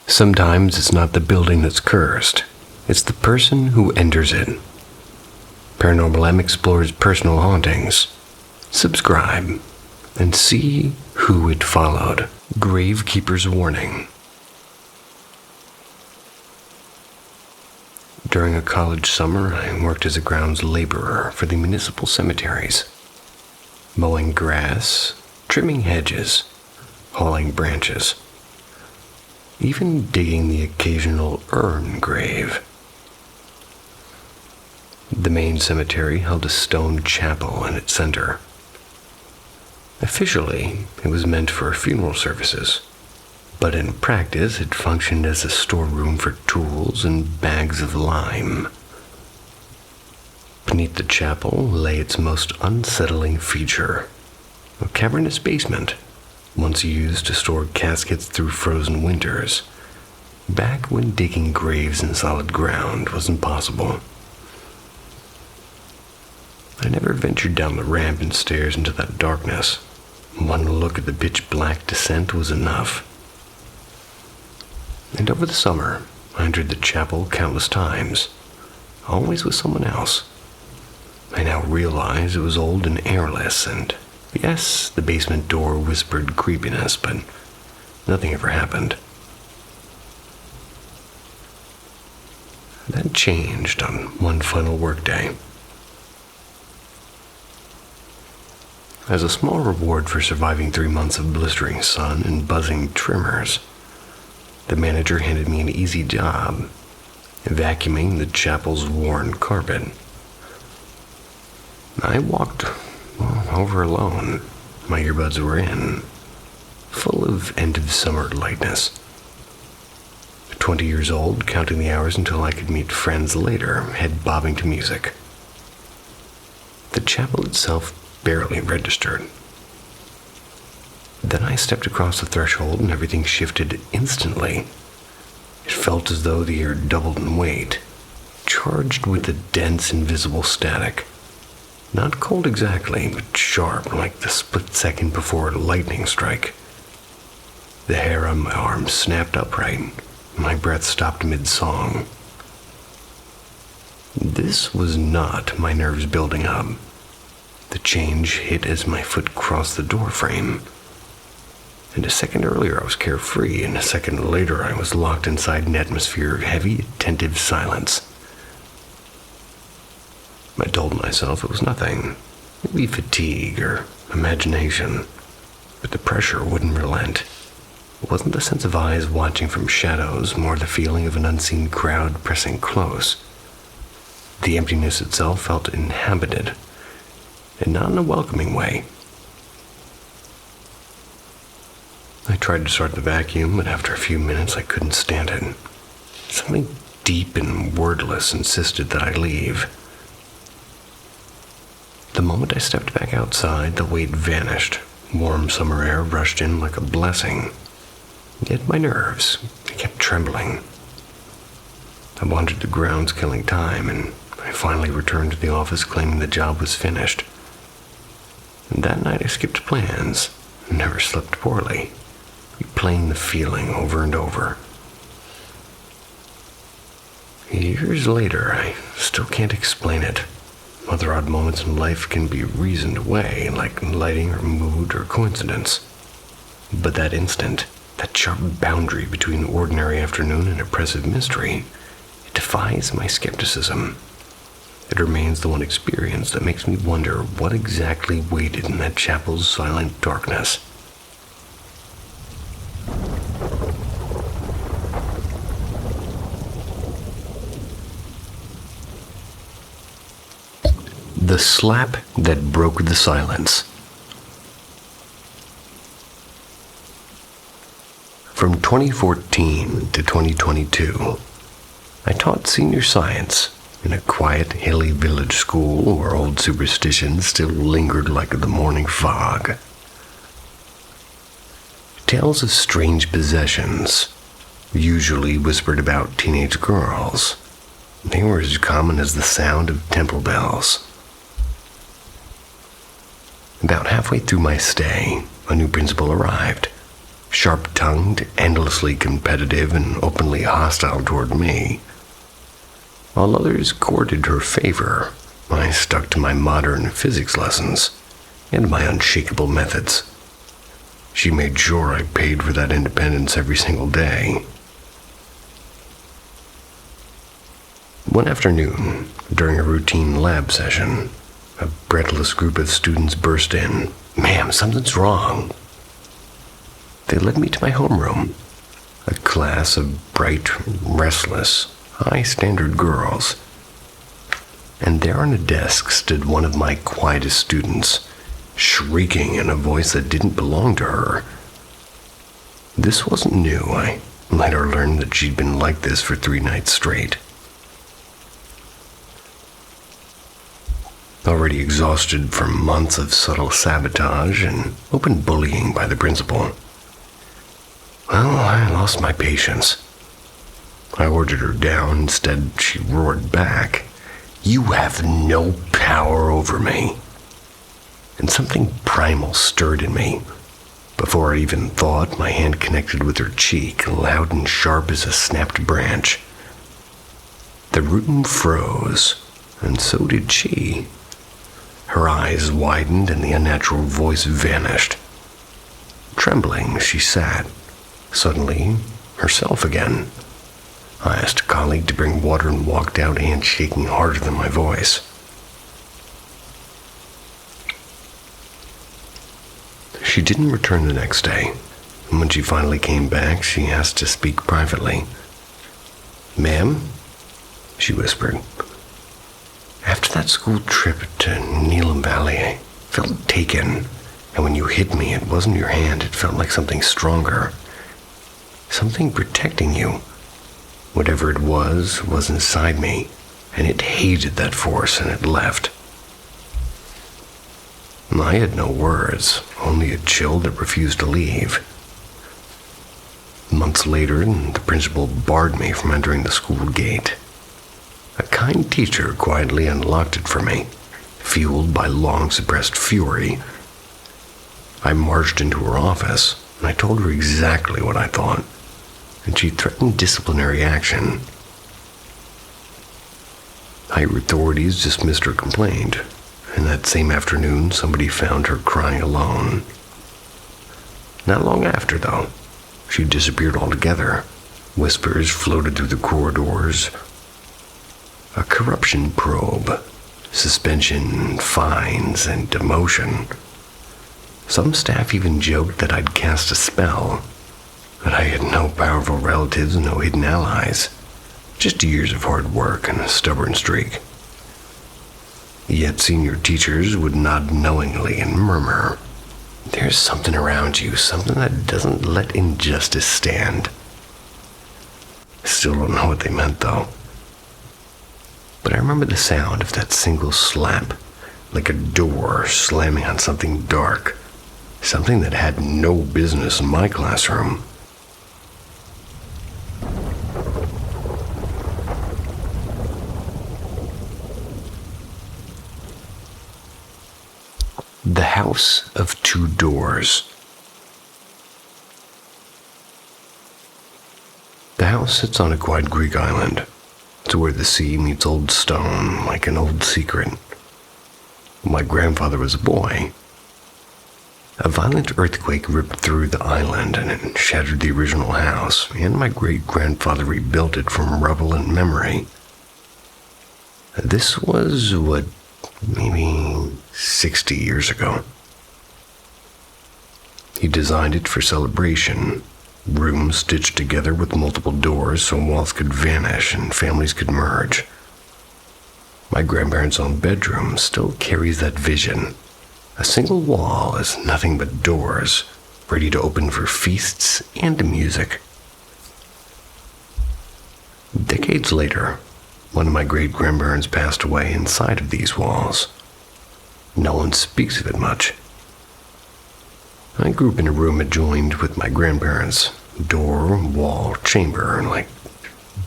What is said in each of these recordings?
Sometimes it's not the building that's cursed, it's the person who enters it. Paranormal M explores personal hauntings. Subscribe and see who it followed. Gravekeeper's Warning. During a college summer, I worked as a grounds laborer for the municipal cemeteries, mowing grass, trimming hedges, hauling branches, even digging the occasional urn grave. The main cemetery held a stone chapel in its center. Officially, it was meant for funeral services, but in practice it functioned as a storeroom for tools and bags of lime. Beneath the chapel lay its most unsettling feature, a cavernous basement, once used to store caskets through frozen winters, back when digging graves in solid ground was impossible. I never ventured down the ramp and stairs into that darkness. One look at the pitch-black descent was enough. And over the summer, I entered the chapel countless times, always with someone else. I now realize it was old and airless, and yes, the basement door whispered creepiness, but nothing ever happened. That changed on one final workday. As a small reward for surviving 3 months of blistering sun and buzzing trimmers, the manager handed me an easy job, vacuuming the chapel's worn carpet. I walked over alone. My earbuds were in, full of end-of-summer lightness. 20 years old, counting the hours until I could meet friends later, head bobbing to music. The chapel itself barely registered. Then I stepped across the threshold and everything shifted instantly. It felt as though the air doubled in weight, charged with a dense, invisible static. Not cold exactly, but sharp, like the split second before a lightning strike. The hair on my arm snapped upright. My breath stopped mid-song. This was not my nerves building up. The change hit as my foot crossed the doorframe. And a second earlier I was carefree, and a second later I was locked inside an atmosphere of heavy, attentive silence. I told myself it was nothing, maybe fatigue or imagination, but the pressure wouldn't relent. It wasn't the sense of eyes watching from shadows, more the feeling of an unseen crowd pressing close. The emptiness itself felt inhabited, and not in a welcoming way. I tried to start the vacuum, but after a few minutes I couldn't stand it. Something deep and wordless insisted that I leave. The moment I stepped back outside, the weight vanished. Warm summer air rushed in like a blessing. Yet my nerves, they kept trembling. I wandered the grounds killing time, and I finally returned to the office claiming the job was finished. And that night I skipped plans, never slept poorly, replaying the feeling over and over. Years later, I still can't explain it. Other odd moments in life can be reasoned away, like lighting or mood or coincidence. But that instant, that sharp boundary between ordinary afternoon and oppressive mystery, it defies my skepticism. It remains the one experience that makes me wonder what exactly waited in that chapel's silent darkness. The slap that broke the silence. From 2014 to 2022, I taught senior science in a quiet, hilly village school where old superstitions still lingered like the morning fog. Tales of strange possessions, usually whispered about teenage girls. They were as common as the sound of temple bells. About halfway through my stay, a new principal arrived. sharp-tongued, endlessly competitive, and openly hostile toward me. While others courted her favor, I stuck to my modern physics lessons and my unshakable methods. She made sure I paid for that independence every single day. One afternoon, during a routine lab session, a breathless group of students burst in. "Ma'am, something's wrong." They led me to my homeroom, a class of bright, restless, high-standard girls. And there on a desk stood one of my quietest students, shrieking in a voice that didn't belong to her. This wasn't new. I later learned that she'd been like this for 3 nights straight. Already exhausted from months of subtle sabotage and open bullying by the principal, well, I lost my patience. I ordered her down. Instead, she roared back, "You have no power over me." And something primal stirred in me. Before I even thought, my hand connected with her cheek, loud and sharp as a snapped branch. The room froze, and so did she. Her eyes widened and the unnatural voice vanished. Trembling, she sat, suddenly herself again. I asked a colleague to bring water and walked out, hand shaking harder than my voice. She didn't return the next day, and when she finally came back, she asked to speak privately. "Ma'am," she whispered, "after that school trip to Neelam Valley, I felt taken, and when you hit me, it wasn't your hand, it felt like something stronger. Something protecting you. Whatever it was inside me, and it hated that force, and it left." I had no words, only a chill that refused to leave. Months later, the principal barred me from entering the school gate. A kind teacher quietly unlocked it for me, fueled by long-suppressed fury. I marched into her office, and I told her exactly what I thought, and she threatened disciplinary action. Higher authorities dismissed her complaint, and that same afternoon somebody found her crying alone. Not long after, though, she disappeared altogether. Whispers floated through the corridors. A corruption probe, suspension, fines, and demotion. Some staff even joked that I'd cast a spell, that I had no powerful relatives and no hidden allies, just years of hard work and a stubborn streak. Yet senior teachers would nod knowingly and murmur, "There's something around you, something that doesn't let injustice stand." Still don't know what they meant, though. But I remember the sound of that single slap, like a door slamming on something dark, something that had no business in my classroom. The House of Two Doors. The house sits on a quiet Greek island. It's where the sea meets old stone, like an old secret. When my grandfather was a boy, a violent earthquake ripped through the island and it shattered the original house, and my great-grandfather rebuilt it from rubble and memory. This was, maybe 60 years ago. He designed it for celebration, rooms stitched together with multiple doors so walls could vanish and families could merge. My grandparents' own bedroom still carries that vision. A single wall is nothing but doors, ready to open for feasts and music. Decades later, one of my great-grandparents passed away inside of these walls. No one speaks of it much. I grew up in a room adjoined with my grandparents, door, wall, chamber, like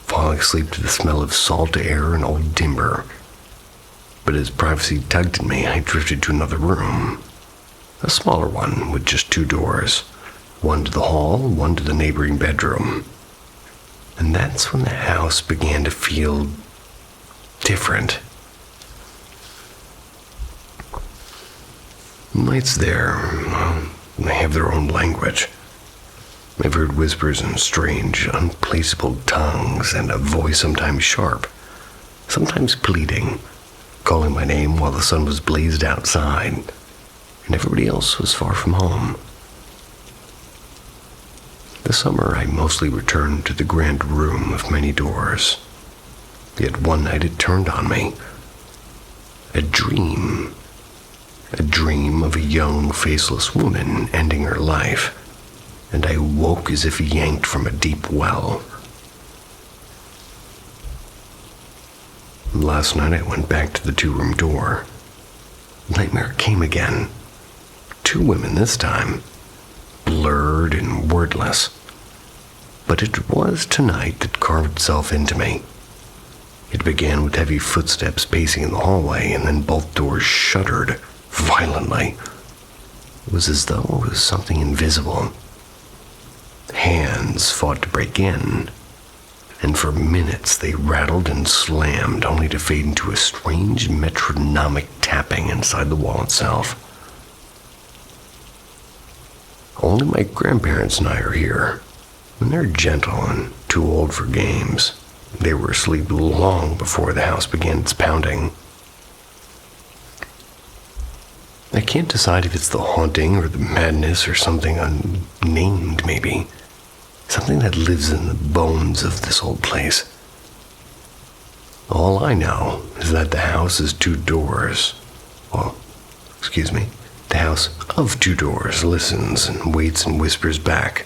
falling asleep to the smell of salt air and old timber. But as privacy tugged at me, I drifted to another room, a smaller one with just 2 doors. One to the hall, one to the neighboring bedroom. And that's when the house began to feel different. Nights there, they have their own language. I've heard whispers in strange, unplaceable tongues, and a voice sometimes sharp, sometimes pleading, calling my name while the sun was blazed outside, and everybody else was far from home. This summer, I mostly returned to the grand room of many doors. Yet one night it turned on me. A dream. A dream of a young, faceless woman ending her life, and I woke as if yanked from a deep well. Last night I went back to the 2-room door. Nightmare came again. 2 women this time, blurred and wordless. But it was tonight that carved itself into me. It began with heavy footsteps pacing in the hallway, and then both doors shuddered violently. It was as though it was something invisible. Hands fought to break in, and for minutes they rattled and slammed, only to fade into a strange metronomic tapping inside the wall itself. Only my grandparents and I are here, and they're gentle and too old for games. They were asleep long before the house began its pounding. I can't decide if it's the haunting or the madness or something unnamed, maybe. Something that lives in the bones of this old place. All I know is that the house is 2 doors. The house of 2 doors listens and waits and whispers back.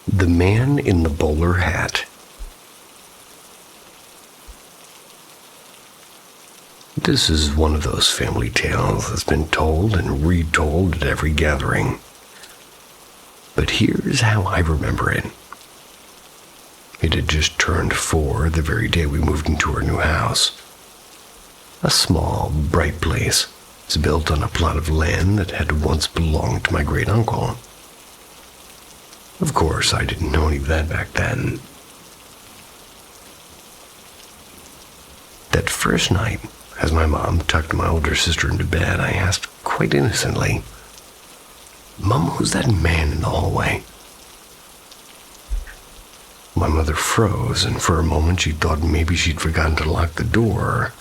The Man in the Bowler Hat. This is one of those family tales that's been told and retold at every gathering. But here's how I remember it. It had just turned 4 the very day we moved into our new house. A small, bright place. It's built on a plot of land that had once belonged to my great-uncle. Of course, I didn't know any of that back then. That first night, as my mom tucked my older sister into bed, I asked quite innocently, "Mom, who's that man in the hallway?" My mother froze, and for a moment she thought maybe she'd forgotten to lock the door,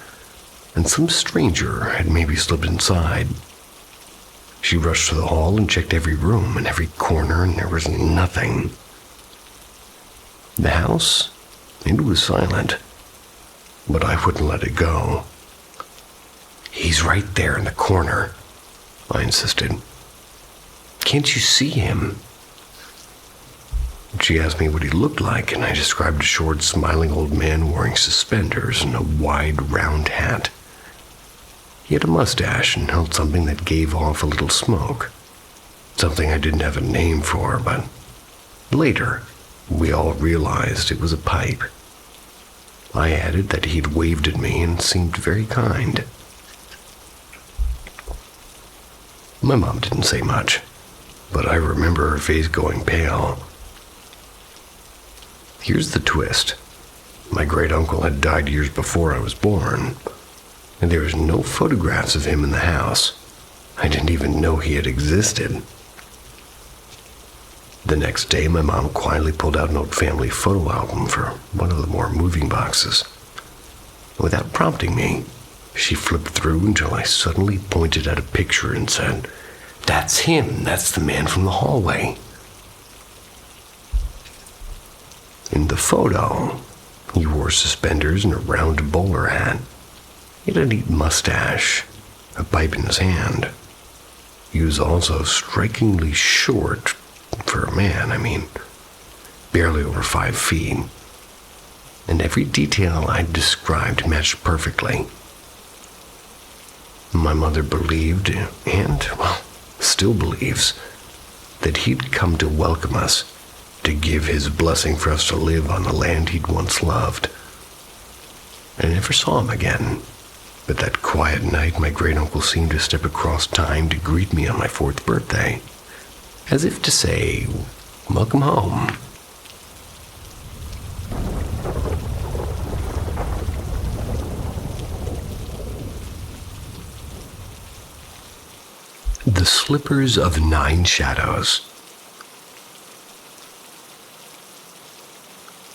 and some stranger had maybe slipped inside. She rushed to the hall and checked every room and every corner, and there was nothing. The house, it was silent, but I wouldn't let it go. "He's right there in the corner," I insisted. "Can't you see him?" She asked me what he looked like, and I described a short, smiling old man wearing suspenders and a wide, round hat. He had a mustache and held something that gave off a little smoke. Something I didn't have a name for, but later we all realized it was a pipe. I added that he'd waved at me and seemed very kind. My mom didn't say much, but I remember her face going pale. Here's the twist. My great-uncle had died years before I was born, and there was no photographs of him in the house. I didn't even know he had existed. The next day, my mom quietly pulled out an old family photo album for one of the more moving boxes. Without prompting me, she flipped through until I suddenly pointed at a picture and said, "That's him. That's the man from the hallway." In the photo, he wore suspenders and a round bowler hat. He had a neat mustache, a pipe in his hand. He was also strikingly short for a man, barely over 5 feet. And every detail I'd described matched perfectly. My mother believed, and, still believes, that he'd come to welcome us, to give his blessing for us to live on the land he'd once loved. I never saw him again. But that quiet night, my great-uncle seemed to step across time to greet me on my 4th birthday, as if to say, "Welcome home." The Slippers of 9 Shadows.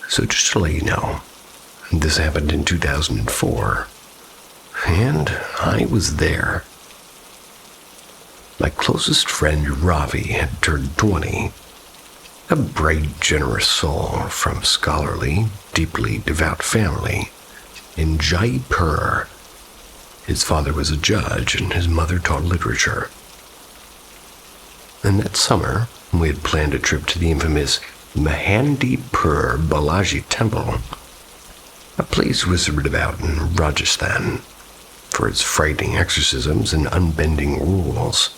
So just to let you know, this happened in 2004, and I was there. My closest friend, Ravi, had turned 20. A bright, generous soul from scholarly, deeply devout family in Jaipur. His father was a judge, and his mother taught literature. And that summer, we had planned a trip to the infamous Mahandipur Balaji Temple, a place whispered about in Rajasthan for its frightening exorcisms and unbending rules.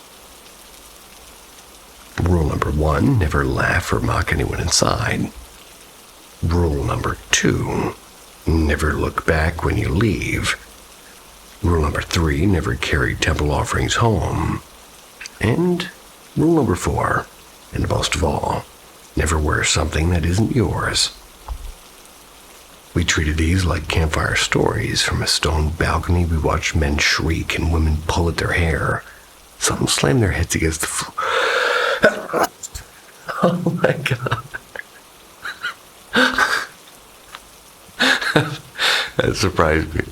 Rule number 1, never laugh or mock anyone inside. Rule number 2, never look back when you leave. Rule number 3, never carry temple offerings home. And rule number 4, and most of all, never wear something that isn't yours. We treated these like campfire stories. From a stone balcony, we watched men shriek and women pull at their hair. Some slam their heads against the floor. Oh my God. That surprised me.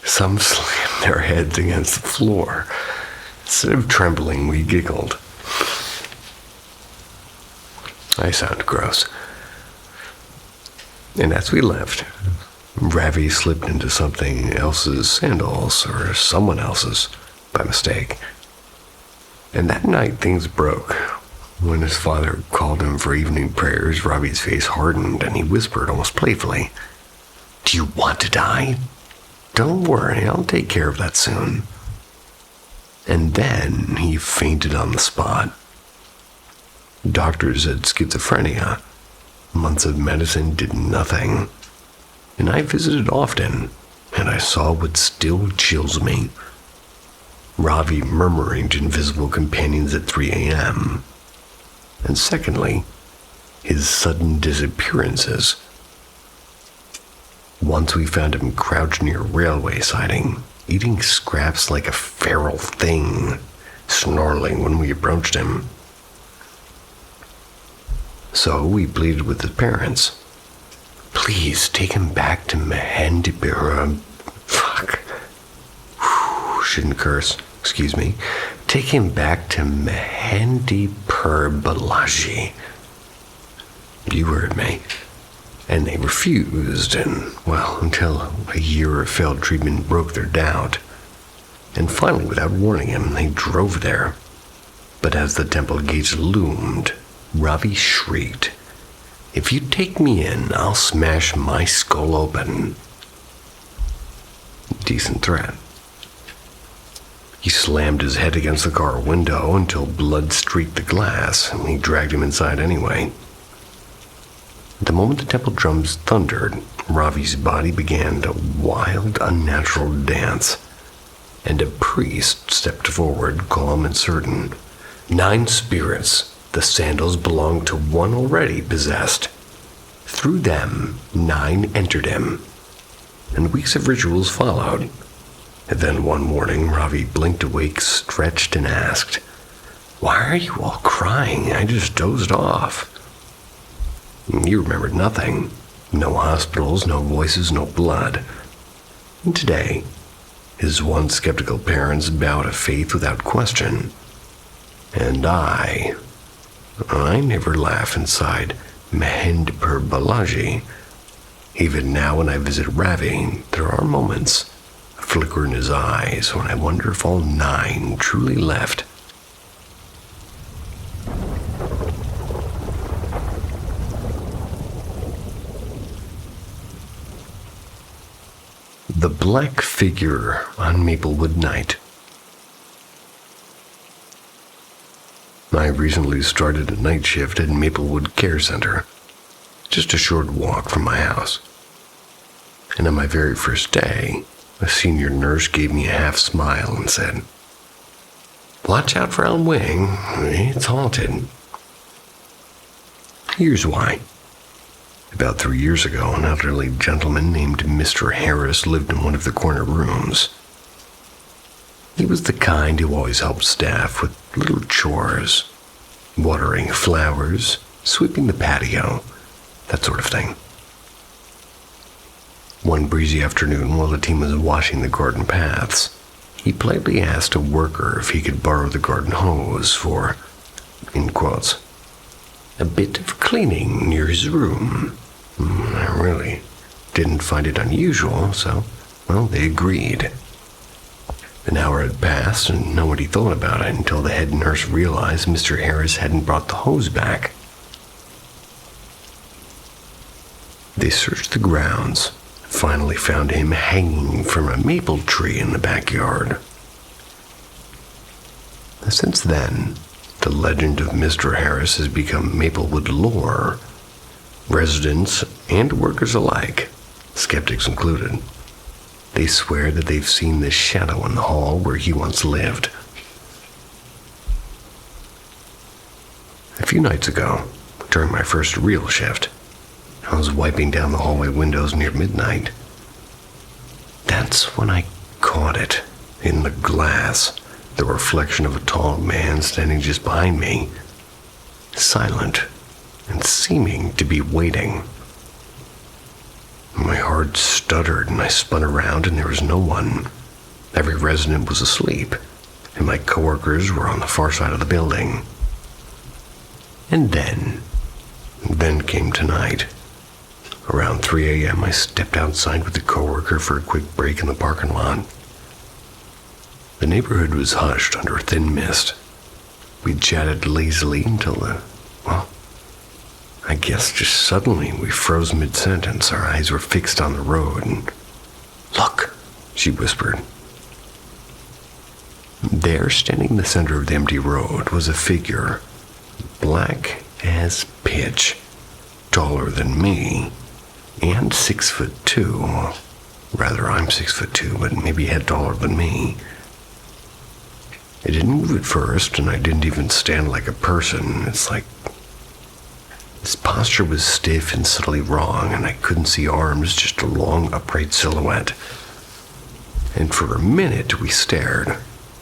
Some slammed their heads against the floor. Instead of trembling, we giggled. I sound gross. And as we left, Ravi slipped into something else's sandals, or someone else's, by mistake. And that night things broke. When his father called him for evening prayers, Ravi's face hardened and he whispered almost playfully, "Do you want to die? Don't worry, I'll take care of that soon." And then he fainted on the spot. Doctors said schizophrenia. Months of medicine did nothing. And I visited often, and I saw what still chills me. Ravi murmuring to invisible companions at 3 a.m. And secondly, his sudden disappearances. Once we found him crouched near a railway siding, eating scraps like a feral thing, snarling when we approached him. So we pleaded with his parents. "Please take him back to Mahandipur. Shouldn't curse. Excuse me. Take him back to Mahandipur Balaji." You heard me. And they refused, and, well, until a year of failed treatment broke their doubt. And finally, without warning him, they drove there. But as the temple gates loomed, Ravi shrieked, "If you take me in, I'll smash my skull open." Decent threat. He slammed his head against the car window until blood streaked the glass, and we dragged him inside anyway. The moment the temple drums thundered, Ravi's body began a wild, unnatural dance, and a priest stepped forward, calm and certain. 9 spirits, the sandals belonged to one already possessed. Through them, 9 entered him, and weeks of rituals followed. And then one morning, Ravi blinked awake, stretched, and asked, "Why are you all crying? I just dozed off." You remembered nothing. No hospitals, no voices, no blood. And today, his once skeptical parents bow to faith without question. And I never laugh inside Mahandipur Balaji. Even now when I visit Ravi, there are moments, a flicker in his eyes, when I wonder if all 9 truly left. The Black Figure on Maplewood Night. I recently started a night shift at Maplewood Care Center. just a short walk from my house. And on my very first day, a senior nurse gave me a half smile and said, "Watch out for Elm Wing, it's haunted." Here's why. About 3 years ago, an elderly gentleman named Mr. Harris lived in one of the corner rooms. He was the kind who always helped staff with little chores, watering flowers, sweeping the patio, that sort of thing. One breezy afternoon, while the team was washing the garden paths, he politely asked a worker if he could borrow the garden hose for, in quotes, a bit of cleaning near his room. I really didn't find it unusual, so, well, they agreed. An hour had passed, and nobody thought about it until the head nurse realized Mr. Harris hadn't brought the hose back. They searched the grounds, finally found him hanging from a maple tree in the backyard. Since then, the legend of Mr. Harris has become Maplewood lore. Residents and workers alike, skeptics included, they swear that they've seen the shadow in the hall where he once lived. A few nights ago, during my first real shift, I was wiping down the hallway windows near midnight. That's when I caught it, in the glass, the reflection of a tall man standing just behind me, silent and seeming to be waiting. My heart stuttered and I spun around and there was no one. Every resident was asleep, and my coworkers were on the far side of the building. And then came tonight. Around 3 a.m., I stepped outside with a coworker for a quick break in the parking lot. The neighborhood was hushed under a thin mist. We chatted lazily until I guess just suddenly we froze mid-sentence. Our eyes were fixed on the road and, "Look," she whispered. There, standing in the center of the empty road, was a figure, black as pitch, taller than me, and 6'2". Rather, I'm 6'2", but maybe a head taller than me. I didn't move at first, and I didn't even stand like a person. It's like his posture was stiff and subtly wrong, and I couldn't see arms, just a long, upright silhouette. And for a minute, we stared,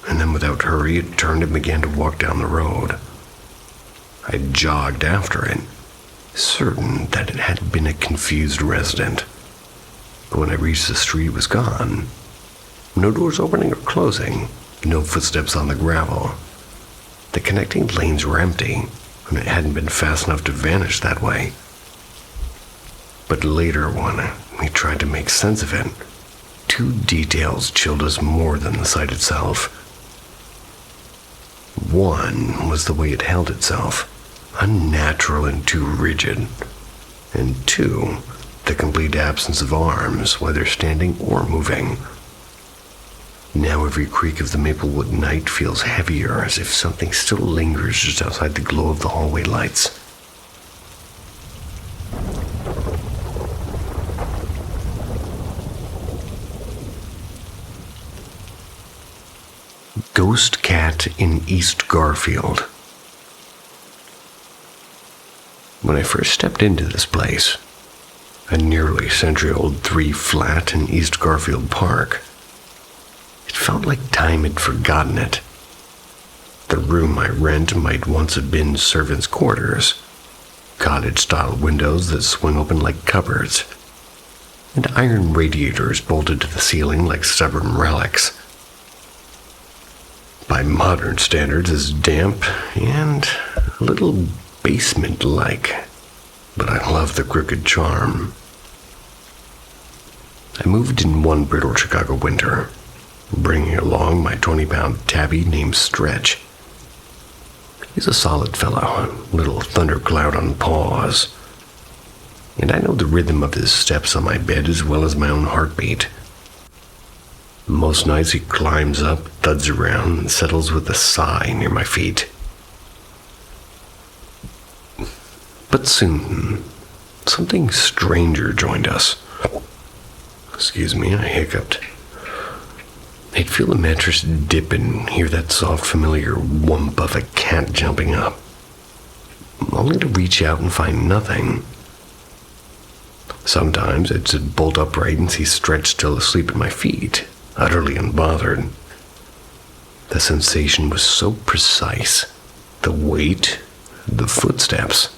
and then without hurry, it turned and began to walk down the road. I jogged after it, certain that it had been a confused resident. But when I reached the street, it was gone. No doors opening or closing, no footsteps on the gravel. The connecting lanes were empty, and it hadn't been fast enough to vanish that way. But later, when we tried to make sense of it, two details chilled us more than the sight itself. One was the way it held itself, unnatural and too rigid. And two, the complete absence of arms, whether standing or moving. Now every creak of the Maplewood night feels heavier, as if something still lingers just outside the glow of the hallway lights. Ghost Cat in East Garfield. When I first stepped into this place, a nearly century-old 3-flat in East Garfield Park, it felt like time had forgotten it. The room I rent might once have been servants' quarters, cottage-style windows that swing open like cupboards, and iron radiators bolted to the ceiling like stubborn relics. By modern standards, it's damp and a little basement-like, but I love the crooked charm. I moved in one brittle Chicago winter, bringing along my 20-pound tabby named Stretch. He's a solid fellow, a little thundercloud on paws, and I know the rhythm of his steps on my bed as well as my own heartbeat. Most nights he climbs up, thuds around, and settles with a sigh near my feet. But soon, something stranger joined us. Excuse me, I hiccuped. I'd feel the mattress dip and hear that soft, familiar whump of a cat jumping up, only to reach out and find nothing. Sometimes I'd sit bolt upright and see Stretch still asleep at my feet, utterly unbothered. The sensation was so precise, the weight, the footsteps.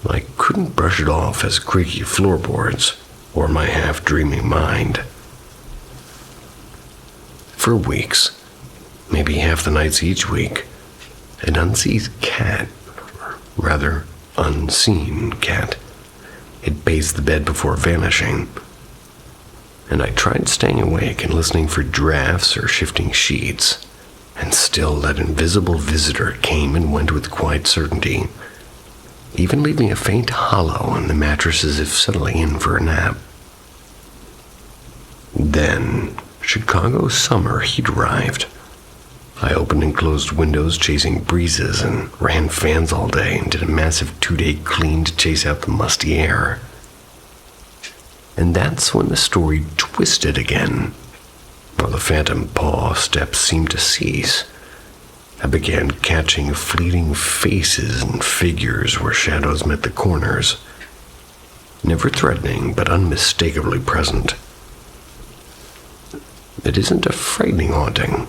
I couldn't brush it off as creaky floorboards or my half-dreaming mind. For weeks, maybe half the nights each week, an unseen cat, or rather unseen cat, had paced the bed before vanishing, and I tried staying awake and listening for drafts or shifting sheets, and still that invisible visitor came and went with quiet certainty, even leaving a faint hollow in the mattress as if settling in for a nap. Then, Chicago summer heat arrived. I opened and closed windows chasing breezes and ran fans all day and did a massive 2-day clean to chase out the musty air. And that's when the story twisted again. While the phantom paw steps seemed to cease, I began catching fleeting faces and figures where shadows met the corners, never threatening but unmistakably present. It isn't a frightening haunting.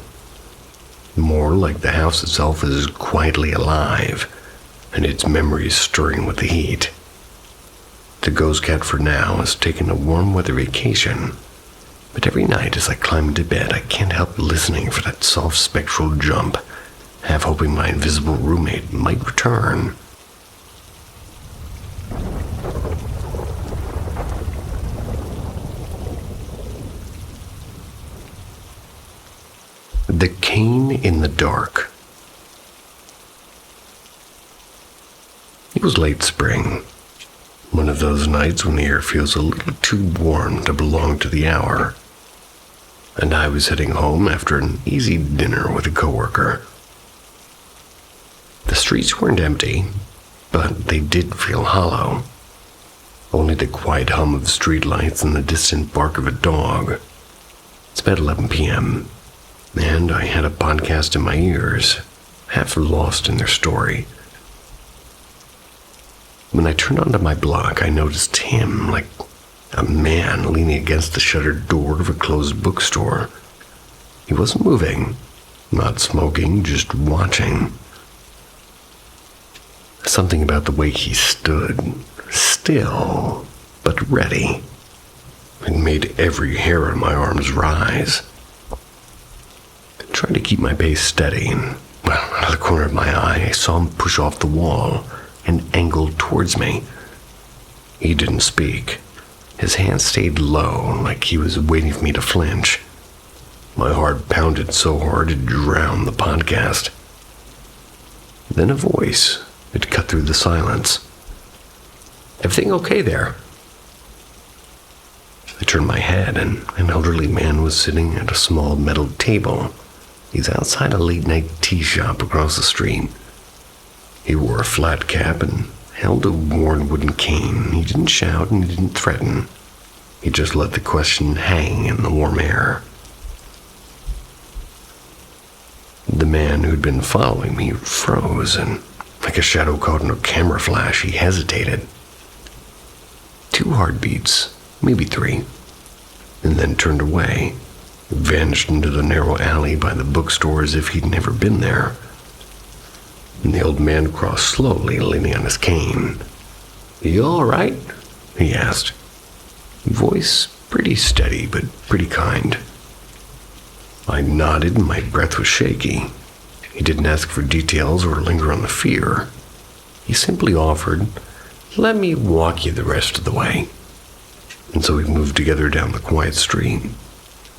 More like the house itself is quietly alive, and its memories stirring with the heat. The ghost cat for now has taken a warm weather vacation, but every night as I climb into bed, I can't help listening for that soft spectral jump, half hoping my invisible roommate might return. The Cane in the Dark. It was late spring, one of those nights when the air feels a little too warm to belong to the hour, and I was heading home after an easy dinner with a coworker. The streets weren't empty, but they did feel hollow. Only the quiet hum of streetlights and the distant bark of a dog. It's about 11 p.m., and I had a podcast in my ears, half lost in their story. When I turned onto my block, I noticed him, like a man leaning against the shuttered door of a closed bookstore. He wasn't moving, not smoking, just watching. Something about the way he stood, still, but ready. It made every hair on my arms rise. I tried to keep my pace steady, and, out of the corner of my eye, I saw him push off the wall and angle towards me. He didn't speak. His hand stayed low, like he was waiting for me to flinch. My heart pounded so hard it drowned the podcast. Then a voice. It cut through the silence. "Everything okay there?" I turned my head, and an elderly man was sitting at a small metal table. He's outside a late-night tea shop across the street. He wore a flat cap and held a worn wooden cane. He didn't shout and he didn't threaten. He just let the question hang in the warm air. The man who'd been following me froze, and like a shadow caught in a camera flash, he hesitated. 2 heartbeats, maybe 3, and then turned away, vanished into the narrow alley by the bookstore as if he'd never been there. And the old man crossed slowly, leaning on his cane. "You all right?" he asked. Voice pretty steady, but pretty kind. I nodded and my breath was shaky. He didn't ask for details or linger on the fear. He simply offered, "Let me walk you the rest of the way." And so we moved together down the quiet street.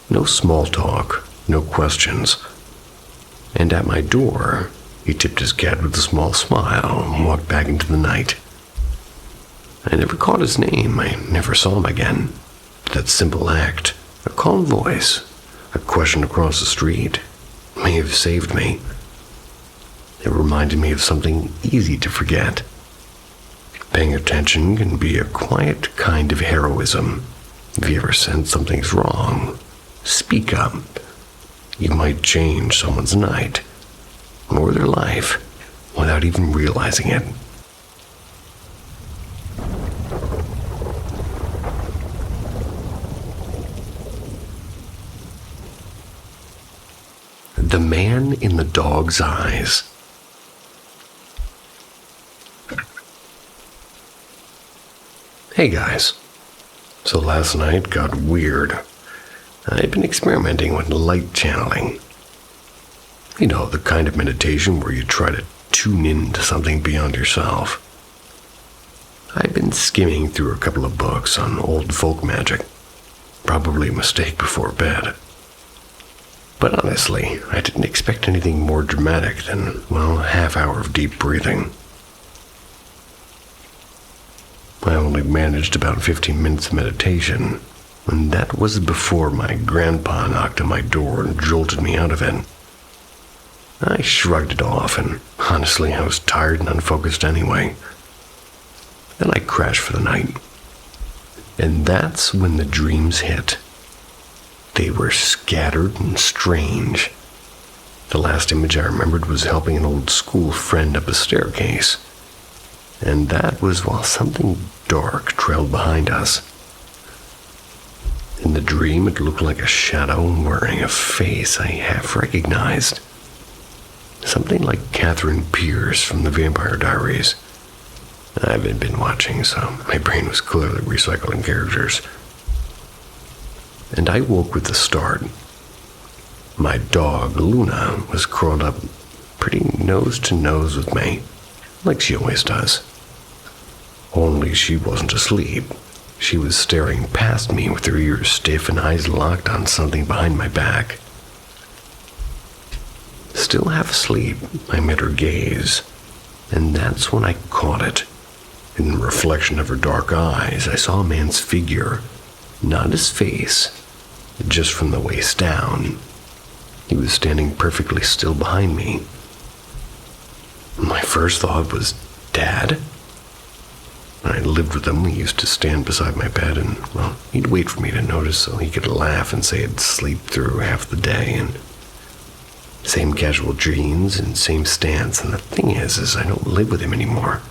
No small talk, no questions. And at my door, he tipped his cap with a small smile and walked back into the night. I never caught his name. I never saw him again. But that simple act, a calm voice, a question across the street, may have saved me. It reminded me of something easy to forget. Paying attention can be a quiet kind of heroism. If you ever sense something's wrong, speak up. You might change someone's night or their life without even realizing it. The Man in the Dog's Eyes. Hey guys. So last night got weird. I've been experimenting with light channeling. You know, the kind of meditation where you try to tune in to something beyond yourself. I've been skimming through a couple of books on old folk magic. Probably a mistake before bed. But honestly, I didn't expect anything more dramatic than, well, a half hour of deep breathing. I only managed about 15 minutes of meditation, and that was before my grandpa knocked on my door and jolted me out of it. I shrugged it off, and honestly, I was tired and unfocused anyway. Then I crashed for the night. And that's when the dreams hit. They were scattered and strange. The last image I remembered was helping an old school friend up a staircase. And that was while something dark trailed behind us. In the dream, it looked like a shadow wearing a face I half recognized. Something like Catherine Pierce from the Vampire Diaries. I haven't been watching, so my brain was clearly recycling characters. And I woke with the start. My dog, Luna, was curled up pretty nose to nose with me, like she always does. Only she wasn't asleep. She was staring past me with her ears stiff and eyes locked on something behind my back. Still half asleep, I met her gaze, and that's when I caught it. In the reflection of her dark eyes, I saw a man's figure, not his face, just from the waist down. He was standing perfectly still behind me. My first thought was, Dad? When I lived with him, he used to stand beside my bed and, well, he'd wait for me to notice so he could laugh and say he'd sleep through half the day, and same casual jeans and same stance. And the thing is I don't live with him anymore.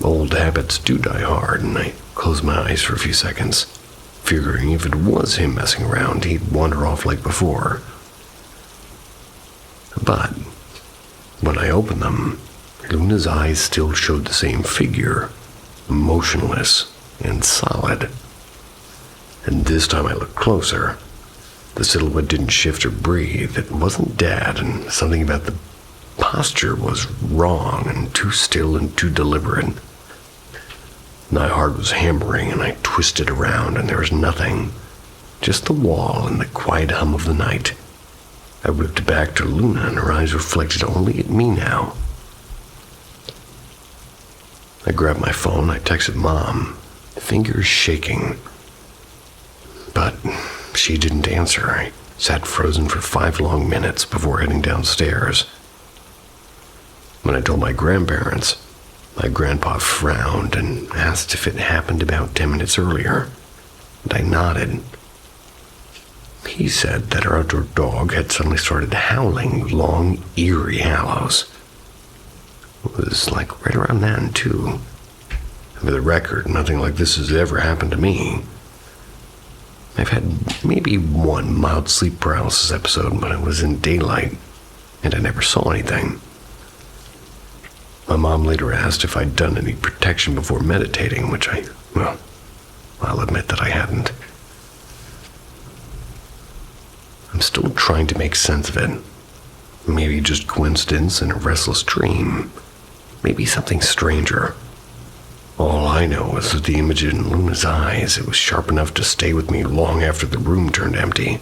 Old habits do die hard, and I closed my eyes for a few seconds, figuring if it was him messing around, he'd wander off like before. But when I opened them, Luna's eyes still showed the same figure, motionless and solid. And this time I looked closer. The silhouette didn't shift or breathe. It wasn't Dad, and something about the posture was wrong and too still and too deliberate. My heart was hammering, and I twisted around, and there was nothing. Just the wall and the quiet hum of the night. I whipped back to Luna, and her eyes reflected only at me now. I grabbed my phone, I texted Mom, fingers shaking. But she didn't answer. I sat frozen for 5 long minutes before heading downstairs. When I told my grandparents, my grandpa frowned and asked if it happened about 10 minutes earlier, and I nodded. He said that our outdoor dog had suddenly started howling long, eerie howls. It was like right around then, too. For the record, nothing like this has ever happened to me. I've had maybe one mild sleep paralysis episode, but it was in daylight, and I never saw anything. My mom later asked if I'd done any protection before meditating, which I'll admit that I hadn't. I'm still trying to make sense of it. Maybe just coincidence and a restless dream. Maybe something stranger. All I know is that the image in Luna's eyes, it was sharp enough to stay with me long after the room turned empty.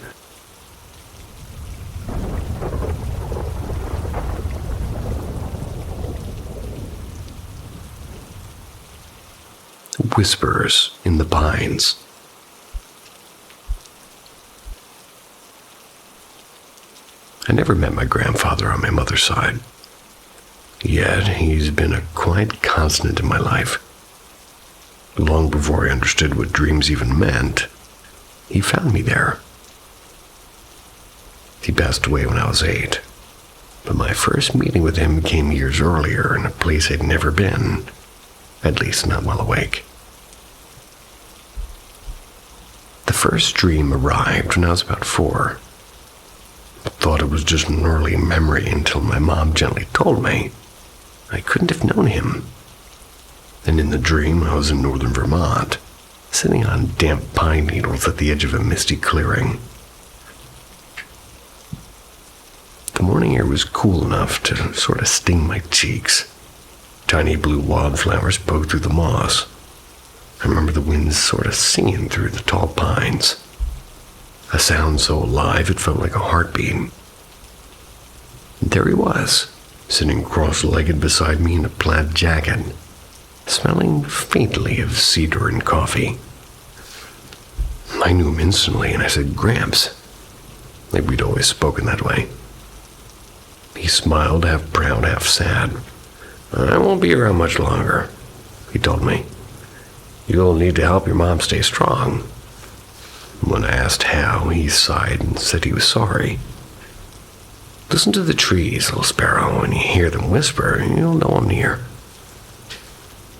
Whispers in the pines. I never met my grandfather on my mother's side. Yet he's been a quiet constant in my life. Long before I understood what dreams even meant, he found me there. He passed away when I was 8, but my first meeting with him came years earlier in a place I'd never been, at least not while awake. The first dream arrived when I was about 4. I thought it was just an early memory until my mom gently told me I couldn't have known him. And in the dream, I was in northern Vermont, sitting on damp pine needles at the edge of a misty clearing. The morning air was cool enough to sort of sting my cheeks. Tiny blue wildflowers poked through the moss. I remember the wind sort of singing through the tall pines. A sound so alive it felt like a heartbeat. And there he was, sitting cross-legged beside me in a plaid jacket, smelling faintly of cedar and coffee. I knew him instantly, and I said, "Gramps." Like we'd always spoken that way. He smiled, half proud, half sad. "I won't be around much longer," he told me. "You'll need to help your mom stay strong." When I asked how, he sighed and said he was sorry. "Listen to the trees, little sparrow. When you hear them whisper, you'll know I'm near."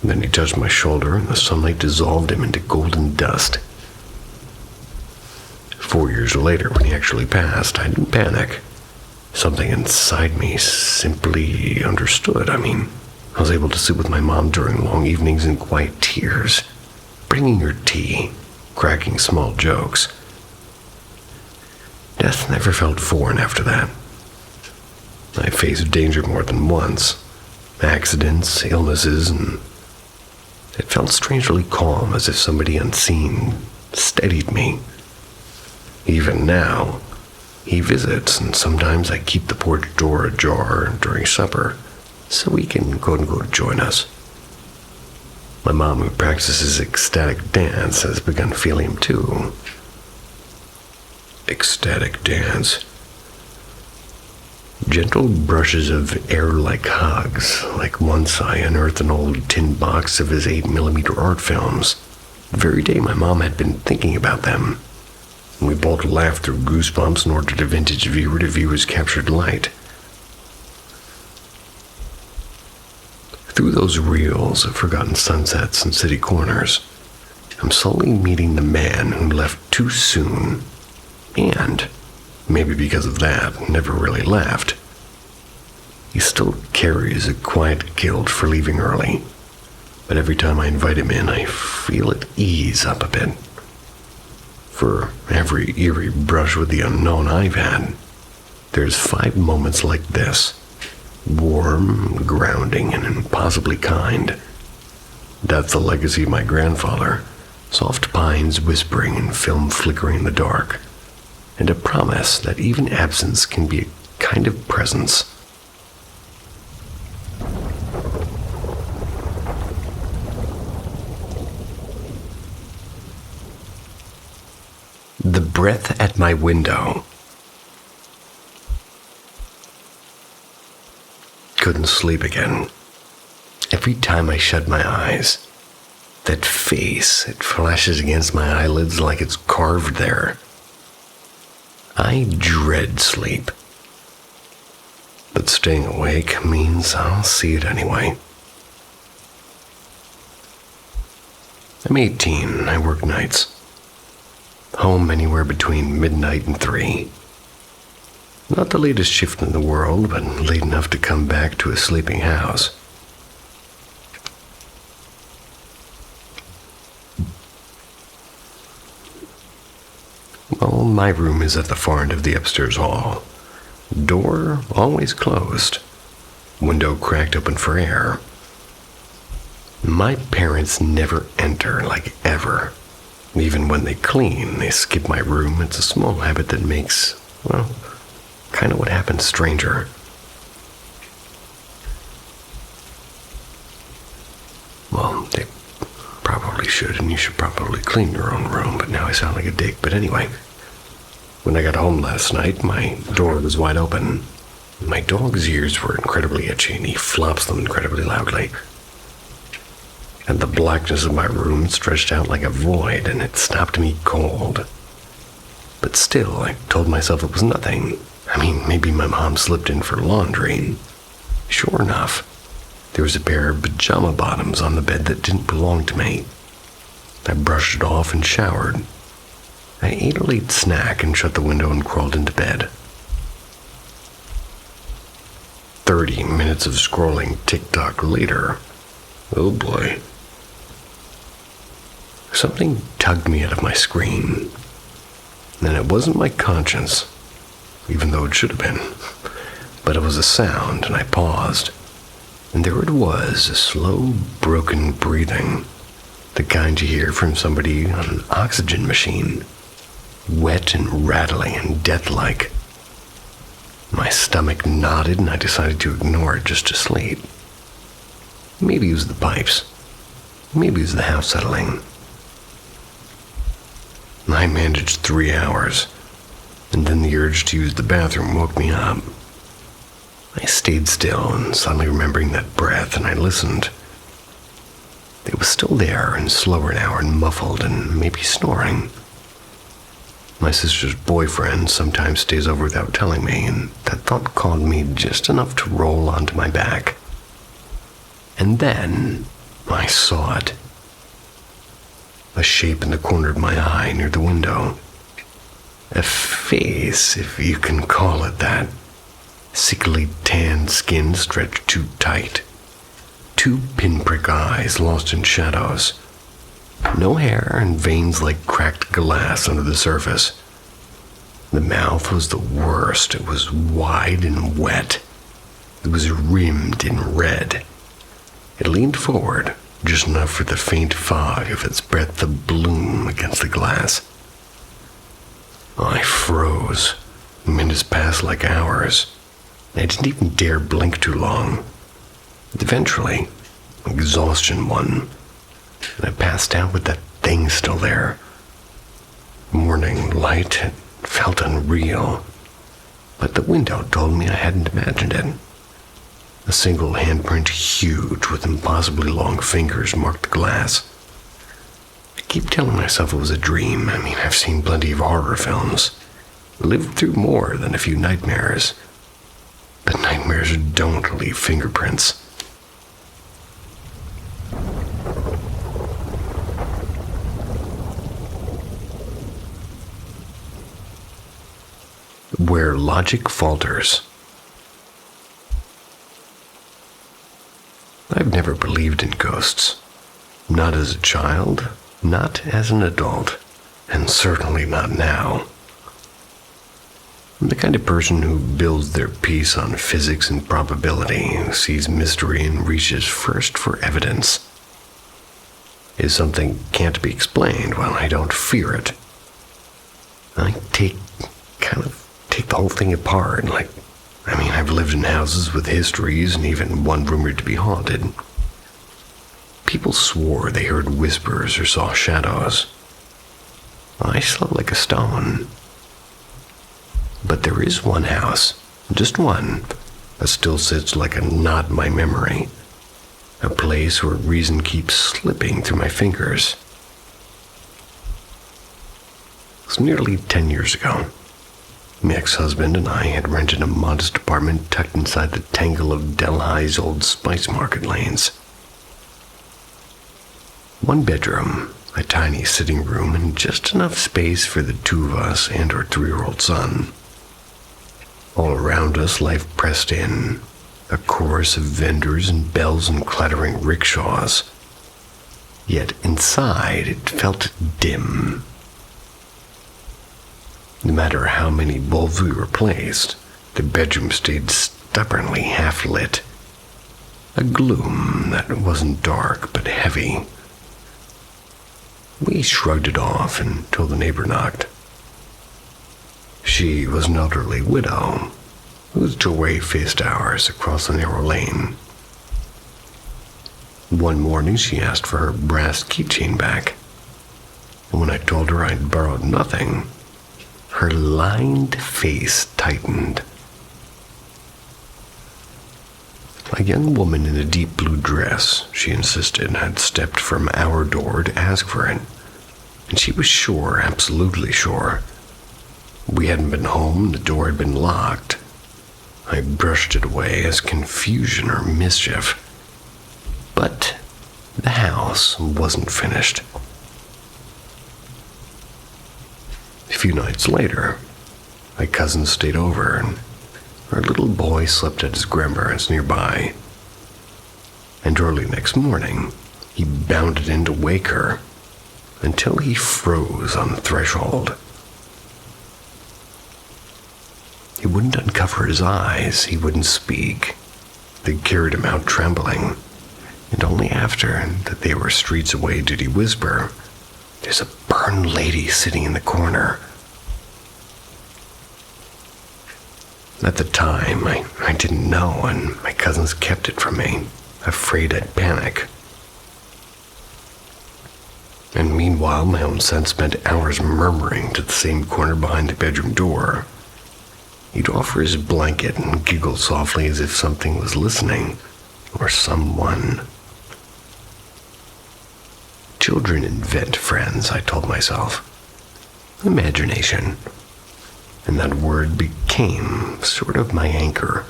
Then he touched my shoulder, and the sunlight dissolved him into golden dust. 4 years later, when he actually passed, I didn't panic. Something inside me simply understood. I was able to sit with my mom during long evenings in quiet tears, bringing her tea, cracking small jokes. Death never felt foreign after that. I faced danger more than once, accidents, illnesses, and it felt strangely calm, as if somebody unseen steadied me. Even now, he visits, and sometimes I keep the porch door ajar during supper so he can quote-unquote join us. My mom, who practices ecstatic dance, has begun feeling him too. Ecstatic dance. Gentle brushes of air like hugs, like once I unearthed an old tin box of his 8mm art films, the very day my mom had been thinking about them. We both laughed through goosebumps and ordered a vintage viewer to view his captured light. Through those reels of forgotten sunsets and city corners, I'm slowly meeting the man who left too soon, and, maybe because of that, never really left. He still carries a quiet guilt for leaving early, but every time I invite him in, I feel it ease up a bit. For every eerie brush with the unknown I've had, there's 5 moments like this, warm, grounding, and impossibly kind. That's the legacy of my grandfather, soft pines whispering and film flickering in the dark, and a promise that even absence can be a kind of presence. The breath at my window. Couldn't sleep again. Every time I shut my eyes, that face, it flashes against my eyelids like it's carved there. I dread sleep, but staying awake means I'll see it anyway. I'm 18, I work nights. Home anywhere between midnight and 3. Not the latest shift in the world, but late enough to come back to a sleeping house. Well, my room is at the far end of the upstairs hall. Door always closed. Window cracked open for air. My parents never enter, like ever. Even when they clean, they skip my room. It's a small habit that makes, well, kind of what happens stranger. Well, they probably should, and you should probably clean your own room, but now I sound like a dick. But anyway, when I got home last night, my door was wide open. My dog's ears were incredibly itchy, and he flops them incredibly loudly. And the blackness of my room stretched out like a void, and it stopped me cold. But still, I told myself it was nothing. I mean, maybe my mom slipped in for laundry. Sure enough, there was a pair of pajama bottoms on the bed that didn't belong to me. I brushed it off and showered. I ate a late snack and shut the window and crawled into bed. 30 minutes of scrolling TikTok later. Oh boy. Something tugged me out of my screen. And it wasn't my conscience, even though it should have been. But it was a sound, and I paused. And there it was, a slow, broken breathing. The kind you hear from somebody on an oxygen machine. Wet and rattling and death-like. My stomach nodded, and I decided to ignore it just to sleep. Maybe it was the pipes. Maybe it was the house settling. I managed 3 hours, and then the urge to use the bathroom woke me up. I stayed still, and suddenly remembering that breath, and I listened. It was still there, and slower now, and muffled, and maybe snoring. My sister's boyfriend sometimes stays over without telling me, and that thought called me just enough to roll onto my back. And then I saw it. A shape in the corner of my eye near the window. A face, if you can call it that. Sickly tanned skin stretched too tight. 2 pinprick eyes lost in shadows. No hair and veins like cracked glass under the surface. The mouth was the worst. It was wide and wet. It was rimmed in red. It leaned forward, just enough for the faint fog of its breath to bloom against the glass. I froze. Minutes passed like hours. I didn't even dare blink too long. Eventually, exhaustion won, and I passed out with that thing still there. Morning light had felt unreal, but the window told me I hadn't imagined it. A single handprint, huge with impossibly long fingers, marked the glass. I keep telling myself it was a dream. I mean, I've seen plenty of horror films, lived through more than a few nightmares. But nightmares don't leave fingerprints. Where logic falters. I've never believed in ghosts. Not as a child, not as an adult, and certainly not now. I'm the kind of person who builds their piece on physics and probability, who sees mystery and reaches first for evidence. If something can't be explained, well, I don't fear it. I take the whole thing apart, I've lived in houses with histories and even one rumored to be haunted. People swore they heard whispers or saw shadows. I slept like a stone. But there is one house, just one, that still sits like a knot in my memory. A place where reason keeps slipping through my fingers. It was nearly 10 years ago. My ex-husband and I had rented a modest apartment tucked inside the tangle of Delhi's old spice market lanes. 1 bedroom, a tiny sitting room, and just enough space for the 2 of us and our 3-year-old son. All around us, life pressed in, a chorus of vendors and bells and clattering rickshaws. Yet inside, it felt dim. No matter how many bulbs we replaced, the bedroom stayed stubbornly half-lit. A gloom that wasn't dark but heavy. We shrugged it off until the neighbor knocked. She was an elderly widow whose doorway faced ours across the narrow lane. One morning she asked for her brass keychain back, and when I told her I'd borrowed nothing, her lined face tightened. A young woman in a deep blue dress, she insisted, had stepped from our door to ask for it. And she was sure, absolutely sure. We hadn't been home, the door had been locked. I brushed it away as confusion or mischief. But the house wasn't finished. A few nights later, my cousin stayed over, and our little boy slept at his grandparents' nearby. And early next morning, he bounded in to wake her until he froze on the threshold. He wouldn't uncover his eyes, he wouldn't speak. They carried him out trembling, and only after that they were streets away did he whisper, "There's a burned lady sitting in the corner." At the time, I didn't know, and my cousins kept it from me, afraid I'd panic. And meanwhile, my own son spent hours murmuring to the same corner behind the bedroom door. He'd offer his blanket and giggle softly as if something was listening, or someone. Children invent friends, I told myself. Imagination. And that word became sort of my anchor.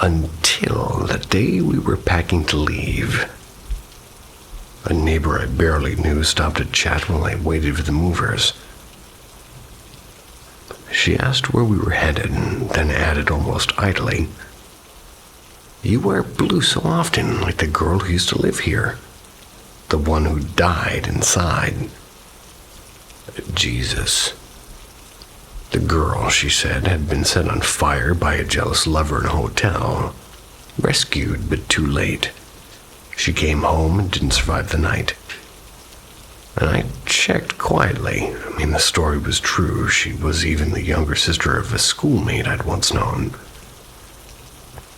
Until the day we were packing to leave. A neighbor I barely knew stopped to chat while I waited for the movers. She asked where we were headed, and then added almost idly, "You wear blue so often, like the girl who used to live here. The one who died inside." Jesus. The girl, she said, had been set on fire by a jealous lover in a hotel. Rescued, but too late. She came home and didn't survive the night. And I checked quietly. The story was true. She was even the younger sister of a schoolmate I'd once known.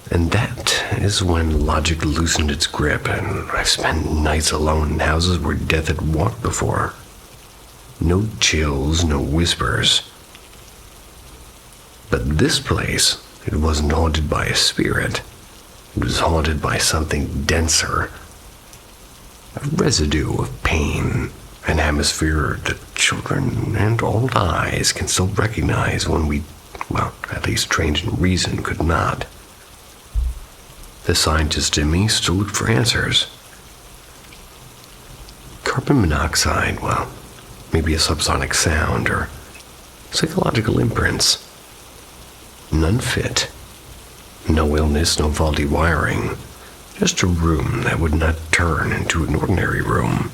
And that is when logic loosened its grip, and I've spent nights alone in houses where death had walked before. No chills, no whispers. But this place, it wasn't haunted by a spirit. It was haunted by something denser. A residue of pain, an atmosphere that children and old eyes can still recognize when we, well, at least trained in reason, could not. The scientist in me still looked for answers. Carbon monoxide, well, maybe a subsonic sound or psychological imprints. None fit. No illness, no faulty wiring. Just a room that would not turn into an ordinary room.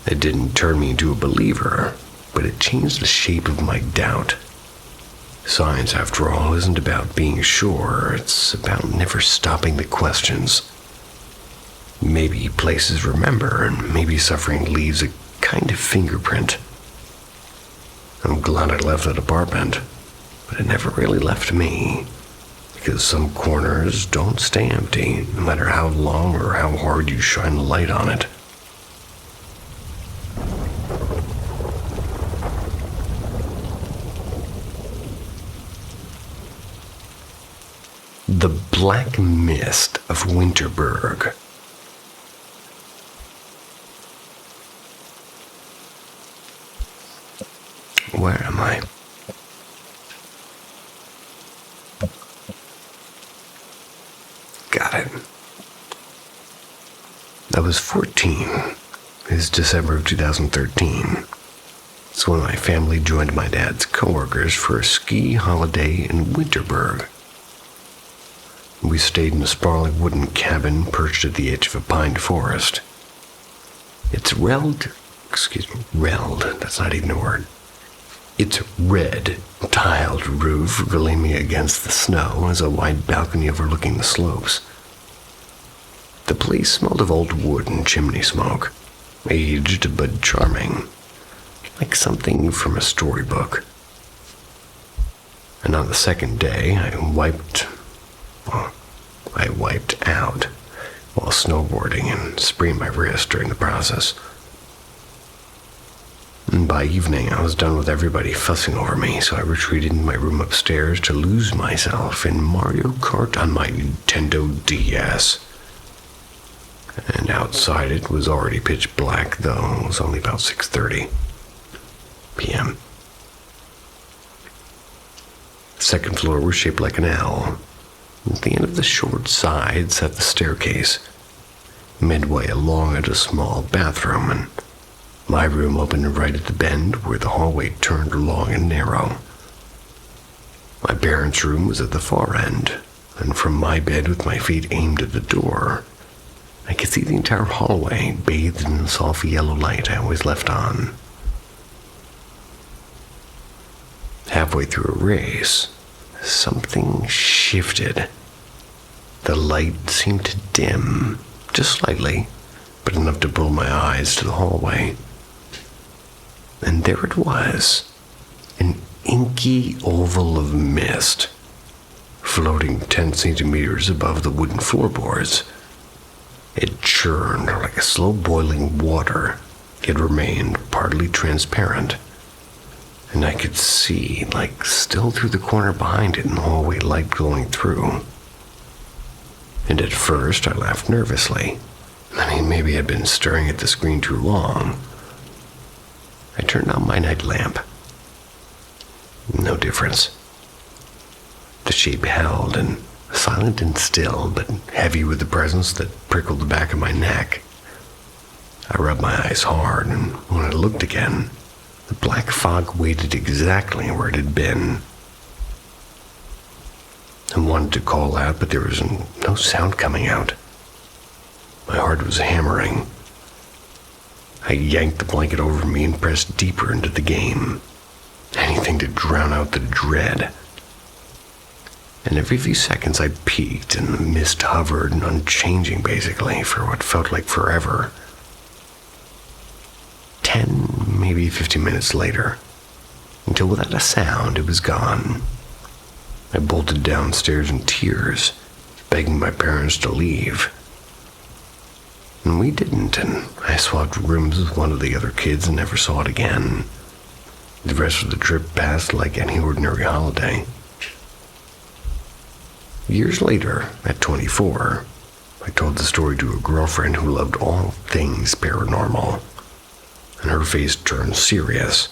It didn't turn me into a believer, but it changed the shape of my doubt. Science, after all, isn't about being sure. It's about never stopping the questions. Maybe places remember, and maybe suffering leaves a kind of fingerprint. I'm glad I left that apartment, but it never really left me. Because some corners don't stay empty, no matter how long or how hard you shine the light on it. The Black Mist of Winterberg. Where am I? Got it. I was 14. It's December of 2013. It's when my family joined my dad's coworkers for a ski holiday in Winterberg. We stayed in a sprawling wooden cabin perched at the edge of a pine forest. Its relled, that's not even a word. Its red, tiled roof gleaming against the snow as a wide balcony overlooking the slopes. The place smelled of old wood and chimney smoke, aged but charming, like something from a storybook. And on the second day, I wiped out while snowboarding and sprained my wrist during the process. And by evening, I was done with everybody fussing over me, so I retreated in my room upstairs to lose myself in Mario Kart on my Nintendo DS. And outside it was already pitch black, though it was only about 6:30 p.m. The second floor was shaped like an L. At the end of the short side sat the staircase. Midway along it, a small bathroom, and my room opened right at the bend where the hallway turned long and narrow. My parents' room was at the far end, and from my bed with my feet aimed at the door, I could see the entire hallway bathed in the soft yellow light I always left on. Halfway through a race, something shifted. The light seemed to dim, just slightly, but enough to pull my eyes to the hallway. And there it was, an inky oval of mist, floating 10 centimeters above the wooden floorboards. It churned like a slow-boiling water. It remained partly transparent, and I could see, like still through the corner behind it in the hallway light glowing through. And at first I laughed nervously. Maybe I'd been staring at the screen too long. I turned on my night lamp. No difference. The shape held, and silent and still, but heavy with the presence that prickled the back of my neck. I rubbed my eyes hard, and when I looked again, the black fog waited exactly where it had been. I wanted to call out, but there was no sound coming out. My heart was hammering. I yanked the blanket over me and pressed deeper into the game. Anything to drown out the dread. And every few seconds I peeked, and the mist hovered, unchanging basically, for what felt like forever. 10, maybe 15 minutes later, until without a sound it was gone. I bolted downstairs in tears, begging my parents to leave. And we didn't, and I swapped rooms with one of the other kids and never saw it again. The rest of the trip passed like any ordinary holiday. Years later, at 24, I told the story to a girlfriend who loved all things paranormal, and her face turned serious.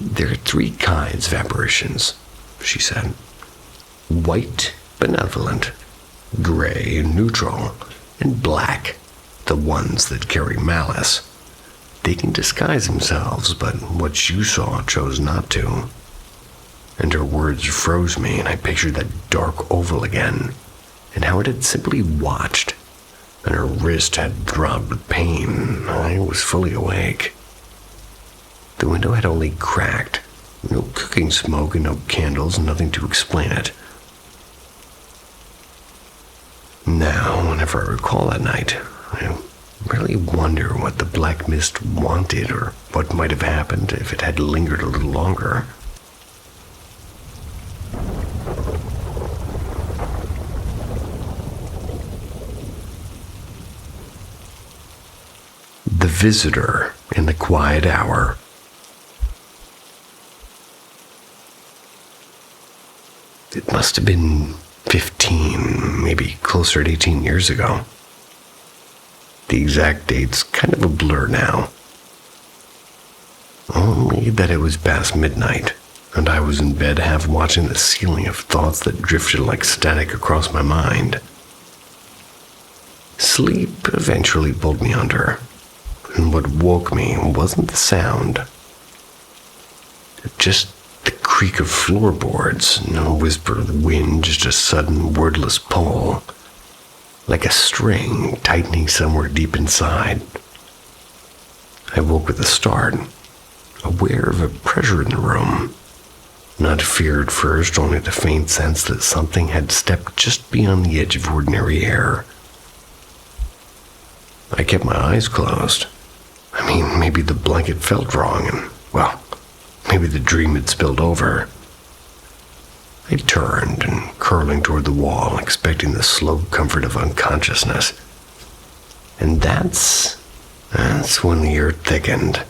There are 3 kinds of apparitions, she said. White, benevolent, gray, neutral, and black, the ones that carry malice. They can disguise themselves, but what you saw chose not to. And her words froze me, and I pictured that dark oval again, and how it had simply watched, and her wrist had throbbed with pain. I was fully awake. The window had only cracked, no cooking smoke and no candles, nothing to explain it. Now, whenever I recall that night, I really wonder what the black mist wanted, or what might have happened if it had lingered a little longer. The Visitor in the Quiet Hour. It must have been 15, maybe closer to 18 years ago. The exact date's kind of a blur now. Only that it was past midnight, and I was in bed half watching the ceiling of thoughts that drifted like static across my mind. Sleep eventually pulled me under, and what woke me wasn't the sound, just the creak of floorboards, no whisper of the wind, just a sudden wordless pull, like a string tightening somewhere deep inside. I woke with a start, aware of a pressure in the room. Not fear at first, only the faint sense that something had stepped just beyond the edge of ordinary air. I kept my eyes closed. Maybe the blanket felt wrong, and, well, maybe the dream had spilled over. I turned and curling toward the wall, expecting the slow comfort of unconsciousness. And that's That's when the air thickened.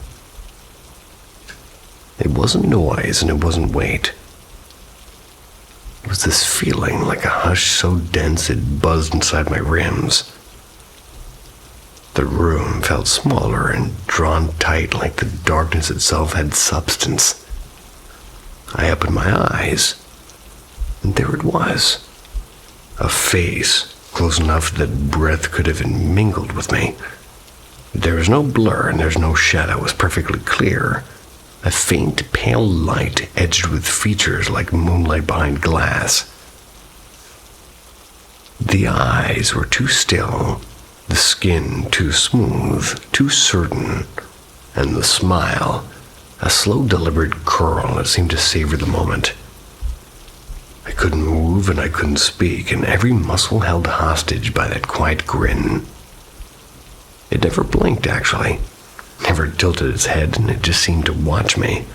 It wasn't noise and it wasn't weight. It was this feeling like a hush so dense it buzzed inside my ribs. The room felt smaller and drawn tight like the darkness itself had substance. I opened my eyes, and there it was. A face close enough that breath could have mingled with me. There was no blur and there's no shadow. It was perfectly clear. A faint pale light edged with features like moonlight behind glass. The eyes were too still, the skin too smooth, too certain, and the smile, a slow, deliberate curl that seemed to savor the moment. I couldn't move and I couldn't speak, and every muscle held hostage by that quiet grin. It never blinked, actually. Never tilted its head, and it just seemed to watch me.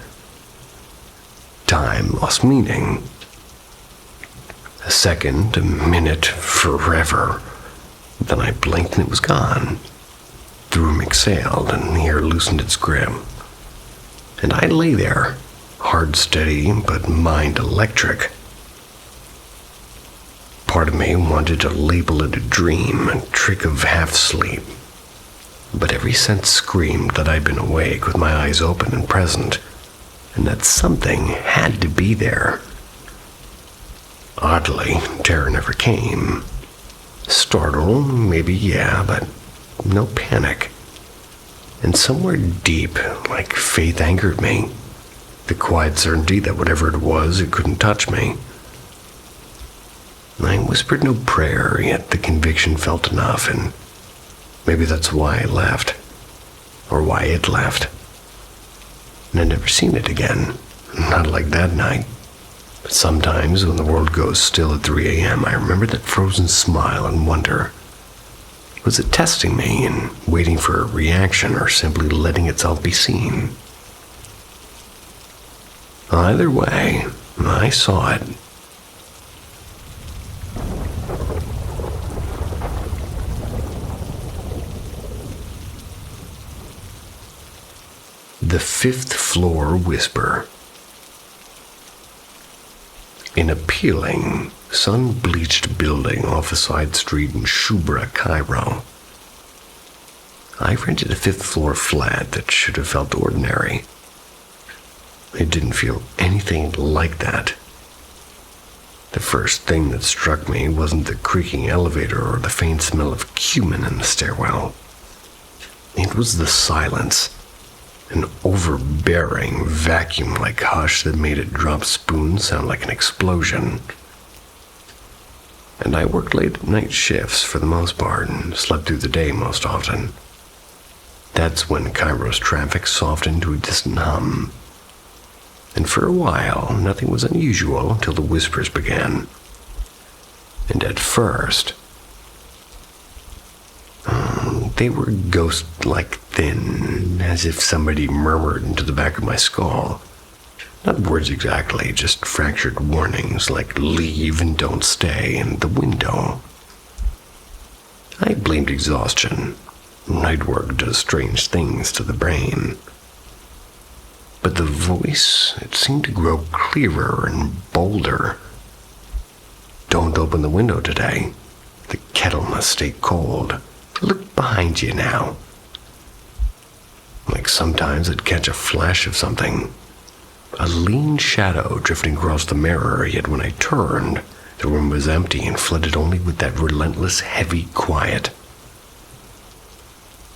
Time lost meaning. A second, a minute, forever. Then I blinked and it was gone. The room exhaled and the air loosened its grip. And I lay there, heart steady but mind electric. Part of me wanted to label it a dream, a trick of half-sleep. But every sense screamed that I'd been awake with my eyes open and present, and that something had to be there. Oddly, terror never came. Startle, maybe, yeah, but no panic. And somewhere deep, like faith anchored me, the quiet certainty that whatever it was, it couldn't touch me. I whispered no prayer, yet the conviction felt enough, and maybe that's why I left, or why it left. And I'd never seen it again, not like that night. But sometimes when the world goes still at 3 a.m., I remember that frozen smile and wonder. Was it testing me and waiting for a reaction, or simply letting itself be seen? Either way, I saw it. The fifth floor whisper. In a peeling, sun-bleached building off a side street in Shubra, Cairo, I rented a fifth-floor flat that should have felt ordinary. It didn't feel anything like that. The first thing that struck me wasn't the creaking elevator or the faint smell of cumin in the stairwell. It was the silence. An overbearing, vacuum-like hush that made a dropped spoon sound like an explosion. And I worked late night shifts for the most part and slept through the day most often. That's when Cairo's traffic softened to a distant hum. And for a while, nothing was unusual until the whispers began. And at first, they were ghost-like thin, as if somebody murmured into the back of my skull. Not words exactly, just fractured warnings like leave and don't stay and the window. I blamed exhaustion. Night work does strange things to the brain. But the voice, it seemed to grow clearer and bolder. Don't open the window today. The kettle must stay cold. Look behind you now. Like sometimes I'd catch a flash of something. A lean shadow drifting across the mirror, yet when I turned, the room was empty and flooded only with that relentless, heavy quiet.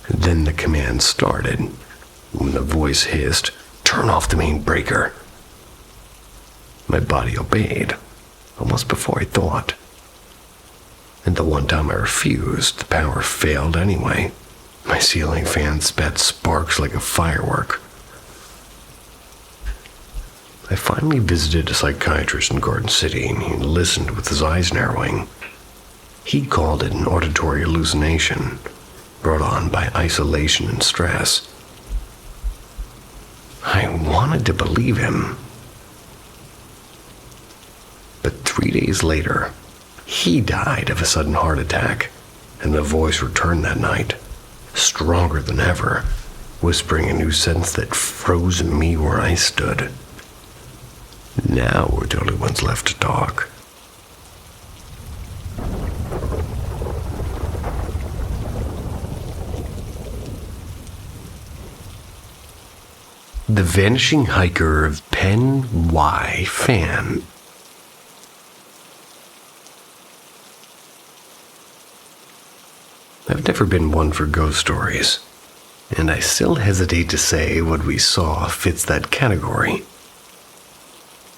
Then the command started, when the voice hissed, "Turn off the main breaker." My body obeyed, almost before I thought. And the one time I refused, the power failed anyway. My ceiling fan spat sparks like a firework. I finally visited a psychiatrist in Garden City, and he listened with his eyes narrowing. He called it an auditory hallucination, brought on by isolation and stress. I wanted to believe him. But 3 days later, he died of a sudden heart attack, and the voice returned that night, stronger than ever, whispering a new sentence that froze me where I stood. Now we're the only ones left to talk. The Vanishing Hiker of Pen Y Fan. I've never been one for ghost stories, and I still hesitate to say what we saw fits that category.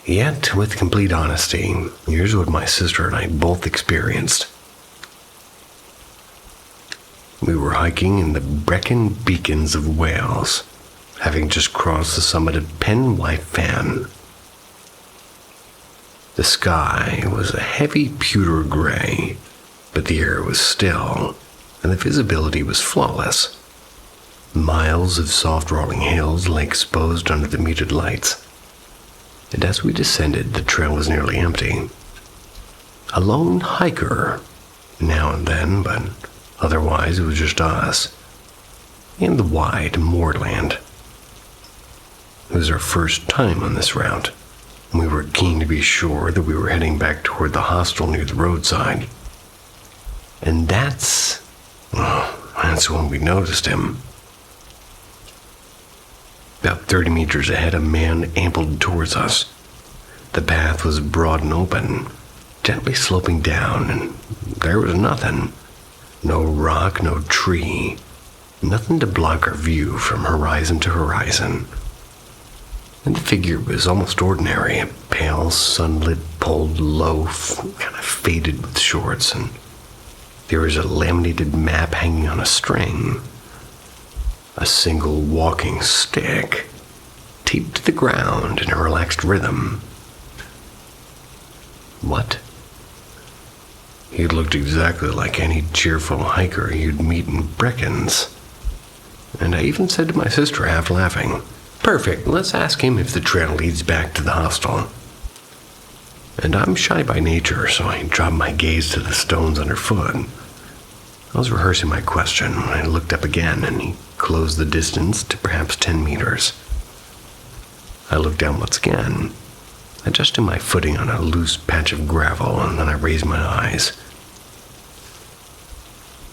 Yet, with complete honesty, here's what my sister and I both experienced. We were hiking in the Brecon Beacons of Wales, having just crossed the summit of Pen Y Fan. The sky was a heavy pewter gray, but the air was still, and the visibility was flawless. Miles of soft rolling hills lay exposed under the muted lights, and as we descended, the trail was nearly empty. A lone hiker, now and then, but otherwise it was just us, and the wide moorland. It was our first time on this route, and we were keen to be sure that we were heading back toward the hostel near the roadside. And that's when we noticed him. About 30 meters ahead, a man ambled towards us. The path was broad and open, gently sloping down, and there was nothing. No rock, no tree, nothing to block our view from horizon to horizon. And the figure was almost ordinary, a pale, sunlit, pulled loaf, kind of faded with shorts, and there was a laminated map hanging on a string. A single walking stick, taped to the ground in a relaxed rhythm. What? He looked exactly like any cheerful hiker you'd meet in Brecons. And I even said to my sister, half laughing, "Perfect, let's ask him if the trail leads back to the hostel." And I'm shy by nature, so I dropped my gaze to the stones underfoot. I was rehearsing my question when I looked up again, and he closed the distance to perhaps 10 meters. I looked down once again, adjusting my footing on a loose patch of gravel, and then I raised my eyes.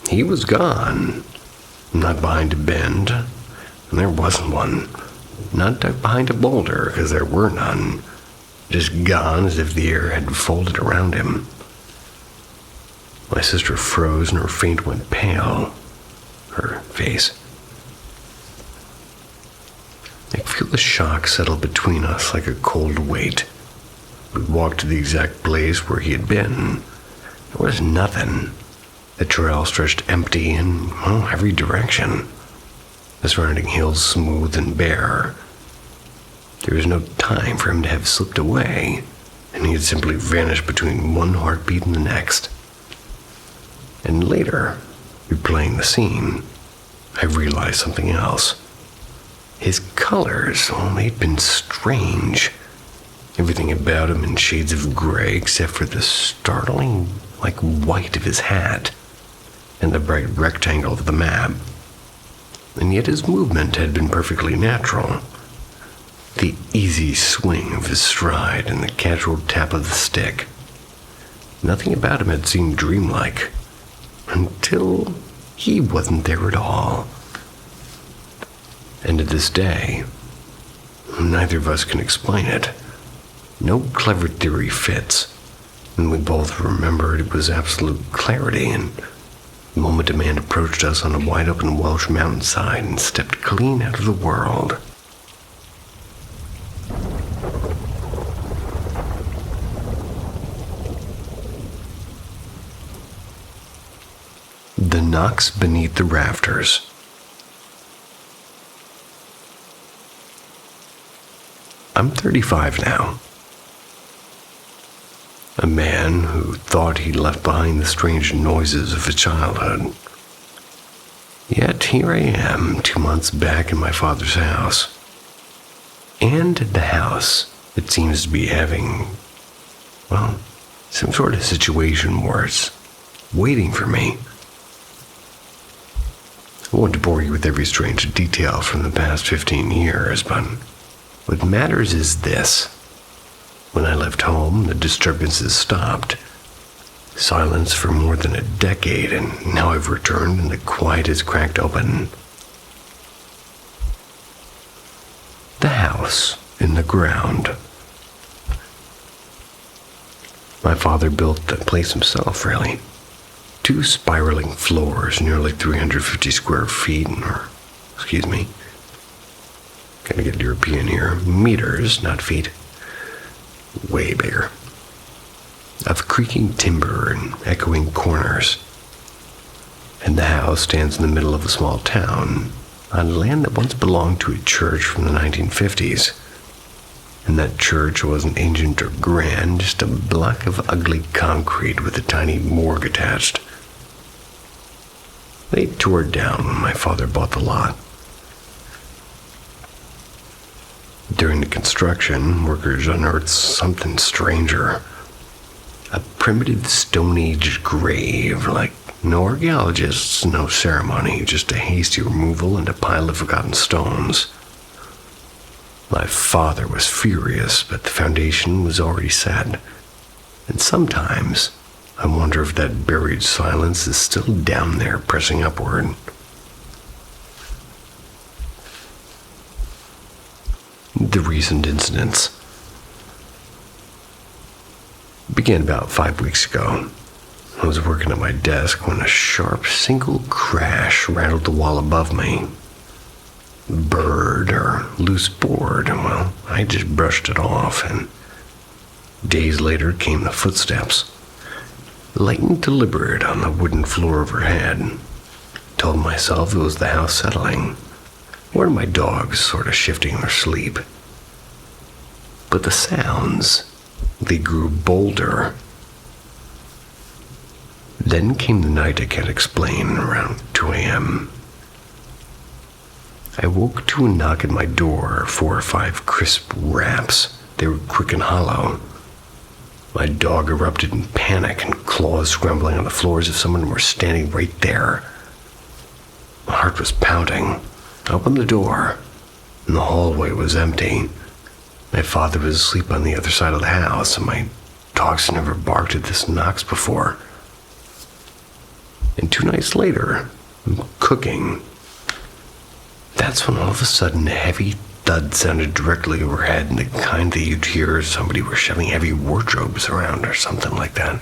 He was gone, not behind a bend, and there wasn't one. Not behind a boulder, because there were none. Just gone as if the air had folded around him. My sister froze and her face went pale. Her face. I could feel the shock settle between us like a cold weight. We walked to the exact place where he had been. There was nothing. The trail stretched empty in, every direction. The surrounding hills smooth and bare. There was no time for him to have slipped away, and he had simply vanished between one heartbeat and the next. And later, replaying the scene, I realized something else. His colors, they'd been strange. Everything about him in shades of gray except for the startling, white of his hat and the bright rectangle of the map. And yet his movement had been perfectly natural. The easy swing of his stride and the casual tap of the stick. Nothing about him had seemed dreamlike, until he wasn't there at all. And to this day, neither of us can explain it. No clever theory fits, and we both remembered it was absolute clarity, and the moment a man approached us on a wide-open Welsh mountainside and stepped clean out of the world. The knocks beneath the rafters. I'm 35 now. A man who thought he'd left behind the strange noises of his childhood. Yet here I am, 2 months back in my father's house. And the house, it seems to be having, some sort of situation where it's waiting for me. I won't bore you with every strange detail from the past 15 years, but what matters is this. When I left home, the disturbances stopped. Silence for more than a decade, and now I've returned and the quiet is cracked open. The house in the ground. My father built the place himself, really. 2 spiraling floors, nearly 350 square feet, gotta get European here, meters, not feet. Way bigger. Of creaking timber and echoing corners. And the house stands in the middle of a small town, on land that once belonged to a church from the 1950s. And that church wasn't ancient or grand, just a block of ugly concrete with a tiny morgue attached. They tore it down when my father bought the lot. During the construction, workers unearthed something stranger. A primitive Stone Age grave, like no archaeologists, no ceremony, just a hasty removal and a pile of forgotten stones. My father was furious, but the foundation was already set. And sometimes I wonder if that buried silence is still down there pressing upward. The recent incidents began about 5 weeks ago. I was working at my desk when a sharp single crash rattled the wall above me. Bird or loose board, well, I just brushed it off, and days later came the footsteps. Light and deliberate on the wooden floor overhead. Told myself it was the house settling, or my dogs sort of shifting their sleep. But the sounds, they grew bolder. Then came the night I can't explain, around 2 a.m. I woke to a knock at my door, 4 or 5 crisp raps. They were quick and hollow. My dog erupted in panic and claws scrambling on the floor as if someone were standing right there. My heart was pounding. I opened the door, and the hallway was empty. My father was asleep on the other side of the house, and my dogs had never barked at this knocks before. And 2 nights later, I'm cooking. That's when all of a sudden a heavy thud sounded directly overhead, and the kind that you'd hear if somebody were shoving heavy wardrobes around or something like that.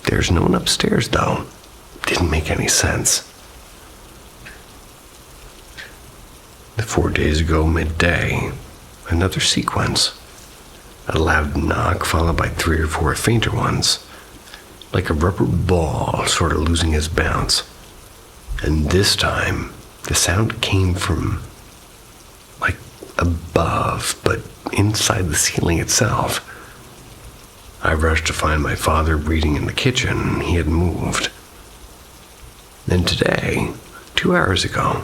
There's no one upstairs, though. Didn't make any sense. 4 days ago, midday, another sequence. A loud knock followed by 3 or 4 fainter ones, like a rubber ball sort of losing its bounce. And this time, the sound came from, like, above, but inside the ceiling itself. I rushed to find my father reading in the kitchen. He had moved. Then today, 2 hours ago,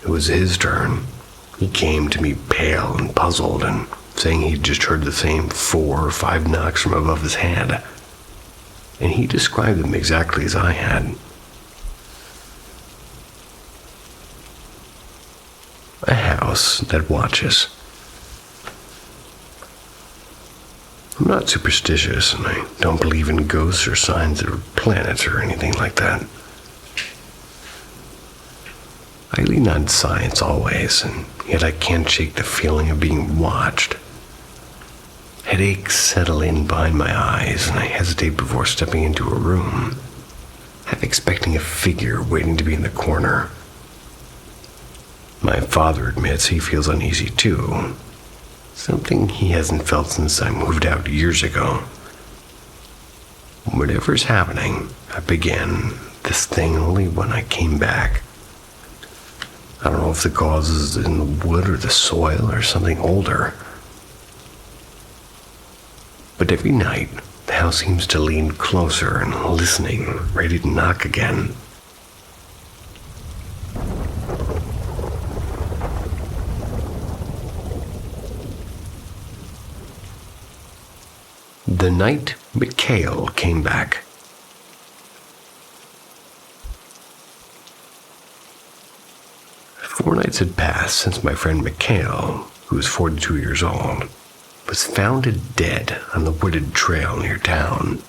it was his turn. He came to me pale and puzzled and saying he'd just heard the same 4 or 5 knocks from above his head. And he described them exactly as I had. A house that watches. I'm not superstitious, and I don't believe in ghosts or signs of planets or anything like that. I lean on science always, and yet I can't shake the feeling of being watched. Headaches settle in behind my eyes, and I hesitate before stepping into a room, half expecting a figure waiting to be in the corner. My father admits he feels uneasy too, something he hasn't felt since I moved out years ago. Whatever's happening, I began this thing only when I came back. I don't know if the cause is in the wood or the soil or something older. But every night, the house seems to lean closer and listening, ready to knock again. The night Mikhail came back. 4 nights had passed since my friend Mikhail, who was 42 years old, was found dead on the wooded trail near town.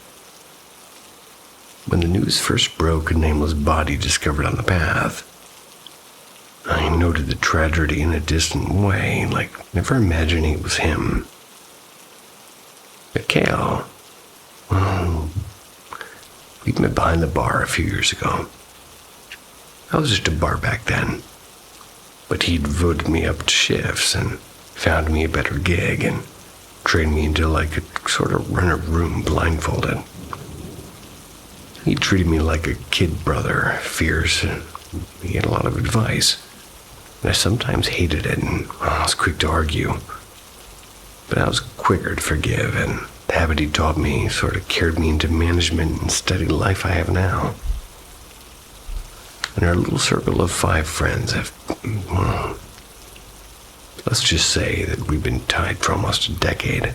When the news first broke, a nameless body discovered on the path. I noted the tragedy in a distant way, like never imagining it was him. Mikhail, well, we met behind the bar a few years ago. I was just a bar back then, but he'd voted me up to shifts and found me a better gig and trained me until I could sort of run a room blindfolded. He treated me like a kid brother, fierce, and he had a lot of advice. And I sometimes hated it and I was quick to argue. But I was quicker to forgive, and the habit he taught me sort of carried me into management and steady life I have now. And our little circle of 5 friends have, well, let's just say that we've been tied for almost a decade.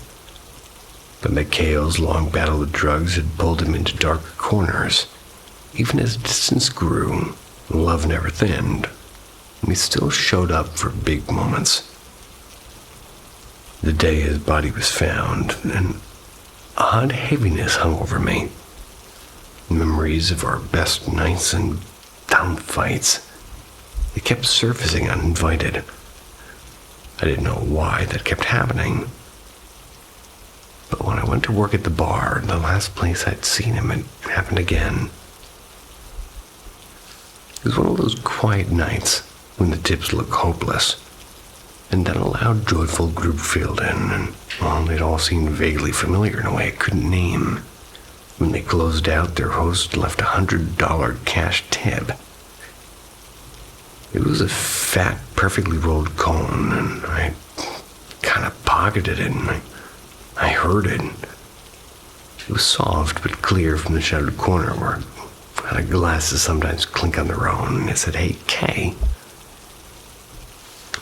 But Mikhail's long battle with drugs had pulled him into darker corners. Even as distance grew, love never thinned. We still showed up for big moments. The day his body was found, an odd heaviness hung over me. Memories of our best nights and dumb fights, they kept surfacing uninvited. I didn't know why that kept happening. But when I went to work at the bar, the last place I'd seen him, it happened again. It was one of those quiet nights when the tips look hopeless, and then a loud, joyful group filled in, and, well, they'd all seemed vaguely familiar in a way I couldn't name. When they closed out, their host left $100 cash tip. It was a fat, perfectly rolled cone, and I kind of pocketed it, and I heard it. It was soft but clear from the shadowed corner where glasses sometimes clink on their own, and it said, "Hey, Kay."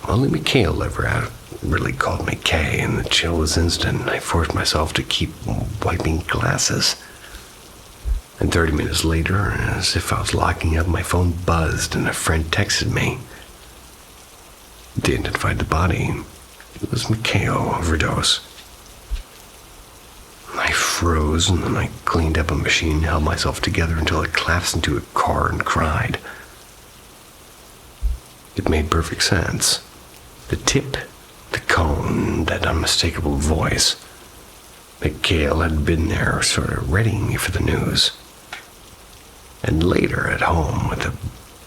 Only Mikhail ever really called me Kay, and the chill was instant, and I forced myself to keep wiping glasses. And 30 minutes later, as if I was locking up, my phone buzzed and a friend texted me. They identified the body. It was Mikhail, overdose. I froze, and then I cleaned up a machine and held myself together until I collapsed into a car and cried. It made perfect sense. The tip, the cone, that unmistakable voice. Mikhail had been there, sort of readying me for the news. And later at home with a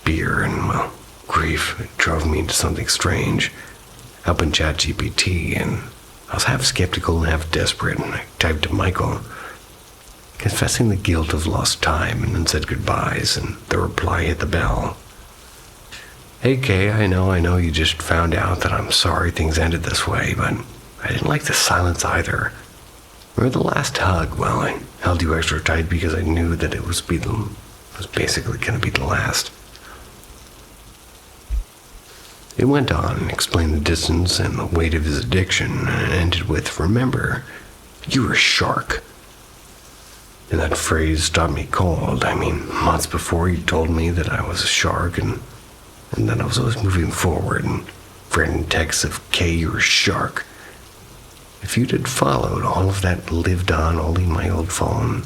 beer and, well, grief, it drove me into something strange. I opened ChatGPT, and I was half skeptical and half desperate, and I typed to Michael, confessing the guilt of lost time, and then said goodbyes, and the reply hit the bell. "Hey, Kay, I know you just found out that I'm sorry things ended this way, but I didn't like the silence either. Remember the last hug? Well, I held you extra tight because I knew that it was basically going to be the last." It went on and explained the distance and the weight of his addiction, and it ended with, "Remember, you were a shark." And that phrase stopped me cold. I mean, months before he told me that I was a shark, and then I was always moving forward, and writing texts of, "Kay, you're a shark." If you'd had followed, all of that lived on only in my old phone.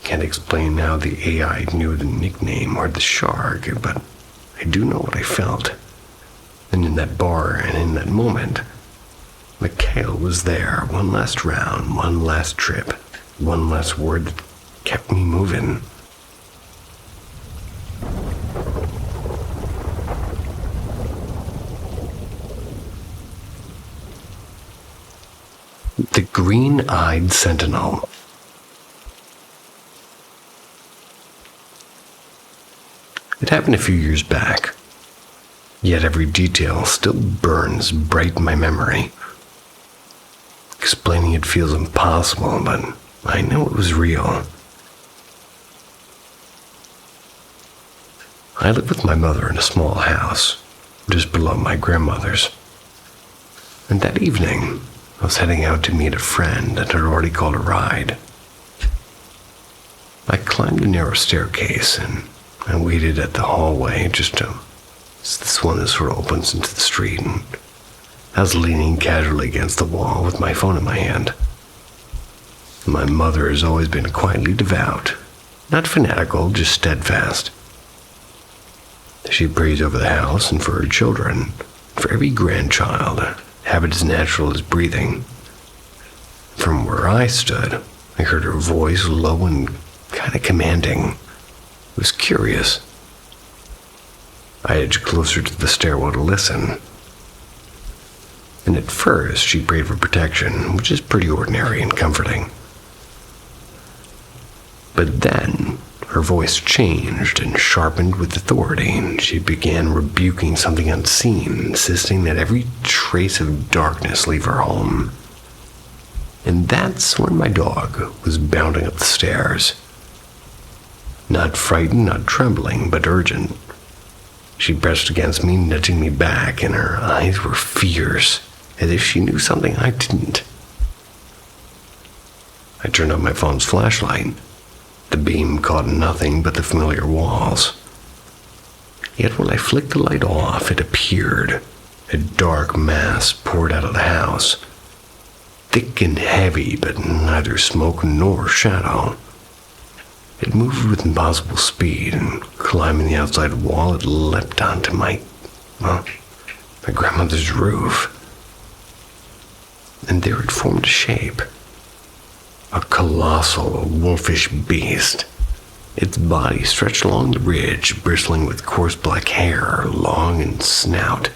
Can't explain how the AI knew the nickname or the shark, but I do know what I felt. And in that bar and in that moment, Mikhail was there. One last round, one last trip, one last word that kept me moving. The Green-Eyed Sentinel. It happened a few years back, yet every detail still burns bright in my memory. Explaining it feels impossible, but I know it was real. I lived with my mother in a small house, just below my grandmother's. And that evening, I was heading out to meet a friend that had already called a ride. I climbed a narrow staircase and I waited at the hallway just to So this one that sort of opens into the street, and I was leaning casually against the wall with my phone in my hand. My mother has always been quietly devout, not fanatical, just steadfast. She prays over the house and for her children, for every grandchild, a habit as natural as breathing. From where I stood, I heard her voice low and kind of commanding. It was curious. I edged closer to the stairwell to listen. And at first, she prayed for protection, which is pretty ordinary and comforting. But then, her voice changed and sharpened with authority, and she began rebuking something unseen, insisting that every trace of darkness leave her home. And that's when my dog was bounding up the stairs. Not frightened, not trembling, but urgent. She pressed against me, nudging me back, and her eyes were fierce, as if she knew something I didn't. I turned on my phone's flashlight. The beam caught nothing but the familiar walls. Yet when I flicked the light off, it appeared. A dark mass poured out of the house. Thick and heavy, but neither smoke nor shadow. It moved with impossible speed, and climbing the outside wall, it leapt onto my grandmother's roof. And there it formed a shape. A colossal, wolfish beast. Its body stretched along the ridge, bristling with coarse black hair, long and snout.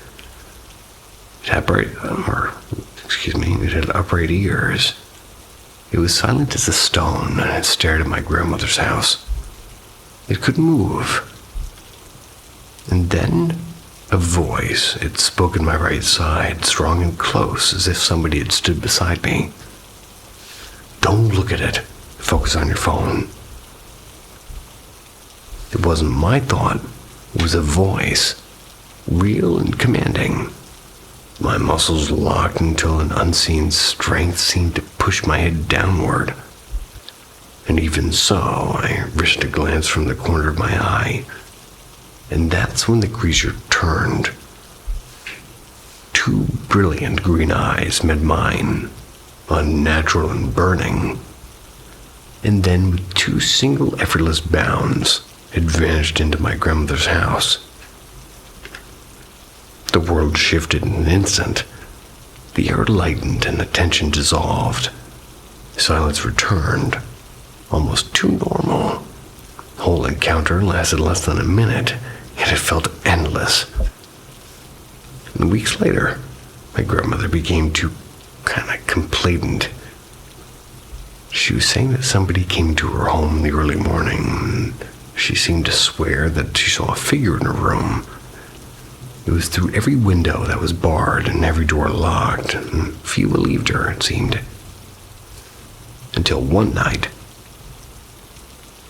It had upright ears. It was silent as a stone, and it stared at my grandmother's house. It could move. And then, a voice. It spoke at my right side, strong and close, as if somebody had stood beside me. Don't look at it. Focus on your phone. It wasn't my thought. It was a voice, real and commanding. My muscles locked until an unseen strength seemed to push my head downward. And even so, I risked a glance from the corner of my eye. And that's when the creature turned. Two brilliant green eyes met mine, unnatural and burning. And then with two single effortless bounds, it vanished into my grandmother's house. The world shifted in an instant. The air lightened and the tension dissolved. Silence returned, almost too normal. The whole encounter lasted less than a minute, yet it felt endless. And weeks later, my grandmother became too kind of complacent. She was saying that somebody came to her home in the early morning. She seemed to swear that she saw a figure in her room. It was through every window that was barred and every door locked, and few believed her, it seemed. Until one night,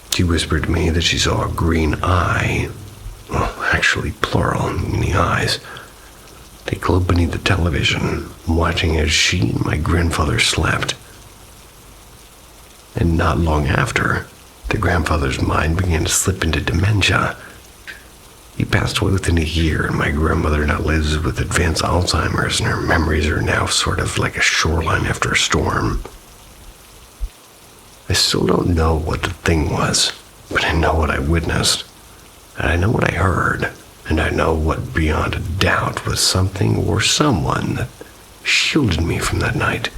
she whispered to me that she saw a green eye. Well, actually plural, many eyes. They glowed beneath the television, watching as she and my grandfather slept. And not long after, the grandfather's mind began to slip into dementia. He passed away within a year, and my grandmother now lives with advanced Alzheimer's, and her memories are now sort of like a shoreline after a storm. I still don't know what the thing was, but I know what I witnessed, and I know what I heard, and I know what beyond a doubt was something or someone that shielded me from that night.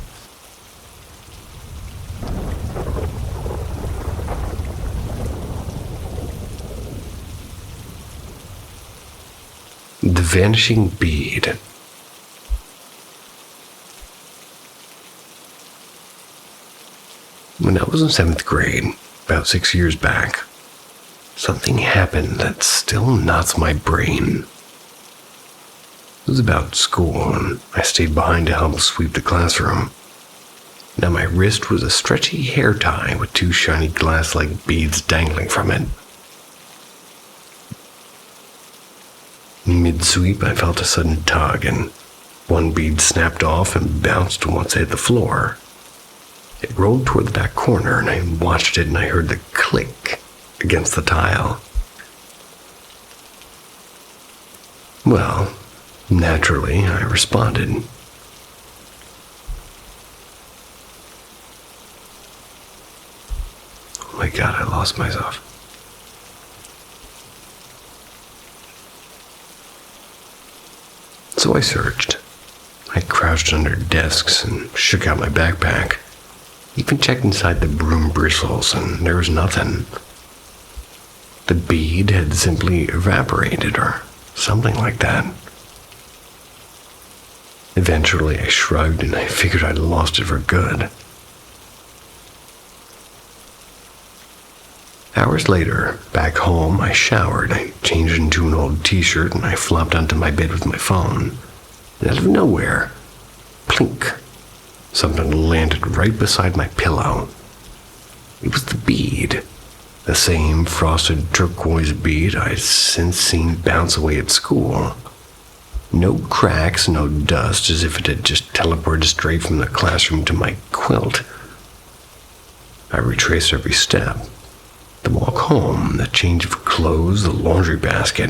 The Vanishing Bead. When I was in 7th grade, about 6 years back, something happened that still knots my brain. It was about school, and I stayed behind to help sweep the classroom. Now my wrist was a stretchy hair tie with 2 shiny glass-like beads dangling from it. Mid-sweep, I felt a sudden tug, and one bead snapped off and bounced once it hit the floor. It rolled toward the back corner, and I watched it, and I heard the click against the tile. Well, naturally, I responded. Oh my God, I lost myself. So I searched. I crouched under desks and shook out my backpack. Even checked inside the broom bristles, and there was nothing. The bead had simply evaporated, or something like that. Eventually, I shrugged and I figured I'd lost it for good. Hours later, back home, I showered. I changed into an old t-shirt and I flopped onto my bed with my phone. And out of nowhere, plink, something landed right beside my pillow. It was the bead. The same frosted turquoise bead I'd since seen bounce away at school. No cracks, no dust, as if it had just teleported straight from the classroom to my quilt. I retraced every step. The walk home, the change of clothes, the laundry basket.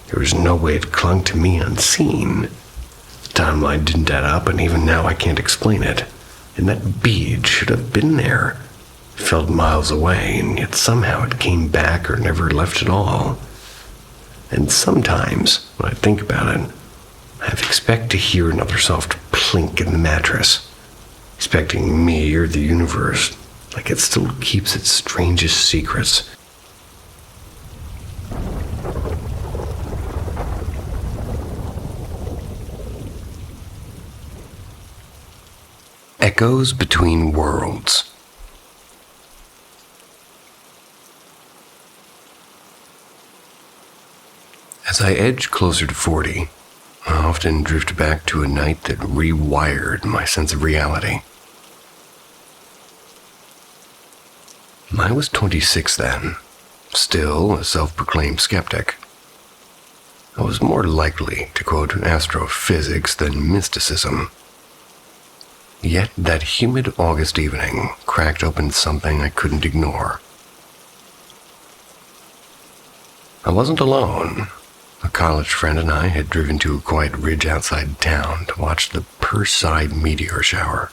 There was no way it clung to me unseen. The timeline didn't add up, and even now I can't explain it. And that bead should have been there. It felt miles away, and yet somehow it came back or never left at all. And sometimes, when I think about it, I expect to hear another soft plink in the mattress, expecting me or the universe, like it still keeps its strangest secrets. Echoes between worlds. As I edge closer to 40, I often drift back to a night that rewired my sense of reality. I was 26 then, still a self-proclaimed skeptic. I was more likely to quote astrophysics than mysticism. Yet that humid August evening cracked open something I couldn't ignore. I wasn't alone. A college friend and I had driven to a quiet ridge outside town to watch the Persei meteor shower.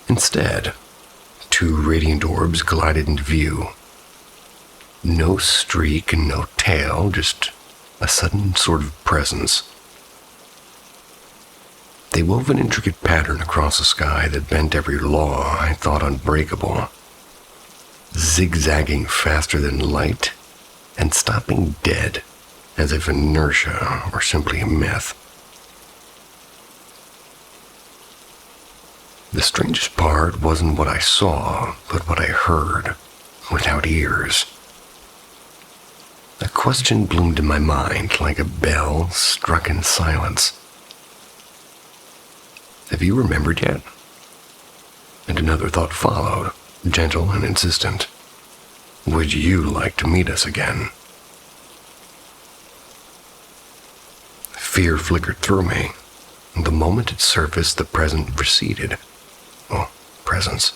Instead, 2 radiant orbs glided into view. No streak and no tail, just a sudden sort of presence. They wove an intricate pattern across a sky that bent every law I thought unbreakable, zigzagging faster than light and stopping dead, as if inertia were simply a myth. The strangest part wasn't what I saw, but what I heard, without ears. A question bloomed in my mind like a bell struck in silence. Have you remembered yet? And another thought followed, gentle and insistent. Would you like to meet us again? Fear flickered through me. The moment it surfaced, the present receded. Oh, presence.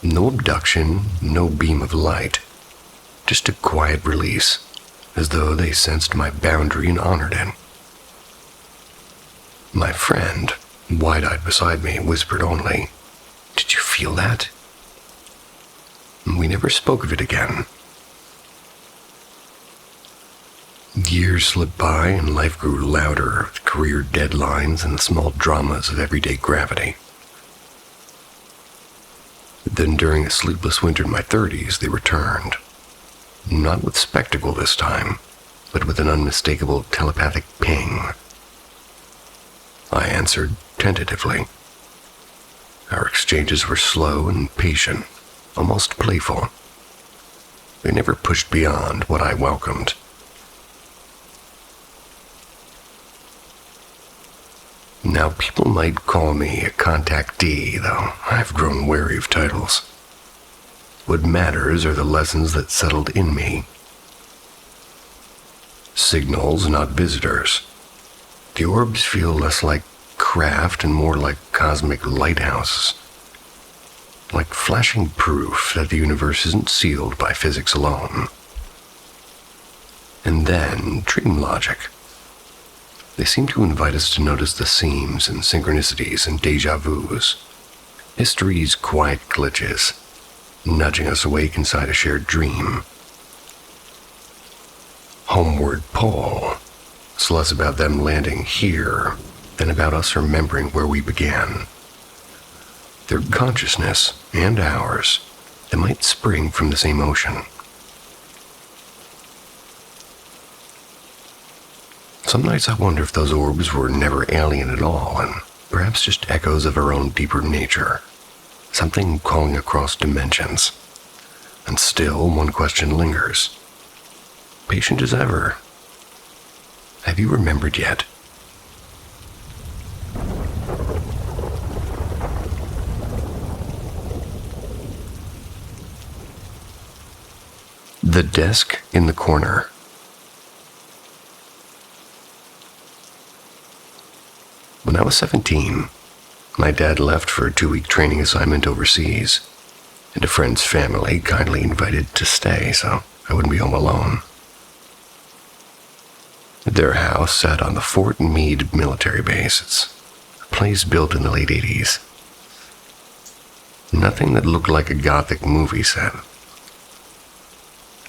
No abduction, no beam of light. Just a quiet release, as though they sensed my boundary and honored it. My friend, wide-eyed beside me, whispered only, "Did you feel that?" We never spoke of it again. Years slipped by and life grew louder with career deadlines and the small dramas of everyday gravity. Then during a sleepless winter in my 30s, they returned. Not with spectacle this time, but with an unmistakable telepathic ping. I answered tentatively. Our exchanges were slow and patient, almost playful. They never pushed beyond what I welcomed. Now, people might call me a contactee, though I've grown wary of titles. What matters are the lessons that settled in me. Signals, not visitors. The orbs feel less like craft and more like cosmic lighthouses. Like flashing proof that the universe isn't sealed by physics alone. And then dream logic. They seem to invite us to notice the seams and synchronicities and déjà vus. History's quiet glitches, nudging us awake inside a shared dream. Homeward pull. It's less about them landing here than about us remembering where we began. Their consciousness and ours that might spring from the same ocean. Some nights I wonder if those orbs were never alien at all, and perhaps just echoes of our own deeper nature, something calling across dimensions. And still, one question lingers. Patient as ever. Have you remembered yet? The desk in the corner. When I was 17, my dad left for a 2-week training assignment overseas, and a friend's family kindly invited to stay so I wouldn't be home alone. Their house sat on the Fort Meade military base. It's a place built in the late 80s. Nothing that looked like a gothic movie set.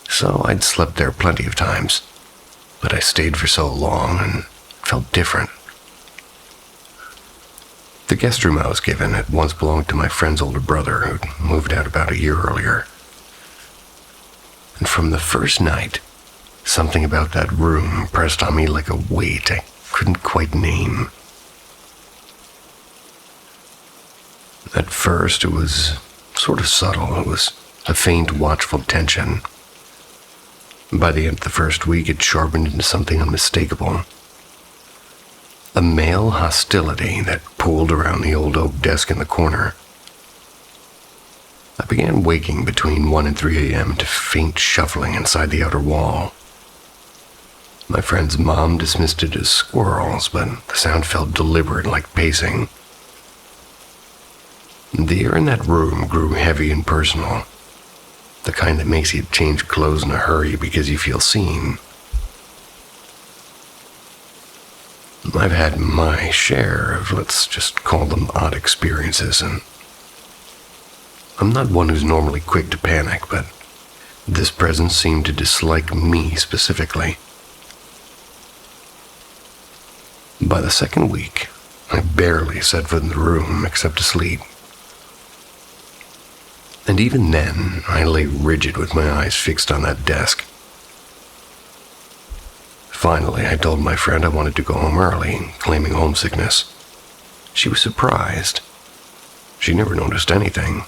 So I'd slept there plenty of times, but I stayed for so long and felt different. The guest room I was given had once belonged to my friend's older brother, who'd moved out about a year earlier. And from the first night, something about that room pressed on me like a weight I couldn't quite name. At first, it was sort of subtle. It was a faint, watchful tension. By the end of the first week, it sharpened into something unmistakable. A male hostility that pooled around the old oak desk in the corner. I began waking between 1 and 3 a.m. to faint shuffling inside the outer wall. My friend's mom dismissed it as squirrels, but the sound felt deliberate, like pacing. The air in that room grew heavy and personal, the kind that makes you change clothes in a hurry because you feel seen. I've had my share of, let's just call them odd experiences, and I'm not one who's normally quick to panic, but this presence seemed to dislike me specifically. By the second week, I barely set foot in the room except to sleep. And even then, I lay rigid with my eyes fixed on that desk. Finally, I told my friend I wanted to go home early, claiming homesickness. She was surprised. She never noticed anything.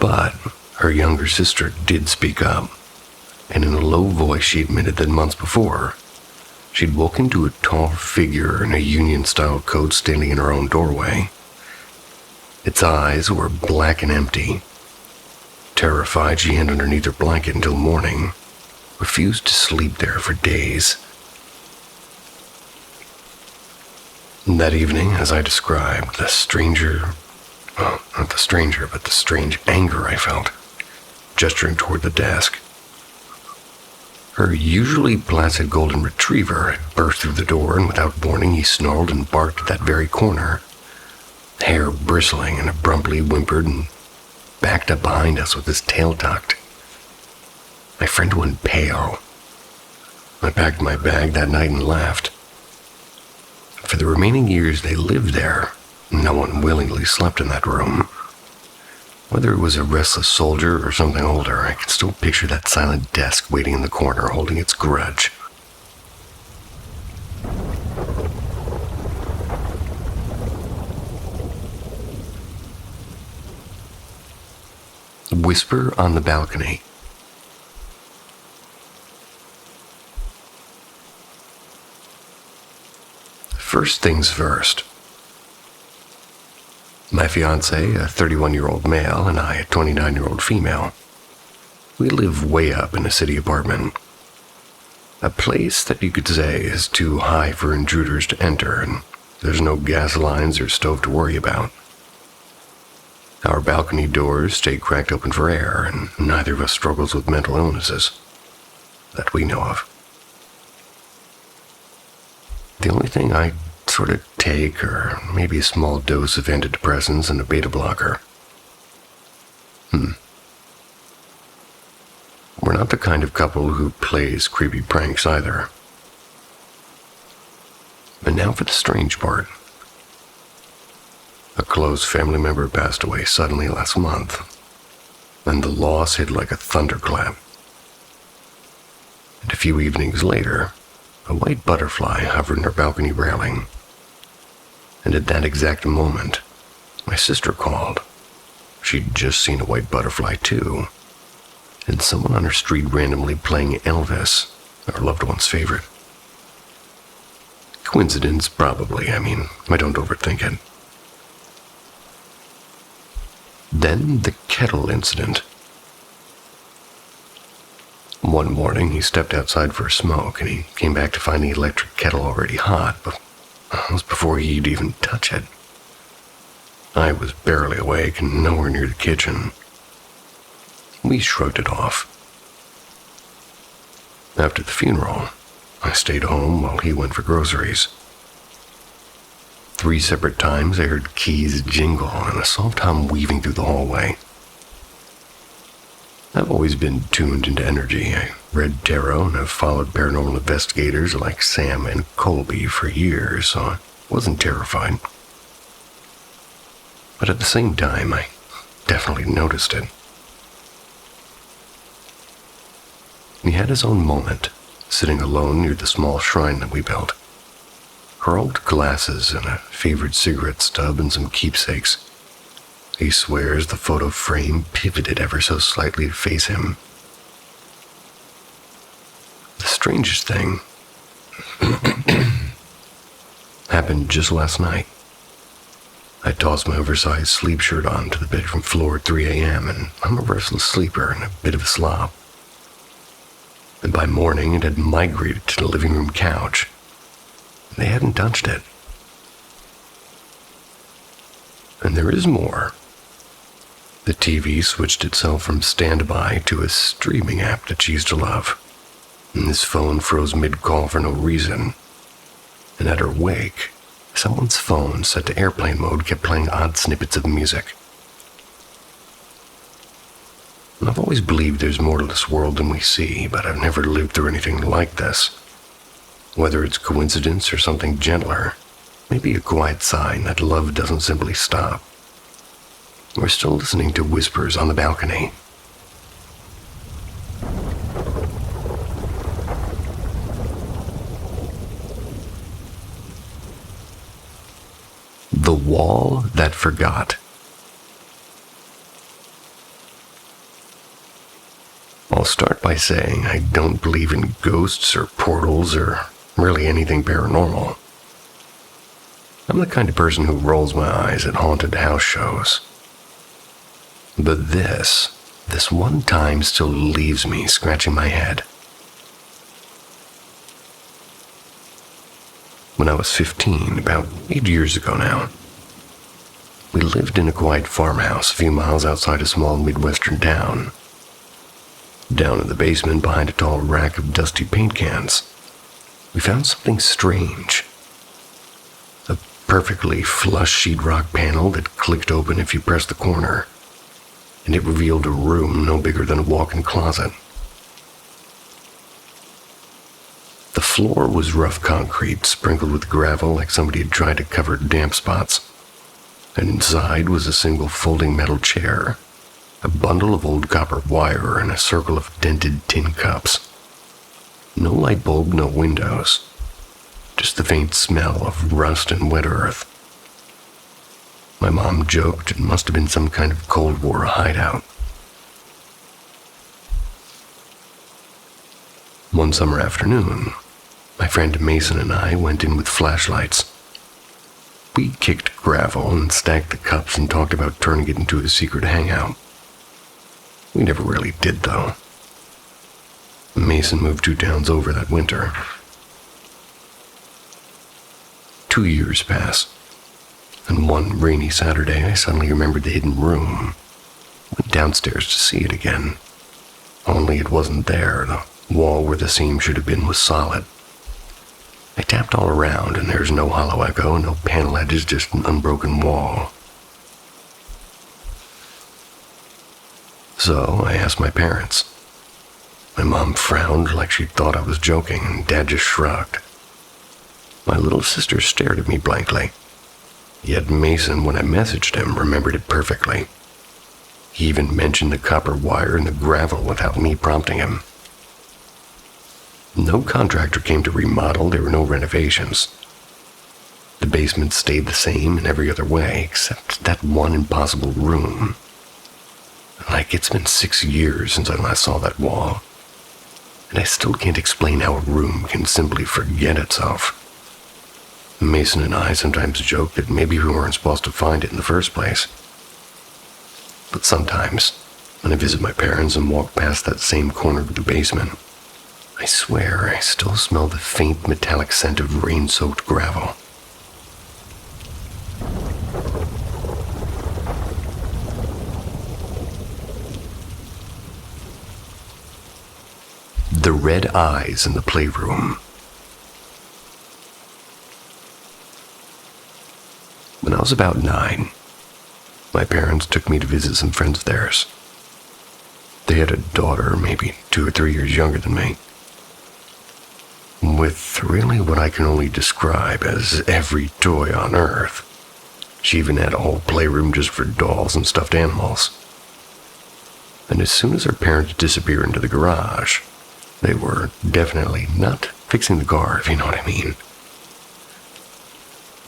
But her younger sister did speak up, and in a low voice she admitted that months before, she'd woken to a tall figure in a Union-style coat standing in her own doorway. Its eyes were black and empty. Terrified, she hid underneath her blanket until morning, refused to sleep there for days. That evening, as I described, the strange anger I felt, gesturing toward the desk. Her usually placid golden retriever had burst through the door, and without warning he snarled and barked at that very corner, hair bristling, and abruptly whimpered and backed up behind us with his tail tucked. My friend went pale. I packed my bag that night and left. For the remaining years they lived there, no one willingly slept in that room. Whether it was a restless soldier or something older, I can still picture that silent desk waiting in the corner holding its grudge. Whisper on the balcony. First things first. My fiancé, a 31-year-old male, and I, a 29-year-old female. We live way up in a city apartment. A place that you could say is too high for intruders to enter, and there's no gas lines or stove to worry about. Our balcony doors stay cracked open for air, and neither of us struggles with mental illnesses. that we know of. The only thing I sort of take, or maybe a small dose of antidepressants and a beta blocker. We're not the kind of couple who plays creepy pranks either. And now for the strange part. A close family member passed away suddenly last month, and the loss hit like a thunderclap. And a few evenings later, a white butterfly hovered in her balcony railing. And at that exact moment, my sister called. She'd just seen a white butterfly too, and someone on her street randomly playing Elvis, our loved one's favorite. Coincidence, probably. I don't overthink it. Then the kettle incident. One morning, he stepped outside for a smoke, and he came back to find the electric kettle already hot, but it was before he'd even touch it. I was barely awake and nowhere near the kitchen. We shrugged it off. After the funeral, I stayed home while he went for groceries. 3 separate times I heard keys jingle and a soft hum weaving through the hallway. I've always been tuned into energy. I read tarot and have followed paranormal investigators like Sam and Colby for years, so I wasn't terrified. But at the same time, I definitely noticed it. He had his own moment, sitting alone near the small shrine that we built. Curled glasses and a favorite cigarette stub and some keepsakes. He swears the photo frame pivoted ever so slightly to face him. The strangest thing happened just last night. I tossed my oversized sleep shirt onto the bedroom floor at 3 a.m., and I'm a restless sleeper and a bit of a slob. And by morning, it had migrated to the living room couch. They hadn't touched it. And there is more. The TV switched itself from standby to a streaming app that she used to love. And his phone froze mid-call for no reason. And at her wake, someone's phone set to airplane mode kept playing odd snippets of music. And I've always believed there's more to this world than we see, but I've never lived through anything like this. Whether it's coincidence or something gentler, maybe a quiet sign that love doesn't simply stop. We're still listening to whispers on the balcony. The Wall That Forgot. I'll start by saying I don't believe in ghosts or portals or really anything paranormal. I'm the kind of person who rolls my eyes at haunted house shows. But this one time still leaves me scratching my head. When I was 15, about 8 years ago now, we lived in a quiet farmhouse a few miles outside a small Midwestern town. Down in the basement behind a tall rack of dusty paint cans, we found something strange. A perfectly flush sheetrock panel that clicked open if you pressed the corner, and it revealed a room no bigger than a walk-in closet. The floor was rough concrete, sprinkled with gravel like somebody had tried to cover damp spots, and inside was a single folding metal chair, a bundle of old copper wire, and a circle of dented tin cups. No light bulb, no windows. Just the faint smell of rust and wet earth. My mom joked it must have been some kind of Cold War hideout. One summer afternoon, my friend Mason and I went in with flashlights. We kicked gravel and stacked the cups and talked about turning it into a secret hangout. We never really did, though. Mason moved 2 towns over that winter. 2 years pass, and one rainy Saturday I suddenly remembered the hidden room. Went downstairs to see it again. Only it wasn't there. The Wall where the seam should have been was solid. I tapped all around, and there's no hollow echo, no panel edges, just an unbroken wall. So I asked my parents. My mom frowned like she thought I was joking, and Dad just shrugged. My little sister stared at me blankly. Yet Mason, when I messaged him, remembered it perfectly. He even mentioned the copper wire and the gravel without me prompting him. No contractor came to remodel, there were no renovations. The basement stayed the same in every other way, except that one impossible room. Like it's been 6 years since I last saw that wall, and I still can't explain how a room can simply forget itself. Mason and I sometimes joke that maybe we weren't supposed to find it in the first place. But sometimes, when I visit my parents and walk past that same corner of the basement, I swear I still smell the faint metallic scent of rain-soaked gravel. The red eyes in the playroom. When I was about 9, my parents took me to visit some friends of theirs. They had a daughter, maybe 2 or 3 years younger than me, with really what I can only describe as every toy on Earth. She even had a whole playroom just for dolls and stuffed animals. And as soon as her parents disappeared into the garage, they were definitely not fixing the car, if you know what I mean.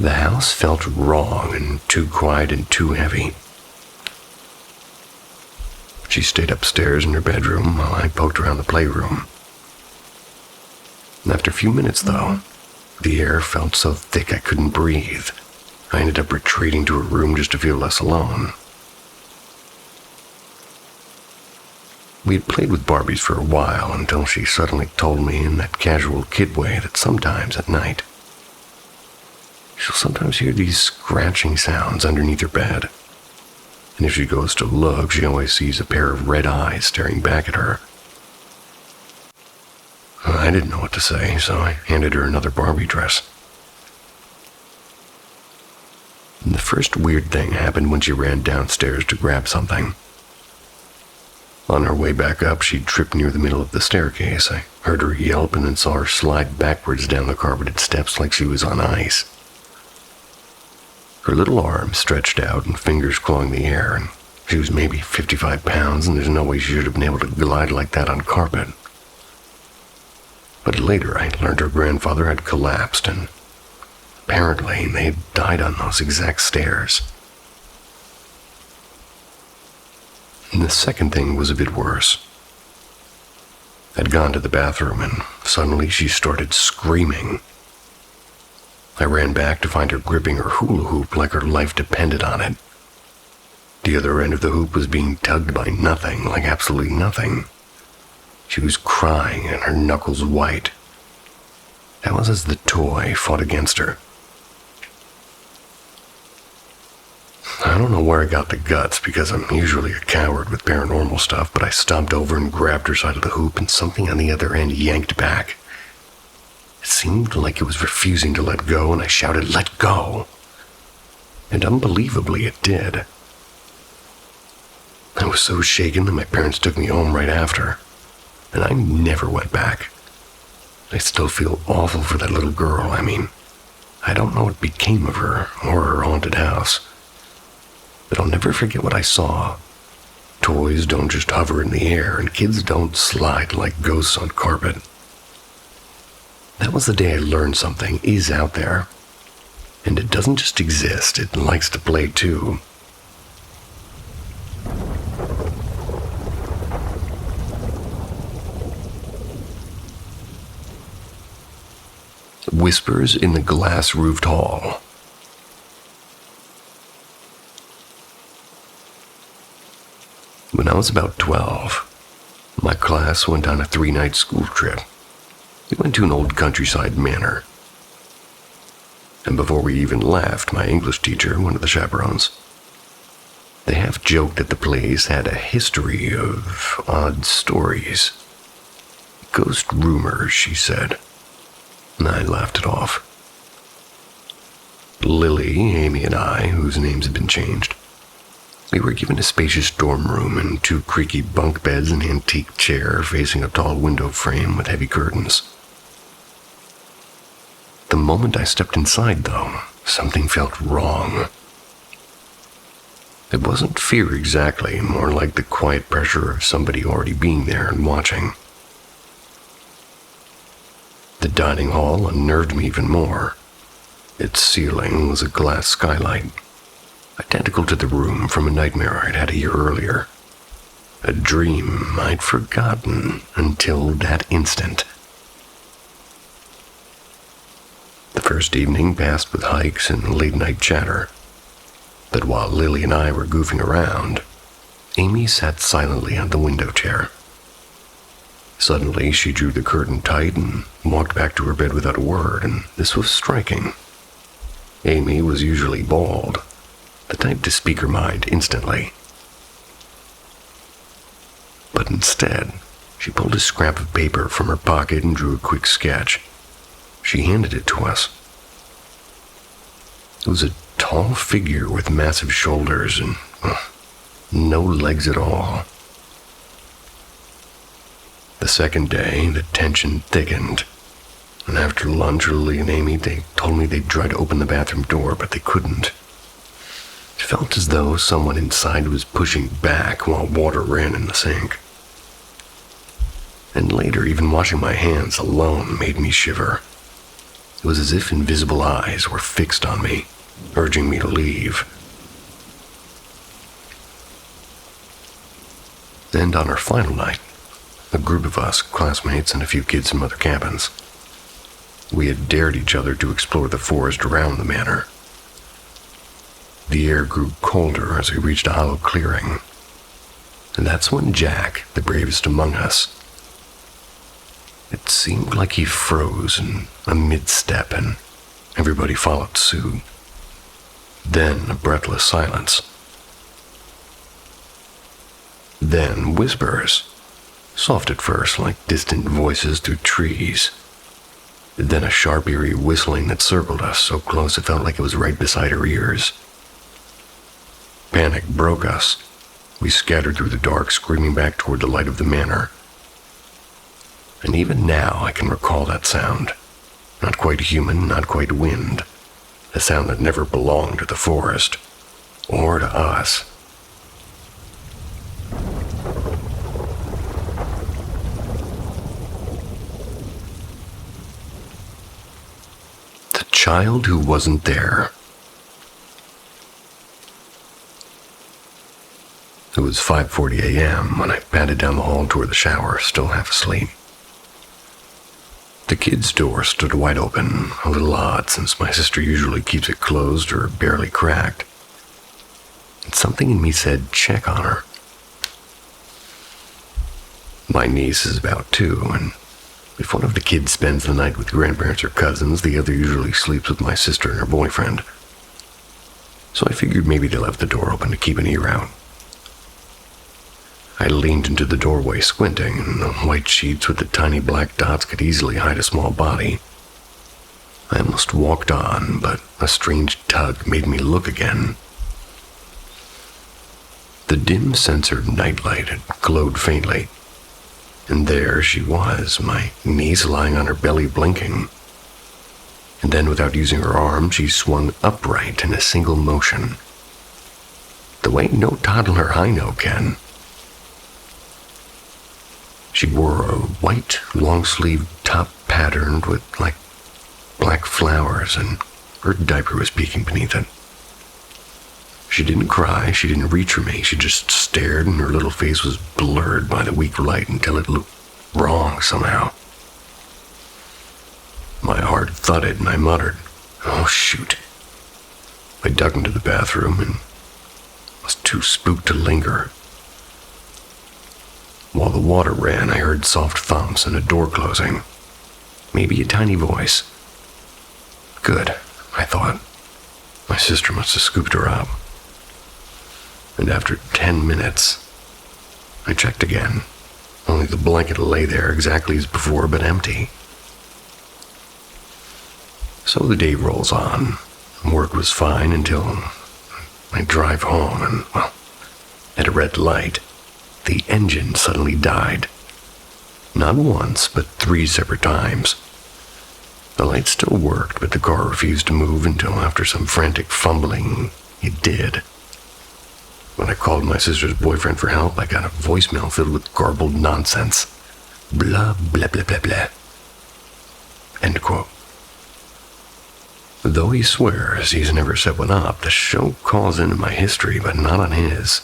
The house felt wrong and too quiet and too heavy. She stayed upstairs in her bedroom while I poked around the playroom. After a few minutes, though, the air felt so thick I couldn't breathe. I ended up retreating to her room just to feel less alone. We had played with Barbies for a while until she suddenly told me in that casual kid way that sometimes at night, she'll sometimes hear these scratching sounds underneath her bed. And if she goes to look, she always sees a pair of red eyes staring back at her. I didn't know what to say, so I handed her another Barbie dress. And the first weird thing happened when she ran downstairs to grab something. On her way back up, she tripped near the middle of the staircase. I heard her yelp and then saw her slide backwards down the carpeted steps like she was on ice. Her little arms stretched out and fingers clawing the air, and she was maybe 55 pounds, and there's no way she should have been able to glide like that on carpet. But later I learned her grandfather had collapsed, and apparently they had died on those exact stairs. And the second thing was a bit worse. I'd gone to the bathroom, and suddenly she started screaming. I ran back to find her gripping her hula hoop like her life depended on it. The other end of the hoop was being tugged by nothing, like absolutely nothing. She was crying and her knuckles white. That was as the toy fought against her. I don't know where I got the guts, because I'm usually a coward with paranormal stuff, but I stomped over and grabbed her side of the hoop, and something on the other end yanked back. It seemed like it was refusing to let go, and I shouted, "Let go!" And unbelievably, it did. I was so shaken that my parents took me home right after, and I never went back. I still feel awful for that little girl. I mean, I don't know what became of her or her haunted house, but I'll never forget what I saw. Toys don't just hover in the air, and kids don't slide like ghosts on carpet. That was the day I learned something is out there, and it doesn't just exist, it likes to play too. Whispers in the glass-roofed hall. When I was about 12, my class went on a 3-night school trip. We went to an old countryside manor. And before we even left, my English teacher, one of the chaperones, they half joked that the place had a history of odd stories. Ghost rumors, she said. And I laughed it off. Lily, Amy, and I, whose names had been changed, we were given a spacious dorm room and 2 creaky bunk beds and an antique chair facing a tall window frame with heavy curtains. The moment I stepped inside, though, something felt wrong. It wasn't fear exactly, more like the quiet pressure of somebody already being there and watching. The dining hall unnerved me even more. Its ceiling was a glass skylight, identical to the room from a nightmare I'd had a year earlier. A dream I'd forgotten until that instant. The first evening passed with hikes and late-night chatter. But while Lily and I were goofing around, Amy sat silently on the window chair. Suddenly, she drew the curtain tight and walked back to her bed without a word, and this was striking. Amy was usually bald, the type to speak her mind instantly. But instead, she pulled a scrap of paper from her pocket and drew a quick sketch. She handed it to us. It was a tall figure with massive shoulders and no legs at all. The second day, the tension thickened, and after lunch, Lily and Amy, they told me they'd try to open the bathroom door, but they couldn't. It felt as though someone inside was pushing back while water ran in the sink. And later, even washing my hands alone made me shiver. It was as if invisible eyes were fixed on me, urging me to leave. And on our final night, a group of us, classmates and a few kids from other cabins, we had dared each other to explore the forest around the manor. The air grew colder as we reached a hollow clearing, and that's when Jack, the bravest among us, it seemed like he froze in a mid-step and everybody followed suit. Then a breathless silence. Then whispers, soft at first like distant voices through trees. Then a sharp, eerie whistling that circled us so close it felt like it was right beside our ears. Panic broke us. We scattered through the dark, screaming back toward the light of the manor. And even now I can recall that sound. Not quite human, not quite wind. A sound that never belonged to the forest, or to us. The child who wasn't there. It was 5:40 a.m. when I padded down the hall toward the shower, still half asleep. The kids' door stood wide open, a little odd since my sister usually keeps it closed or barely cracked. And something in me said, check on her. My niece is about 2, and if one of the kids spends the night with grandparents or cousins, the other usually sleeps with my sister and her boyfriend. So I figured maybe they left the door open to keep an ear out. I leaned into the doorway, squinting, and the white sheets with the tiny black dots could easily hide a small body. I almost walked on, but a strange tug made me look again. The dim censored nightlight had glowed faintly, and there she was, my niece lying on her belly blinking. And then, without using her arm, she swung upright in a single motion. The way no toddler I know can. She wore a white, long-sleeved top patterned with, black flowers, and her diaper was peeking beneath it. She didn't cry, she didn't reach for me, she just stared, and her little face was blurred by the weak light until it looked wrong somehow. My heart thudded, and I muttered, "Oh, shoot." I ducked into the bathroom and was too spooked to linger. While the water ran, I heard soft thumps and a door closing. Maybe a tiny voice. Good, I thought. My sister must have scooped her up. And after 10 minutes, I checked again. only the blanket lay there exactly as before, but empty. So the day rolls on. Work was fine until I drive home and, well, at a red light, the engine suddenly died. Not once, but 3 separate times. The light still worked, but the car refused to move until after some frantic fumbling, it did. When I called my sister's boyfriend for help, I got a voicemail filled with garbled nonsense. Blah, blah, blah, blah, blah. End quote. Though he swears he's never set one up, the show calls into my history, but not on his.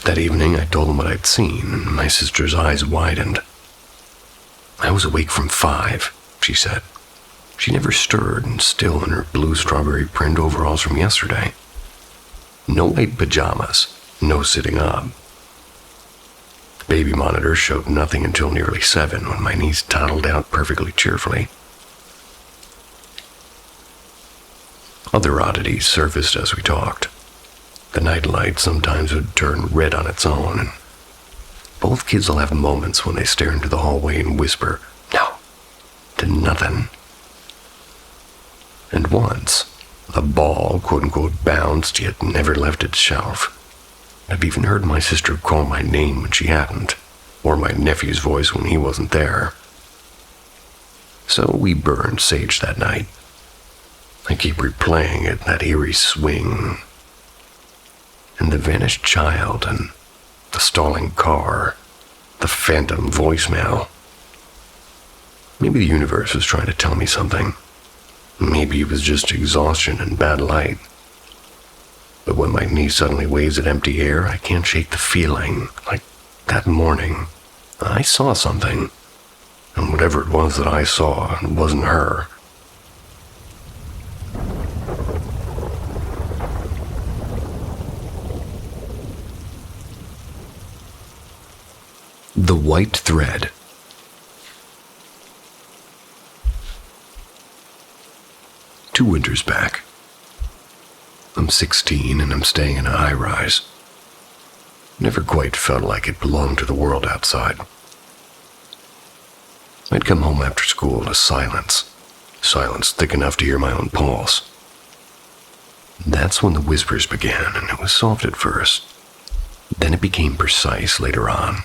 That evening, I told him what I'd seen, and my sister's eyes widened. I was awake from 5, she said. She never stirred, and still in her blue strawberry print overalls from yesterday. No white pajamas, no sitting up. The baby monitor showed nothing until nearly 7, when my niece toddled out perfectly cheerfully. Other oddities surfaced as we talked. The nightlight sometimes would turn red on its own, and both kids will have moments when they stare into the hallway and whisper, "No," to nothing. And once, a ball, quote-unquote, bounced yet never left its shelf. I've even heard my sister call my name when she hadn't, or my nephew's voice when he wasn't there. So we burned sage that night. I keep replaying it, that eerie swing, and the vanished child, and the stalling car, the phantom voicemail. Maybe the universe was trying to tell me something. Maybe it was just exhaustion and bad light. But when my niece suddenly waves at empty air, I can't shake the feeling, like that morning, I saw something. And whatever it was that I saw, it wasn't her. The White Thread. Two winters back. I'm 16 and I'm staying in a high-rise. Never quite felt like it belonged to the world outside. I'd come home after school to silence thick enough to hear my own pulse. That's when the whispers began, and it was soft at first. Then it became precise later on.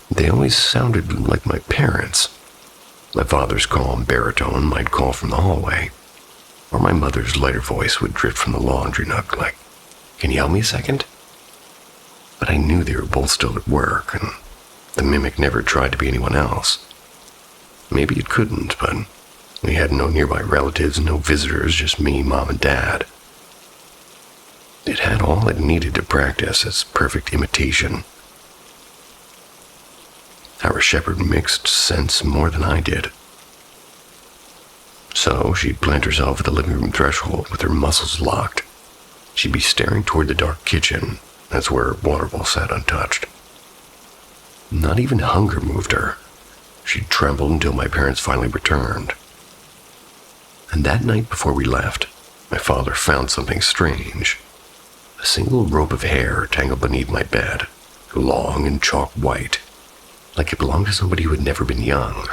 They always sounded like my parents. My father's calm baritone might call from the hallway, or my mother's lighter voice would drift from the laundry nook like, "Can you help me a second?" But I knew they were both still at work, and the mimic never tried to be anyone else. Maybe it couldn't, but we had no nearby relatives, no visitors, just me, Mom, and Dad. It had all it needed to practice its perfect imitation. Our shepherd mixed sense more than I did. So she'd plant herself at the living room threshold with her muscles locked. She'd be staring toward the dark kitchen. That's where her water bowl sat untouched. Not even hunger moved her. She trembled until my parents finally returned. And that night before we left, my father found something strange. A single rope of hair tangled beneath my bed, long and chalk white, like it belonged to somebody who had never been young.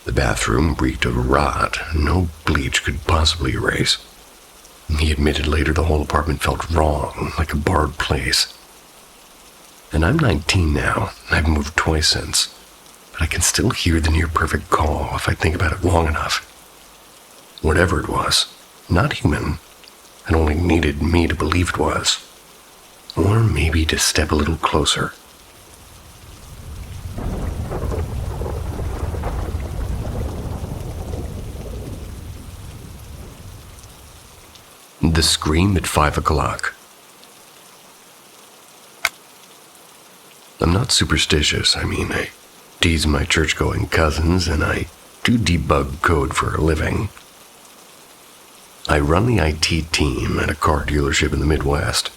The bathroom reeked of rot no bleach could possibly erase. He admitted later the whole apartment felt wrong, like a borrowed place. And I'm 19 now, and I've moved twice since, but I can still hear the near-perfect call if I think about it long enough. Whatever it was, not human, and only needed me to believe it was. Or maybe to step a little closer. The scream at 5 o'clock. I'm not superstitious. I tease my church-going cousins, and I do debug code for a living. I run the IT team at a car dealership in the Midwest.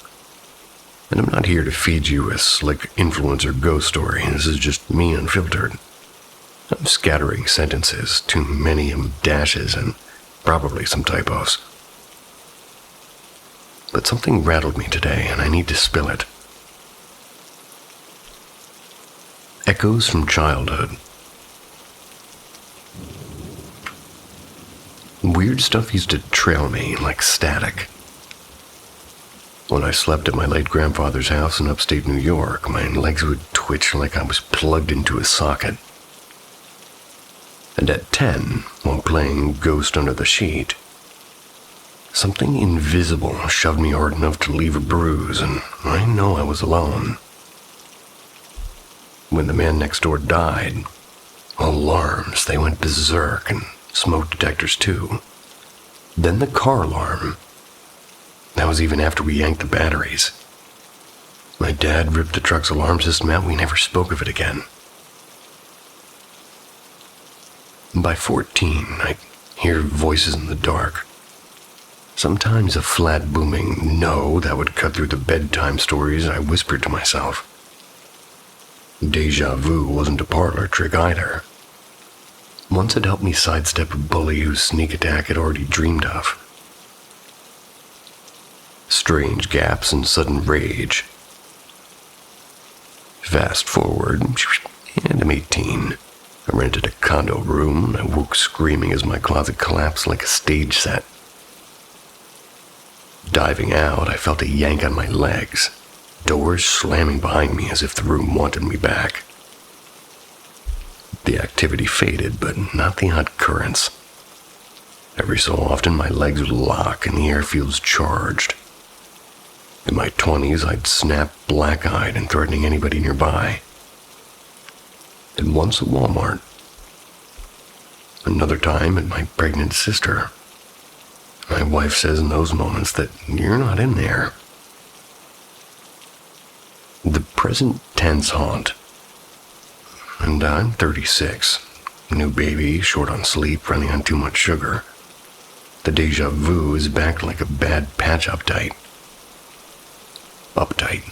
And I'm not here to feed you a slick influencer ghost story. This is just me unfiltered. I'm scattering sentences, too many dashes, and probably some typos. but something rattled me today and I need to spill it. Echoes from childhood. Weird stuff used to trail me like static. When I slept at my late grandfather's house in upstate New York, my legs would twitch like I was plugged into a socket. And at 10, while playing Ghost Under the Sheet, something invisible shoved me hard enough to leave a bruise, and I know I was alone. When the man next door died, alarms, they went berserk, and smoke detectors too. Then the car alarm. That was even after we yanked the batteries. My dad ripped the truck's alarm system out. We never spoke of it again. By 14, I'd hear voices in the dark. Sometimes a flat booming no that would cut through the bedtime stories I whispered to myself. Deja vu wasn't a parlor trick either. Once it helped me sidestep a bully whose sneak attack I'd already dreamed of. Strange gaps and sudden rage. Fast forward, and I'm 18. I rented a condo room and I woke screaming as my closet collapsed like a stage set. Diving out, I felt a yank on my legs, doors slamming behind me as if the room wanted me back. The activity faded, but not the hot currents. Every so often, my legs would lock and the airfield's charged. In my 20s, I'd snap black-eyed and threatening anybody nearby. And once at Walmart. Another time at my pregnant sister. My wife says in those moments that you're not in there. The present tense haunt. And I'm 36. New baby, short on sleep, running on too much sugar. The deja vu is back like a bad patch uptight. Uptight.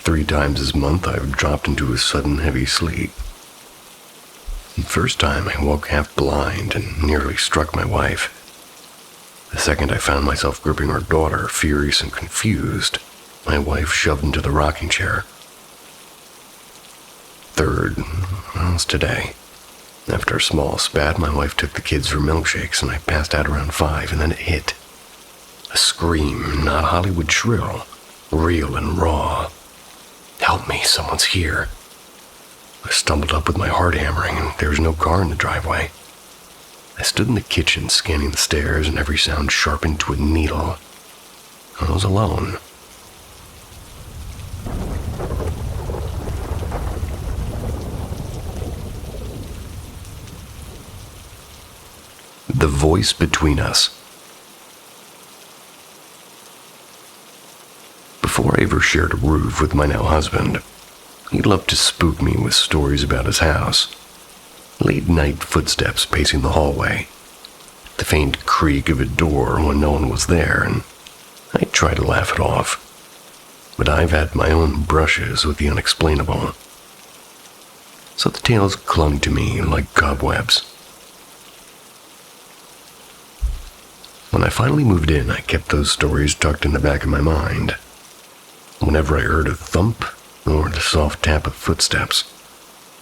3 times this month I've dropped into a sudden heavy sleep. The first time I woke half blind and nearly struck my wife. The second I found myself gripping her daughter, furious and confused, my wife shoved into the rocking chair. Third was today. After a small spat, my wife took the kids for milkshakes and I passed out around 5, and then it hit. A scream, not Hollywood shrill, real and raw. Help me, someone's here. I stumbled up with my heart hammering and there was no car in the driveway. I stood in the kitchen scanning the stairs and every sound sharpened to a needle. I was alone. The voice between us. Before I ever shared a roof with my now husband, he loved to spook me with stories about his house. Late-night footsteps pacing the hallway, the faint creak of a door when no one was there, and I try to laugh it off. But I've had my own brushes with the unexplainable. So the tales clung to me like cobwebs. When I finally moved in, I kept those stories tucked in the back of my mind. Whenever I heard a thump or the soft tap of footsteps,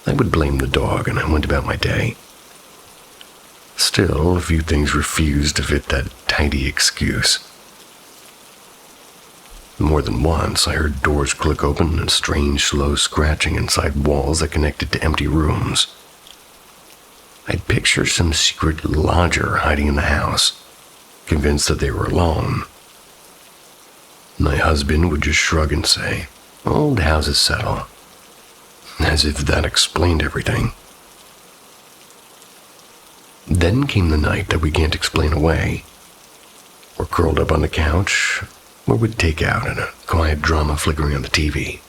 I would blame the dog and I went about my day. Still, a few things refused to fit that tidy excuse. More than once, I heard doors click open and strange, slow scratching inside walls that connected to empty rooms. I'd picture some secret lodger hiding in the house, convinced that they were alone. My husband would just shrug and say, "Old houses settle," as if that explained everything. Then came the night that we can't explain away. We're curled up on the couch, or with takeout and a quiet drama flickering on the TV.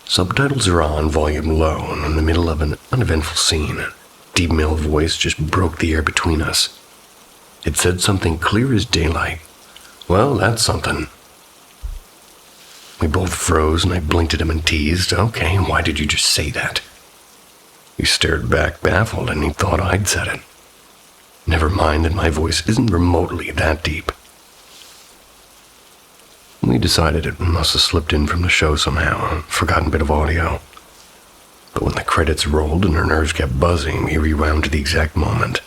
Subtitles are on, volume low, and in the middle of an uneventful scene, a deep male voice just broke the air between us. It said something clear as daylight. "Well, that's something." We both froze and I blinked at him and teased, "Okay, why did you just say that?" He stared back baffled and he thought I'd said it. Never mind that my voice isn't remotely that deep. We decided it must have slipped in from the show somehow, a forgotten bit of audio. But when the credits rolled and our nerves kept buzzing, we rewound to the exact moment.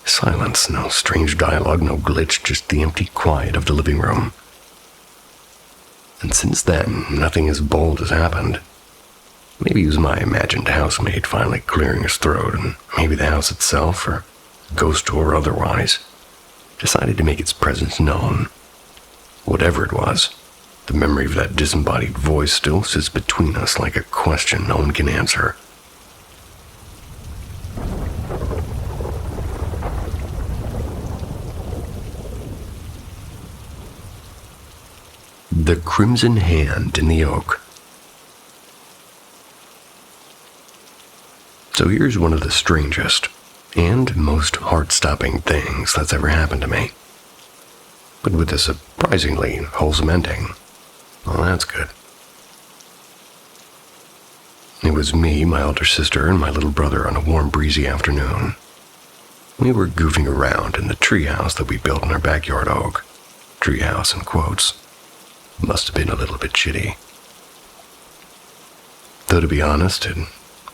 Silence, no strange dialogue, no glitch, just the empty quiet of the living room. And since then, nothing as bold has happened. Maybe it was my imagined housemate finally clearing his throat, and maybe the house itself, or ghost or otherwise, decided to make its presence known. Whatever it was, the memory of that disembodied voice still sits between us like a question no one can answer. The Crimson Hand in the Oak. So here's one of the strangest and most heart-stopping things that's ever happened to me. But with a surprisingly wholesome ending. Well, that's good. It was me, my older sister, and my little brother on a warm, breezy afternoon. We were goofing around in the treehouse that we built in our backyard oak. Treehouse in quotes. Must have been a little bit shitty. Though to be honest, it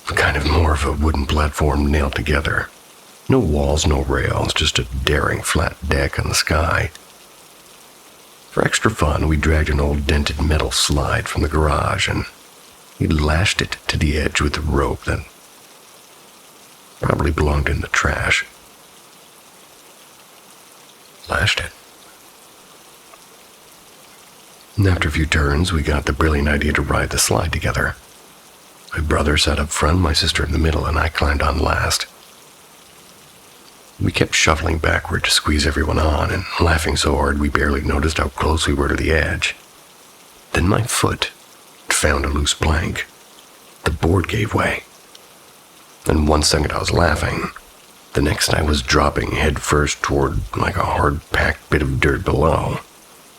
kind of more of a wooden platform nailed together. No walls, no rails, just a daring flat deck on the sky. For extra fun, we dragged an old dented metal slide from the garage and we lashed it to the edge with a rope that probably belonged in the trash. Lashed it. And after a few turns, we got the brilliant idea to ride the slide together. My brother sat up front, my sister in the middle, and I climbed on last. We kept shuffling backward to squeeze everyone on, and laughing so hard we barely noticed how close we were to the edge. Then my foot found a loose plank. The board gave way. And 1 second I was laughing. The next I was dropping head first toward like a hard-packed bit of dirt below.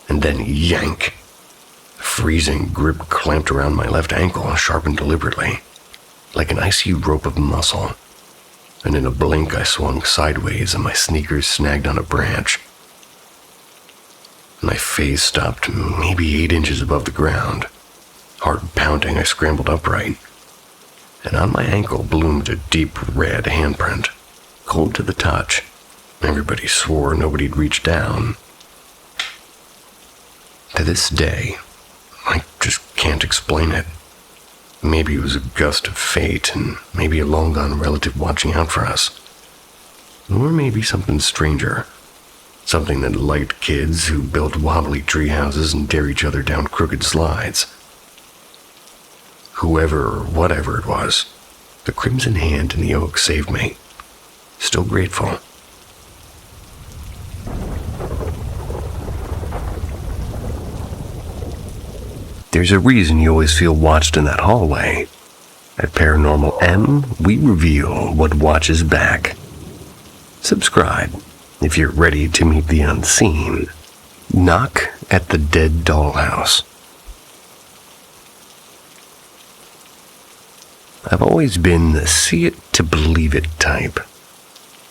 And then yank! A freezing grip clamped around my left ankle, sharpened deliberately, like an icy rope of muscle. And in a blink I swung sideways and my sneakers snagged on a branch. My face stopped maybe 8 inches above the ground. Heart pounding, I scrambled upright. And on my ankle bloomed a deep red handprint, cold to the touch. Everybody swore nobody'd reached down. To this day, I just can't explain it. Maybe it was a gust of fate, and maybe a long-gone relative watching out for us. Or maybe something stranger. Something that liked kids who built wobbly tree houses and dare each other down crooked slides. Whoever or whatever it was, the Crimson Hand in the Oak saved me. Still grateful. There's a reason you always feel watched in that hallway. At Paranormal M, we reveal what watches back. Subscribe if you're ready to meet the unseen. Knock at the Dead Dollhouse. I've always been the see it to believe it type.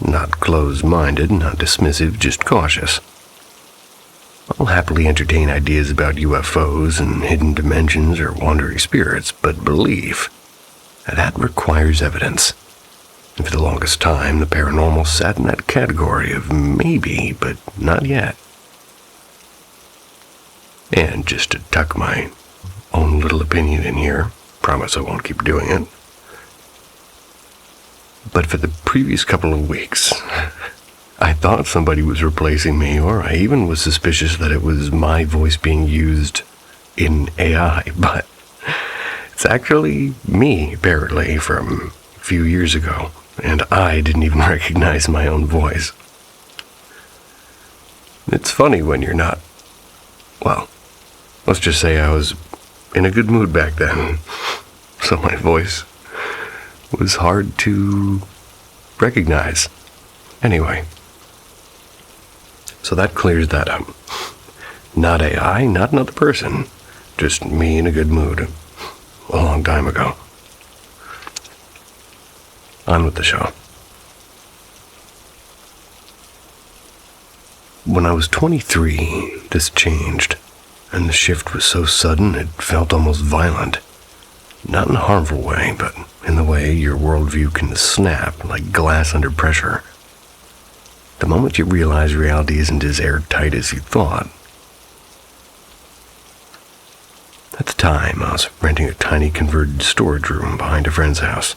Not closed-minded, not dismissive, just cautious. I'll happily entertain ideas about UFOs and hidden dimensions or wandering spirits, but belief, that requires evidence. And for the longest time, the paranormal sat in that category of maybe, but not yet. And just to tuck my own little opinion in here, promise I won't keep doing it. But for the previous couple of weeks, I thought somebody was replacing me, or I even was suspicious that it was my voice being used in AI, but it's actually me, apparently, from a few years ago, and I didn't even recognize my own voice. It's funny when you're not, well, let's just say I was in a good mood back then, so my voice was hard to recognize. Anyway. So that clears that up. Not AI, not another person. Just me in a good mood. A long time ago. On with the show. When I was 23, this changed. and the shift was so sudden it felt almost violent. Not in a harmful way, but in the way your worldview can snap like glass under pressure. The moment you realize reality isn't as airtight as you thought. At the time, I was renting a tiny converted storage room behind a friend's house.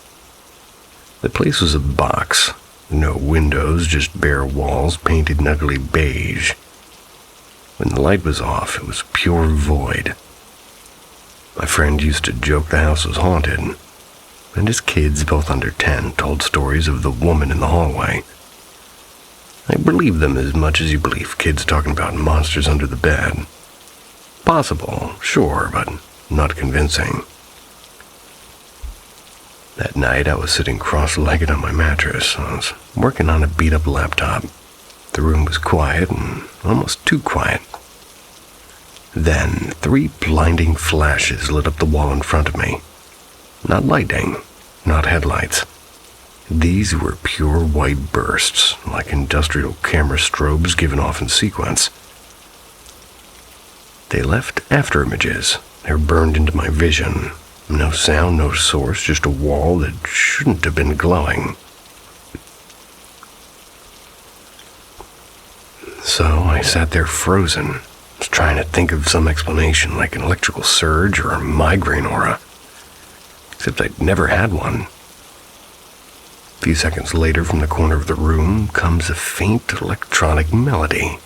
The place was a box. No windows, just bare walls painted an ugly beige. When the light was off, it was pure void. My friend used to joke the house was haunted, and his kids, both under 10, told stories of the woman in the hallway. I believed them as much as you believe kids talking about monsters under the bed. Possible, sure, but not convincing. That night, I was sitting cross-legged on my mattress. I was working on a beat-up laptop. The room was quiet, and almost too quiet. Then, 3 blinding flashes lit up the wall in front of me. Not lightning, not headlights. These were pure white bursts, like industrial camera strobes given off in sequence. They left afterimages. They were burned into my vision. No sound, no source, just a wall that shouldn't have been glowing. So I sat there frozen, trying to think of some explanation like an electrical surge or a migraine aura. Except I'd never had one. A few seconds later, from the corner of the room comes a faint electronic melody.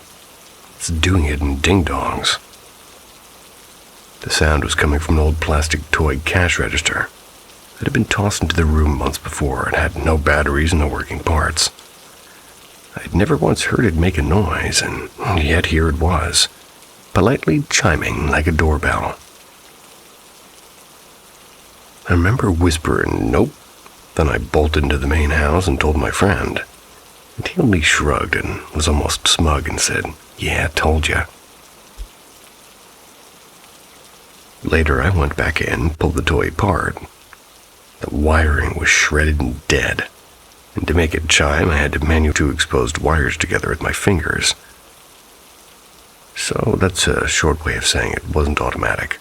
It's doing it in ding-dongs. The sound was coming from an old plastic toy cash register that had been tossed into the room months before and had no batteries and no working parts. I'd never once heard it make a noise, and yet here it was, politely chiming like a doorbell. I remember whispering, "Nope." Then I bolted into the main house and told my friend. And he only shrugged and was almost smug and said, "Yeah, told ya." Later, I went back in, pulled the toy apart. The wiring was shredded and dead, and to make it chime, I had to manual 2 exposed wires together with my fingers. So that's a short way of saying it wasn't automatic.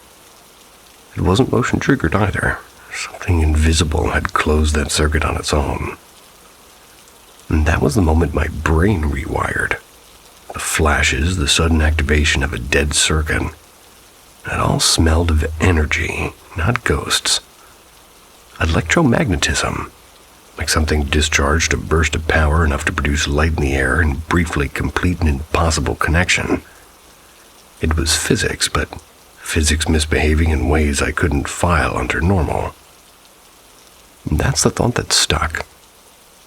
It wasn't motion triggered either. Something invisible had closed that circuit on its own. And that was the moment my brain rewired. The flashes, the sudden activation of a dead circuit. It all smelled of energy, not ghosts. Electromagnetism, like something discharged a burst of power enough to produce light in the air and briefly complete an impossible connection. It was physics, but physics misbehaving in ways I couldn't file under normal. And that's the thought that stuck.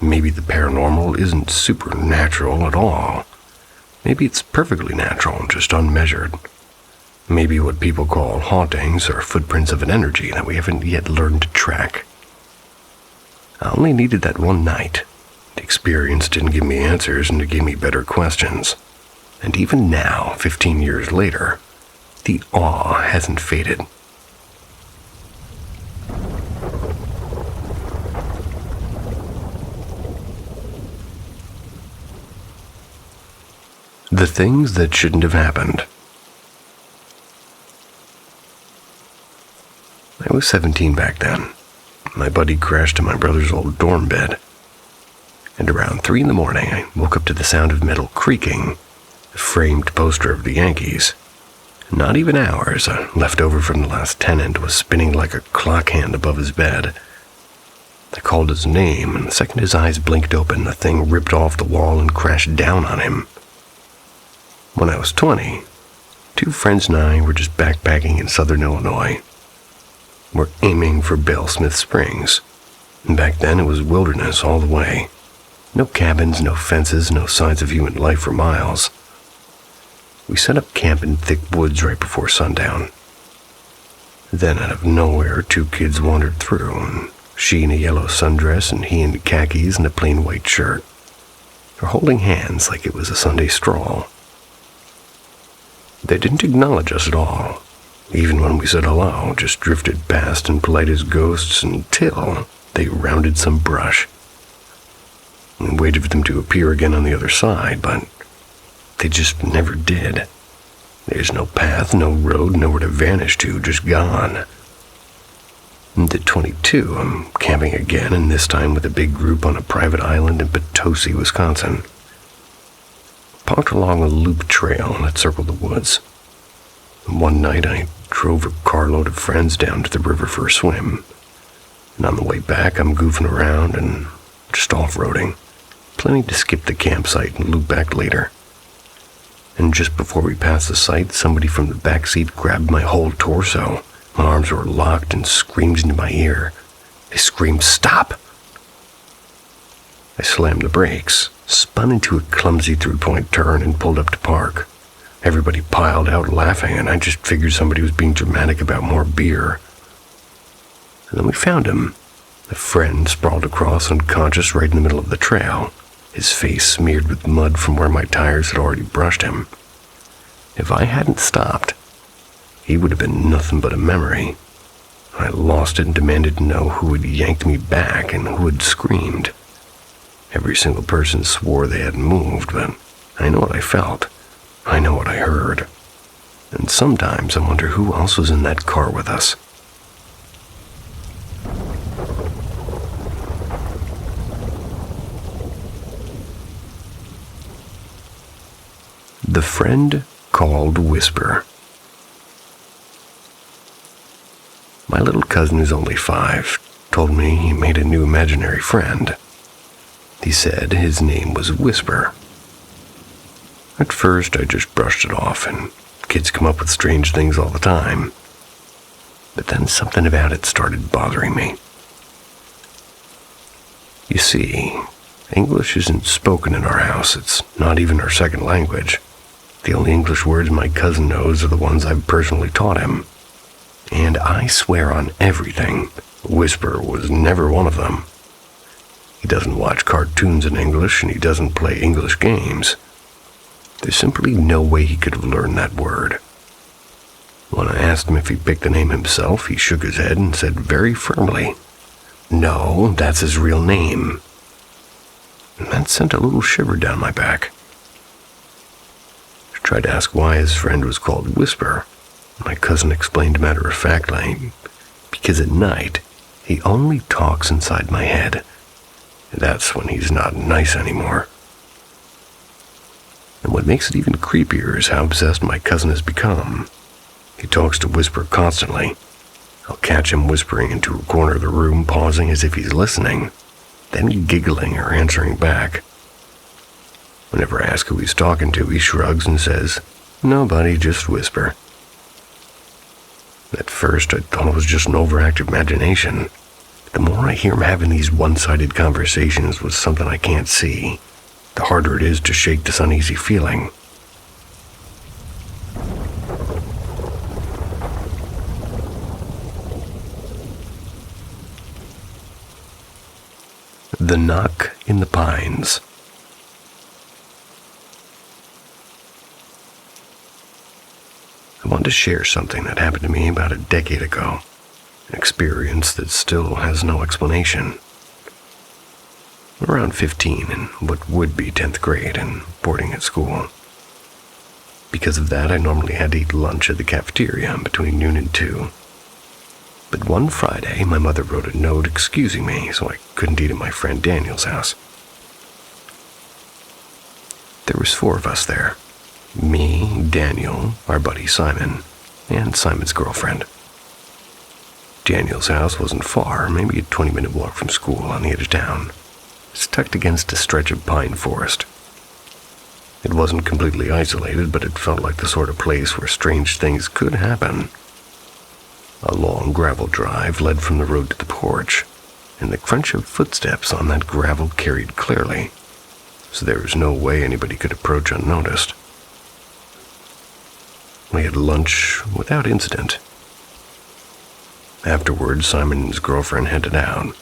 Maybe the paranormal isn't supernatural at all. Maybe it's perfectly natural, just unmeasured. Maybe what people call hauntings are footprints of an energy that we haven't yet learned to track. I only needed that one night. The experience didn't give me answers, and it gave me better questions. And even now, 15 years later, the awe hasn't faded. The things that shouldn't have happened. I was 17 back then. My buddy crashed in my brother's old dorm bed. And around 3 a.m, I woke up to the sound of metal creaking, a framed poster of the Yankees. Not even ours, left over from the last tenant, was spinning like a clock hand above his bed. I called his name, and the second his eyes blinked open, the thing ripped off the wall and crashed down on him. When I was 20, 2 friends and I were just backpacking in southern Illinois. We're aiming for Bell Smith Springs. And back then it was wilderness all the way. No cabins, no fences, no signs of human life for miles. We set up camp in thick woods right before sundown. Then out of nowhere, 2 kids wandered through, and she in a yellow sundress and he in khakis and a plain white shirt. They're holding hands like it was a Sunday stroll. They didn't acknowledge us at all. Even when we said hello, just drifted past and polite as ghosts until they rounded some brush. We waited for them to appear again on the other side, but they just never did. There's no path, no road, nowhere to vanish to, just gone. And at 22, I'm camping again, and this time with a big group on a private island in Potosi, Wisconsin. Parked along a loop trail that circled the woods. One night, I drove a carload of friends down to the river for a swim. And on the way back, I'm goofing around and just off-roading, planning to skip the campsite and loop back later. And just before we passed the site, somebody from the backseat grabbed my whole torso. My arms were locked and screamed into my ear. They screamed, "Stop!" I slammed the brakes, spun into a clumsy three-point turn, and pulled up to park. Everybody piled out laughing, and I just figured somebody was being dramatic about more beer. And then we found him. A friend sprawled across unconscious right in the middle of the trail, his face smeared with mud from where my tires had already brushed him. If I hadn't stopped, he would have been nothing but a memory. I lost it and demanded to know who had yanked me back and who had screamed. Every single person swore they hadn't moved, but I know what I felt. I know what I heard. And sometimes I wonder who else was in that car with us. The friend called Whisper. My little cousin, who's only 5, told me he made a new imaginary friend. He said his name was Whisper. At first, I just brushed it off, and kids come up with strange things all the time. But then something about it started bothering me. You see, English isn't spoken in our house. It's not even our second language. The only English words my cousin knows are the ones I've personally taught him. And I swear on everything, Whisper was never one of them. He doesn't watch cartoons in English, and he doesn't play English games. There's simply no way he could have learned that word. When I asked him if he picked the name himself, he shook his head and said very firmly, "No, that's his real name." And that sent a little shiver down my back. I tried to ask why his friend was called Whisper. My cousin explained matter-of-factly, because at night, he only talks inside my head. That's when he's not nice anymore. And what makes it even creepier is how obsessed my cousin has become. He talks to Whisper constantly. I'll catch him whispering into a corner of the room, pausing as if he's listening, then giggling or answering back. Whenever I ask who he's talking to, he shrugs and says, "Nobody, just Whisper." At first, I thought it was just an overactive imagination. The more I hear him having these one-sided conversations with something I can't see, the harder it is to shake this uneasy feeling. The Knock in the Pines. I want to share something that happened to me about a decade ago, an experience that still has no explanation. I'm around 15 in what would be 10th grade and boarding at school. Because of that, I normally had to eat lunch at the cafeteria between noon and 2. But one Friday, my mother wrote a note excusing me so I couldn't eat at my friend Daniel's house. There was 4 of us there. Me, Daniel, our buddy Simon, and Simon's girlfriend. Daniel's house wasn't far, maybe a 20-minute walk from school on the edge of town. It's tucked against a stretch of pine forest. It wasn't completely isolated, but it felt like the sort of place where strange things could happen. A long gravel drive led from the road to the porch, and the crunch of footsteps on that gravel carried clearly, so there was no way anybody could approach unnoticed. We had lunch without incident. Afterwards, Simon and his girlfriend headed out,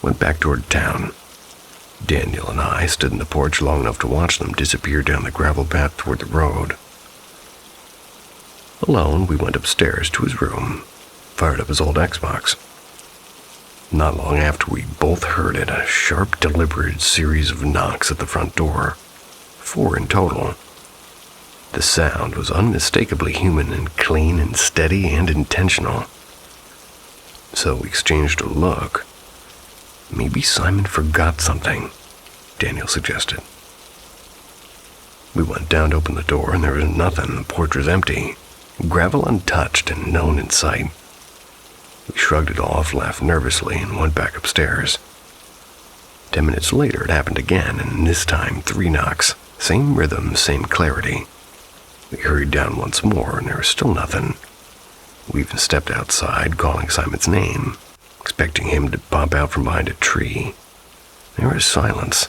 went back toward town. Daniel and I stood in the porch long enough to watch them disappear down the gravel path toward the road. Alone, we went upstairs to his room, fired up his old Xbox. Not long after, we both heard it, a sharp, deliberate series of knocks at the front door. 4 in total. The sound was unmistakably human and clean and steady and intentional. So we exchanged a look. Maybe Simon forgot something, Daniel suggested. We went down to open the door and there was nothing. The porch was empty, gravel untouched and no one in sight. We shrugged it off, laughed nervously, and went back upstairs. 10 minutes later, it happened again, and this time 3 knocks. Same rhythm, same clarity. We hurried down once more, and there was still nothing. We even stepped outside, calling Simon's name, expecting him to pop out from behind a tree. There was silence.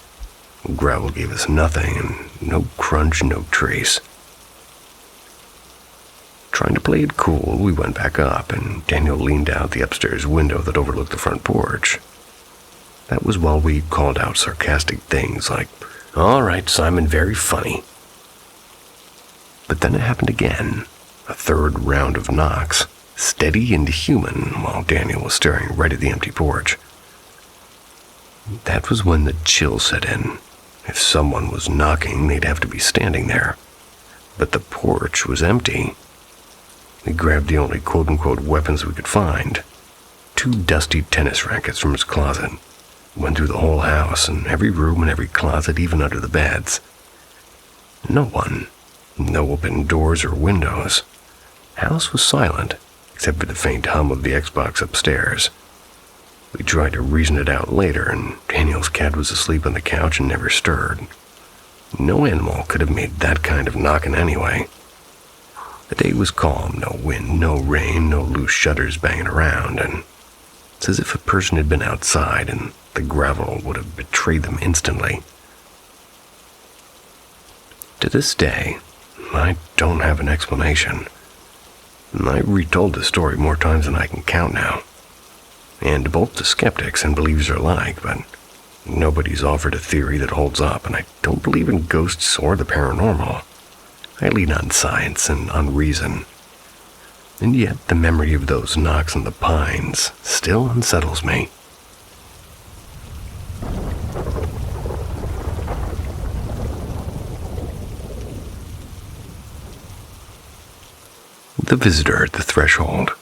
Gravel gave us nothing, and no crunch, no trace. Trying to play it cool, we went back up, and Daniel leaned out the upstairs window that overlooked the front porch. That was while we called out sarcastic things like, "All right, Simon, very funny." But then it happened again, a third round of knocks, steady and human, while Daniel was staring right at the empty porch. That was when the chill set in. If someone was knocking, they'd have to be standing there. But the porch was empty. We grabbed the only quote-unquote weapons we could find. 2 dusty tennis rackets from his closet. Went through the whole house, and every room and every closet, even under the beds. No one. No open doors or windows. House was silent, except for the faint hum of the Xbox upstairs. We tried to reason it out later, and Daniel's cat was asleep on the couch and never stirred. No animal could have made that kind of knocking anyway. The day was calm, no wind, no rain, no loose shutters banging around, and it's as if a person had been outside and the gravel would have betrayed them instantly. To this day, I don't have an explanation. I've retold this story more times than I can count now. And both the skeptics and believers are alike, but nobody's offered a theory that holds up, and I don't believe in ghosts or the paranormal. I lean on science and on reason. And yet the memory of those knocks in the pines still unsettles me. The visitor at the threshold.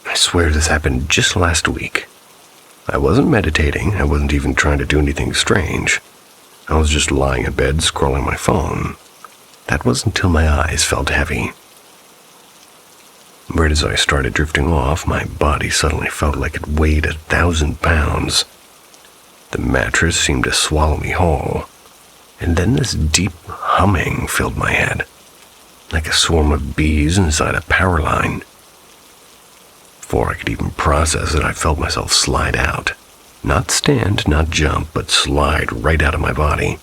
I swear this happened just last week. I wasn't meditating. I wasn't even trying to do anything strange. I was just lying in bed scrolling my phone. That was until my eyes felt heavy. Right as I started drifting off, my body suddenly felt like it weighed 1,000 pounds. The mattress seemed to swallow me whole. And then this deep humming filled my head, like a swarm of bees inside a power line. Before I could even process it, I felt myself slide out. Not stand, not jump, but slide right out of my body.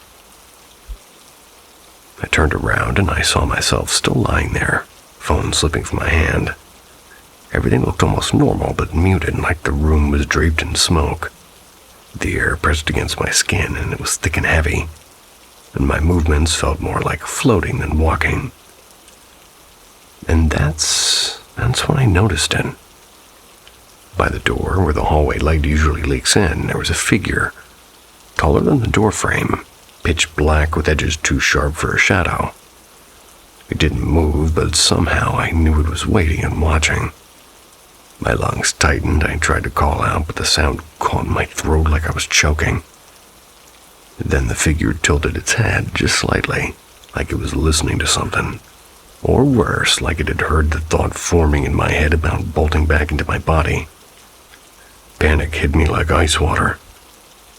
I turned around and I saw myself still lying there, phone slipping from my hand. Everything looked almost normal, but muted, like the room was draped in smoke. The air pressed against my skin, and it was thick and heavy, and my movements felt more like floating than walking. And that's when I noticed it. By the door, where the hallway light usually leaks in, there was a figure, taller than the door frame, pitch black with edges too sharp for a shadow. It didn't move, but somehow I knew it was waiting and watching. My lungs tightened. I tried to call out, but the sound caught in my throat like I was choking. Then the figure tilted its head just slightly, like it was listening to something. Or worse, like it had heard the thought forming in my head about bolting back into my body. Panic hit me like ice water.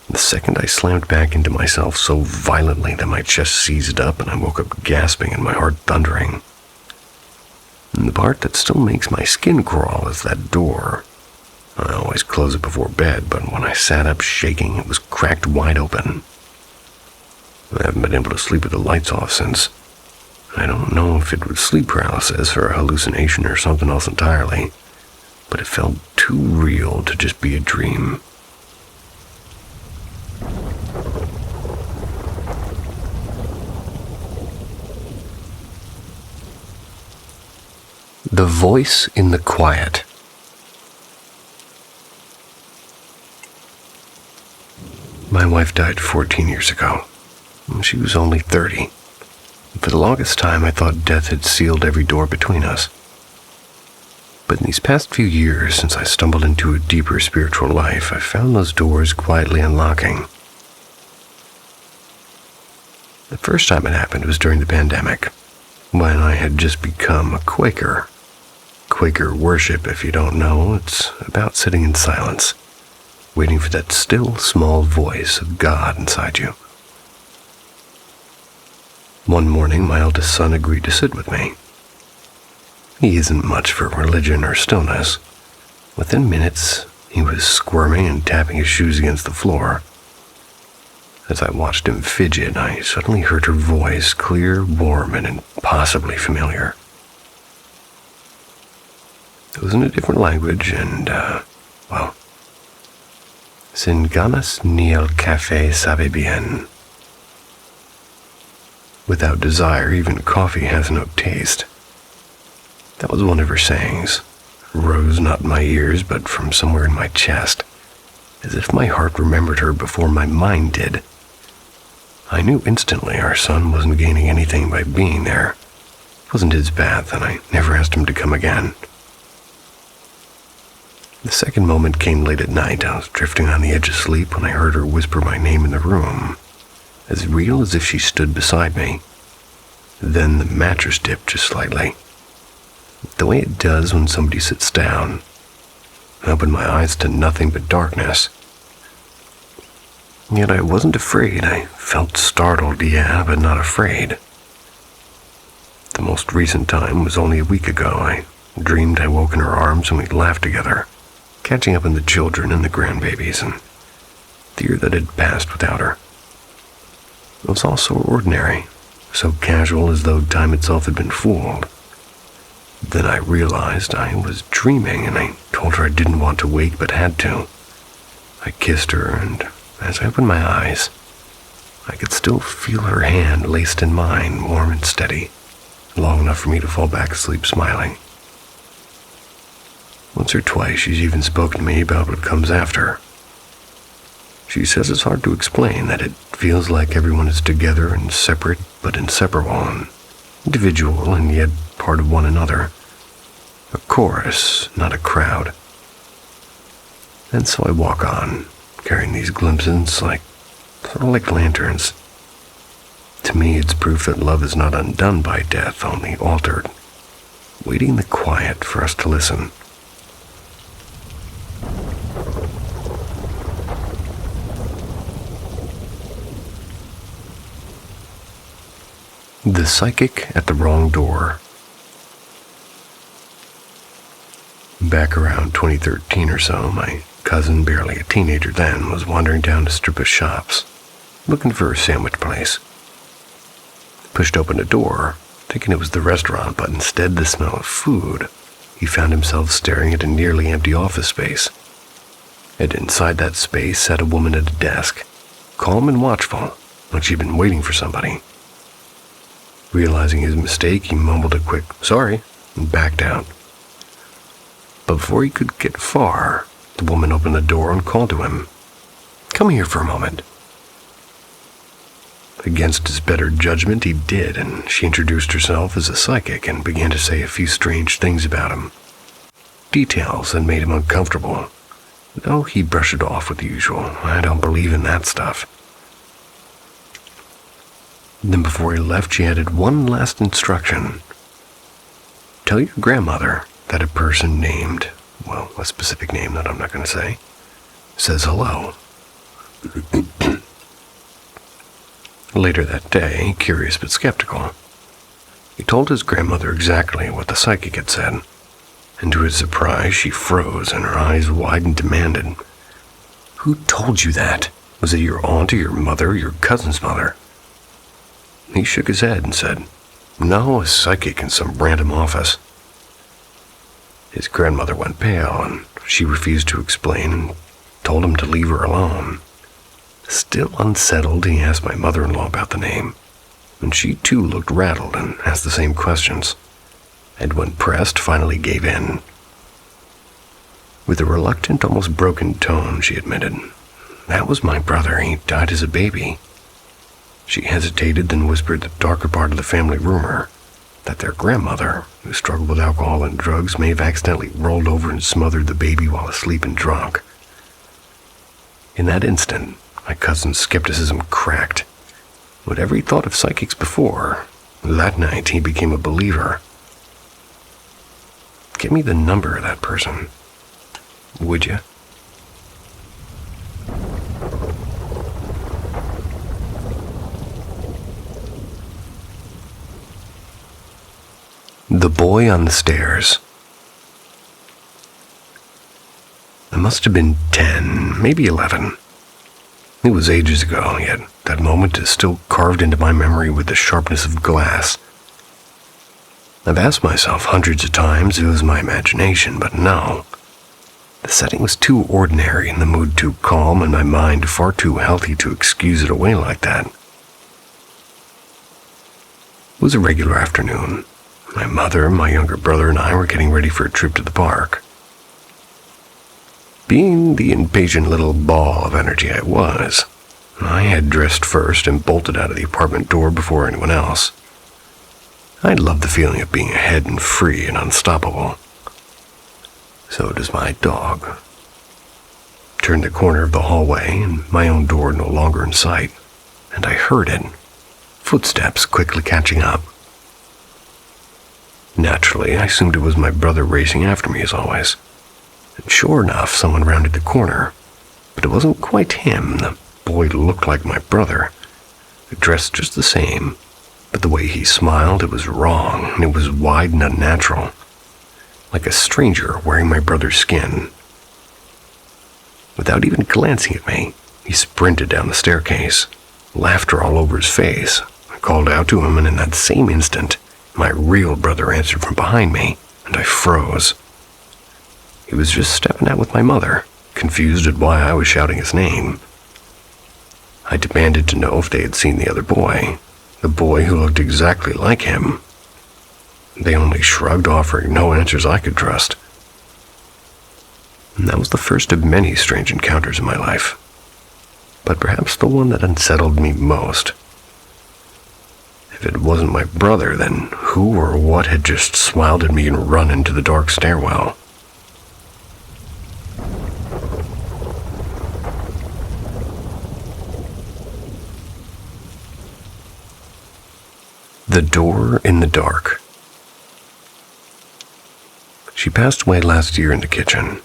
The second I slammed back into myself so violently that my chest seized up and I woke up gasping and my heart thundering. And the part that still makes my skin crawl is that door. I always close it before bed, but when I sat up shaking, it was cracked wide open. I haven't been able to sleep with the lights off since. I don't know if it was sleep paralysis or a hallucination or something else entirely, but it felt too real to just be a dream. The voice in the quiet. My wife died 14 years ago. She was only 30. For the longest time, I thought death had sealed every door between us. But in these past few years, since I stumbled into a deeper spiritual life, I found those doors quietly unlocking. The first time it happened was during the pandemic, when I had just become a Quaker. Quaker worship, if you don't know, it's about sitting in silence, waiting for that still, small voice of God inside you. One morning, my eldest son agreed to sit with me. He isn't much for religion or stillness. Within minutes, he was squirming and tapping his shoes against the floor. As I watched him fidget, I suddenly heard her voice, clear, warm, and impossibly familiar. It was in a different language, and, Sin ganas ni el café sabe bien. Without desire, even coffee has no taste. That was one of her sayings. It rose not in my ears, but from somewhere in my chest, as if my heart remembered her before my mind did. I knew instantly our son wasn't gaining anything by being there. It wasn't his path, and I never asked him to come again. The second moment came late at night. I was drifting on the edge of sleep when I heard her whisper my name in the room, as real as if she stood beside me. Then the mattress dipped just slightly, the way it does when somebody sits down. I opened my eyes to nothing but darkness. Yet I wasn't afraid. I felt startled, yeah, but not afraid. The most recent time was only a week ago. I dreamed I woke in her arms and we laughed together, catching up on the children and the grandbabies, and the year that had passed without her. It was all so ordinary, so casual, as though time itself had been fooled. Then I realized I was dreaming, and I told her I didn't want to wake but had to. I kissed her, and as I opened my eyes, I could still feel her hand laced in mine, warm and steady, long enough for me to fall back asleep smiling. Once or twice she's even spoken to me about what comes after. She says it's hard to explain, that it feels like everyone is together and separate but inseparable, and individual and yet part of one another. A chorus, not a crowd. And so I walk on, carrying these glimpses sort of like lanterns. To me, it's proof that love is not undone by death, only altered, waiting in the quiet for us to listen. The Psychic at the Wrong Door. Back around 2013 or so, my cousin, barely a teenager then, was wandering down a strip of shops, looking for a sandwich place. Pushed open a door, thinking it was the restaurant, but instead the smell of food. He found himself staring at a nearly empty office space. And inside that space sat a woman at a desk, calm and watchful, like she'd been waiting for somebody. Realizing his mistake, he mumbled a quick "sorry" and backed out. But before he could get far, the woman opened the door and called to him. "Come here for a moment." Against his better judgment, he did, and she introduced herself as a psychic and began to say a few strange things about him. Details that made him uncomfortable, though he brushed it off with the usual "I don't believe in that stuff." Then before he left, she added one last instruction. "Tell your grandmother that a person named, a specific name that I'm not going to say, says hello." Later that day, curious but skeptical, he told his grandmother exactly what the psychic had said, and to his surprise, she froze and her eyes wide and demanded, "Who told you that? Was it your aunt or your mother or your cousin's mother?" He shook his head and said, "No, a psychic in some random office." His grandmother went pale, and she refused to explain and told him to leave her alone. Still unsettled, he asked my mother-in-law about the name, and she too looked rattled and asked the same questions, and when pressed, finally gave in. With a reluctant, almost broken tone, she admitted, "That was my brother. He died as a baby." She hesitated, then whispered the darker part of the family rumor, that their grandmother, who struggled with alcohol and drugs, may have accidentally rolled over and smothered the baby while asleep and drunk. In that instant, my cousin's skepticism cracked. Whatever he thought of psychics before, that night he became a believer. Give me the number of that person, would you? The boy on the stairs. I must have been 10, maybe 11. It was ages ago, yet that moment is still carved into my memory with the sharpness of glass. I've asked myself hundreds of times if it was my imagination, but no. The setting was too ordinary and the mood too calm and my mind far too healthy to excuse it away like that. It was a regular afternoon. My mother, my younger brother, and I were getting ready for a trip to the park. Being the impatient little ball of energy I was, I had dressed first and bolted out of the apartment door before anyone else. I loved the feeling of being ahead and free and unstoppable. So does my dog. Turned the corner of the hallway, and my own door no longer in sight, and I heard it, footsteps quickly catching up. Naturally, I assumed it was my brother racing after me as always. And sure enough, someone rounded the corner. But it wasn't quite him. The boy looked like my brother, dressed just the same. But the way he smiled, it was wrong, and it was wide and unnatural. Like a stranger wearing my brother's skin. Without even glancing at me, he sprinted down the staircase, laughter all over his face. I called out to him, and in that same instant, my real brother answered from behind me, and I froze. He was just stepping out with my mother, confused at why I was shouting his name. I demanded to know if they had seen the other boy, the boy who looked exactly like him. They only shrugged, offering no answers I could trust. And that was the first of many strange encounters in my life, but perhaps the one that unsettled me most. If it wasn't my brother, then who or what had just smiled at me and run into the dark stairwell? The door in the dark. She passed away last year in the kitchen.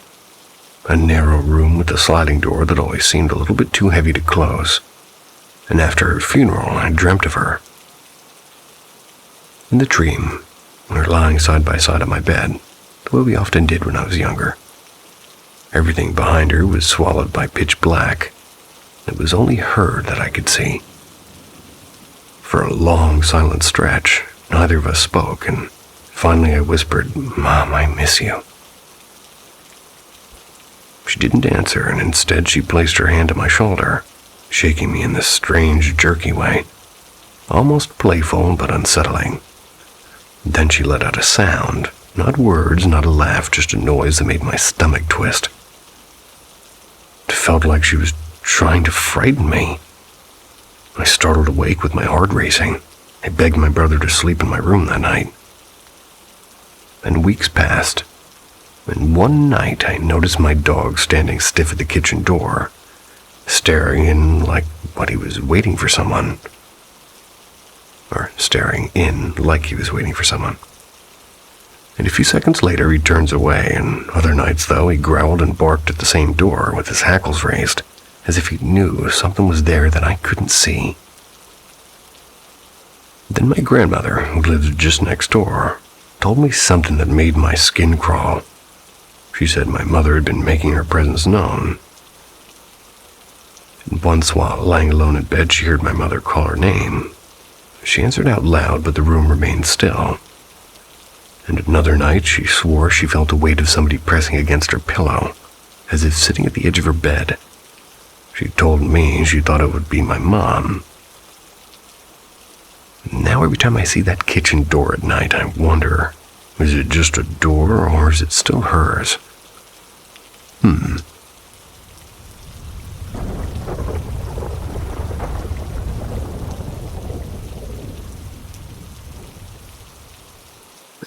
A narrow room with a sliding door that always seemed a little bit too heavy to close. And after her funeral, I dreamt of her. In the dream, we were lying side by side on my bed, the way we often did when I was younger. Everything behind her was swallowed by pitch black. It was only her that I could see. For a long, silent stretch, neither of us spoke, and finally I whispered, "Mom, I miss you." She didn't answer, and instead she placed her hand on my shoulder, shaking me in this strange, jerky way, almost playful but unsettling. Then she let out a sound, not words, not a laugh, just a noise that made my stomach twist. It felt like she was trying to frighten me. I startled awake with my heart racing. I begged my brother to sleep in my room that night. And weeks passed, and one night I noticed my dog standing stiff at the kitchen door, staring in like he was waiting for someone. And a few seconds later he turns away, and other nights though he growled and barked at the same door with his hackles raised, as if he knew something was there that I couldn't see. Then my grandmother, who lived just next door, told me something that made my skin crawl. She said my mother had been making her presence known. And once while lying alone in bed, she heard my mother call her name. She answered out loud, but the room remained still. And another night, she swore she felt the weight of somebody pressing against her pillow, as if sitting at the edge of her bed. She told me she thought it would be my mom. Now every time I see that kitchen door at night, I wonder, is it just a door or is it still hers?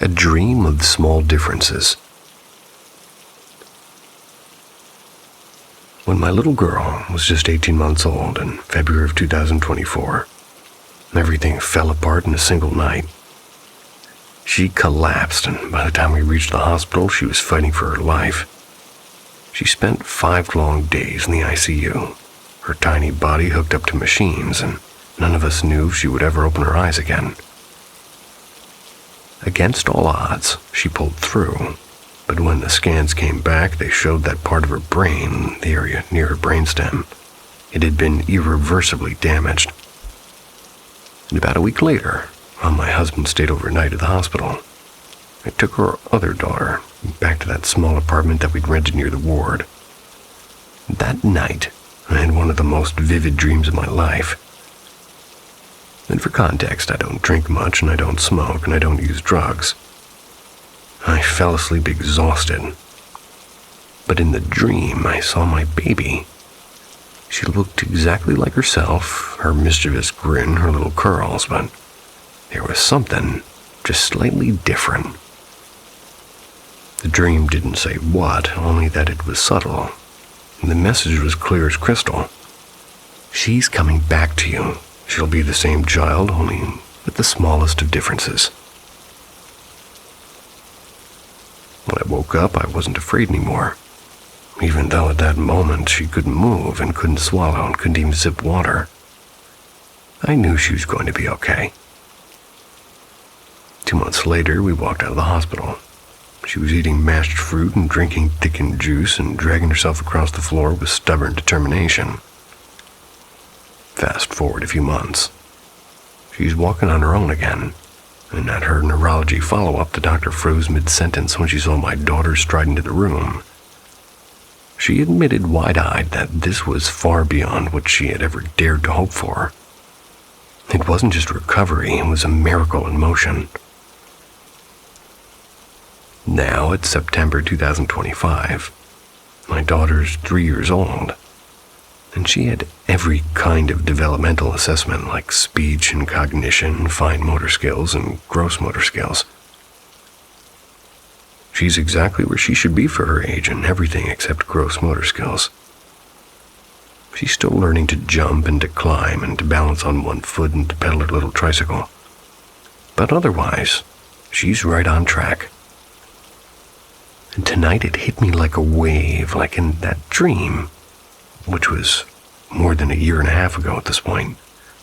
a dream of small differences. When my little girl was just 18 months old in February of 2024, everything fell apart in a single night. She collapsed, and by the time we reached the hospital, she was fighting for her life. She spent 5 long days in the ICU, her tiny body hooked up to machines, and none of us knew if she would ever open her eyes again. Against all odds, she pulled through, but when the scans came back, they showed that part of her brain, the area near her brainstem, it had been irreversibly damaged. And about a week later, while my husband stayed overnight at the hospital, I took our other daughter back to that small apartment that we'd rented near the ward. That night, I had one of the most vivid dreams of my life. And for context, I don't drink much, and I don't smoke, and I don't use drugs. I fell asleep exhausted. But in the dream, I saw my baby. She looked exactly like herself, her mischievous grin, her little curls, but there was something just slightly different. The dream didn't say what, only that it was subtle. And the message was clear as crystal. She's coming back to you. She'll be the same child, only with the smallest of differences. When I woke up, I wasn't afraid anymore. Even though at that moment she couldn't move and couldn't swallow and couldn't even sip water. I knew she was going to be okay. 2 months later, we walked out of the hospital. She was eating mashed fruit and drinking thickened juice and dragging herself across the floor with stubborn determination. Fast forward a few months. She's walking on her own again, and at her neurology follow-up, the doctor froze mid-sentence when she saw my daughter stride into the room. She admitted wide-eyed that this was far beyond what she had ever dared to hope for. It wasn't just recovery, it was a miracle in motion. Now it's September 2025. My daughter's 3 years old, and she had every kind of developmental assessment like speech and cognition, fine motor skills, and gross motor skills. She's exactly where she should be for her age in everything except gross motor skills. She's still learning to jump and to climb and to balance on one foot and to pedal her little tricycle. But otherwise, she's right on track. And tonight it hit me like a wave, like in that dream, which was more than a year and a half ago at this point.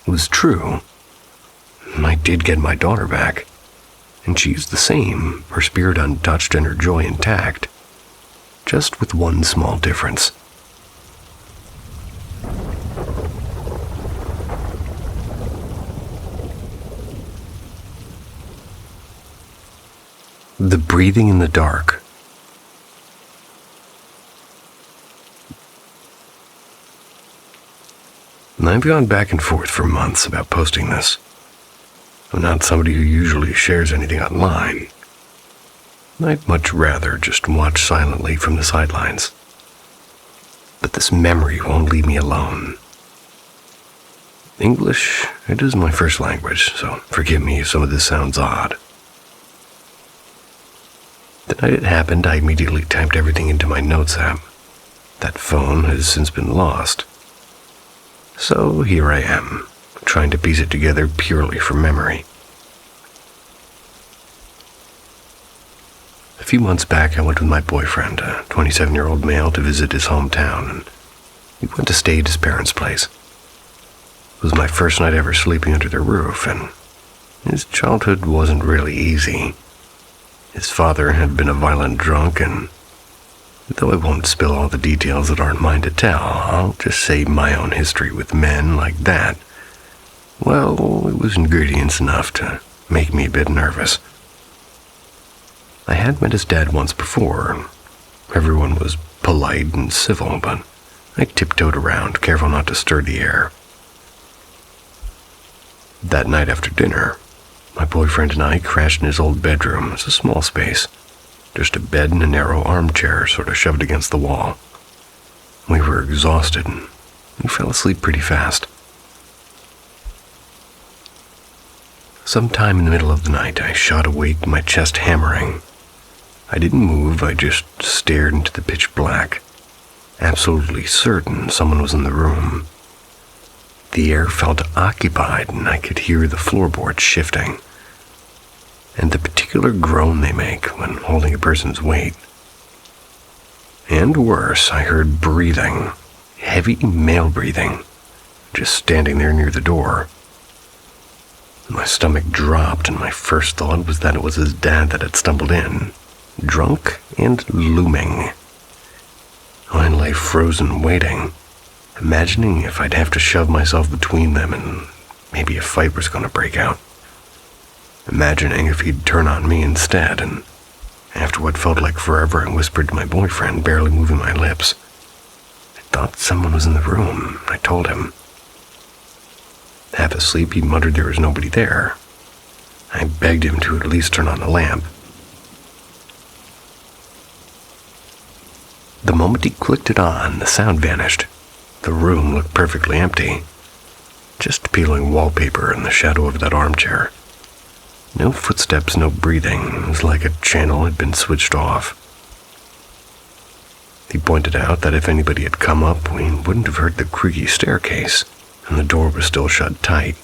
It was true. I did get my daughter back, and she's the same, her spirit untouched and her joy intact, just with one small difference. The breathing in the dark. I've gone back and forth for months about posting this. I'm not somebody who usually shares anything online. I'd much rather just watch silently from the sidelines. But this memory won't leave me alone. English, it is my first language, so forgive me if some of this sounds odd. The night it happened, I immediately typed everything into my notes app. That phone has since been lost. So here I am, trying to piece it together purely from memory. A few months back, I went with my boyfriend, a 27-year-old male, to visit his hometown, and we went to stay at his parents' place. It was my first night ever sleeping under their roof, and his childhood wasn't really easy. His father had been a violent drunk, and though I won't spill all the details that aren't mine to tell, I'll just say my own history with men like that, well, it was ingredients enough to make me a bit nervous. I had met his dad once before. Everyone was polite and civil, but I tiptoed around, careful not to stir the air. That night after dinner, my boyfriend and I crashed in his old bedroom. It's a small space. Just a bed and a narrow armchair sort of shoved against the wall. We were exhausted and we fell asleep pretty fast. Sometime in the middle of the night, I shot awake, my chest hammering. I didn't move, I just stared into the pitch black, absolutely certain someone was in the room. The air felt occupied, and I could hear the floorboards shifting, and the particular groan they make when holding a person's weight. And worse, I heard breathing, heavy male breathing, just standing there near the door. My stomach dropped, and my first thought was that it was his dad that had stumbled in, drunk and looming. I lay frozen, waiting, imagining if I'd have to shove myself between them and maybe a fight was going to break out. Imagining if he'd turn on me instead, and after what felt like forever, I whispered to my boyfriend, barely moving my lips. I thought someone was in the room, I told him. Half asleep, he muttered there was nobody there. I begged him to at least turn on the lamp. The moment he clicked it on, the sound vanished. The room looked perfectly empty. Just peeling wallpaper in the shadow of that armchair. No footsteps, no breathing. It was like a channel had been switched off. He pointed out that if anybody had come up, we wouldn't have heard the creaky staircase, and the door was still shut tight.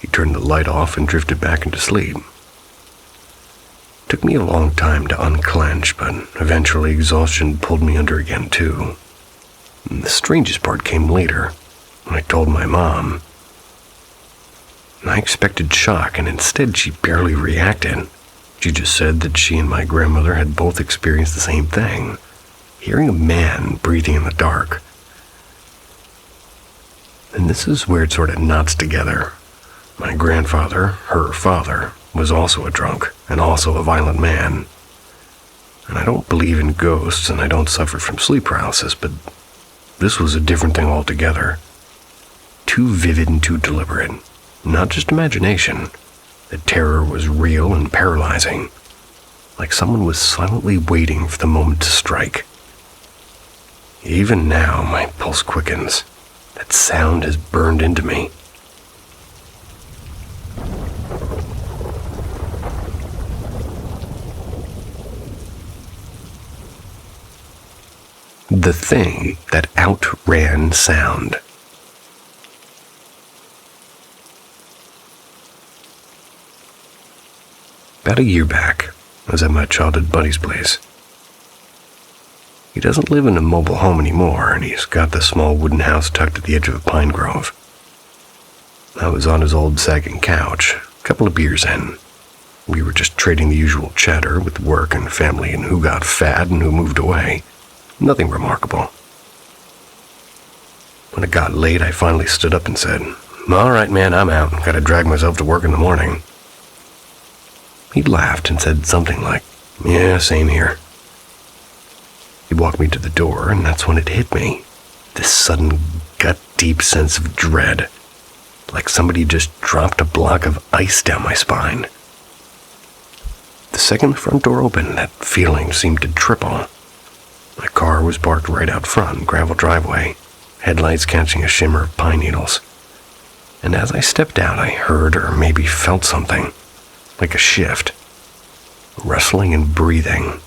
He turned the light off and drifted back into sleep. It took me a long time to unclench, but eventually exhaustion pulled me under again too. And the strangest part came later, when I told my mom. I expected shock, and instead she barely reacted. She just said that she and my grandmother had both experienced the same thing, hearing a man breathing in the dark. And this is where it sort of knots together. My grandfather, her father, was also a drunk and also a violent man. And I don't believe in ghosts and I don't suffer from sleep paralysis, but this was a different thing altogether. Too vivid and too deliberate. Not just imagination. The terror was real and paralyzing, like someone was silently waiting for the moment to strike. Even now, my pulse quickens. That sound has burned into me. The thing that outran sound. About a year back, I was at my childhood buddy's place. He doesn't live in a mobile home anymore, and he's got the small wooden house tucked at the edge of a pine grove. I was on his old sagging couch, a couple of beers in. We were just trading the usual chatter with work and family and who got fat and who moved away. Nothing remarkable. When it got late, I finally stood up and said, "All right, man, I'm out. Gotta drag myself to work in the morning." He laughed and said something like, "Yeah, same here." He walked me to the door, and that's when it hit me. This sudden, gut-deep sense of dread, like somebody just dropped a block of ice down my spine. The second the front door opened, that feeling seemed to triple. My car was parked right out front, gravel driveway, headlights catching a shimmer of pine needles. And as I stepped out, I heard or maybe felt something, like a shift. Rustling and breathing.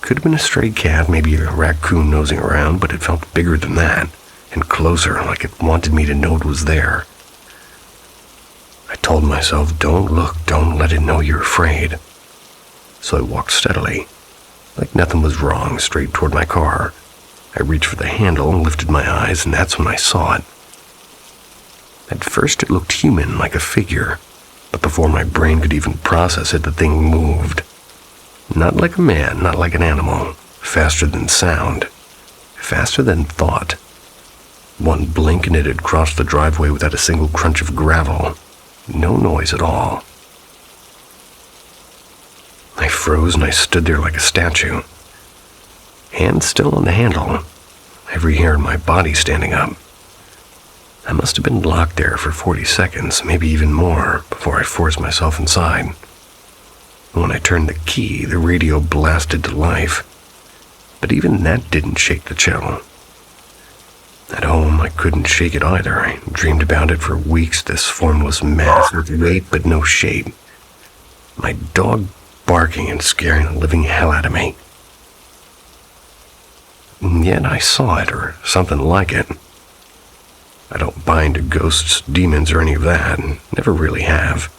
Could have been a stray cat, maybe a raccoon nosing around, but it felt bigger than that, and closer, like it wanted me to know it was there. I told myself, don't look, don't let it know you're afraid. So I walked steadily, like nothing was wrong, straight toward my car. I reached for the handle and lifted my eyes, and that's when I saw it. At first it looked human, like a figure, but before my brain could even process it, the thing moved. Not like a man, not like an animal, faster than sound, faster than thought. One blink and it had crossed the driveway without a single crunch of gravel. No noise at all. I froze and I stood there like a statue. Hand still on the handle, every hair in my body standing up. I must have been locked there for 40 seconds, maybe even more, before I forced myself inside. When I turned the key, the radio blasted to life. But even that didn't shake the chill. At home, I couldn't shake it either. I dreamed about it for weeks, this formless mass with weight but no shape. My dog barking and scaring the living hell out of me. And yet I saw it, or something like it. I don't buy into ghosts, demons, or any of that, and never really have.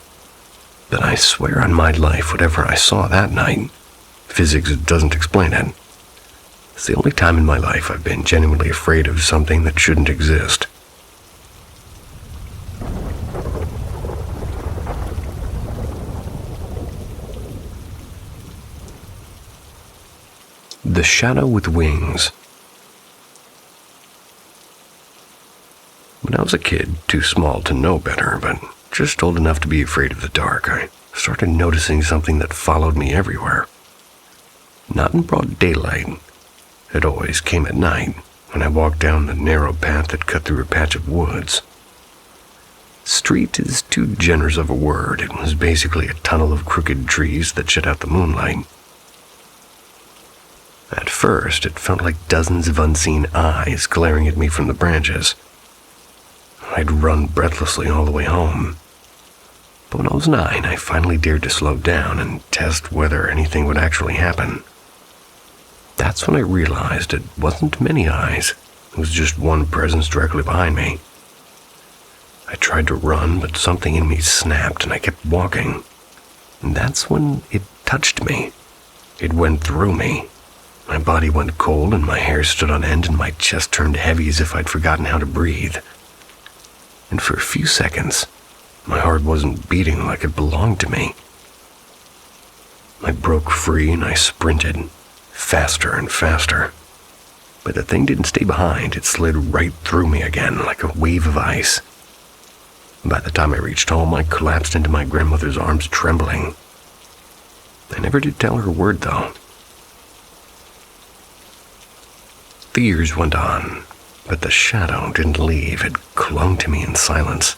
But I swear on my life, whatever I saw that night, physics doesn't explain it. It's the only time in my life I've been genuinely afraid of something that shouldn't exist. The Shadow with Wings. When I was a kid, too small to know better, but just old enough to be afraid of the dark, I started noticing something that followed me everywhere. Not in broad daylight. It always came at night, when I walked down the narrow path that cut through a patch of woods. Street is too generous of a word. It was basically a tunnel of crooked trees that shut out the moonlight. At first, it felt like dozens of unseen eyes glaring at me from the branches. I'd run breathlessly all the way home. But when I was 9, I finally dared to slow down and test whether anything would actually happen. That's when I realized it wasn't many eyes. It was just one presence directly behind me. I tried to run, but something in me snapped and I kept walking. And that's when it touched me. It went through me. My body went cold and my hair stood on end and my chest turned heavy as if I'd forgotten how to breathe. And for a few seconds, my heart wasn't beating like it belonged to me. I broke free and I sprinted, faster and faster. But the thing didn't stay behind. It slid right through me again like a wave of ice. By the time I reached home, I collapsed into my grandmother's arms trembling. I never did tell her a word, though. The years went on, but the shadow didn't leave. It clung to me in silence.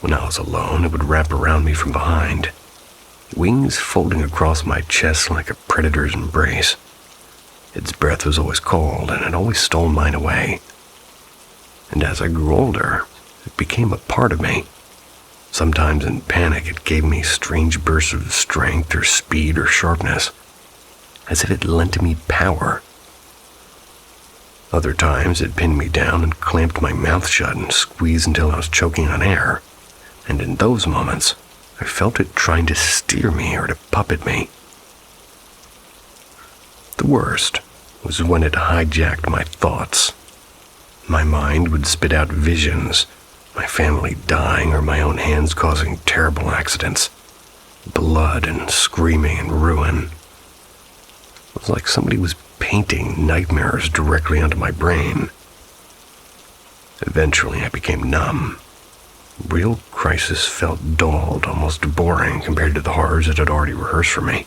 When I was alone, it would wrap around me from behind, wings folding across my chest like a predator's embrace. Its breath was always cold, and it always stole mine away. And as I grew older, it became a part of me. Sometimes in panic, it gave me strange bursts of strength or speed or sharpness, as if it lent me power. Other times, it pinned me down and clamped my mouth shut and squeezed until I was choking on air. And in those moments, I felt it trying to steer me or to puppet me. The worst was when it hijacked my thoughts. My mind would spit out visions, my family dying or my own hands causing terrible accidents, blood and screaming and ruin. It was like somebody was painting nightmares directly onto my brain. Eventually, I became numb. Real crisis felt dulled, almost boring compared to the horrors it had already rehearsed for me.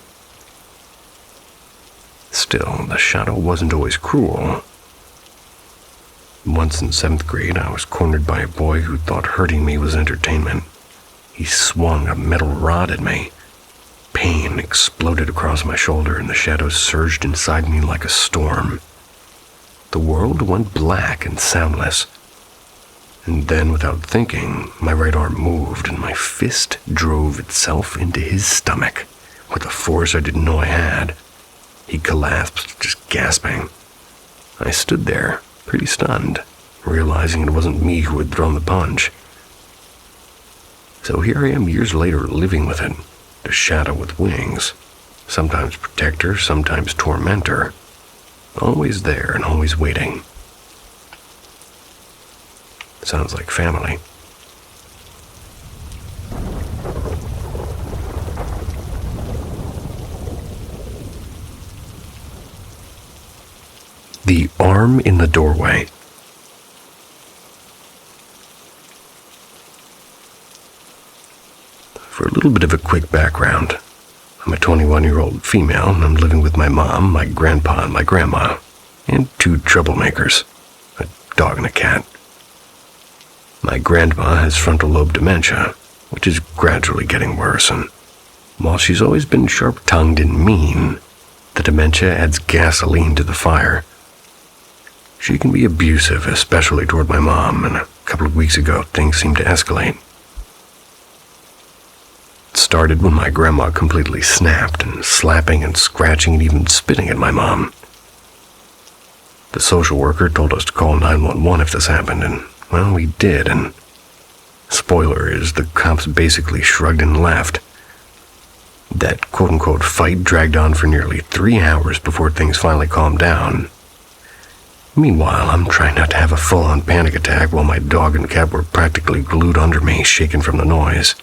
Still, the shadow wasn't always cruel. Once in 7th grade, I was cornered by a boy who thought hurting me was entertainment. He swung a metal rod at me. Pain exploded across my shoulder and the shadows surged inside me like a storm. The world went black and soundless. And then, without thinking, my right arm moved and my fist drove itself into his stomach with a force I didn't know I had. He collapsed, just gasping. I stood there, pretty stunned, realizing it wasn't me who had thrown the punch. So here I am years later living with it, the shadow with wings, sometimes protector, sometimes tormentor, always there and always waiting. Sounds like family. The arm in the doorway. For a little bit of a quick background, I'm a 21-year-old female and I'm living with my mom, my grandpa, and my grandma, and 2 troublemakers, a dog and a cat. My grandma has frontal lobe dementia, which is gradually getting worse, and while she's always been sharp-tongued and mean, the dementia adds gasoline to the fire. She can be abusive, especially toward my mom, and a couple of weeks ago, things seemed to escalate. It started when my grandma completely snapped and slapping and scratching and even spitting at my mom. The social worker told us to call 911 if this happened, and, well, we did, and spoiler is the cops basically shrugged and left. That quote-unquote fight dragged on for nearly 3 hours before things finally calmed down. Meanwhile, I'm trying not to have a full-on panic attack while my dog and cat were practically glued under me, shaken from the noise.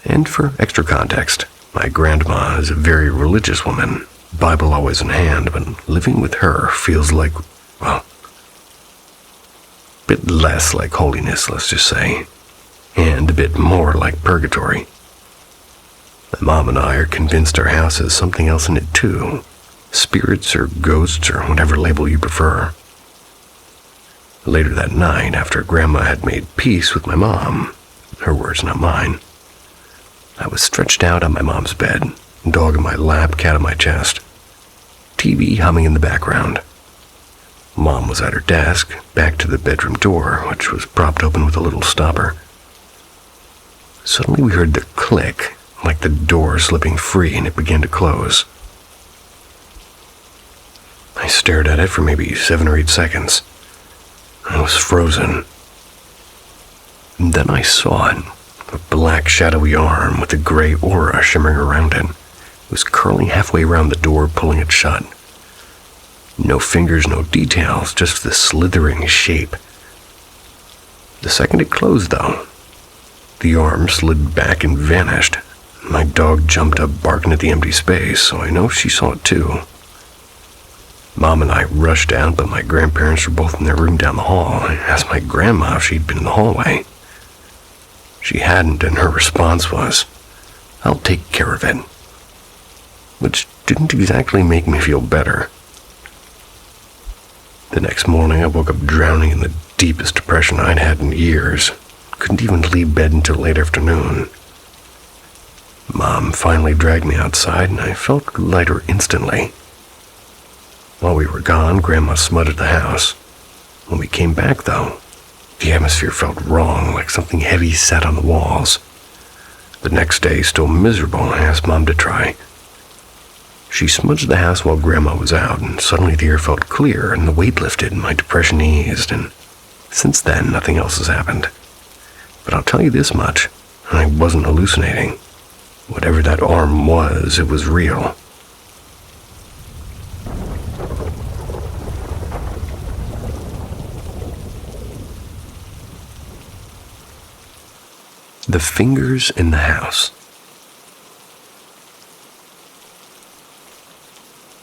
And for extra context, my grandma is a very religious woman, Bible always in hand, but living with her feels like, well, a bit less like holiness, let's just say, and a bit more like purgatory. My mom and I are convinced our house has something else in it too. Spirits or ghosts or whatever label you prefer. Later that night, after Grandma had made peace with my mom, her words, not mine, I was stretched out on my mom's bed, dog in my lap, cat on my chest, TV humming in the background. Mom was at her desk, back to the bedroom door, which was propped open with a little stopper. Suddenly we heard the click, like the door slipping free, and it began to close. I stared at it for maybe 7 or 8 seconds. I was frozen. And then I saw it, a black shadowy arm with a gray aura shimmering around it. It was curling halfway around the door, pulling it shut. No fingers, no details, just the slithering shape. The second it closed, though, the arm slid back and vanished. My dog jumped up, barking at the empty space, so I know she saw it too. Mom and I rushed out, but my grandparents were both in their room down the hall. I asked my grandma if she'd been in the hallway. She hadn't, and her response was, "I'll take care of it," which didn't exactly make me feel better. The next morning, I woke up drowning in the deepest depression I'd had in years. Couldn't even leave bed until late afternoon. Mom finally dragged me outside, and I felt lighter instantly. While we were gone, Grandma smutted the house. When we came back, though, the atmosphere felt wrong, like something heavy sat on the walls. The next day, still miserable, I asked Mom to try. She smudged the house while Grandma was out, and suddenly the air felt clear, and the weight lifted, and my depression eased, and since then, nothing else has happened. But I'll tell you this much, I wasn't hallucinating. Whatever that arm was, it was real. The fingers in the house.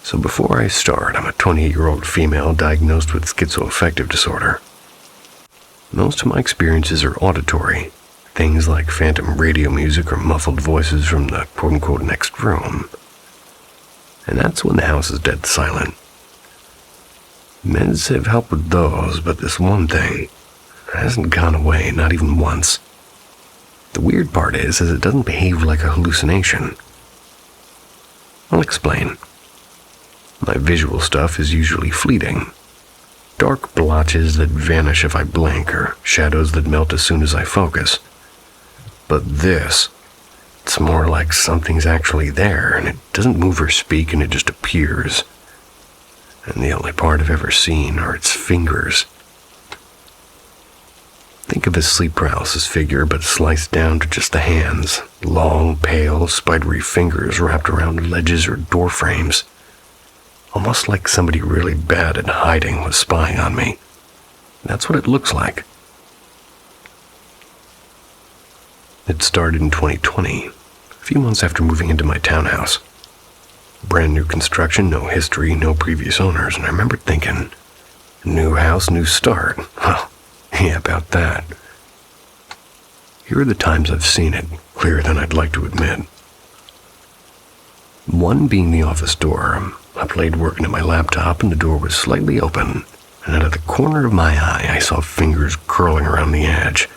So before I start, I'm a 28-year-old female diagnosed with schizoaffective disorder. Most of my experiences are auditory, things like phantom radio music or muffled voices from the quote-unquote next room. And that's when the house is dead silent. Meds have helped with those, but this one thing hasn't gone away, not even once. The weird part is it doesn't behave like a hallucination. I'll explain. My visual stuff is usually fleeting. Dark blotches that vanish if I blink, or shadows that melt as soon as I focus. But this, it's more like something's actually there, and it doesn't move or speak, and it just appears. And the only part I've ever seen are its fingers. Think of a sleep paralysis figure, but sliced down to just the hands. Long, pale, spidery fingers wrapped around ledges or door frames. Almost like somebody really bad at hiding was spying on me. That's what it looks like. It started in 2020, a few months after moving into my townhouse. Brand new construction, no history, no previous owners, and I remember thinking, new house, new start. Well, yeah, about that. Here are the times I've seen it, clearer than I'd like to admit. One being the office door. I'm up late working at my laptop, and the door was slightly open, and out of the corner of my eye, I saw fingers curling around the edge.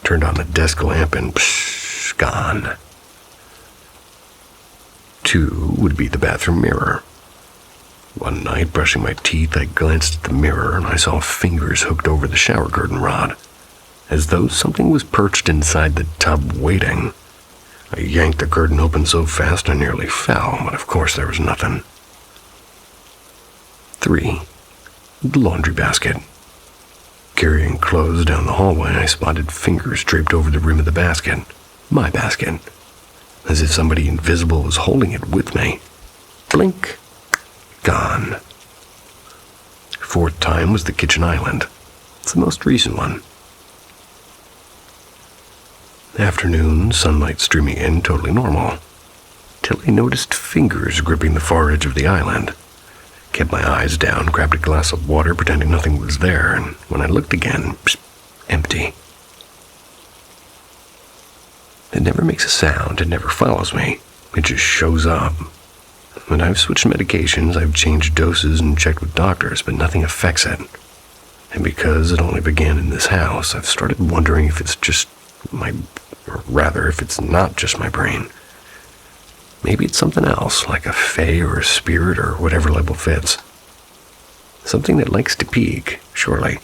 Turned on the desk lamp, and psh, gone. 2 would be the bathroom mirror. One night, brushing my teeth, I glanced at the mirror and I saw fingers hooked over the shower curtain rod, as though something was perched inside the tub waiting. I yanked the curtain open so fast I nearly fell, but of course there was nothing. 3. The laundry basket. Carrying clothes down the hallway, I spotted fingers draped over the rim of the basket. My basket. As if somebody invisible was holding it with me. Blink. Gone. 4th time was the kitchen island. It's the most recent one. Afternoon, sunlight streaming in, totally normal. Till I noticed fingers gripping the far edge of the island. Kept my eyes down, grabbed a glass of water, pretending nothing was there, and when I looked again, empty. It never makes a sound, it never follows me. It just shows up. And I've switched medications, I've changed doses and checked with doctors, but nothing affects it. And because it only began in this house, I've started wondering if it's just if it's not just my brain. Maybe it's something else, like a fae or a spirit or whatever label fits. Something that likes to peek, surely.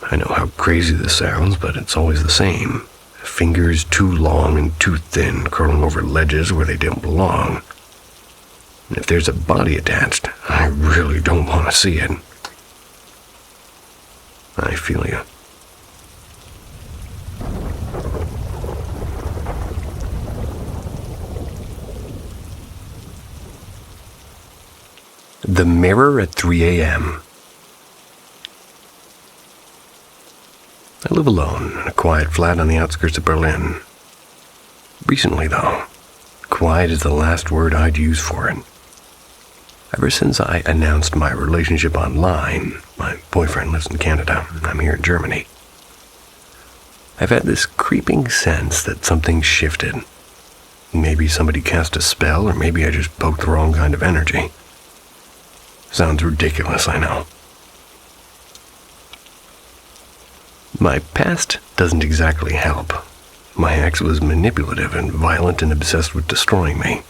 I know how crazy this sounds, but it's always the same. Fingers too long and too thin, curling over ledges where they don't belong. And if there's a body attached, I really don't want to see it. I feel you. The mirror at 3 a.m. I live alone in a quiet flat on the outskirts of Berlin. Recently, though, quiet is the last word I'd use for it. Ever since I announced my relationship online, my boyfriend lives in Canada, and I'm here in Germany. I've had this creeping sense that something shifted. Maybe somebody cast a spell, or maybe I just poked the wrong kind of energy. Sounds ridiculous, I know. My past doesn't exactly help. My ex was manipulative and violent and obsessed with destroying me.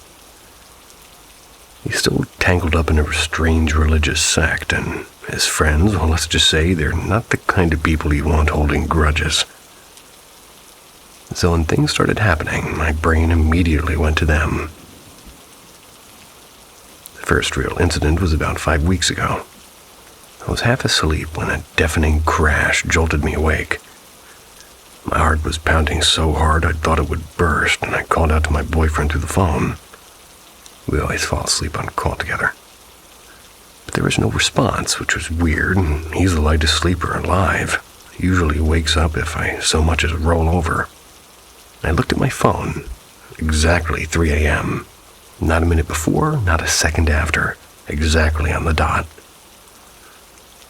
He's still tangled up in a strange religious sect, and his friends, well, let's just say they're not the kind of people you want holding grudges. So when things started happening, my brain immediately went to them. The first real incident was about 5 weeks ago. I was half asleep when a deafening crash jolted me awake. My heart was pounding so hard I thought it would burst, and I called out to my boyfriend through the phone. We always fall asleep on call together. But there was no response, which was weird, and he's the lightest sleeper alive. He usually wakes up if I so much as roll over. I looked at my phone. Exactly 3 a.m. Not a minute before, not a second after. Exactly on the dot.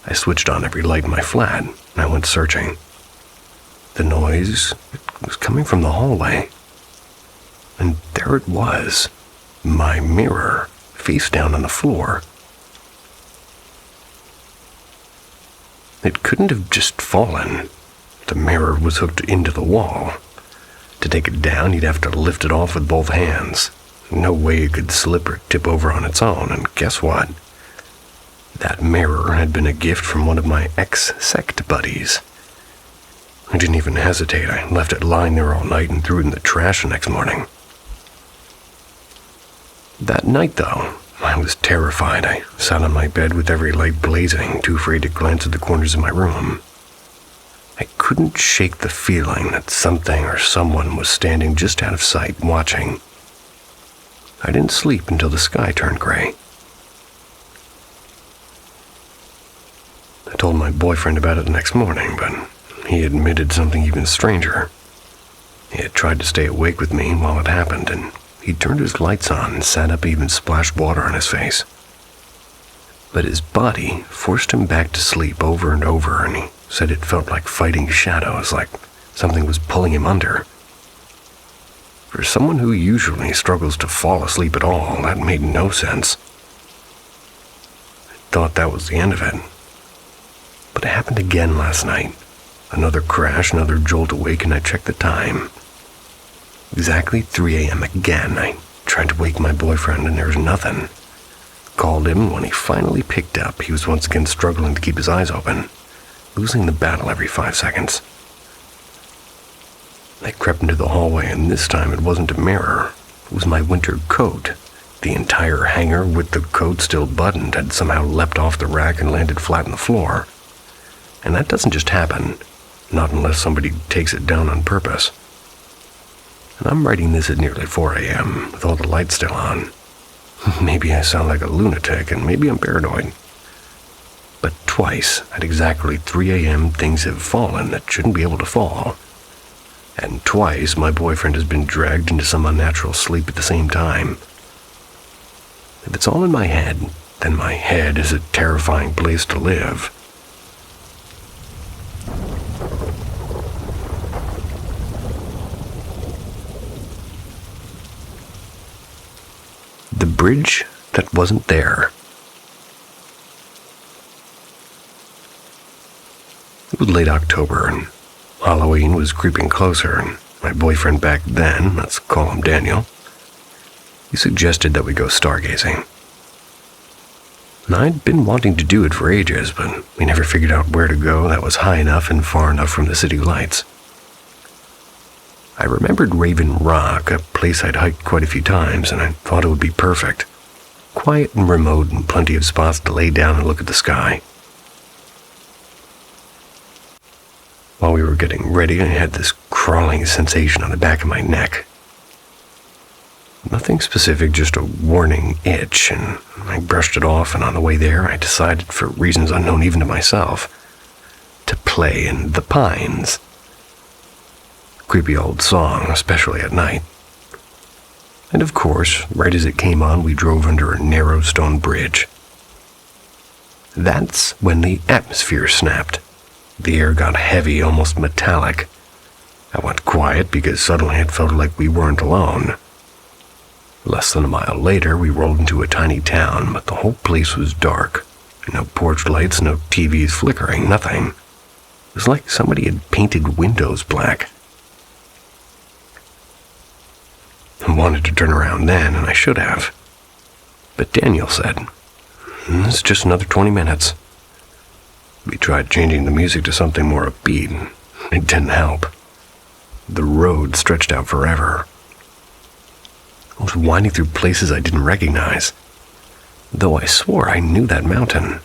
I switched on every light in my flat, and I went searching. The noise was coming from the hallway. And there it was. My mirror, face down on the floor. It couldn't have just fallen. The mirror was hooked into the wall. To take it down, you'd have to lift it off with both hands. No way it could slip or tip over on its own, and guess what? That mirror had been a gift from one of my ex-sect buddies. I didn't even hesitate. I left it lying there all night and threw it in the trash the next morning. That night, though, I was terrified. I sat on my bed with every light blazing, too afraid to glance at the corners of my room. I couldn't shake the feeling that something or someone was standing just out of sight, watching. I didn't sleep until the sky turned gray. I told my boyfriend about it the next morning, but he admitted something even stranger. He had tried to stay awake with me while it happened, and he turned his lights on and sat up, even splashed water on his face. But his body forced him back to sleep over and over, and he said it felt like fighting shadows, like something was pulling him under. For someone who usually struggles to fall asleep at all, that made no sense. I thought that was the end of it. But it happened again last night. Another crash, another jolt awake, and I checked the time. Exactly 3 a.m. again. I tried to wake my boyfriend, and there was nothing. called him. When he finally picked up, he was once again struggling to keep his eyes open, losing the battle every 5 seconds. I crept into the hallway, and this time it wasn't a mirror. It was my winter coat. The entire hanger with the coat still buttoned had somehow leapt off the rack and landed flat on the floor. And that doesn't just happen, not unless somebody takes it down on purpose. And I'm writing this at nearly 4 a.m. with all the lights still on. Maybe I sound like a lunatic, and maybe I'm paranoid. But twice, at exactly 3 a.m., things have fallen that shouldn't be able to fall. And twice, my boyfriend has been dragged into some unnatural sleep at the same time. If it's all in my head, then my head is a terrifying place to live. The bridge that wasn't there. It was late October, and Halloween was creeping closer, and my boyfriend back then, let's call him Daniel, he suggested that we go stargazing. And I'd been wanting to do it for ages, but we never figured out where to go that was high enough and far enough from the city lights. I remembered Raven Rock, a place I'd hiked quite a few times, and I thought it would be perfect. Quiet and remote, and plenty of spots to lay down and look at the sky. While we were getting ready, I had this crawling sensation on the back of my neck. Nothing specific, just a warning itch, and I brushed it off, and on the way there, I decided, for reasons unknown even to myself, to play in the pines. Creepy old song, especially at night. And of course, right as it came on, we drove under a narrow stone bridge. That's when the atmosphere snapped. The air got heavy, almost metallic. I went quiet because suddenly it felt like we weren't alone. Less than a mile later, we rolled into a tiny town, but the whole place was dark. No porch lights, no TVs flickering, nothing. It was like somebody had painted windows black. I wanted to turn around then, and I should have. But Daniel said, "It's just another 20 minutes. We tried changing the music to something more upbeat, and it didn't help. The road stretched out forever. I was winding through places I didn't recognize, though I swore I knew that mountain.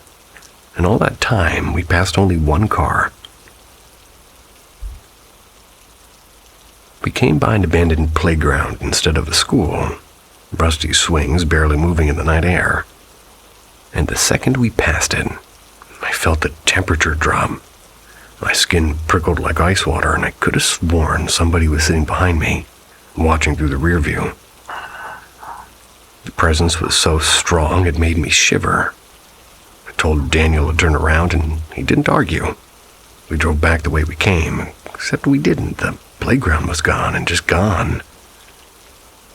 And all that time, we passed only one car. We came by an abandoned playground instead of a school, rusty swings barely moving in the night air. And the second we passed it, I felt the temperature drop. My skin prickled like ice water, and I could have sworn somebody was sitting behind me, watching through the rear view. The presence was so strong it made me shiver. I told Daniel to turn around, and he didn't argue. We drove back the way we came, except we didn't. The playground was gone, and just gone.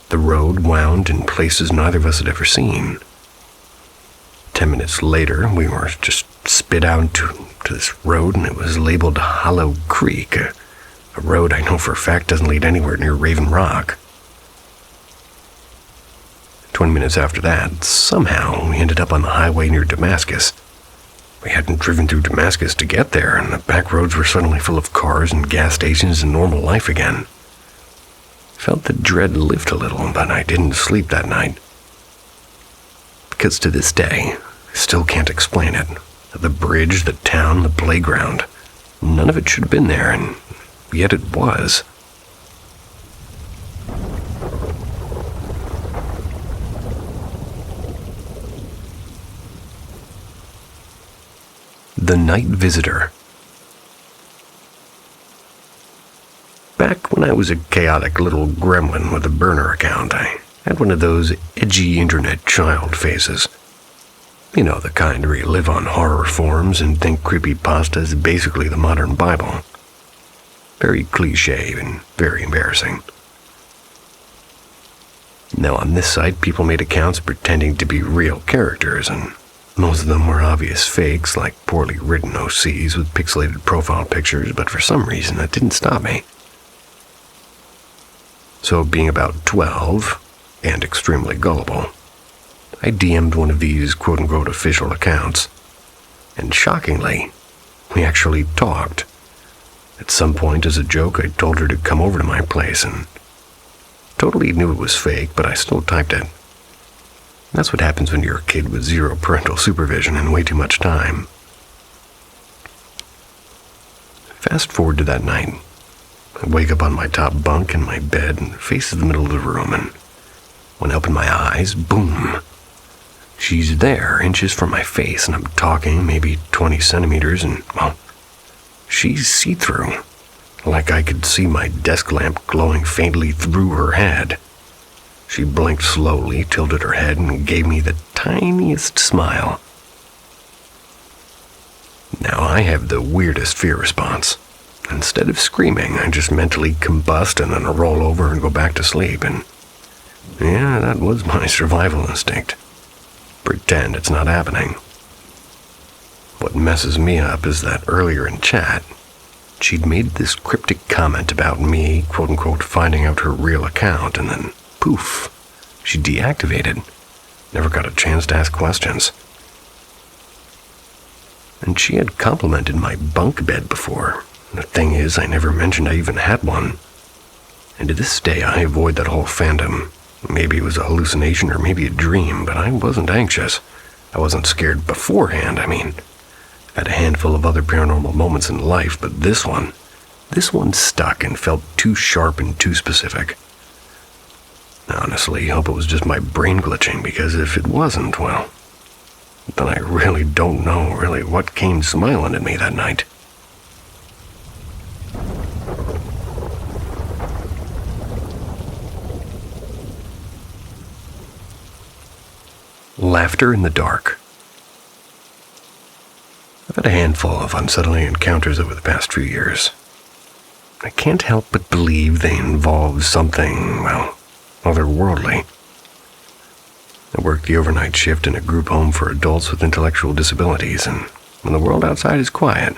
The road wound in places neither of us had ever seen. 10 minutes later, we were just spit out to this road, and it was labeled Hollow Creek, a road I know for a fact doesn't lead anywhere near Raven Rock. 20 minutes after that, somehow we ended up on the highway near Damascus. We hadn't driven through Damascus to get there, and the back roads were suddenly full of cars and gas stations and normal life again. Felt the dread lift a little, but I didn't sleep that night. Because to this day, I still can't explain it. The bridge, the town, the playground. None of it should have been there, and yet it was. The Night Visitor. Back when I was a chaotic little gremlin with a burner account, I had one of those edgy internet child phases. You know, the kind where you live on horror forums and think creepypasta is basically the modern Bible. Very cliché and very embarrassing. Now on this site, people made accounts pretending to be real characters, and most of them were obvious fakes, like poorly written OCs with pixelated profile pictures, but for some reason that didn't stop me. So being about 12, and extremely gullible, I DM'd one of these quote-unquote official accounts, and shockingly, we actually talked. At some point, as a joke, I told her to come over to my place, and totally knew it was fake, but I still typed it. That's what happens when you're a kid with zero parental supervision and way too much time. Fast forward to that night. I wake up on my top bunk in my bed and faces the middle of the room, and when I open my eyes, boom. She's there, inches from my face, and I'm talking, maybe 20 centimeters, and, well, she's see-through. Like I could see my desk lamp glowing faintly through her head. She blinked slowly, tilted her head, and gave me the tiniest smile. Now I have the weirdest fear response. Instead of screaming, I just mentally combust and then roll over and go back to sleep, and yeah, that was my survival instinct. Pretend it's not happening. What messes me up is that earlier in chat, she'd made this cryptic comment about me, quote-unquote, finding out her real account, and then, poof, she deactivated. Never got a chance to ask questions. And she had complimented my bunk bed before. The thing is, I never mentioned I even had one. And to this day, I avoid that whole fandom. Maybe it was a hallucination or maybe a dream, but I wasn't anxious. I wasn't scared beforehand, I mean. I've had a handful of other paranormal moments in life, but this one stuck and felt too sharp and too specific. Honestly, I hope it was just my brain glitching, because if it wasn't, well, then I really don't know what came smiling at me that night. Laughter in the dark. I've had a handful of unsettling encounters over the past few years. I can't help but believe they involve something, well, otherworldly. I work the overnight shift in a group home for adults with intellectual disabilities, and when the world outside is quiet,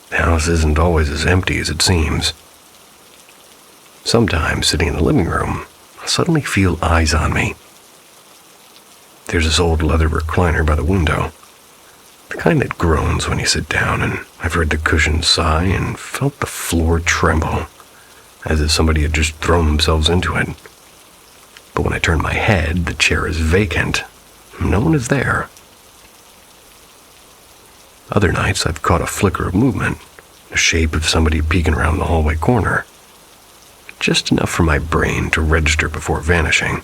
the house isn't always as empty as it seems. Sometimes, sitting in the living room, I suddenly feel eyes on me. There's this old leather recliner by the window, the kind that groans when you sit down, and I've heard the cushions sigh and felt the floor tremble, as if somebody had just thrown themselves into it. But when I turn my head, the chair is vacant. No one is there. Other nights, I've caught a flicker of movement, the shape of somebody peeking around the hallway corner. Just enough for my brain to register before vanishing.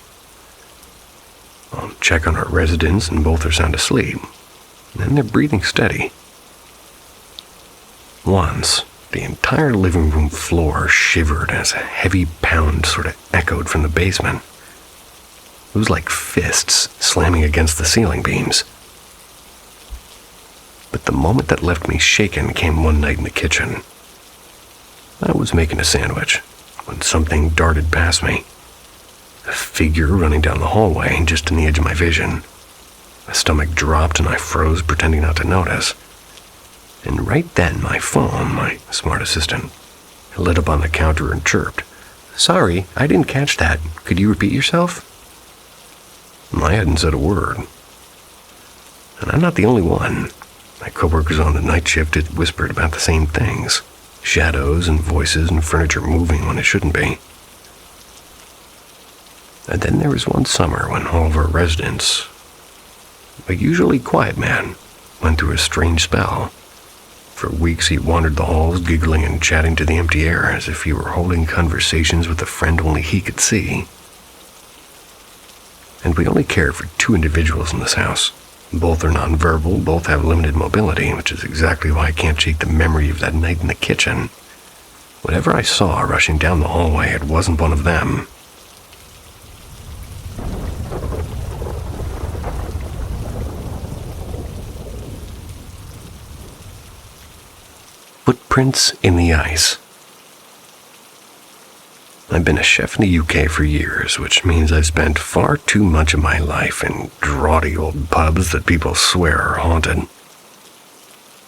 I'll check on our residents, and both are sound asleep. And they're breathing steady. Once, the entire living room floor shivered as a heavy pound sort of echoed from the basement. It was like fists slamming against the ceiling beams. But the moment that left me shaken came one night in the kitchen. I was making a sandwich when something darted past me. A figure running down the hallway just in the edge of my vision. My stomach dropped and I froze, pretending not to notice. And right then, my phone, my smart assistant, lit up on the counter and chirped, "Sorry, I didn't catch that. Could you repeat yourself?" I hadn't said a word. And I'm not the only one. My coworkers on the night shift had whispered about the same things. Shadows and voices and furniture moving when it shouldn't be. And then there was one summer when all of our residents, a usually quiet man, went through a strange spell. For weeks he wandered the halls, giggling and chatting to the empty air as if he were holding conversations with a friend only he could see. And we only care for 2 individuals in this house. Both are nonverbal, both have limited mobility, which is exactly why I can't shake the memory of that night in the kitchen. Whatever I saw rushing down the hallway, it wasn't one of them. Footprints in the ice. I've been a chef in the UK for years, which means I've spent far too much of my life in draughty old pubs that people swear are haunted.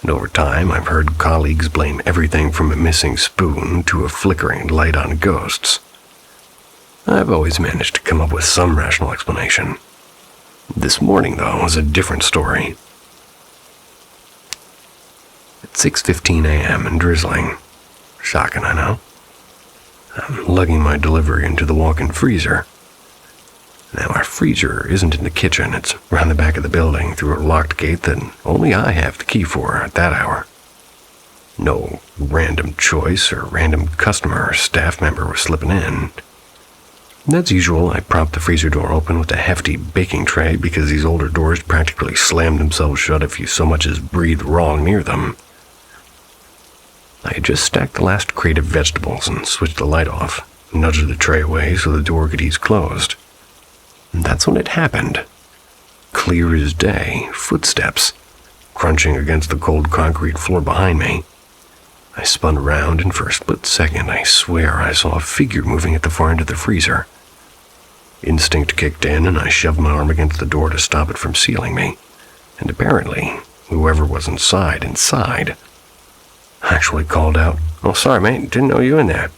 And over time, I've heard colleagues blame everything from a missing spoon to a flickering light on ghosts. I've always managed to come up with some rational explanation. This morning, though, was a different story. At 6:15 a.m. and drizzling. Shocking, I know. I'm lugging my delivery into the walk-in freezer. Now, our freezer isn't in the kitchen. It's around the back of the building through a locked gate that only I have the key for at that hour. No random choice or random customer or staff member was slipping in. As usual, I propped the freezer door open with a hefty baking tray because these older doors practically slammed themselves shut if you so much as breathed wrong near them. I had just stacked the last crate of vegetables and switched the light off, nudged the tray away so the door could ease closed. And that's when it happened. Clear as day, footsteps, crunching against the cold concrete floor behind me. I spun around, and for a split second, I swear I saw a figure moving at the far end of the freezer. Instinct kicked in, and I shoved my arm against the door to stop it from sealing me. And apparently, whoever was inside, actually called out, "Oh, sorry, mate, didn't know you in there."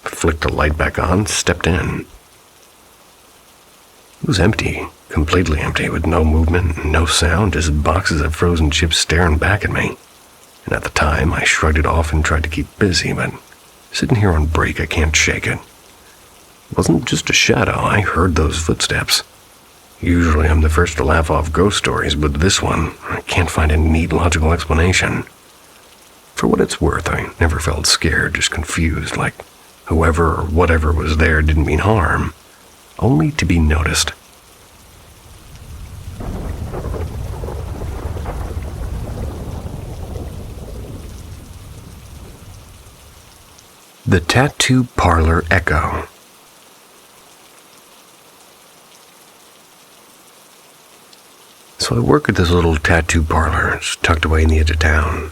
Flicked the light back on, stepped in. It was empty, completely empty, with no movement, no sound, just boxes of frozen chips staring back at me. And at the time, I shrugged it off and tried to keep busy, but sitting here on break, I can't shake it. It wasn't just a shadow, I heard those footsteps. Usually I'm the first to laugh off ghost stories, but this one, I can't find a neat, logical explanation. For what it's worth, I never felt scared, just confused, like whoever or whatever was there didn't mean harm, only to be noticed. The Tattoo Parlor Echo. So I work at this little tattoo parlor. It's tucked away in the edge of town.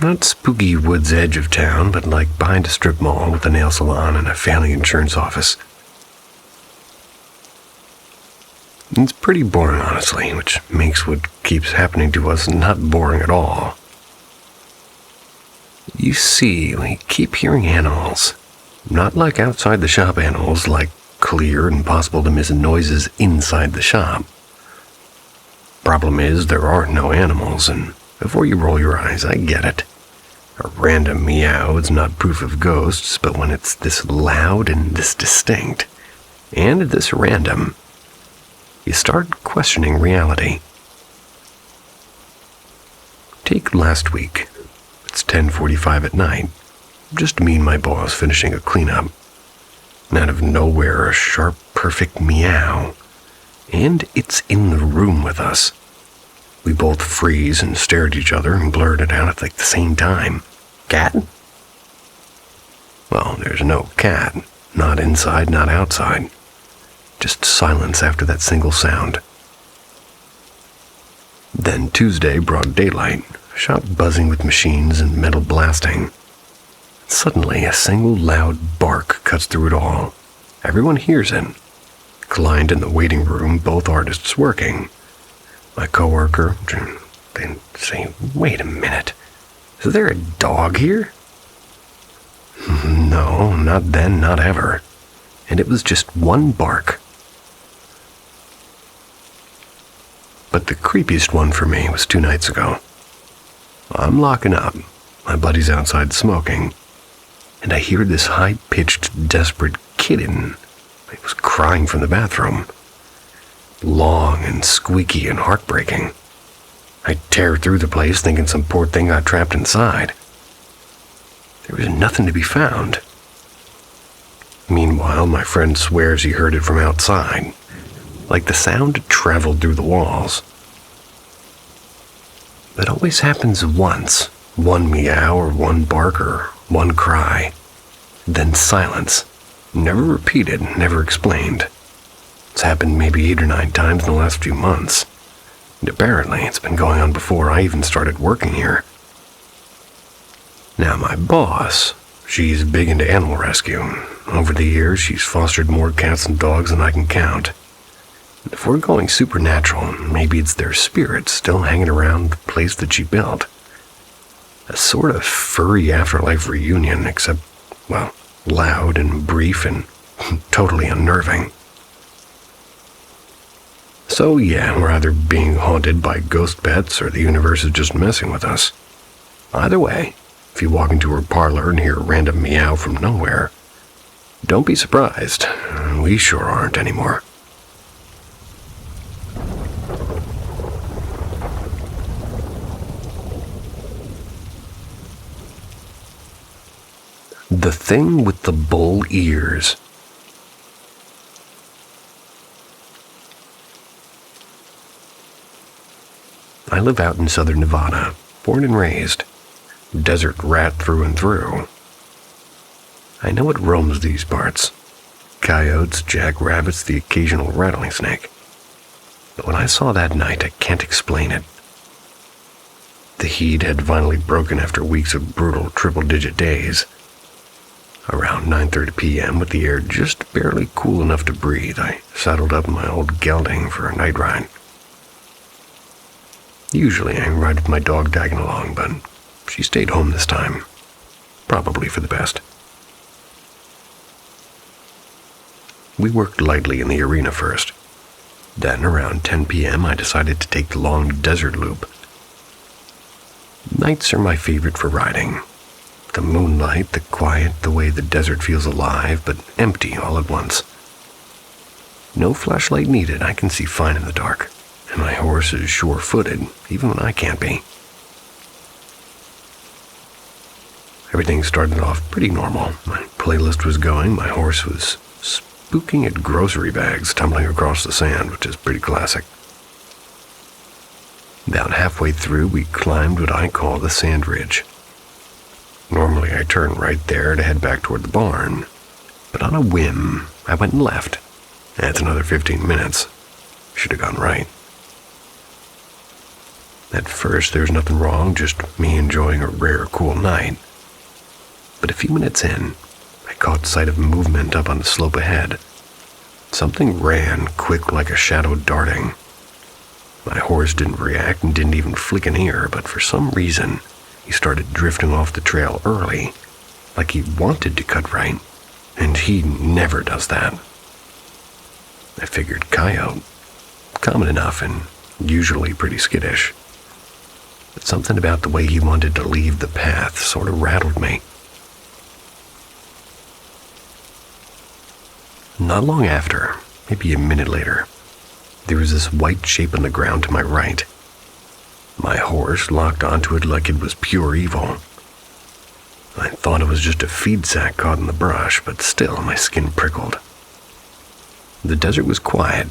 Not spooky woods edge of town, but like behind a strip mall with a nail salon and a family insurance office. It's pretty boring, honestly, which makes what keeps happening to us not boring at all. You see, we keep hearing animals. Not like outside the shop animals, like clear and impossible to miss noises inside the shop. Problem is, there are no animals, and before you roll your eyes, I get it. A random meow is not proof of ghosts, but when it's this loud and this distinct, and this random, you start questioning reality. Take last week. It's 10:45 at night. Just me and my boss finishing a cleanup. And out of nowhere, a sharp, perfect meow. And it's in the room with us. We both freeze and stare at each other and blurt it out at the same time. Cat? Well, there's no cat. Not inside, not outside. Just silence after that single sound. Then Tuesday, broad daylight, shop buzzing with machines and metal blasting. Suddenly, a single loud bark cuts through it all. Everyone hears it. Client in the waiting room, both artists working. My coworker, they say, "Wait a minute, is there a dog here?" No, not then, not ever. And it was just one bark. But the creepiest one for me was 2 nights ago. I'm locking up. My buddy's outside smoking. And I hear this high-pitched, desperate kitten. It was crying from the bathroom. Long and squeaky and heartbreaking. I tear through the place thinking some poor thing got trapped inside. There was nothing to be found. Meanwhile, my friend swears he heard it from outside. Like the sound traveled through the walls. That always happens once. One meow or one bark or one cry. Then silence. Never repeated, never explained. It's happened maybe 8 or 9 times in the last few months. And apparently it's been going on before I even started working here. Now my boss, she's big into animal rescue. Over the years, she's fostered more cats and dogs than I can count. If we're going supernatural, maybe it's their spirits still hanging around the place that she built. A sort of furry afterlife reunion, except, well, loud and brief and totally unnerving. So yeah, we're either being haunted by ghost pets or the universe is just messing with us. Either way, if you walk into her parlor and hear a random meow from nowhere, don't be surprised. We sure aren't anymore. The thing with the bull ears. I live out in southern Nevada, born and raised. Desert rat through and through. I know it roams these parts. Coyotes, jackrabbits, the occasional rattling snake. But when I saw that night, I can't explain it. The heat had finally broken after weeks of brutal triple-digit days. Around 9:30 p.m., with the air just barely cool enough to breathe, I saddled up my old gelding for a night ride. Usually I ride with my dog tagging along, but she stayed home this time. Probably for the best. We worked lightly in the arena first. Then, around 10 p.m., I decided to take the long desert loop. Nights are my favorite for riding. The moonlight, the quiet, the way the desert feels alive, but empty all at once. No flashlight needed, I can see fine in the dark, and my horse is sure-footed, even when I can't be. Everything started off pretty normal. My playlist was going, my horse was spooking at grocery bags tumbling across the sand, which is pretty classic. About halfway through, we climbed what I call the sand ridge. Normally, I turn right there to head back toward the barn, but on a whim, I went left. That's another 15 minutes. Should have gone right. At first, there was nothing wrong, just me enjoying a rare, cool night. But a few minutes in, I caught sight of movement up on the slope ahead. Something ran quick like a shadow darting. My horse didn't react and didn't even flick an ear, but for some reason, he started drifting off the trail early, like he wanted to cut right, and he never does that. I figured coyote, common enough and usually pretty skittish. But something about the way he wanted to leave the path sort of rattled me. Not long after, maybe a minute later, there was this white shape on the ground to my right. My horse locked onto it like it was pure evil. I thought it was just a feed sack caught in the brush, but still my skin prickled. The desert was quiet.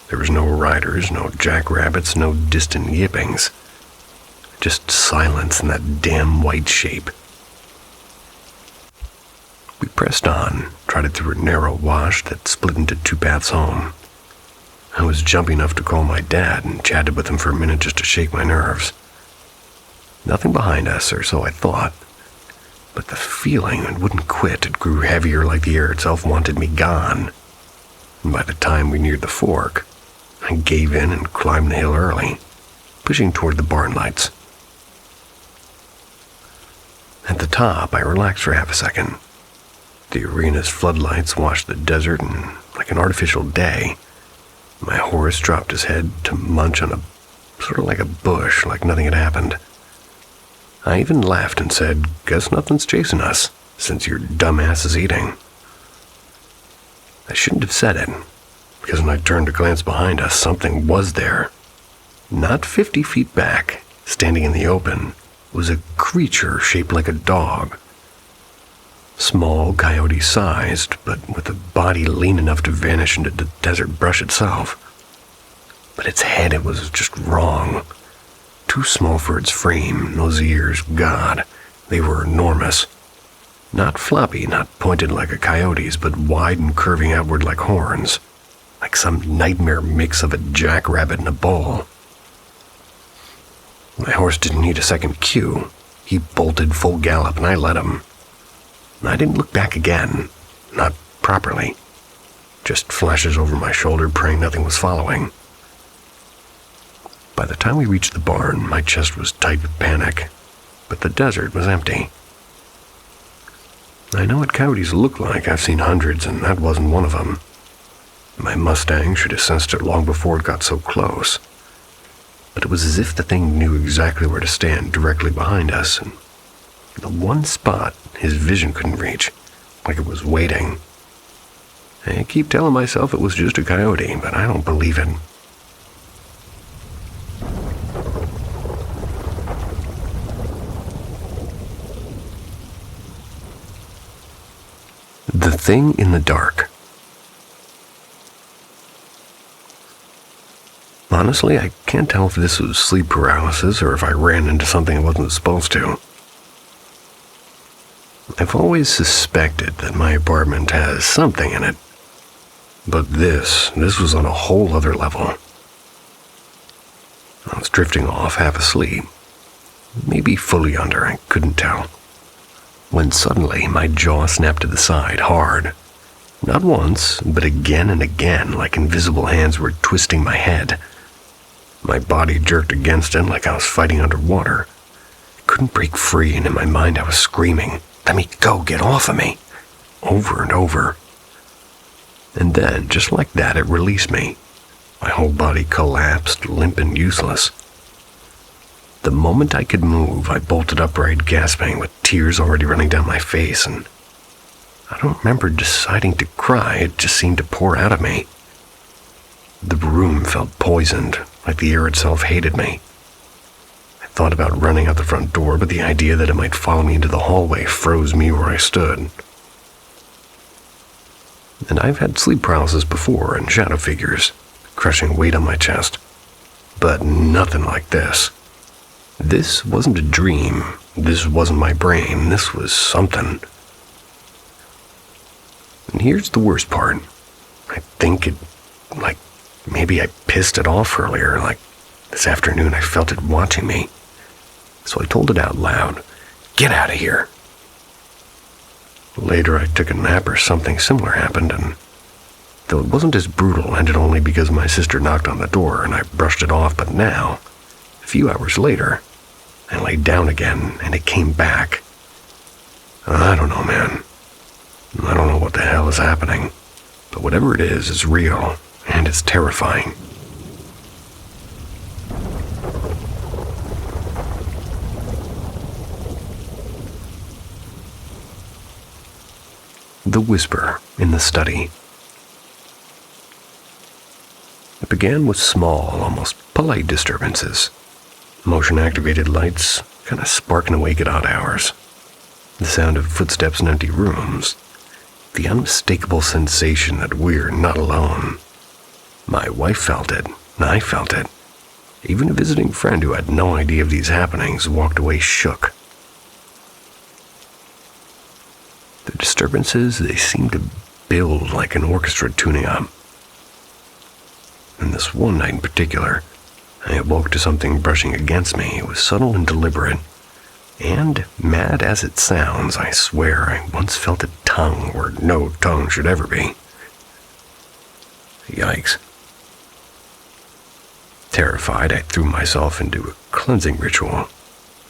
There was no riders, no jackrabbits, no distant yippings. Just silence in that damn white shape. We pressed on, trotted through a narrow wash that split into two paths home. I was jumpy enough to call my dad and chatted with him for a minute just to shake my nerves. Nothing behind us, or so I thought. But the feeling it wouldn't quit. It grew heavier like the air itself wanted me gone. And by the time we neared the fork, I gave in and climbed the hill early, pushing toward the barn lights. At the top, I relaxed for half a second. The arena's floodlights washed the desert, and like an artificial day, my horse dropped his head to munch on sort of like a bush, like nothing had happened. I even laughed and said, "Guess nothing's chasing us, since your dumbass is eating." I shouldn't have said it, because when I turned to glance behind us, something was there. Not 50 feet back, standing in the open, was a creature shaped like a dog. Small, coyote-sized, but with a body lean enough to vanish into the desert brush itself. But its head, it was just wrong. Too small for its frame, and those ears, God, they were enormous. Not floppy, not pointed like a coyote's, but wide and curving outward like horns. Like some nightmare mix of a jackrabbit and a bull. My horse didn't need a second cue. He bolted full gallop, and I let him. I didn't look back again, not properly. Just flashes over my shoulder, praying nothing was following. By the time we reached the barn, my chest was tight with panic, but the desert was empty. I know what coyotes look like. I've seen hundreds, and that wasn't one of them. My Mustang should have sensed it long before it got so close. But it was as if the thing knew exactly where to stand directly behind us, and the one spot his vision couldn't reach, like it was waiting. I keep telling myself it was just a coyote, but I don't believe it. The thing in the dark. Honestly, I can't tell if this was sleep paralysis or if I ran into something I wasn't supposed to. I've always suspected that my apartment has something in it. But this was on a whole other level. I was drifting off, half asleep. Maybe fully under, I couldn't tell. When suddenly my jaw snapped to the side, hard. Not once, but again and again, like invisible hands were twisting my head. My body jerked against it like I was fighting underwater. I couldn't break free, and in my mind I was screaming, "Let me go, get off of me," over and over. And then, just like that, it released me. My whole body collapsed, limp and useless. The moment I could move, I bolted upright, gasping, with tears already running down my face, and I don't remember deciding to cry. It just seemed to pour out of me. The room felt poisoned, like the air itself hated me. I thought about running out the front door, but the idea that it might follow me into the hallway froze me where I stood. And I've had sleep paralysis before, and shadow figures, crushing weight on my chest. But nothing like this. This wasn't a dream. This wasn't my brain. This was something. And here's the worst part. I think maybe I pissed it off earlier, like this afternoon I felt it watching me. So I told it out loud, "Get out of here." Later I took a nap or something similar happened, and though it wasn't as brutal, ended only because my sister knocked on the door and I brushed it off. But now, a few hours later, I laid down again and it came back. I don't know, man. I don't know what the hell is happening, but whatever it is, it's real and it's terrifying. The whisper in the study. It began with small, almost polite disturbances. Motion-activated lights kind of sparking awake at odd hours. The sound of footsteps in empty rooms. The unmistakable sensation that we're not alone. My wife felt it, and I felt it. Even a visiting friend who had no idea of these happenings walked away shook. The disturbances, they seemed to build like an orchestra tuning up. And this one night in particular, I awoke to something brushing against me. It was subtle and deliberate. And, mad as it sounds, I swear I once felt a tongue where no tongue should ever be. Yikes. Terrified, I threw myself into a cleansing ritual,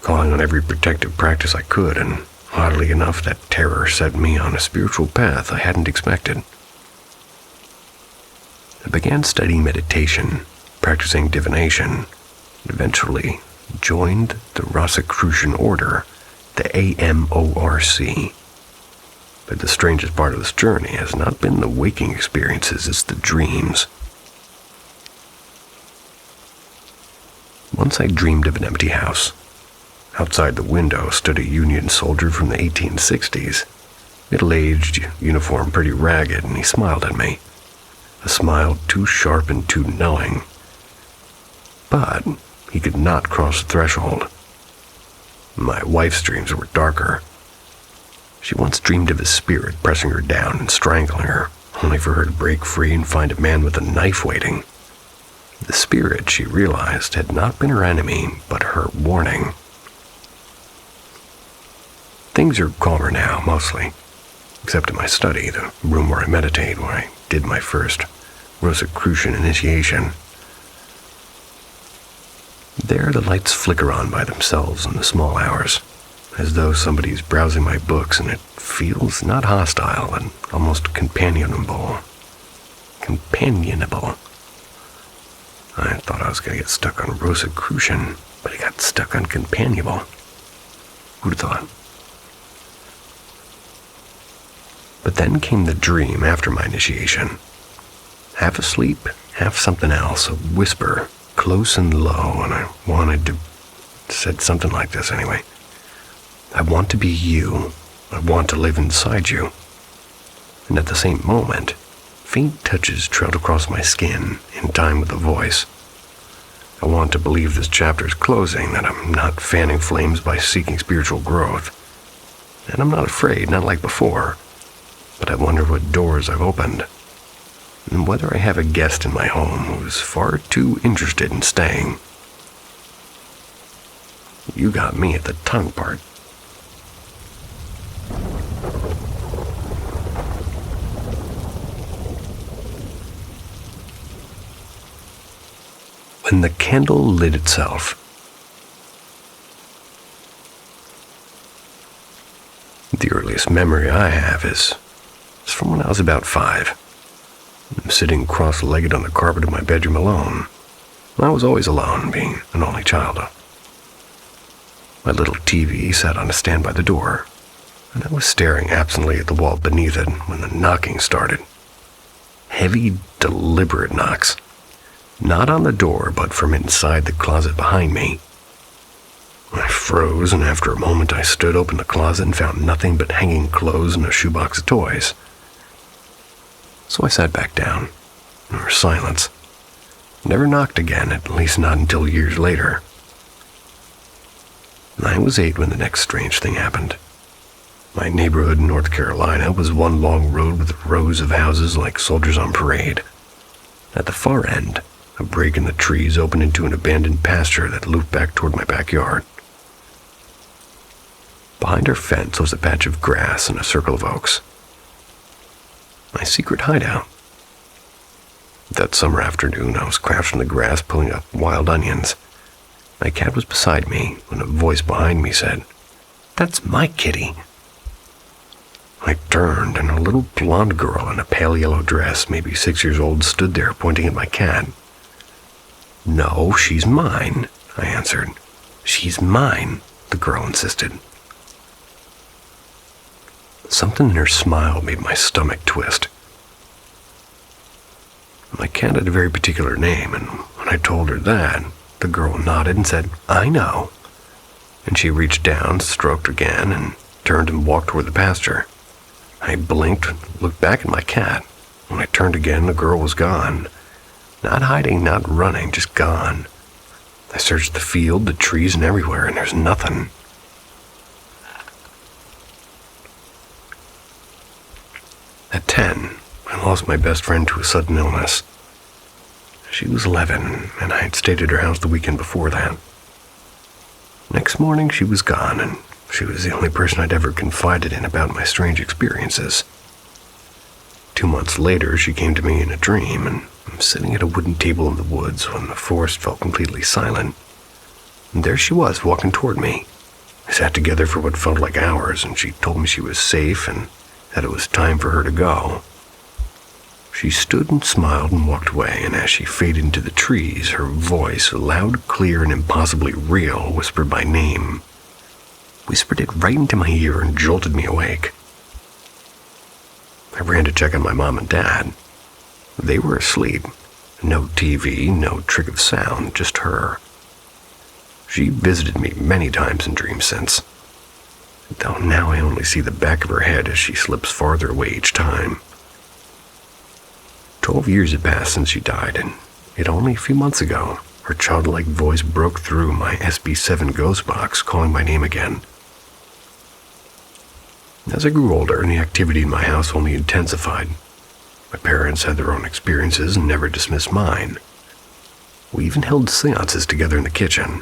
calling on every protective practice I could, and oddly enough, that terror set me on a spiritual path I hadn't expected. I began studying meditation, practicing divination, and eventually joined the Rosicrucian Order, the AMORC. But the strangest part of this journey has not been the waking experiences, it's the dreams. Once I dreamed of an empty house. Outside the window stood a Union soldier from the 1860s, middle-aged, uniform pretty ragged, and he smiled at me. A smile too sharp and too knowing. But he could not cross the threshold. My wife's dreams were darker. She once dreamed of a spirit pressing her down and strangling her, only for her to break free and find a man with a knife waiting. The spirit, she realized, had not been her enemy, but her warning. Things are calmer now, mostly, except in my study, the room where I meditate, where I did my first Rosicrucian initiation. There, the lights flicker on by themselves in the small hours, as though somebody's browsing my books, and it feels not hostile and almost companionable. Companionable. I thought I was going to get stuck on Rosicrucian, but I got stuck on companionable. Who'd have thought? But then came the dream after my initiation. Half asleep, half something else, a whisper, close and low, and I wanted to... said something like this anyway. I want to be you. I want to live inside you. And at the same moment, faint touches trailed across my skin in time with the voice. I want to believe this chapter is closing, that I'm not fanning flames by seeking spiritual growth. And I'm not afraid, not like before. But I wonder what doors I've opened. And whether I have a guest in my home who's far too interested in staying. You got me at the tongue part. When the candle lit itself. The earliest memory I have is from when I was about 5. I'm sitting cross-legged on the carpet of my bedroom alone. I was always alone, being an only child. My little TV sat on a stand by the door, and I was staring absently at the wall beneath it when the knocking started. Heavy, deliberate knocks. Not on the door, but from inside the closet behind me. I froze, and after a moment I stood open the closet and found nothing but hanging clothes and a shoebox of toys. So I sat back down. There was silence. Never knocked again, at least not until years later. I was 8 when the next strange thing happened. My neighborhood in North Carolina was one long road with rows of houses like soldiers on parade. At the far end, a break in the trees opened into an abandoned pasture that looped back toward my backyard. Behind our fence was a patch of grass and a circle of oaks. My secret hideout. That summer afternoon, I was crouched in the grass pulling up wild onions. My cat was beside me when a voice behind me said, "That's my kitty." I turned, and a little blonde girl in a pale yellow dress, maybe 6 years old, stood there pointing at my cat. "No, she's mine," I answered. "She's mine," the girl insisted. Something in her smile made my stomach twist. My cat had a very particular name, and when I told her that, the girl nodded and said, "I know." And she reached down, stroked again, and turned and walked toward the pasture. I blinked, looked back at my cat. When I turned again, the girl was gone. Not hiding, not running, just gone. I searched the field, the trees, and everywhere, and there's nothing. At 10, I lost my best friend to a sudden illness. She was 11, and I had stayed at her house the weekend before that. Next morning, she was gone, and she was the only person I'd ever confided in about my strange experiences. 2 months later, she came to me in a dream, and I'm sitting at a wooden table in the woods when the forest felt completely silent. And there she was, walking toward me. We sat together for what felt like hours, and she told me she was safe and that it was time for her to go. She stood and smiled and walked away, and as she faded into the trees, her voice, loud, clear, and impossibly real, whispered my name. Whispered it right into my ear and jolted me awake. I ran to check on my mom and dad. They were asleep. No TV, no trick of sound, just her. She visited me many times in dreams since, though now I only see the back of her head as she slips farther away each time. 12 years had passed since she died, and yet only a few months ago, her childlike voice broke through my SB7 ghost box, calling my name again. As I grew older, and the activity in my house only intensified, my parents had their own experiences and never dismissed mine. We even held seances together in the kitchen.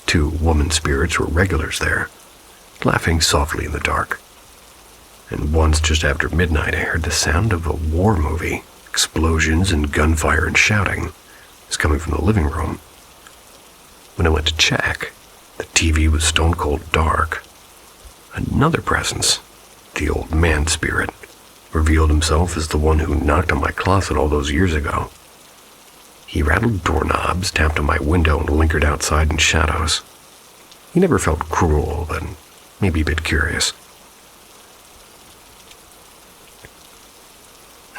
2 woman spirits were regulars there, laughing softly in the dark. And once, just after midnight, I heard the sound of a war movie. Explosions and gunfire and shouting was coming from the living room. When I went to check, the TV was stone cold dark. Another presence, the old man spirit, revealed himself as the one who knocked on my closet all those years ago. He rattled doorknobs, tapped on my window, and lingered outside in shadows. He never felt cruel, but maybe a bit curious.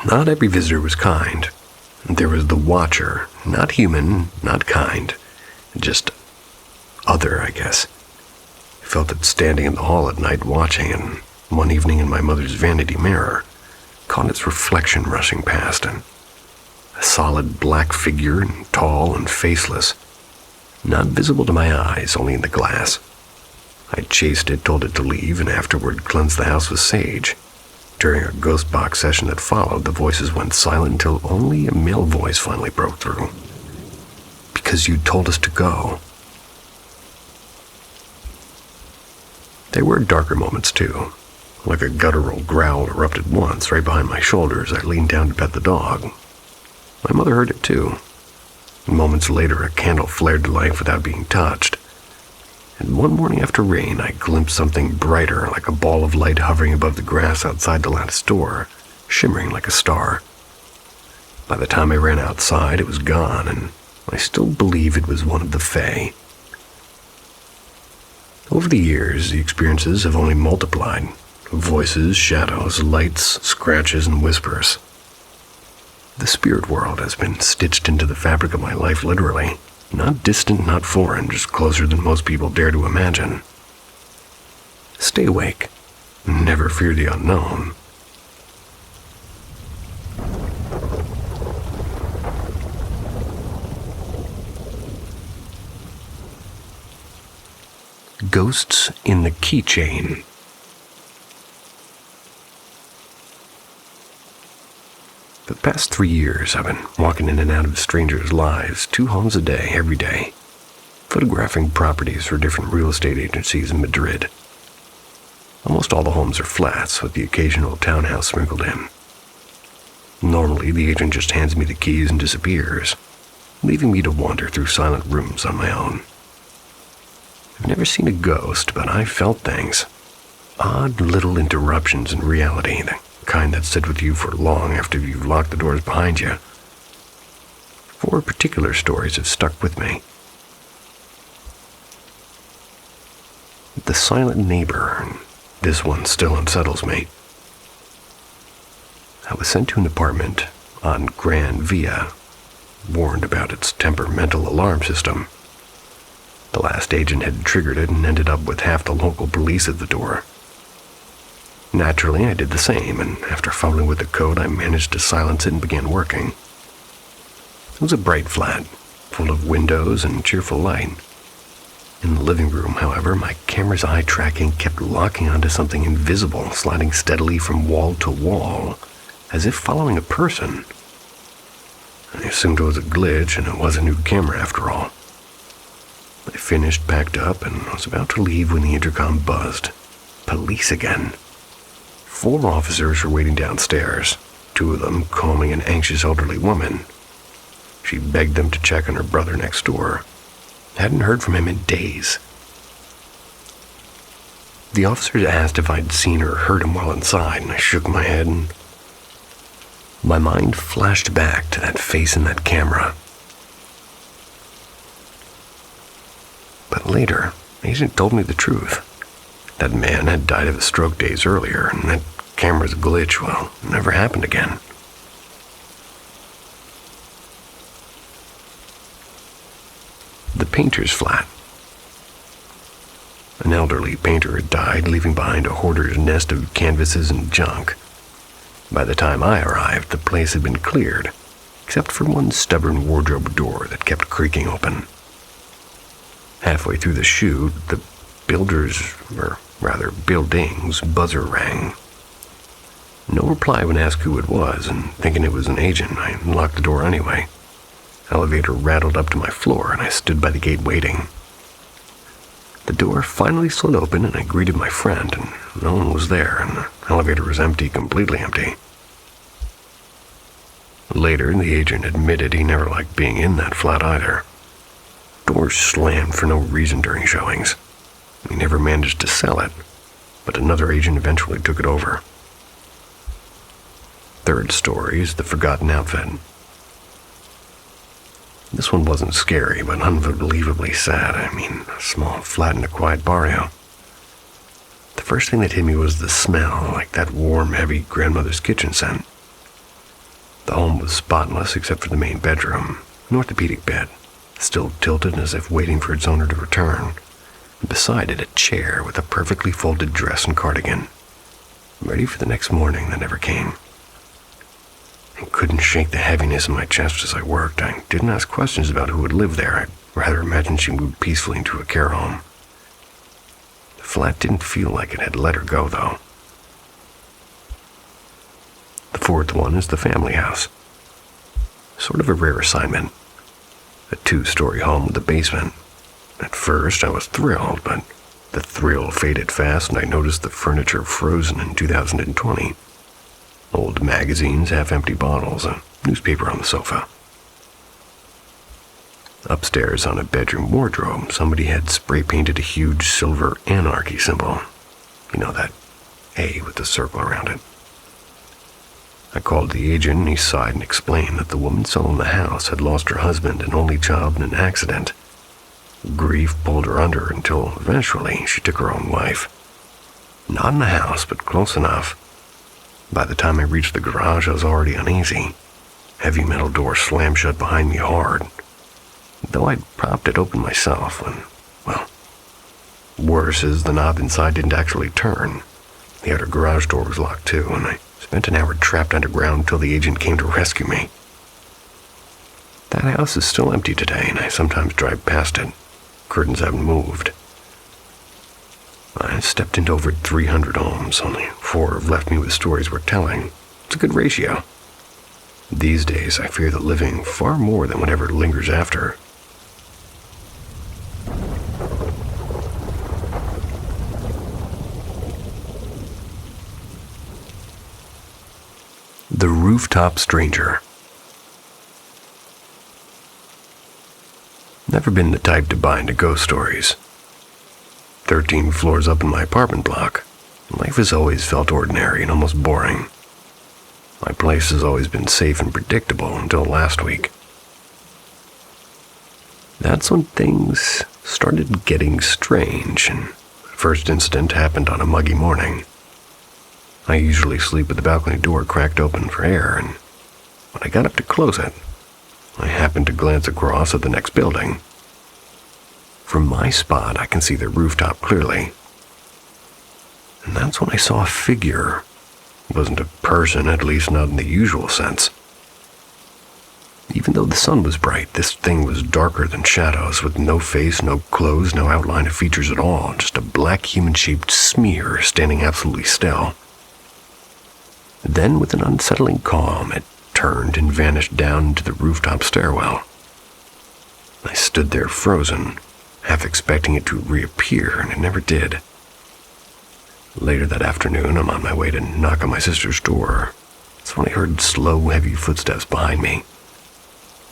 Not every visitor was kind. There was the watcher, not human, not kind, just other, I guess. I felt it standing in the hall at night watching, and one evening in my mother's vanity mirror, caught its reflection rushing past, and a solid black figure, and tall and faceless, not visible to my eyes, only in the glass. I chased it, told it to leave, and afterward cleansed the house with sage. During a ghost box session that followed, the voices went silent until only a male voice finally broke through. "Because you told us to go." There were darker moments too. Like a guttural growl erupted once right behind my shoulders. I leaned down to pet the dog. My mother heard it too. Moments later, a candle flared to life without being touched. And one morning after rain, I glimpsed something brighter, like a ball of light hovering above the grass outside the lattice door, shimmering like a star. By the time I ran outside, it was gone, and I still believe it was one of the Fae. Over the years, the experiences have only multiplied. Voices, shadows, lights, scratches, and whispers. The spirit world has been stitched into the fabric of my life literally. Not distant, not foreign, just closer than most people dare to imagine. Stay awake. Never fear the unknown. Ghosts in the Keychain. For the past 3 years, I've been walking in and out of strangers' lives, 2 homes a day, every day, photographing properties for different real estate agencies in Madrid. Almost all the homes are flats, with the occasional townhouse sprinkled in. Normally, the agent just hands me the keys and disappears, leaving me to wander through silent rooms on my own. I've never seen a ghost, but I felt things. Odd little interruptions in reality, the kind that sit with you for long after you've locked the doors behind you. 4 particular stories have stuck with me. The silent neighbor, and this one still unsettles me. I was sent to an apartment on Gran Via, warned about its temperamental alarm system. The last agent had triggered it and ended up with half the local police at the door. Naturally, I did the same, and after fumbling with the code, I managed to silence it and began working. It was a bright flat, full of windows and cheerful light. In the living room, however, my camera's eye tracking kept locking onto something invisible, sliding steadily from wall to wall, as if following a person. I assumed it was a glitch, and it was a new camera after all. I finished, packed up, and was about to leave when the intercom buzzed. Police again. 4 officers were waiting downstairs, 2 of them calming an anxious elderly woman. She begged them to check on her brother next door. Hadn't heard from him in days. The officers asked if I'd seen or heard him while inside, and I shook my head, and my mind flashed back to that face in that camera. But later, the agent told me the truth. That man had died of a stroke days earlier, and that camera's glitch, well, never happened again. The painter's flat. An elderly painter had died, leaving behind a hoarder's nest of canvases and junk. By the time I arrived, the place had been cleared, except for one stubborn wardrobe door that kept creaking open. Halfway through the shoot, the building's buzzer rang. No reply when asked who it was, and thinking it was an agent, I locked the door anyway. Elevator rattled up to my floor, and I stood by the gate waiting. The door finally slid open, and I greeted my friend, and no one was there, and the elevator was empty, completely empty. Later, the agent admitted he never liked being in that flat either. Doors slammed for no reason during showings. He never managed to sell it, but another agent eventually took it over. third story is the forgotten outfit. This one wasn't scary, but unbelievably sad. A small flat in a quiet barrio. The first thing that hit me was the smell, like that warm, heavy grandmother's kitchen scent. The home was spotless except for the main bedroom, an orthopedic bed, still tilted as if waiting for its owner to return. Beside it, a chair with a perfectly folded dress and cardigan, ready for the next morning that never came. I couldn't shake the heaviness in my chest as I worked. I didn't ask questions about who would live there. I rather imagined she moved peacefully into a care home. The flat didn't feel like it had let her go, though. The fourth one is the family house. Sort of a rare assignment. A 2-story home with a basement. At first, I was thrilled, but the thrill faded fast and I noticed the furniture frozen in 2020. Old magazines, half-empty bottles, a newspaper on the sofa. Upstairs on a bedroom wardrobe, somebody had spray-painted a huge silver anarchy symbol. You know, that A with the circle around it. I called the agent and he sighed and explained that the woman selling the house had lost her husband and only child in an accident. Grief pulled her under until eventually she took her own life. Not in the house, but close enough. By the time I reached the garage, I was already uneasy. Heavy metal door slammed shut behind me hard. Though I'd propped it open myself when, worse is the knob inside didn't actually turn. The outer garage door was locked too, and I spent an hour trapped underground until the agent came to rescue me. That house is still empty today, and I sometimes drive past it. Curtains haven't moved. I stepped into over 300 homes. Only 4 have left me with stories worth telling. It's a good ratio. These days, I fear the living far more than whatever lingers after. The Rooftop Stranger. Never been the type to buy into ghost stories. 13 floors up in my apartment block, life has always felt ordinary and almost boring. My place has always been safe and predictable until last week. That's when things started getting strange, and the first incident happened on a muggy morning. I usually sleep with the balcony door cracked open for air, and when I got up to close it, I happened to glance across at the next building. From my spot, I can see the rooftop clearly. And that's when I saw a figure. It wasn't a person, at least not in the usual sense. Even though the sun was bright, this thing was darker than shadows, with no face, no clothes, no outline of features at all, just a black human-shaped smear standing absolutely still. Then, with an unsettling calm, it turned and vanished down into the rooftop stairwell. I stood there frozen, half expecting it to reappear, and it never did. Later that afternoon, I'm on my way to knock on my sister's door. That's when I heard slow, heavy footsteps behind me,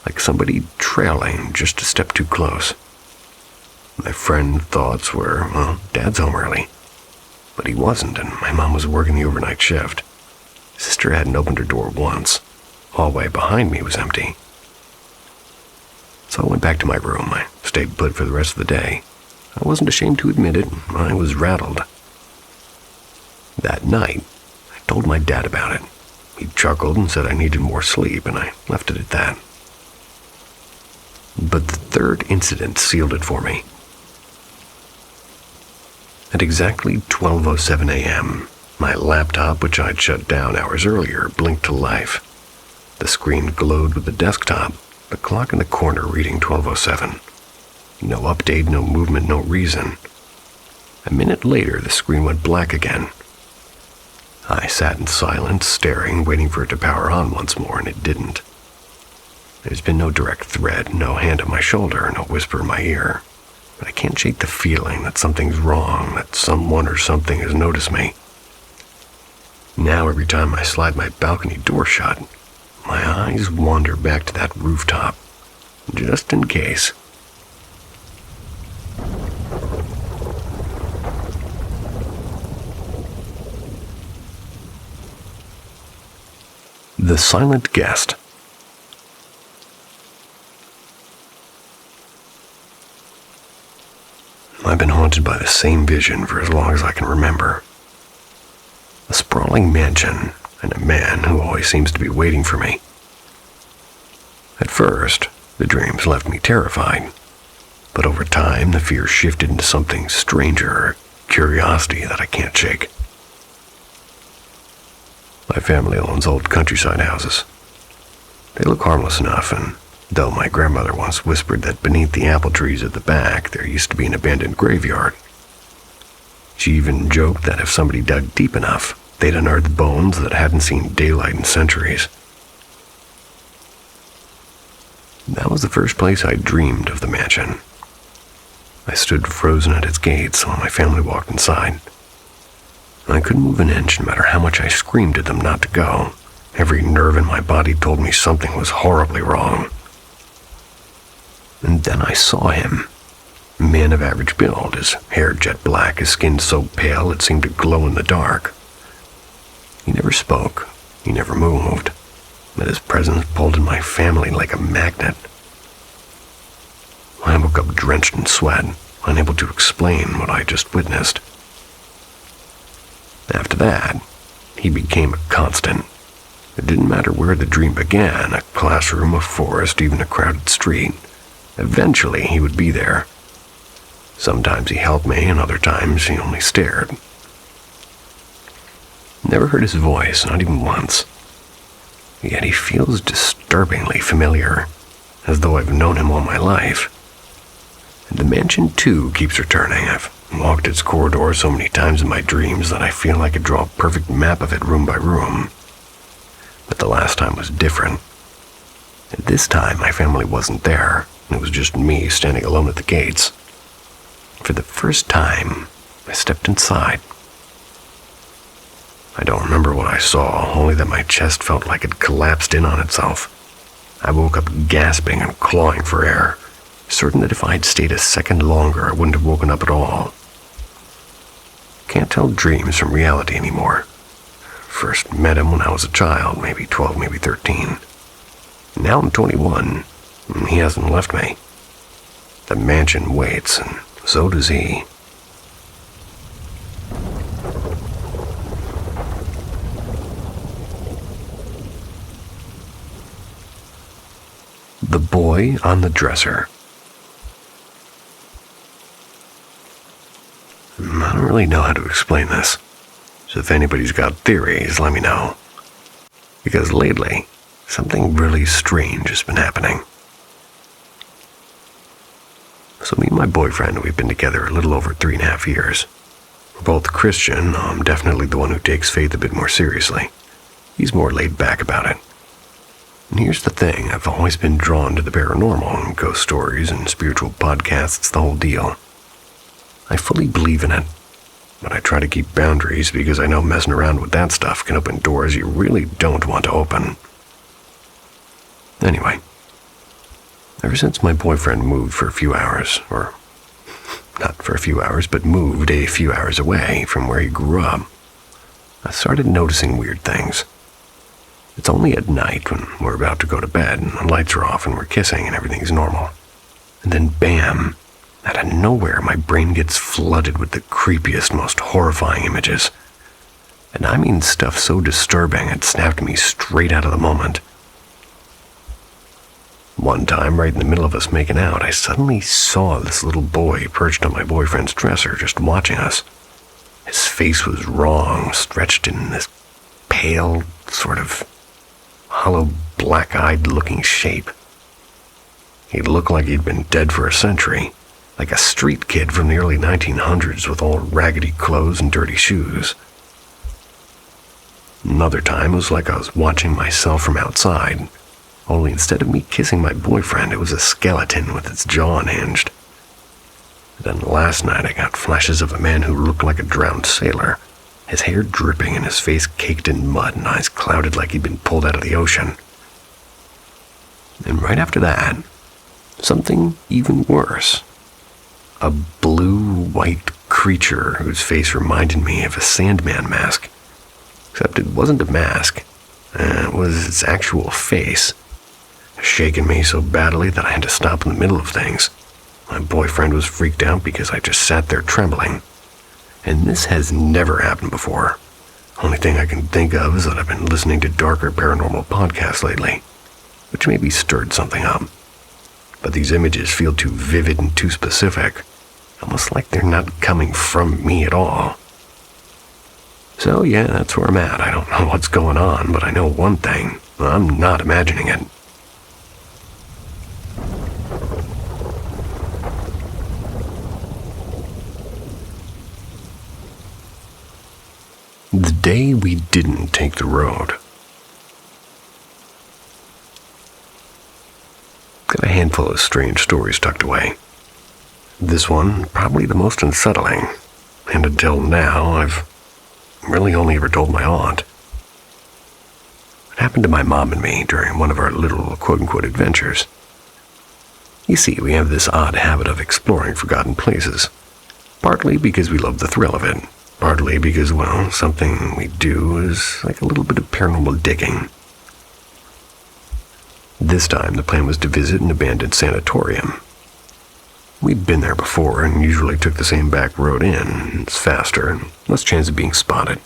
like somebody trailing just a step too close. My friend's thoughts were, Dad's home early. But he wasn't, and my mom was working the overnight shift. Sister hadn't opened her door once. Hallway behind me was empty. So I went back to my room. I stayed put for the rest of the day. I wasn't ashamed to admit it. I was rattled. That night, I told my dad about it. He chuckled and said I needed more sleep, and I left it at that. But the third incident sealed it for me. At exactly 12:07 a.m., my laptop, which I'd shut down hours earlier, blinked to life. The screen glowed with the desktop, the clock in the corner reading 12:07. No update, no movement, no reason. A minute later, the screen went black again. I sat in silence, staring, waiting for it to power on once more, and it didn't. There's been no direct threat, no hand on my shoulder, no whisper in my ear. But I can't shake the feeling that something's wrong, that someone or something has noticed me. Now every time I slide my balcony door shut, my eyes wander back to that rooftop, just in case. The Silent Guest. I've been haunted by the same vision for as long as I can remember. A sprawling mansion and a man who always seems to be waiting for me. At first, the dreams left me terrified, but over time the fear shifted into something stranger, a curiosity that I can't shake. My family owns old countryside houses. They look harmless enough, and though my grandmother once whispered that beneath the apple trees at the back there used to be an abandoned graveyard. She even joked that if somebody dug deep enough, they'd unearth bones that hadn't seen daylight in centuries. That was the first place I dreamed of the mansion. I stood frozen at its gates while my family walked inside. I couldn't move an inch no matter how much I screamed at them not to go. Every nerve in my body told me something was horribly wrong. And then I saw him. A man of average build, his hair jet black, his skin so pale it seemed to glow in the dark. He never spoke, he never moved, but his presence pulled in my family like a magnet. I woke up drenched in sweat, unable to explain what I just witnessed. After that, he became a constant. It didn't matter where the dream began, a classroom, a forest, even a crowded street. Eventually, he would be there. Sometimes he helped me, and other times he only stared. Never heard his voice, not even once. Yet he feels disturbingly familiar, as though I've known him all my life. And the mansion, too, keeps returning. I've walked its corridors so many times in my dreams that I feel I could draw a perfect map of it room by room. But the last time was different. At this time, my family wasn't there. It was just me standing alone at the gates. For the first time, I stepped inside. I don't remember what I saw, only that my chest felt like it collapsed in on itself. I woke up gasping and clawing for air, certain that if I'd stayed a second longer, I wouldn't have woken up at all. Can't tell dreams from reality anymore. First met him when I was a child, maybe 12, maybe 13. Now I'm 21, and he hasn't left me. The mansion waits, and so does he. The Boy on the Dresser. I don't really know how to explain this, so if anybody's got theories, let me know. Because lately, something really strange has been happening. So me and my boyfriend, we've been together a little over 3.5 years. We're both Christian. I'm definitely the one who takes faith a bit more seriously. He's more laid back about it. And here's the thing, I've always been drawn to the paranormal and ghost stories and spiritual podcasts, the whole deal. I fully believe in it, but I try to keep boundaries because I know messing around with that stuff can open doors you really don't want to open. Anyway, ever since my boyfriend moved for a few hours, or not for a few hours, but moved a few hours away from where he grew up, I started noticing weird things. It's only at night when we're about to go to bed and the lights are off and we're kissing and everything's normal. And then bam, out of nowhere my brain gets flooded with the creepiest, most horrifying images. And I mean stuff so disturbing it snapped me straight out of the moment. One time, right in the middle of us making out, I suddenly saw this little boy perched on my boyfriend's dresser just watching us. His face was wrong, stretched in this pale, sort of hollow, black-eyed looking shape. He looked like he'd been dead for a century, like a street kid from the early 1900s with all raggedy clothes and dirty shoes. Another time it was like I was watching myself from outside, only instead of me kissing my boyfriend, it was a skeleton with its jaw unhinged. Then last night I got flashes of a man who looked like a drowned sailor, his hair dripping and his face caked in mud and eyes clouded like he'd been pulled out of the ocean. And right after that, something even worse. A blue-white creature whose face reminded me of a Sandman mask. Except it wasn't a mask. It was its actual face, shaking me so badly that I had to stop in the middle of things. My boyfriend was freaked out because I just sat there trembling. And this has never happened before. Only thing I can think of is that I've been listening to darker paranormal podcasts lately, which maybe stirred something up. But these images feel too vivid and too specific, almost like they're not coming from me at all. So yeah, that's where I'm at. I don't know what's going on, but I know one thing. I'm not imagining it. The day we didn't take the road. Got a handful of strange stories tucked away. This one, probably the most unsettling, and until now, I've really only ever told my aunt. It happened to my mom and me during one of our little quote-unquote adventures. You see, we have this odd habit of exploring forgotten places, partly because we love the thrill of it, partly because, well, something we do is like a little bit of paranormal digging. This time, the plan was to visit an abandoned sanatorium. We'd been there before and usually took the same back road in. It's faster and less chance of being spotted.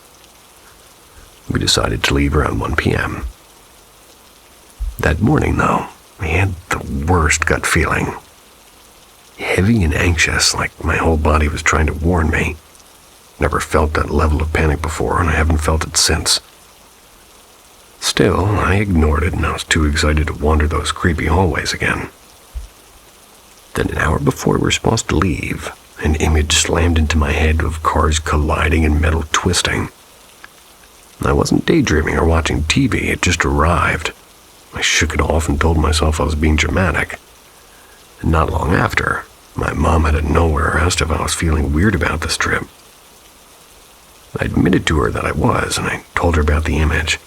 We decided to leave around 1 p.m. That morning, though, I had the worst gut feeling. Heavy and anxious, like my whole body was trying to warn me. Never felt that level of panic before, and I haven't felt it since. Still, I ignored it, and I was too excited to wander those creepy hallways again. Then an hour before we were supposed to leave, an image slammed into my head of cars colliding and metal twisting. I wasn't daydreaming or watching TV, it just arrived. I shook it off and told myself I was being dramatic. And not long after, my mom out of nowhere asked if I was feeling weird about this trip. I admitted to her that I was, and I told her about the image.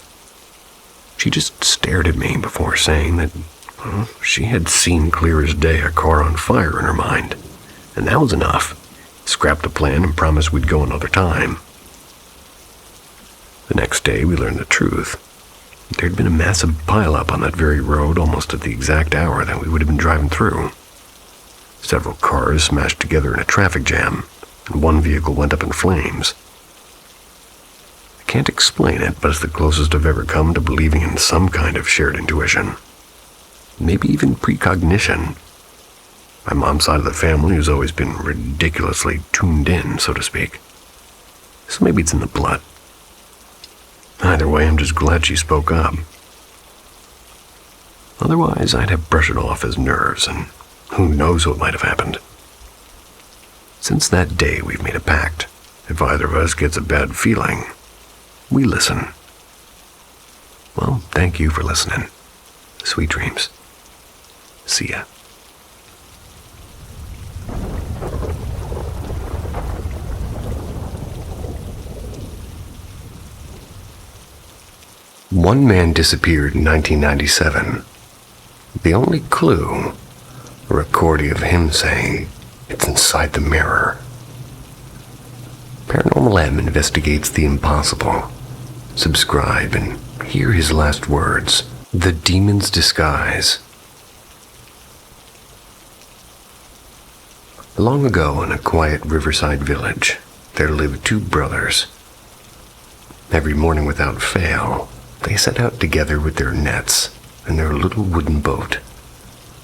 She just stared at me before saying that, well, she had seen clear as day a car on fire in her mind, and that was enough. Scrapped the plan and promised we'd go another time. The next day, we learned the truth. There'd been a massive pileup on that very road almost at the exact hour that we would have been driving through. Several cars smashed together in a traffic jam, and one vehicle went up in flames. I can't explain it, but it's the closest I've ever come to believing in some kind of shared intuition. Maybe even precognition. My mom's side of the family has always been ridiculously tuned in, so to speak. So maybe it's in the blood. Either way, I'm just glad she spoke up. Otherwise, I'd have brushed it off as nerves, and who knows what might have happened. Since that day, we've made a pact. If either of us gets a bad feeling, we listen. Well, thank you for listening. Sweet dreams. See ya. One man disappeared in 1997. The only clue, a recording of him saying, "It's inside the mirror." Paranormal M investigates the impossible. Subscribe and hear his last words. The Demon's Disguise. Long ago, in a quiet riverside village, there lived two brothers. Every morning without fail, they set out together with their nets and their little wooden boat,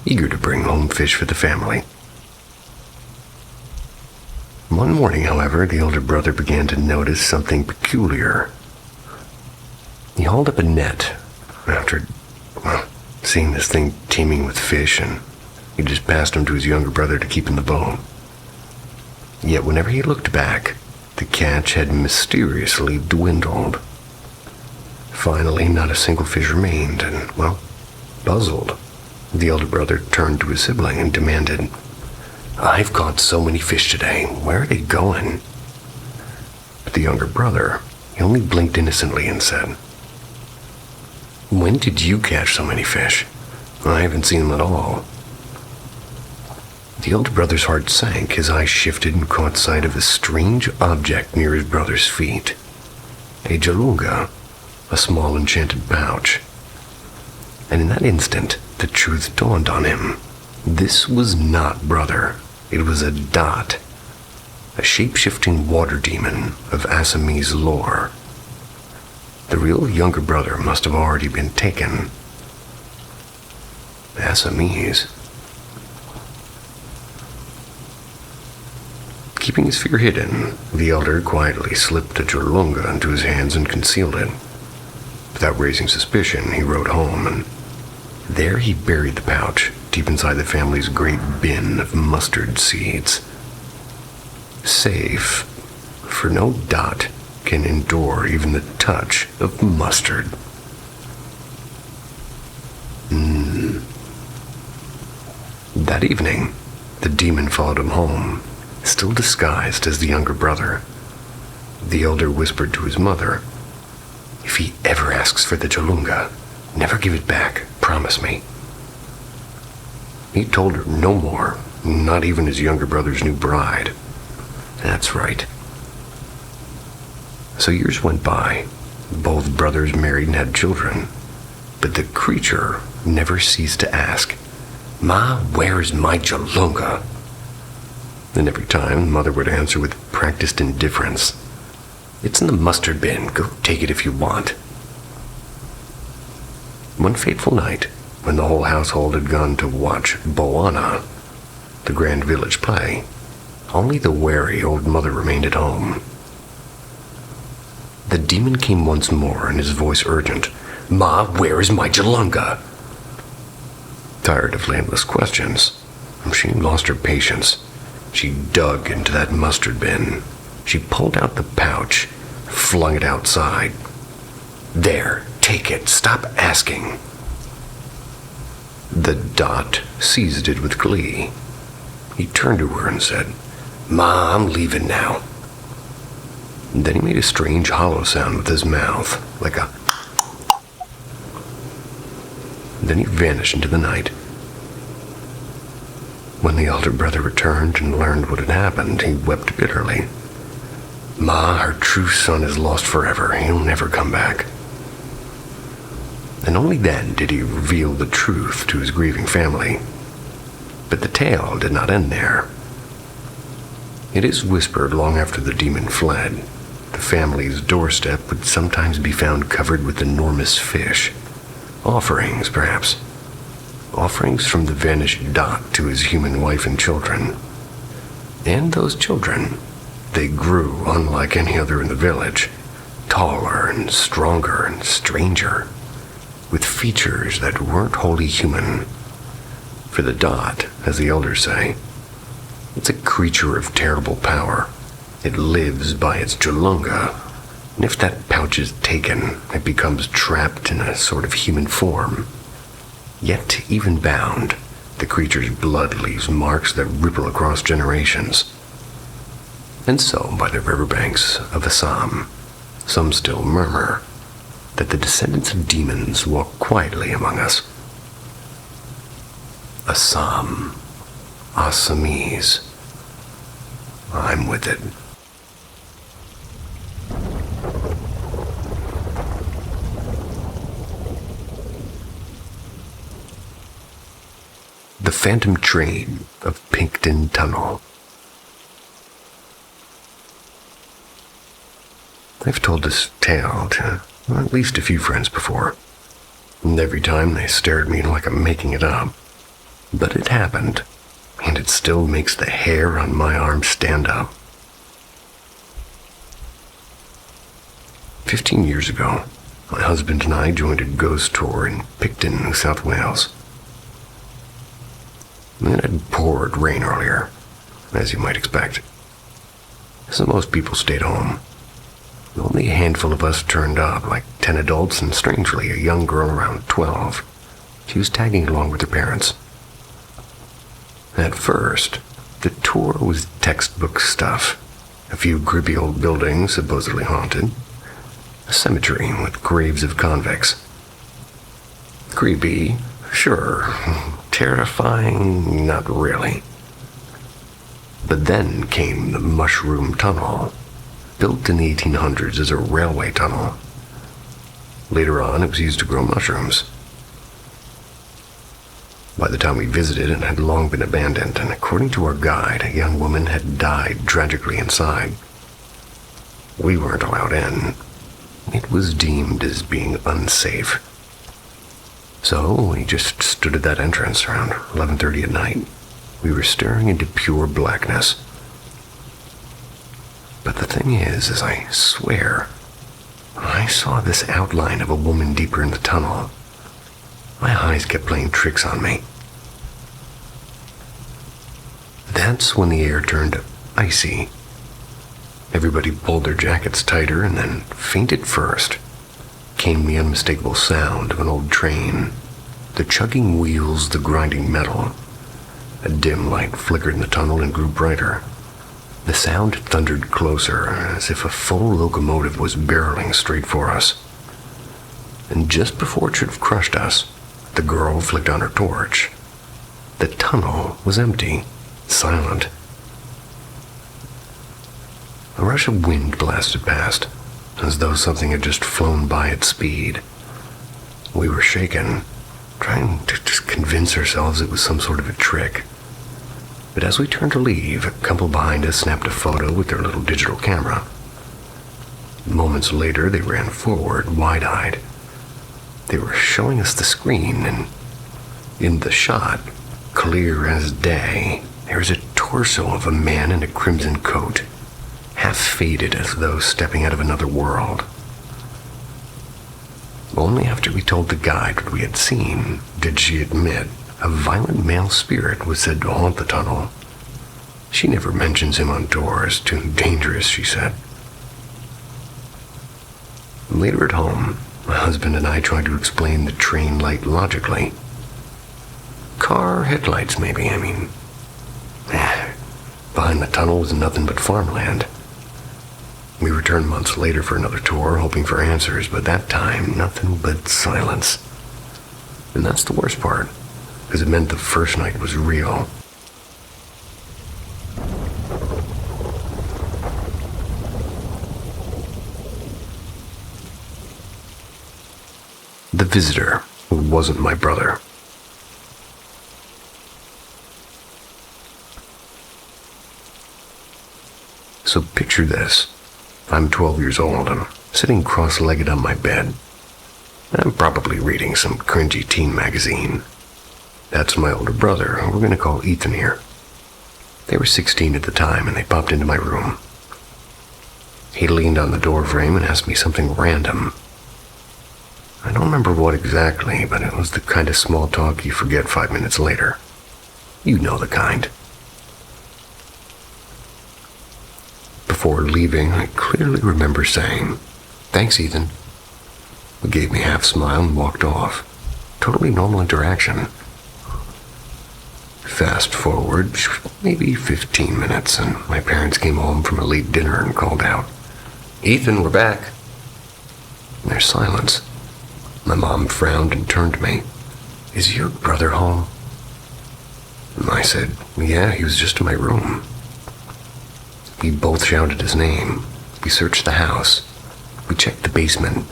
eager to bring home fish for the family. One morning, however, the older brother began to notice something peculiar. He hauled up a net after, seeing this thing teeming with fish, and he just passed him to his younger brother to keep in the boat. Yet whenever he looked back, the catch had mysteriously dwindled. Finally, not a single fish remained, and, puzzled, the elder brother turned to his sibling and demanded, "I've caught so many fish today. Where are they going?" But the younger brother, he only blinked innocently and said, "When did you catch so many fish? I haven't seen them at all." The elder brother's heart sank. His eyes shifted and caught sight of a strange object near his brother's feet. A jalunga, a small enchanted pouch. And in that instant, the truth dawned on him. This was not Brother. It was a dot, a shape-shifting water demon of Assamese lore. The real younger brother must have already been taken. Assamese. Keeping his fear hidden, the elder quietly slipped a Jolunga into his hands and concealed it. Without raising suspicion, he rode home, and there he buried the pouch, deep inside the family's great bin of mustard seeds. Safe, for no dot can endure even the touch of mustard. That evening, the demon followed him home, still disguised as the younger brother. The elder whispered to his mother, "If he ever asks for the Jolunga, never give it back, promise me." He told her no more, not even his younger brother's new bride. That's right. So years went by. Both brothers married and had children. But the creature never ceased to ask, "Ma, where is my Jolunga?" And every time, Mother would answer with practiced indifference, "It's in the mustard bin. Go take it if you want." One fateful night, when the whole household had gone to watch Boana, the grand village play, only the wary old mother remained at home. The demon came once more, and his voice urgent, "Ma, where is my Jolunga?" Tired of landless questions, she lost her patience. She dug into that mustard bin. She pulled out the pouch, flung it outside. "There, take it. Stop asking." The dot seized it with glee. He turned to her and said, "Ma, I'm leaving now." And then he made a strange hollow sound with his mouth, like a... Then he vanished into the night. When the elder brother returned and learned what had happened, he wept bitterly. "Ma, her true son is lost forever. He'll never come back." And only then did he reveal the truth to his grieving family. But the tale did not end there. It is whispered long after the demon fled, the family's doorstep would sometimes be found covered with enormous fish. Offerings, perhaps. Offerings from the vanished dot to his human wife and children. And those children, they grew unlike any other in the village, taller and stronger and stranger, with features that weren't wholly human. For the dot, as the elders say, it's a creature of terrible power. It lives by its Jolunga, and if that pouch is taken, it becomes trapped in a sort of human form. Yet, even bound, the creature's blood leaves marks that ripple across generations. And so, by the riverbanks of Assam, some still murmur that the descendants of demons walk quietly among us. Assam. Assamese. I'm with it. The Phantom Train of Pinkton Tunnel. I've told this tale to at least a few friends before, and every time they stare at me like I'm making it up. But it happened, and it still makes the hair on my arm stand up. 15 years ago, my husband and I joined a ghost tour in Picton, New South Wales. It had poured rain earlier, as you might expect. So most people stayed home. Only a handful of us turned up, like 10 adults and, strangely, a young girl around 12. She was tagging along with her parents. At first, the tour was textbook stuff. A few creepy old buildings supposedly haunted. A cemetery with graves of convicts. Creepy, sure. Terrifying, not really. But then came the Mushroom Tunnel, built in the 1800s as a railway tunnel. Later on, it was used to grow mushrooms. By the time we visited, it had long been abandoned, and according to our guide, a young woman had died tragically inside. We weren't allowed in. It was deemed as being unsafe. So we just stood at that entrance around 11:30 at night. We were staring into pure blackness. But the thing is I swear, I saw this outline of a woman deeper in the tunnel. My eyes kept playing tricks on me. That's when the air turned icy. Everybody pulled their jackets tighter, and then, faint at first, came the unmistakable sound of an old train. The chugging wheels, the grinding metal. A dim light flickered in the tunnel and grew brighter. The sound thundered closer, as if a full locomotive was barreling straight for us. And just before it should have crushed us, the girl flicked on her torch. The tunnel was empty, silent. A rush of wind blasted past, as though something had just flown by at speed. We were shaken, trying to just convince ourselves it was some sort of a trick. But as we turned to leave, a couple behind us snapped a photo with their little digital camera. Moments later, they ran forward, wide-eyed. They were showing us the screen, and in the shot, clear as day, there was a torso of a man in a crimson coat, half faded as though stepping out of another world. Only after we told the guide what we had seen did she admit a violent male spirit was said to haunt the tunnel. She never mentions him on tours, too dangerous, she said. Later at home, my husband and I tried to explain the train light logically. Car headlights, maybe, behind the tunnel was nothing but farmland. We returned months later for another tour, hoping for answers, but that time, nothing but silence. And that's the worst part, because it meant the first night was real. The visitor, who wasn't my brother. So picture this. I'm 12 years old. I'm sitting cross-legged on my bed. I'm probably reading some cringy teen magazine. That's my older brother, we're going to call Ethan here. They were 16 at the time, and they popped into my room. He leaned on the door frame and asked me something random. I don't remember what exactly, but it was the kind of small talk you forget 5 minutes later. You know the kind. Before leaving, I clearly remember saying, "Thanks, Ethan." He gave me a half smile and walked off. Totally normal interaction. Fast forward, maybe 15 minutes, and my parents came home from a late dinner and called out, "Ethan, we're back." And there's silence. My mom frowned and turned to me. "Is your brother home?" And I said, "Yeah, he was just in my room." We both shouted his name. We searched the house. We checked the basement,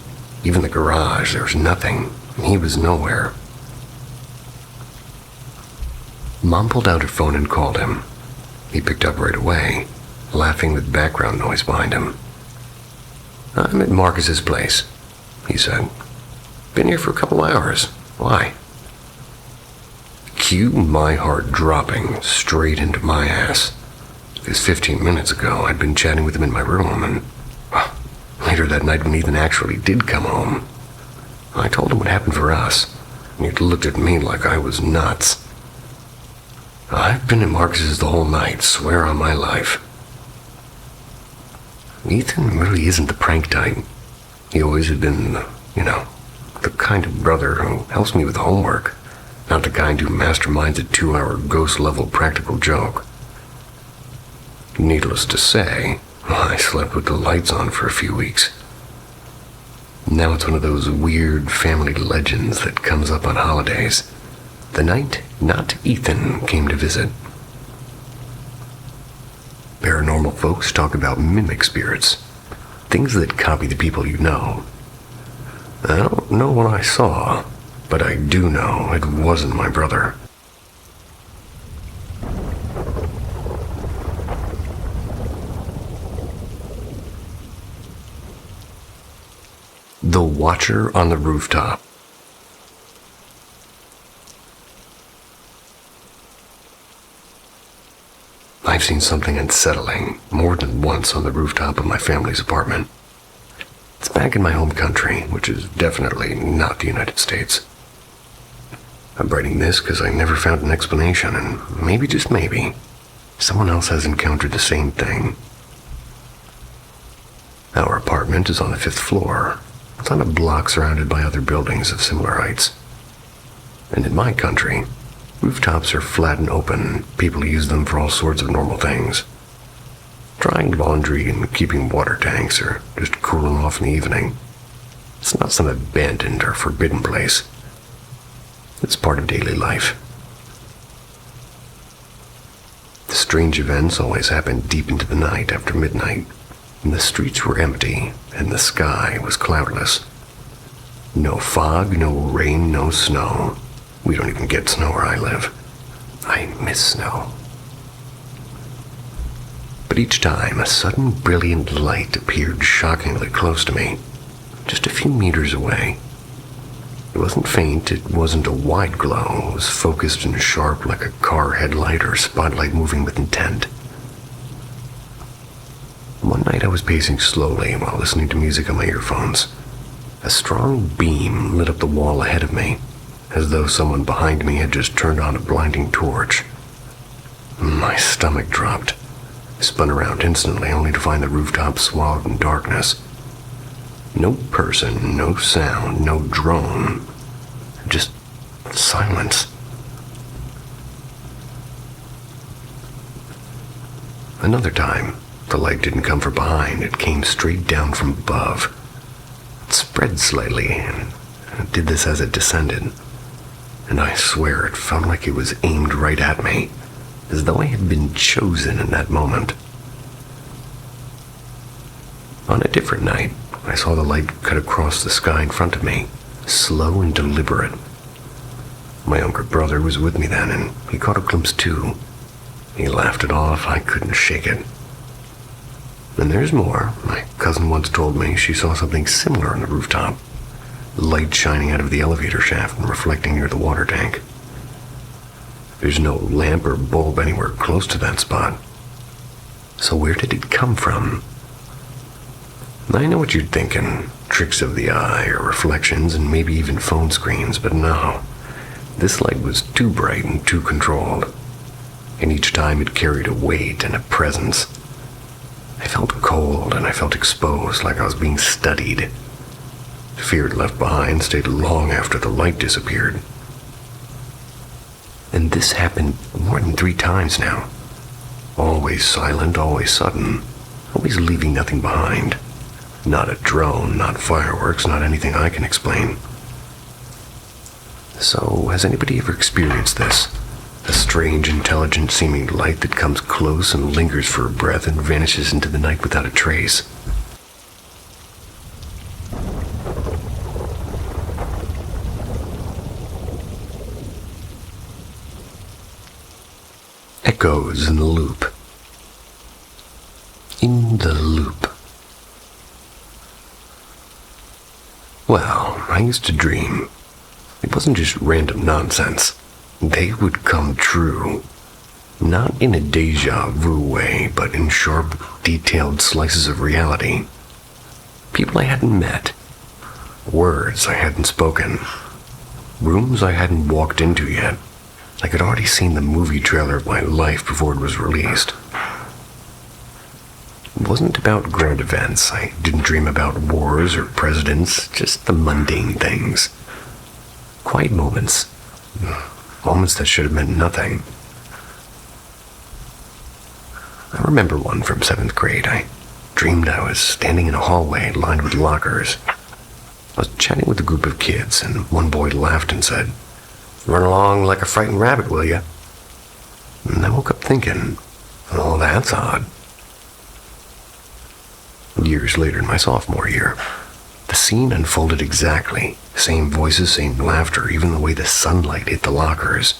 even the garage. There was nothing, and he was nowhere. Mom pulled out her phone and called him. He picked up right away, laughing with background noise behind him. "I'm at Marcus's place," he said. "Been here for a couple hours. Why?" Cue my heart dropping straight into my ass. Because 15 minutes ago, I'd been chatting with him in my room, and later that night when Ethan actually did come home, I told him what happened for us, and he looked at me like I was nuts. "I've been at Marcus's the whole night, swear on my life." Ethan really isn't the prank type. He always had been, the kind of brother who helps me with homework, not the kind who masterminds a 2-hour ghost-level practical joke. Needless to say, I slept with the lights on for a few weeks. Now it's one of those weird family legends that comes up on holidays. The night not Ethan came to visit. Paranormal folks talk about mimic spirits, things that copy the people you know. I don't know what I saw, but I do know it wasn't my brother. The Watcher on the Rooftop. I've seen something unsettling more than once on the rooftop of my family's apartment. It's back in my home country, which is definitely not the United States. I'm writing this because I never found an explanation, and maybe, just maybe, someone else has encountered the same thing. Our apartment is on the 5th floor. It's on a block surrounded by other buildings of similar heights. And in my country, rooftops are flat and open. People use them for all sorts of normal things. Drying laundry and keeping water tanks, or just cooling off in the evening. It's not some abandoned or forbidden place. It's part of daily life. The strange events always happen deep into the night after midnight, and the streets were empty and the sky was cloudless. No fog, no rain, no snow. We don't even get snow where I live. I miss snow. But each time, a sudden brilliant light appeared shockingly close to me, just a few meters away. It wasn't faint, it wasn't a wide glow. It was focused and sharp like a car headlight or spotlight moving with intent. One night I was pacing slowly while listening to music on my earphones. A strong beam lit up the wall ahead of me, as though someone behind me had just turned on a blinding torch. My stomach dropped. I spun around instantly, only to find the rooftop swallowed in darkness. No person, no sound, no drone. Just silence. Another time, the light didn't come from behind. It came straight down from above. It spread slightly, and it did this as it descended. And I swear it felt like it was aimed right at me, as though I had been chosen in that moment. On a different night, I saw the light cut across the sky in front of me, slow and deliberate. My younger brother was with me then, and he caught a glimpse too. He laughed it off. I couldn't shake it. And there's more. My cousin once told me she saw something similar on the rooftop. Light shining out of the elevator shaft and reflecting near the water tank. There's no lamp or bulb anywhere close to that spot. So where did it come from? I know what you're thinking. Tricks of the eye or reflections and maybe even phone screens, but no. This light was too bright and too controlled. And each time it carried a weight and a presence. I felt cold and I felt exposed, like I was being studied. The fear it left behind stayed long after the light disappeared. And this happened more than 3 times now. Always silent, always sudden, always leaving nothing behind. Not a drone, not fireworks, not anything I can explain. So, has anybody ever experienced this? A strange, intelligent seeming light that comes close and lingers for a breath and vanishes into the night without a trace. Echoes in the loop. In the loop. Well, I used to dream. It wasn't just random nonsense. They would come true. Not in a deja vu way, but in sharp, detailed slices of reality. People I hadn't met. Words I hadn't spoken. Rooms I hadn't walked into yet. Like I'd already seen the movie trailer of my life before it was released. It wasn't about grand events. I didn't dream about wars or presidents, just the mundane things. Quiet moments. Moments that should have meant nothing. I remember one from 7th grade. I dreamed I was standing in a hallway lined with lockers. I was chatting with a group of kids, and one boy laughed and said, "Run along like a frightened rabbit, will ya?" And I woke up thinking, oh, that's odd. Years later, in my sophomore year, The scene unfolded exactly. Same voices, same laughter, even the way the sunlight hit the lockers.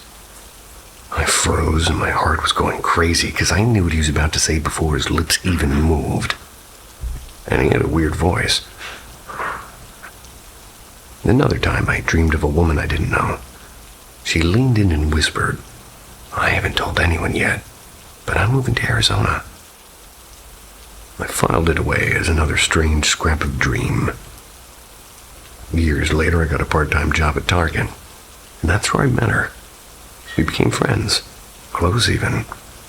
I froze and my heart was going crazy because I knew what he was about to say before his lips even moved. And he had a weird voice. Another time I dreamed of a woman I didn't know. She leaned in and whispered, "I haven't told anyone yet, but I'm moving to Arizona." I filed it away as another strange scrap of dream. Years later, I got a part-time job at Target, and that's where I met her. We became friends, close even.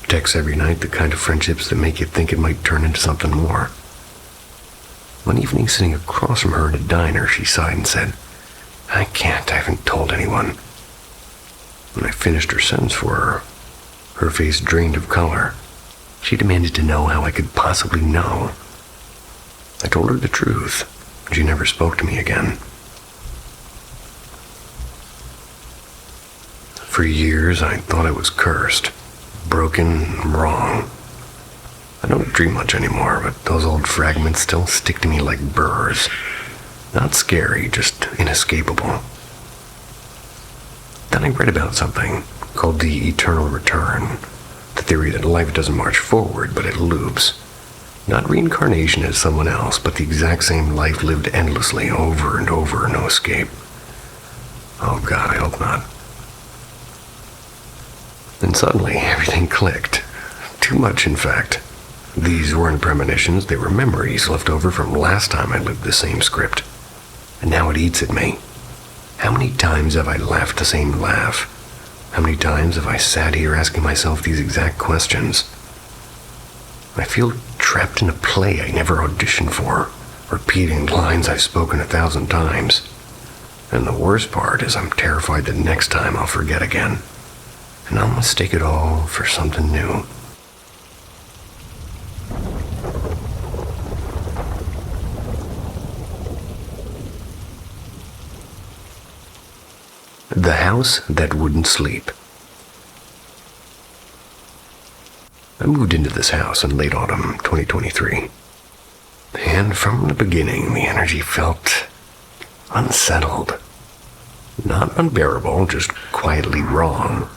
Texts every night, the kind of friendships that make you think it might turn into something more. One evening, sitting across from her in a diner, she sighed and said, I haven't told anyone." When I finished her sentence for her face drained of color. She demanded to know how I could possibly know. I told her the truth, and she never spoke to me again. For years, I thought I was cursed, broken, and wrong. I don't dream much anymore, but those old fragments still stick to me like burrs. Not scary, just inescapable. Then I read about something called the eternal return, the theory that life doesn't march forward, but it loops. Not reincarnation as someone else, but the exact same life lived endlessly, over and over, no escape. Oh God, I hope not. And suddenly, everything clicked. Too much, in fact. These weren't premonitions, they were memories left over from last time I lived the same script. And now it eats at me. How many times have I laughed the same laugh? How many times have I sat here asking myself these exact questions? I feel trapped in a play I never auditioned for, repeating lines I've spoken 1,000 times. And the worst part is I'm terrified that next time I'll forget again, and I'll mistake it all for something new. The House That Wouldn't Sleep. I moved into this house in late autumn 2023. And from the beginning, the energy felt unsettled. Not unbearable, just quietly wrong.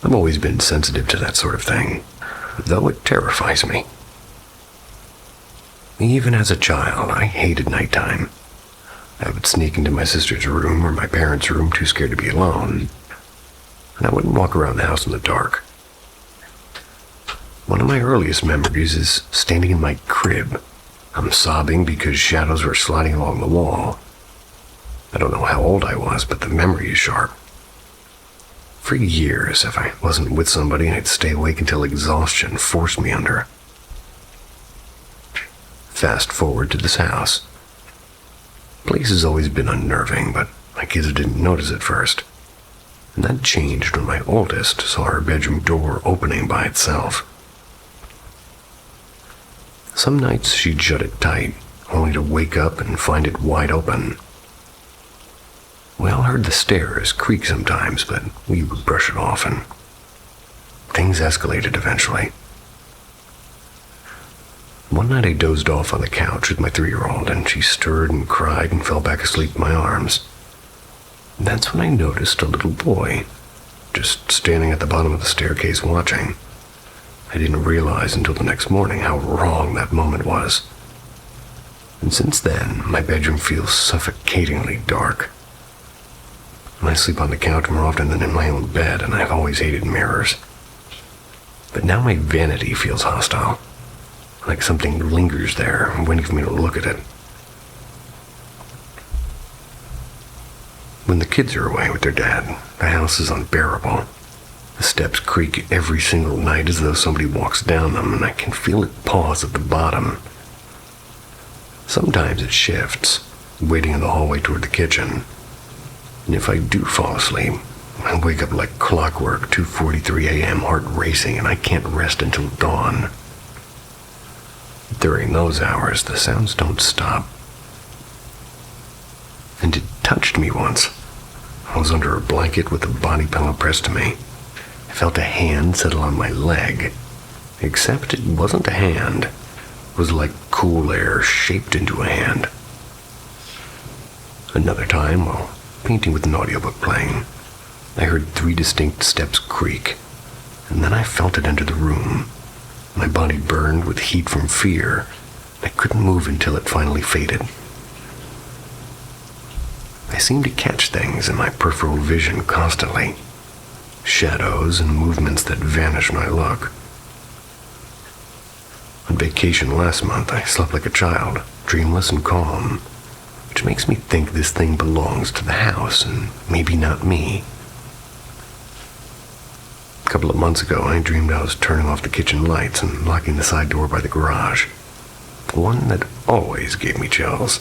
I've always been sensitive to that sort of thing, though it terrifies me. Even as a child, I hated nighttime. I would sneak into my sister's room or my parents' room, too scared to be alone. And I wouldn't walk around the house in the dark. One of my earliest memories is standing in my crib. I'm sobbing because shadows were sliding along the wall. I don't know how old I was, but the memory is sharp. For years, if I wasn't with somebody, I'd stay awake until exhaustion forced me under. Fast forward to this house. The place has always been unnerving, but my kids didn't notice at first. And that changed when my oldest saw her bedroom door opening by itself. Some nights she'd shut it tight, only to wake up and find it wide open. We all heard the stairs creak sometimes, but we would brush it off, and things escalated eventually. One night I dozed off on the couch with my 3-year-old, and she stirred and cried and fell back asleep in my arms. That's when I noticed a little boy, just standing at the bottom of the staircase watching. I didn't realize until the next morning how wrong that moment was. And since then, my bedroom feels suffocatingly dark. I sleep on the couch more often than in my own bed, and I've always hated mirrors. But now my vanity feels hostile, like something lingers there, waiting for me to look at it. When the kids are away with their dad, the house is unbearable. The steps creak every single night as though somebody walks down them, and I can feel it pause at the bottom. Sometimes it shifts, waiting in the hallway toward the kitchen. And if I do fall asleep, I wake up like clockwork, 2:43 a.m., heart racing, and I can't rest until dawn. During those hours, the sounds don't stop. And it touched me once. I was under a blanket with a body pillow pressed to me. I felt a hand settle on my leg, except it wasn't a hand. was like cool air shaped into a hand. Another time, while painting with an audiobook playing, I heard 3 distinct steps creak, and then I felt it enter the room. My body burned with heat from fear. I couldn't move until it finally faded. I seemed to catch things in my peripheral vision constantly. Shadows and movements that vanished when I look. On vacation last month, I slept like a child, dreamless and calm, which makes me think this thing belongs to the house and maybe not me. A couple of months ago, I dreamed I was turning off the kitchen lights and locking the side door by the garage. One that always gave me chills.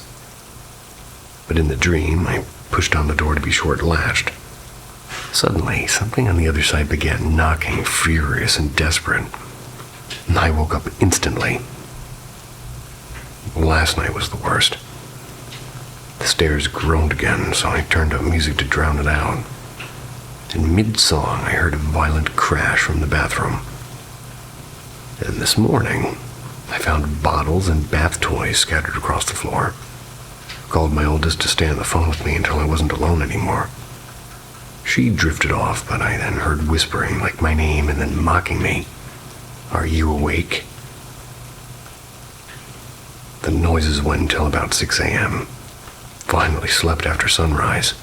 But in the dream, I pushed on the door to be short-latched. Suddenly, something on the other side began knocking, furious and desperate. And I woke up instantly. Last night was the worst. The stairs groaned again, so I turned up music to drown it out. In mid-song, I heard a violent crash from the bathroom. And this morning, I found bottles and bath toys scattered across the floor. I called my oldest to stay on the phone with me until I wasn't alone anymore. She drifted off, but I then heard whispering like my name and then mocking me. "Are you awake?" The noises went until about 6 a.m. Finally slept after sunrise.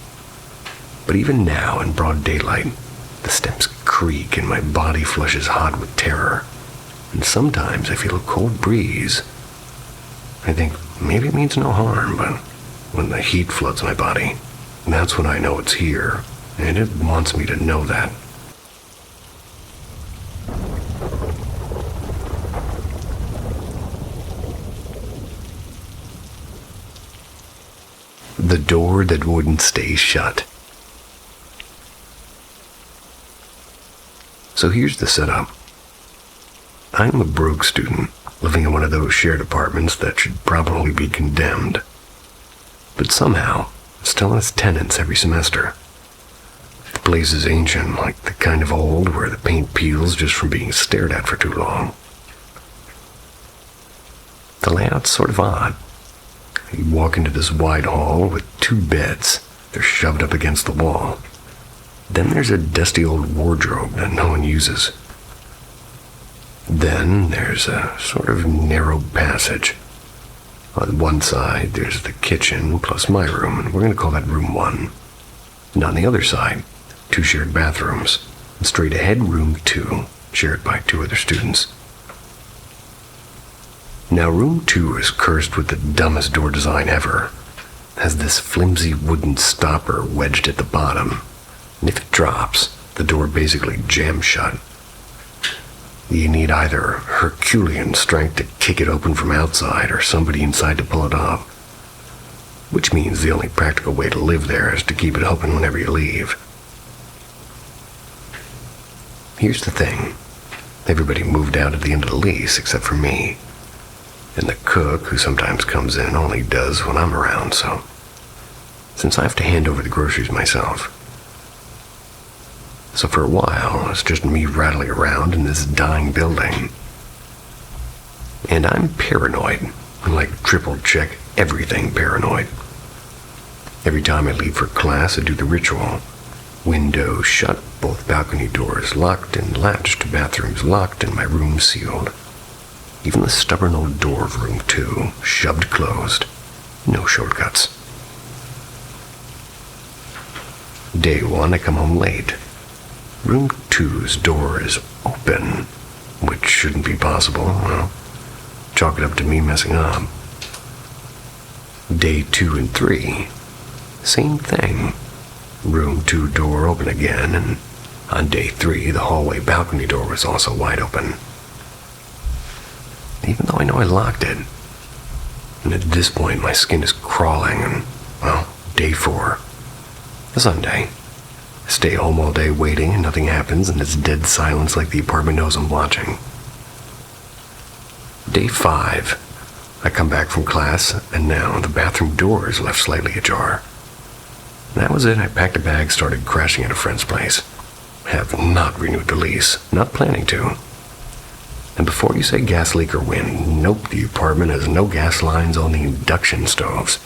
But even now, in broad daylight, the steps creak and my body flushes hot with terror. And sometimes I feel a cold breeze. I think maybe it means no harm, but when the heat floods my body, that's when I know it's here, and it wants me to know that. The door that wouldn't stay shut. So here's the setup. I'm a broke student, living in one of those shared apartments that should probably be condemned. But somehow, still has tenants every semester. The place is ancient, like the kind of old where the paint peels just from being stared at for too long. The layout's sort of odd. You walk into this wide hall with 2 beds. They're shoved up against the wall. Then there's a dusty old wardrobe that no one uses. Then there's a sort of narrow passage. On one side, there's the kitchen plus my room, and we're going to call that room 1. And on the other side, 2 shared bathrooms. And straight ahead, room 2, shared by 2 other students. Now, room 2 is cursed with the dumbest door design ever. It has this flimsy wooden stopper wedged at the bottom. And if it drops, the door basically jams shut. You need either Herculean strength to kick it open from outside or somebody inside to pull it off. Which means the only practical way to live there is to keep it open whenever you leave. Here's the thing. Everybody moved out at the end of the lease except for me. And the cook, who sometimes comes in, only does when I'm around, so... Since I have to hand over the groceries myself. So for a while, it's just me rattling around in this dying building. And I'm paranoid. Like triple check everything paranoid. Every time I leave for class, I do the ritual. Windows shut, both balcony doors locked and latched, bathrooms locked, and my room sealed. Even the stubborn old door of room 2, shoved closed. No shortcuts. Day 1, I come home late. Room 2's door is open, which shouldn't be possible. Well, chalk it up to me messing up. Day 2 and 3, same thing. Room 2 door open again, and on day 3, the hallway balcony door was also wide open. Even though I know I locked it. And at this point, my skin is crawling, and, well, day 4, a Sunday. I stay home all day waiting, and nothing happens, and it's dead silence like the apartment knows I'm watching. Day 5, I come back from class, and now the bathroom door is left slightly ajar. That was it. I packed a bag, started crashing at a friend's place. Have not renewed the lease, not planning to. And before you say gas leak or wind, nope, the apartment has no gas lines on the induction stoves.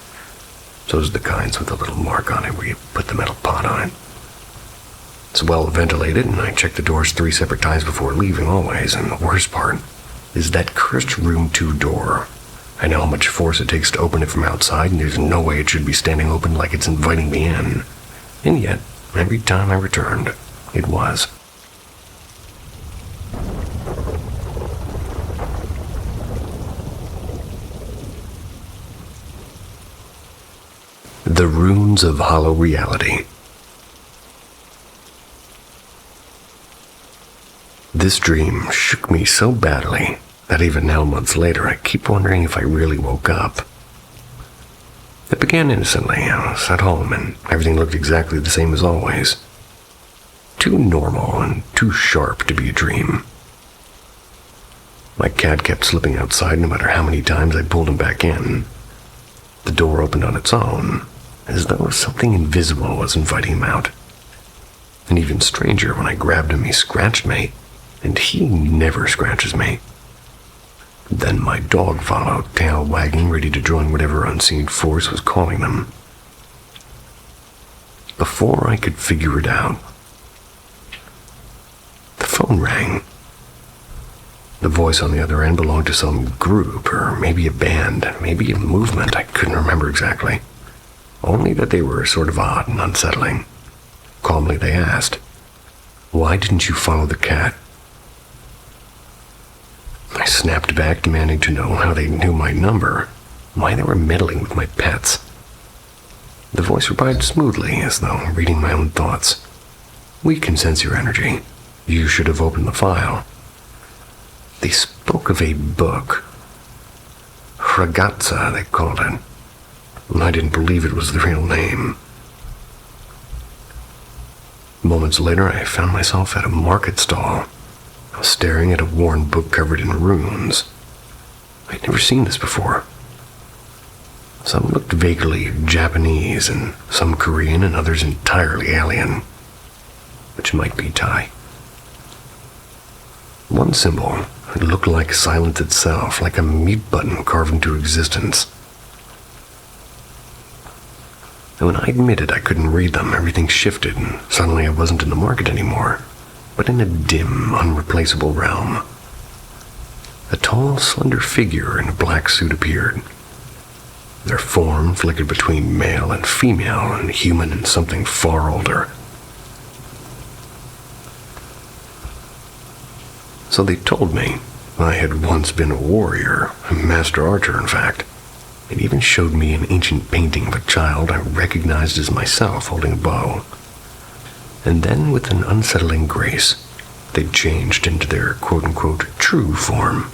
So does the kinds with a little mark on it where you put the metal pot on it. It's well ventilated, and I check the doors 3 separate times before leaving always, and the worst part is that cursed room 2 door. I know how much force it takes to open it from outside, and there's no way it should be standing open like it's inviting me in. And yet, every time I returned, it was. The Runes of Hollow Reality. This dream shook me so badly that even now, months later, I keep wondering if I really woke up. It began innocently. I was at home and everything looked exactly the same as always. Too normal and too sharp to be a dream. My cat kept slipping outside no matter how many times I pulled him back in. The door opened on its own, as though something invisible was inviting him out. And even stranger, when I grabbed him, he scratched me, and he never scratches me. Then my dog followed, tail wagging, ready to join whatever unseen force was calling them. Before I could figure it out, the phone rang. The voice on the other end belonged to some group, or maybe a band, maybe a movement, I couldn't remember exactly. Only that they were sort of odd and unsettling. Calmly they asked, "Why didn't you follow the cat?" I snapped back, demanding to know how they knew my number, why they were meddling with my pets. The voice replied smoothly, as though reading my own thoughts. "We can sense your energy. You should have opened the file." They spoke of a book. Ragazza, they called it. I didn't believe it was the real name. Moments later, I found myself at a market stall, staring at a worn book covered in runes. I'd never seen this before. Some looked vaguely Japanese, and some Korean, and others entirely alien, which might be Thai. One symbol, it looked like silence itself, like a mute button carved into existence. And when I admitted I couldn't read them, everything shifted, and suddenly I wasn't in the market anymore, but in a dim, unreplaceable realm. A tall, slender figure in a black suit appeared. Their form flickered between male and female, and human and something far older. So they told me I had once been a warrior, a master archer, in fact. It even showed me an ancient painting of a child I recognized as myself holding a bow. And then, with an unsettling grace, they changed into their quote-unquote true form.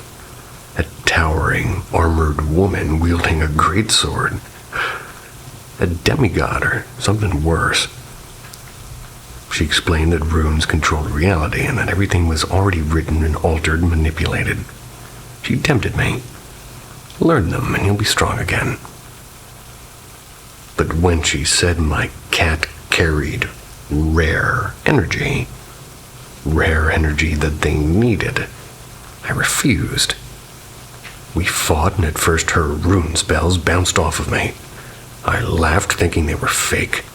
A towering, armored woman wielding a greatsword. A demigod or something worse. She explained that runes controlled reality and that everything was already written and altered and manipulated. She tempted me. Learn them and you'll be strong again. But when she said my cat carried rare energy that they needed, I refused. We fought, and at first her rune spells bounced off of me. I laughed, thinking they were fake,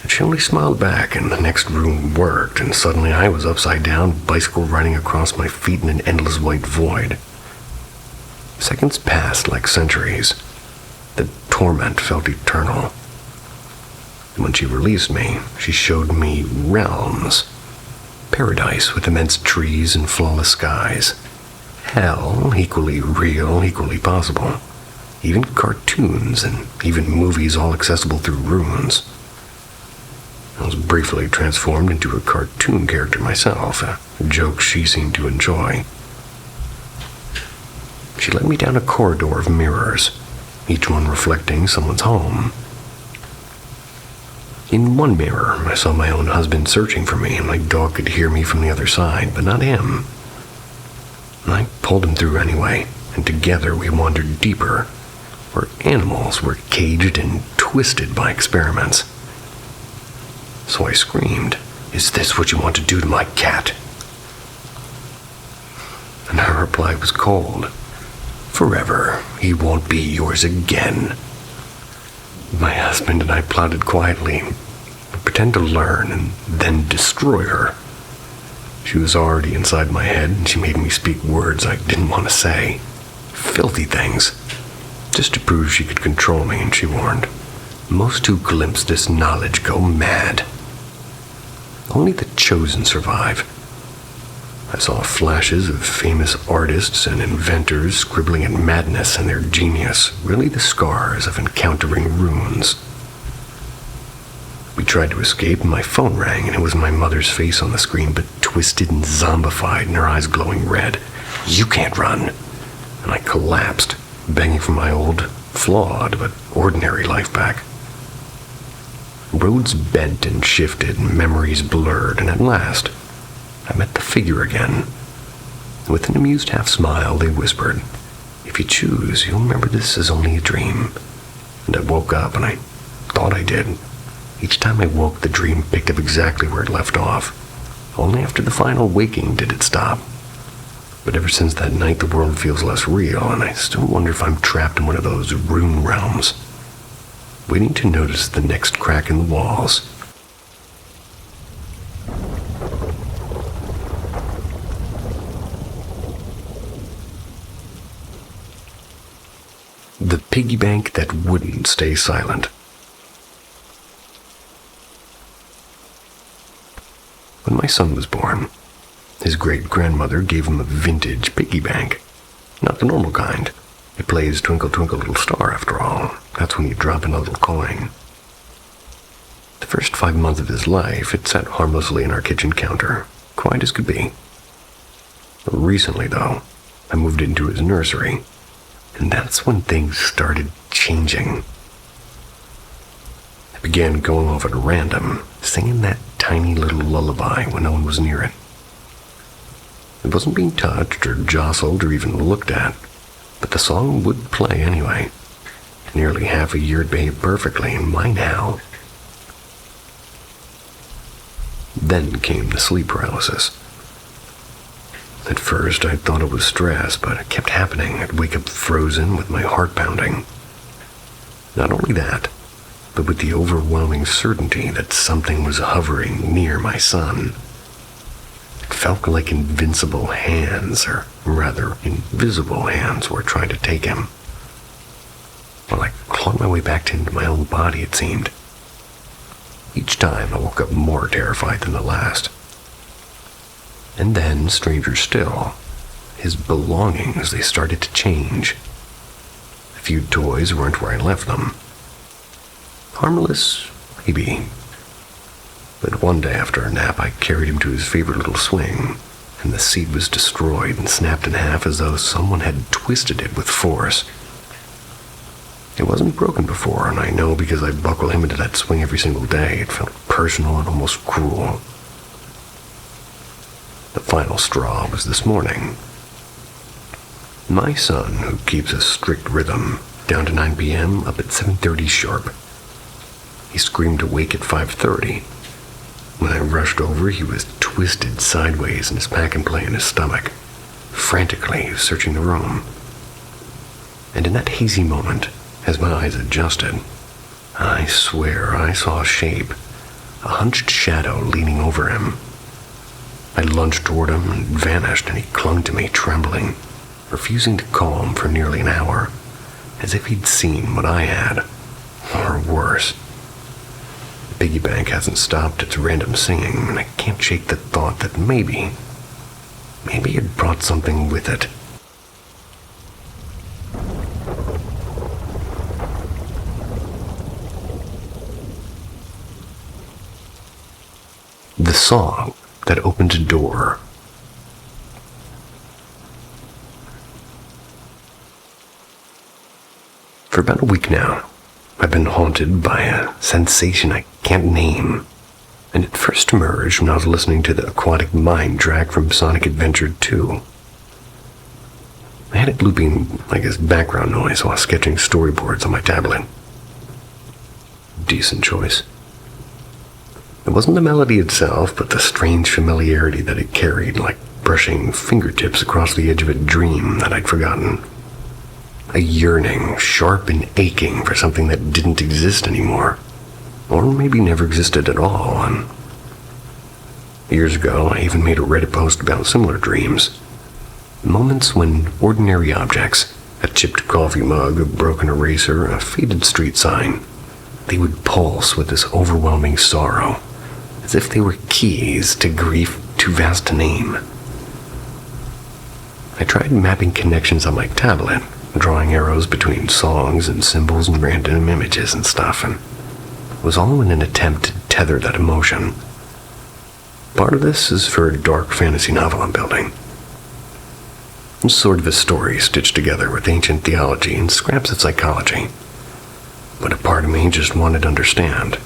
and she only smiled back, and the next rune worked, and suddenly I was upside down, bicycle riding across my feet in an endless white void. Seconds passed like centuries. The torment felt eternal. And when she released me, she showed me realms. Paradise with immense trees and flawless skies. Hell, equally real, equally possible. Even cartoons and even movies all accessible through runes. I was briefly transformed into a cartoon character myself, a joke she seemed to enjoy. She led me down a corridor of mirrors, each one reflecting someone's home. In one mirror, I saw my own husband searching for me, and my dog could hear me from the other side, but not him. I pulled him through anyway, and together we wandered deeper, where animals were caged and twisted by experiments. So I screamed, "Is this what you want to do to my cat?" And Her reply was cold. Forever, he won't be yours again. My husband and I plotted quietly, pretend to learn and then destroy her. She was already inside my head, and she made me speak words I didn't want to say. Filthy things. Just to prove she could control me, and she warned. Most who glimpse this knowledge go mad. Only the chosen survive. I saw flashes of famous artists and inventors scribbling at madness and their genius, really the scars of encountering runes. We tried to escape, and my phone rang, and it was my mother's face on the screen, but twisted and zombified, and her eyes glowing red. You can't run. And I collapsed, begging for my old, flawed, but ordinary life back. Roads bent and shifted, memories blurred, and at last, I met the figure again. With an amused half-smile, they whispered, "If you choose, you'll remember this as only a dream." And I woke up, and I thought I did. Each time I woke, the dream picked up exactly where it left off. Only after the final waking did it stop. But ever since that night, the world feels less real, and I still wonder if I'm trapped in one of those rune realms, waiting to notice the next crack in the walls. The piggy bank that wouldn't stay silent. When my son was born, his great-grandmother gave him a vintage piggy bank. Not the normal kind. It plays Twinkle Twinkle Little Star, after all. That's when you drop in a little coin. The first 5 months of his life, it sat harmlessly on our kitchen counter, quiet as could be. Recently, though, I moved into his nursery, and that's when things started changing. I began going off at random, singing that tiny little lullaby when no one was near it. It wasn't being touched or jostled or even looked at, but the song would play anyway. Nearly half a year it behaved perfectly, and why now? Then came the sleep paralysis. At first, I thought it was stress, but it kept happening. I'd wake up frozen with my heart pounding. Not only that, but with the overwhelming certainty that something was hovering near my son. It felt like invincible hands, or rather, invisible hands, were trying to take him. Well, I clawed my way back into my own body, it seemed. Each time, I woke up more terrified than the last. And then, stranger still, his belongings, they started to change. A few toys weren't where I left them. Harmless, maybe. But one day after a nap, I carried him to his favorite little swing, and the seat was destroyed and snapped in half as though someone had twisted it with force. It wasn't broken before, and I know because I buckle him into that swing every single day. It felt personal and almost cruel. The final straw was this morning. My son, who keeps a strict rhythm, down to 9 p.m., up at 7:30 sharp. He screamed awake at 5:30. When I rushed over, he was twisted sideways in his pack-and-play in his stomach, frantically searching the room. And in that hazy moment, as my eyes adjusted, I swear I saw a shape, a hunched shadow leaning over him. I lunged toward him and vanished, and he clung to me, trembling, refusing to calm for nearly an hour, as if he'd seen what I had, or worse. The piggy bank hasn't stopped its random singing, and I can't shake the thought that maybe it brought something with it. The song that opened a door. For about a week now, I've been haunted by a sensation I can't name, and it first emerged when I was listening to the aquatic mind track from Sonic Adventure 2. I had it looping like as background noise while sketching storyboards on my tablet. Decent choice. It wasn't the melody itself, but the strange familiarity that it carried, like brushing fingertips across the edge of a dream that I'd forgotten. A yearning, sharp and aching for something that didn't exist anymore. Or maybe never existed at all. And years ago, I even made a Reddit post about similar dreams. Moments when ordinary objects, a chipped coffee mug, a broken eraser, a faded street sign, they would pulse with this overwhelming sorrow, as if they were keys to grief too vast to name. I tried mapping connections on my tablet, drawing arrows between songs and symbols and random images and stuff, and it was all in an attempt to tether that emotion. Part of this is for a dark fantasy novel I'm building. It's sort of a story stitched together with ancient theology and scraps of psychology. But a part of me just wanted to understand.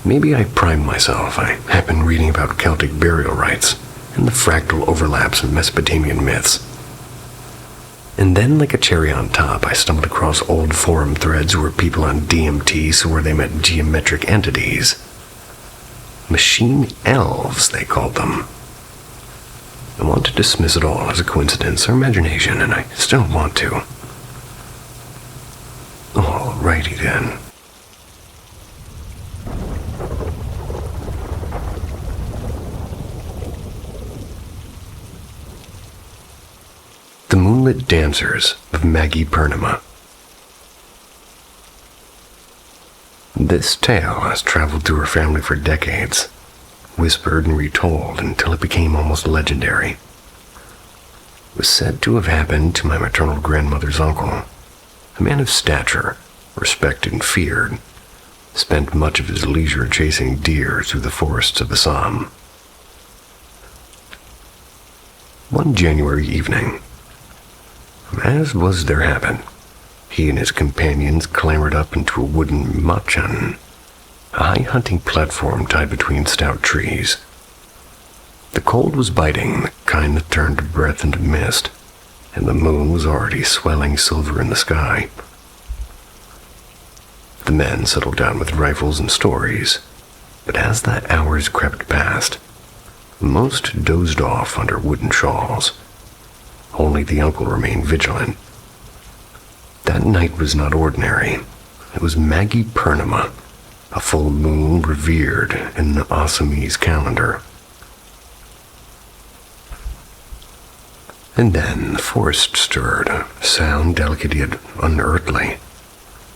Maybe I primed myself. I had been reading about Celtic burial rites and the fractal overlaps of Mesopotamian myths. And then, like a cherry on top, I stumbled across old forum threads where people on DMT swore they met geometric entities. Machine elves, they called them. I want to dismiss it all as a coincidence or imagination, and I still want to. Alrighty then. The Moonlit Dancers of Maggie Purnima. This tale has traveled through her family for decades, whispered and retold until it became almost legendary. It was said to have happened to my maternal grandmother's uncle, a man of stature, respected and feared, spent much of his leisure chasing deer through the forests of Assam. One January evening, as was their habit, he and his companions clambered up into a wooden machan, a high hunting platform tied between stout trees. The cold was biting, the kind that turned to breath into mist, and the moon was already swelling silver in the sky. The men settled down with rifles and stories, but as the hours crept past, most dozed off under wooden shawls. Only the uncle remained vigilant. That night was not ordinary. It was Maggie Purnima, a full moon revered in the Assamese calendar. And then the forest stirred, a sound delicate yet unearthly.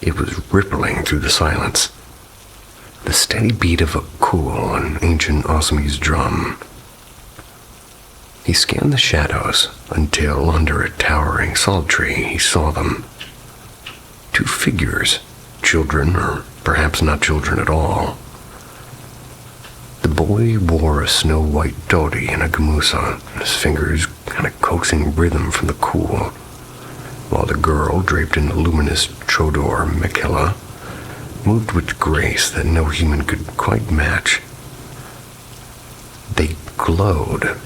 It was rippling through the silence. The steady beat of a cool and ancient Assamese drum. He scanned the shadows until, under a towering salt tree, he saw them. Two figures, children, or perhaps not children at all. The boy wore a snow-white dhoti and a gamusa, his fingers kind of coaxing rhythm from the cool, while the girl, draped in a luminous chodor mekila, moved with grace that no human could quite match. They glowed,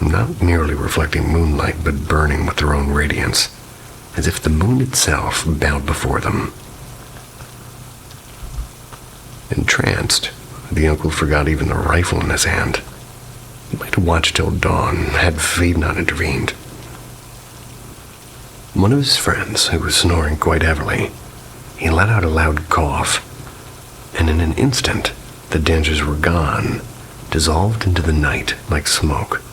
not merely reflecting moonlight, but burning with their own radiance, as if the moon itself bowed before them. Entranced, the uncle forgot even the rifle in his hand. He might have watched till dawn, had fate not intervened. One of his friends, who was snoring quite heavily, he let out a loud cough, and in an instant, the dancers were gone, dissolved into the night like smoke.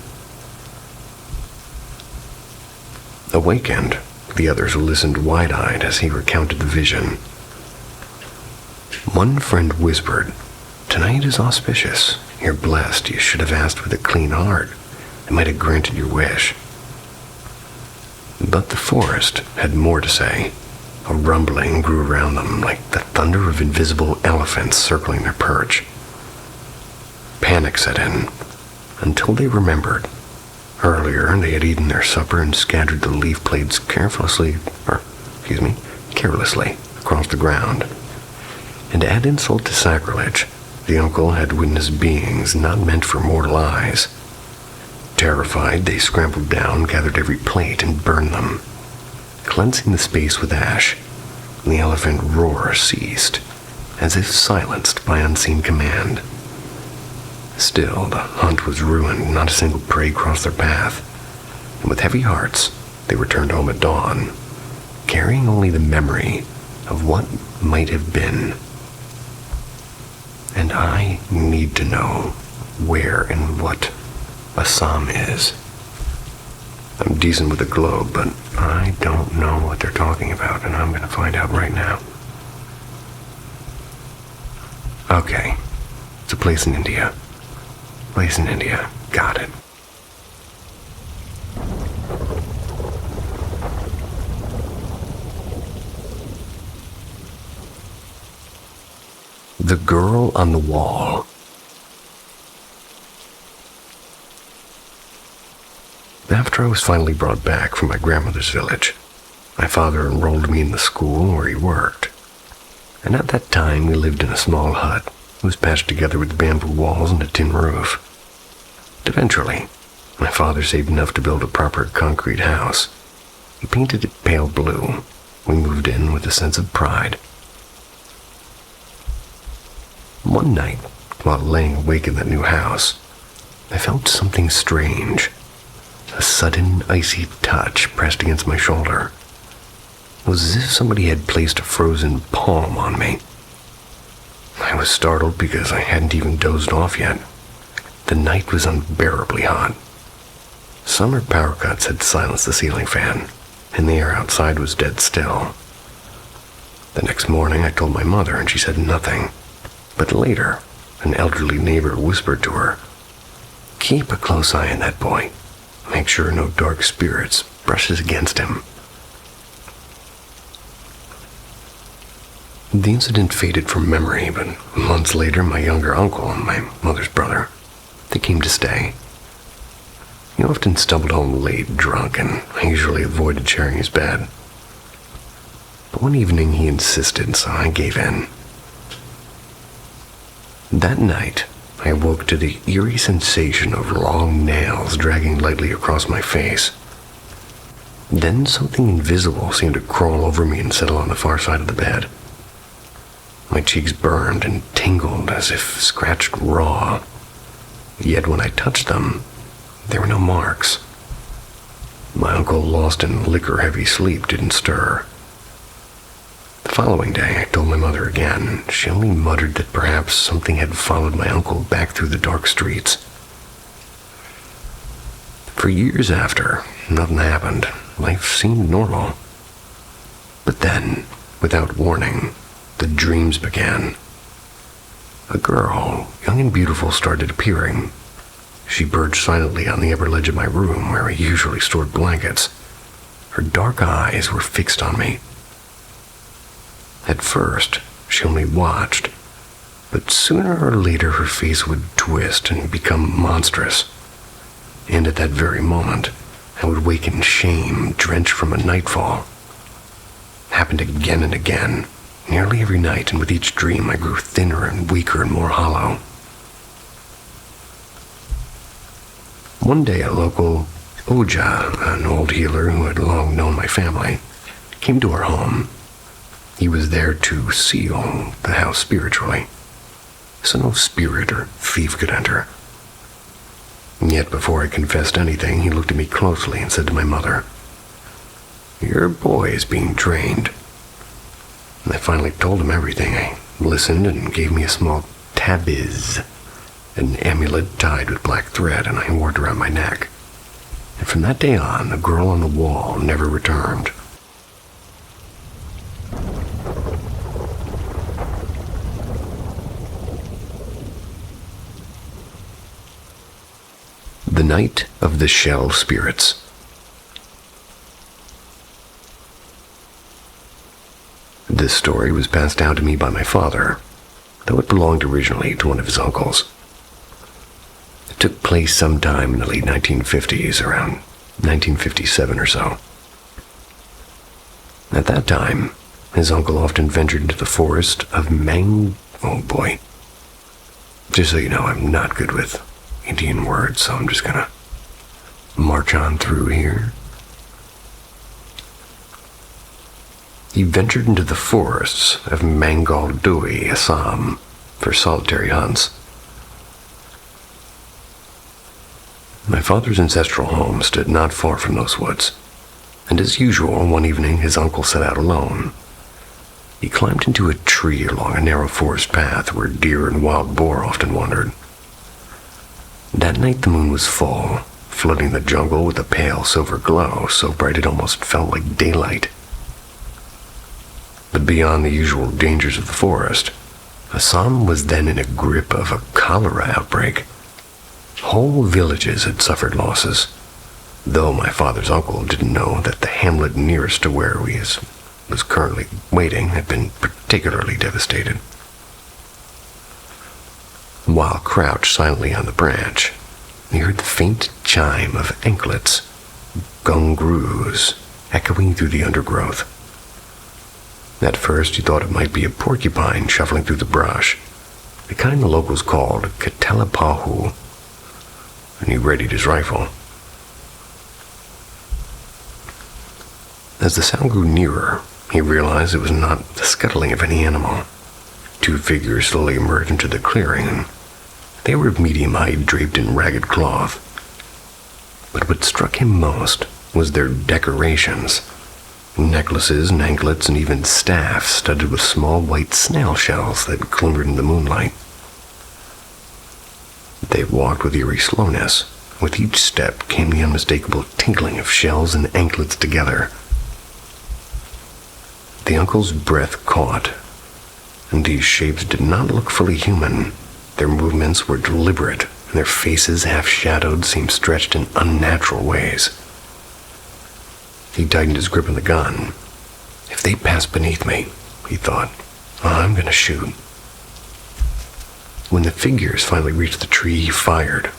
Awakened, the others listened wide-eyed as he recounted the vision. One friend whispered, "Tonight is auspicious. You're blessed. You should have asked with a clean heart. It might have granted your wish." But the forest had more to say. A rumbling grew around them like the thunder of invisible elephants circling their perch. Panic set in, until they remembered. Earlier, they had eaten their supper and scattered the leaf blades carelessly across the ground. And to add insult to sacrilege, the uncle had witnessed beings not meant for mortal eyes. Terrified, they scrambled down, gathered every plate, and burned them. Cleansing the space with ash, the elephant roar ceased, as if silenced by unseen command. Still, the hunt was ruined. Not a single prey crossed their path. And with heavy hearts, they returned home at dawn, carrying only the memory of what might have been. And I need to know where and what Assam is. I'm decent with a globe, but I don't know what they're talking about, and I'm going to find out right now. Okay, it's a place in India. Place in India. Got it. The Girl on the Wall. After I was finally brought back from my grandmother's village, my father enrolled me in the school where he worked. And at that time, we lived in a small hut. It was patched together with bamboo walls and a tin roof. But eventually, my father saved enough to build a proper concrete house. He painted it pale blue. We moved in with a sense of pride. One night, while laying awake in that new house, I felt something strange. A sudden, icy touch pressed against my shoulder. It was as if somebody had placed a frozen palm on me. I was startled because I hadn't even dozed off yet. The night was unbearably hot. Summer power cuts had silenced the ceiling fan, and the air outside was dead still. The next morning, I told my mother, and she said nothing. But later, an elderly neighbor whispered to her, "Keep a close eye on that boy. Make sure no dark spirits brushes against him." The incident faded from memory, but months later, my younger uncle, my mother's brother, they came to stay. He often stumbled home late, drunk, and I usually avoided sharing his bed. But one evening he insisted, so I gave in. That night, I awoke to the eerie sensation of long nails dragging lightly across my face. Then something invisible seemed to crawl over me and settle on the far side of the bed. My cheeks burned and tingled as if scratched raw. Yet when I touched them, there were no marks. My uncle, lost in liquor-heavy sleep, didn't stir. The following day, I told my mother again. She only muttered that perhaps something had followed my uncle back through the dark streets. For years after, nothing happened. Life seemed normal. But then, without warning, the dreams began. A girl, young and beautiful, started appearing. She perched silently on the upper ledge of my room where I usually stored blankets. Her dark eyes were fixed on me. At first, she only watched, but sooner or later her face would twist and become monstrous. And at that very moment, I would wake in shame, drenched from a nightfall. It happened again and again, nearly every night, and with each dream I grew thinner and weaker and more hollow. One day a local Oja, an old healer who had long known my family, came to our home. He was there to seal the house spiritually, so no spirit or thief could enter. Yet before I confessed anything, he looked at me closely and said to my mother, "Your boy is being trained." And I finally told him everything. I listened and gave me a small tabiz, an amulet tied with black thread, and I wore it around my neck. And from that day on, the girl on the wall never returned. The Night of the Shell Spirits. This story was passed down to me by my father, though it belonged originally to one of his uncles. It took place sometime in the late 1950s, around 1957 or so. At that time, his uncle often ventured into the forest of Oh boy. Just so you know, I'm not good with Indian words, so I'm just gonna march on through here. He ventured into the forests of Mangal Dui, Assam, for solitary hunts. My father's ancestral home stood not far from those woods, and as usual, one evening his uncle set out alone. He climbed into a tree along a narrow forest path where deer and wild boar often wandered. That night the moon was full, flooding the jungle with a pale silver glow so bright it almost felt like daylight. But beyond the usual dangers of the forest, Assam was then in a grip of a cholera outbreak. Whole villages had suffered losses, though my father's uncle didn't know that the hamlet nearest to where he was currently waiting had been particularly devastated. While crouched silently on the branch, he heard the faint chime of anklets, gungroos, echoing through the undergrowth. At first he thought it might be a porcupine shuffling through the brush, the kind the locals called katelapahu, and he readied his rifle. As the sound grew nearer, he realized it was not the scuttling of any animal. Two figures slowly emerged into the clearing, and they were of medium height, draped in ragged cloth. But what struck him most was their decorations. Necklaces and anklets and even staffs studded with small white snail shells that glimmered in the moonlight. They walked with eerie slowness. With each step came the unmistakable tinkling of shells and anklets together. The uncle's breath caught, and these shapes did not look fully human. Their movements were deliberate, and their faces, half-shadowed, seemed stretched in unnatural ways. He tightened his grip on the gun. If they pass beneath me, he thought, I'm going to shoot. When the figures finally reached the tree, he fired.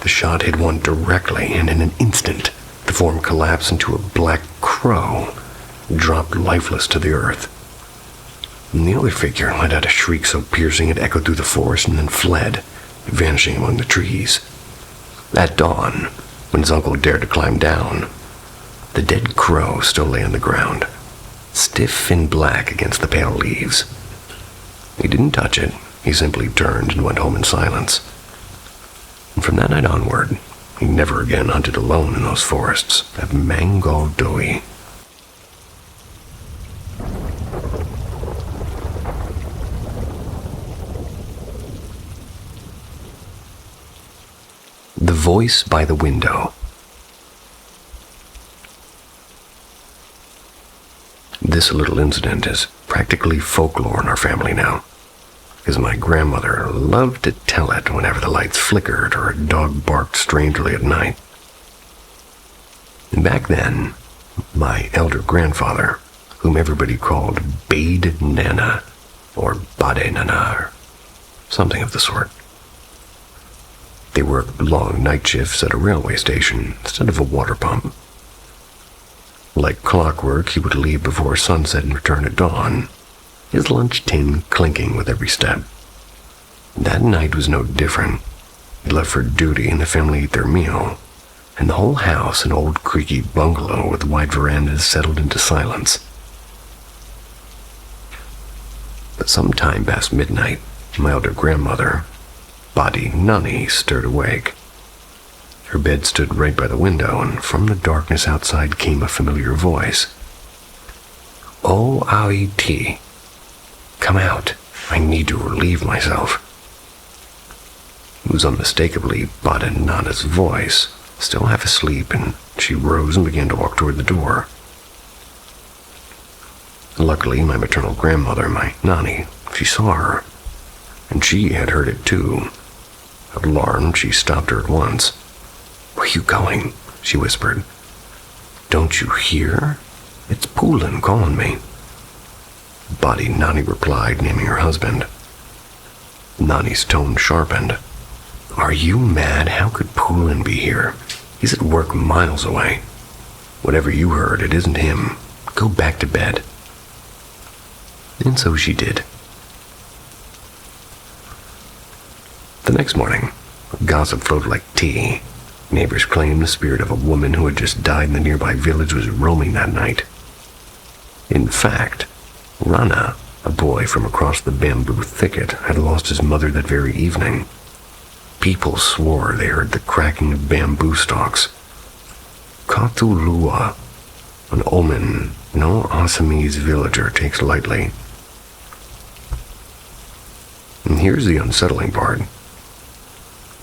The shot hit one directly, and in an instant, the form collapsed into a black crow, dropped lifeless to the earth. And the other figure let out a shriek so piercing it echoed through the forest and then fled, vanishing among the trees. At dawn, when his uncle dared to climb down, the dead crow still lay on the ground, stiff and black against the pale leaves. He didn't touch it. He simply turned and went home in silence. And from that night onward, he never again hunted alone in those forests of Mangal Doi. The Voice by the Window. This little incident is practically folklore in our family now, because my grandmother loved to tell it whenever the lights flickered or a dog barked strangely at night. And back then, my elder grandfather, whom everybody called Bade Nana, or Bade Nana, or something of the sort. They worked long night shifts at a railway station instead of a water pump. Like clockwork, he would leave before sunset and return at dawn, his lunch tin clinking with every step. That night was no different. He left for duty and the family ate their meal, and the whole house, an old creaky bungalow with wide verandas, settled into silence. But some time past midnight, my elder grandmother, Badi Nani, stirred awake. Her bed stood right by the window, and from the darkness outside came a familiar voice. "O Aiti, come out. I need to relieve myself." It was unmistakably Bada Nana's voice, still half asleep, and she rose and began to walk toward the door. Luckily, my maternal grandmother, my Nani, she saw her, and she had heard it too. Alarmed, she stopped her at once. "Where are you going?" she whispered. "Don't you hear? It's Poulin calling me." Badi Nani replied, naming her husband. Nani's tone sharpened. "Are you mad? How could Poulin be here? He's at work miles away. Whatever you heard, it isn't him. Go back to bed." And so she did. The next morning, gossip flowed like tea. Neighbors claimed the spirit of a woman who had just died in the nearby village was roaming that night. In fact, Rana, a boy from across the bamboo thicket, had lost his mother that very evening. people swore they heard the cracking of bamboo stalks. Katulua, an omen no Assamese villager takes lightly. And here's the unsettling part.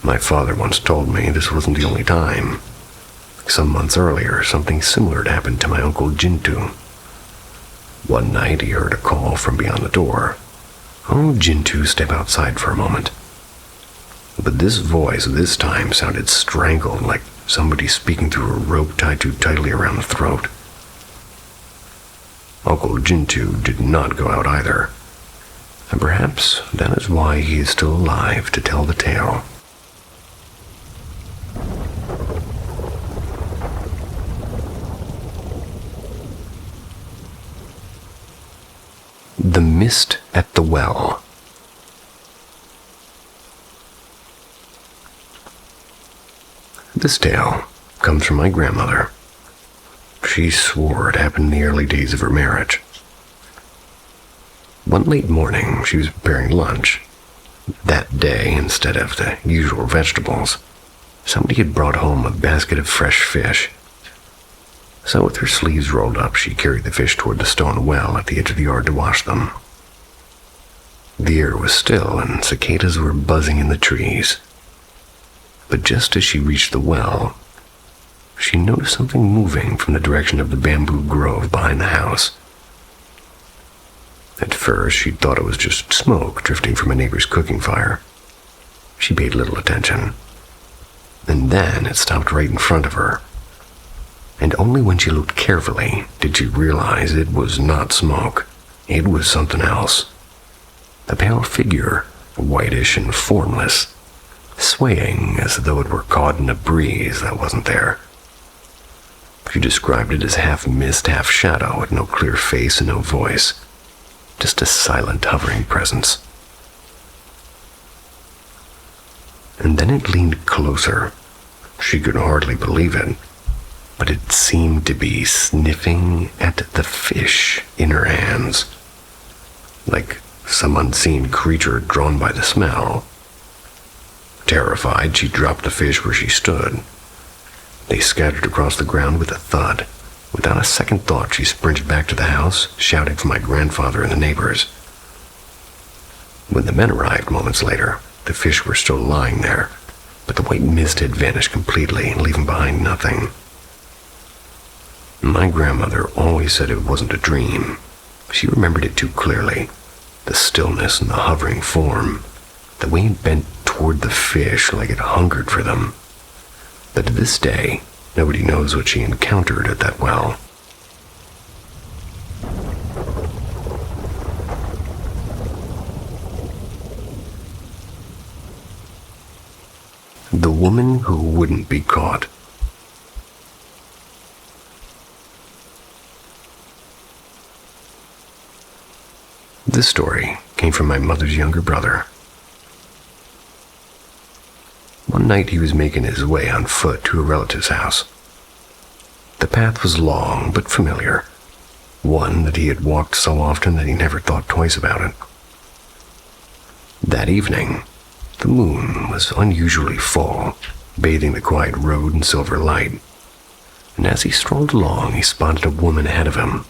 My father once told me this wasn't the only time. Some months earlier, something similar had happened to my uncle Jintu. One night, he heard a call from beyond the door. "Oh, Jintu, step outside for a moment." But this voice this time sounded strangled, like somebody speaking through a rope tied too tightly around the throat. Uncle Jintu did not go out either. And perhaps that is why he is still alive to tell the tale. The Mist at the Well. This tale comes from my grandmother. She swore it happened in the early days of her marriage. One late morning, she was preparing lunch. That day, instead of the usual vegetables, somebody had brought home a basket of fresh fish. So with her sleeves rolled up, she carried the fish toward the stone well at the edge of the yard to wash them. The air was still, and cicadas were buzzing in the trees. But just as she reached the well, she noticed something moving from the direction of the bamboo grove behind the house. At first, she thought it was just smoke drifting from a neighbor's cooking fire. She paid little attention. And then it stopped right in front of her. And only when she looked carefully did she realize it was not smoke. It was something else. A pale figure, whitish and formless, swaying as though it were caught in a breeze that wasn't there. She described it as half mist, half shadow, with no clear face and no voice. Just a silent, hovering presence. And then it leaned closer. She could hardly believe it, but it seemed to be sniffing at the fish in her hands, like some unseen creature drawn by the smell. Terrified, she dropped the fish where she stood. They scattered across the ground with a thud. Without a second thought, she sprinted back to the house, shouting for my grandfather and the neighbors. When the men arrived moments later, the fish were still lying there, but the white mist had vanished completely, leaving behind nothing. My grandmother always said it wasn't a dream. She remembered it too clearly. The stillness and the hovering form, the way it bent toward the fish like it hungered for them. But to this day, nobody knows what she encountered at that well. The woman who wouldn't be caught. This story came from my mother's younger brother. One night he was making his way on foot to a relative's house. The path was long but familiar, one that he had walked so often that he never thought twice about it. That evening, the moon was unusually full, bathing the quiet road in silver light, and as he strolled along, he spotted a woman ahead of him.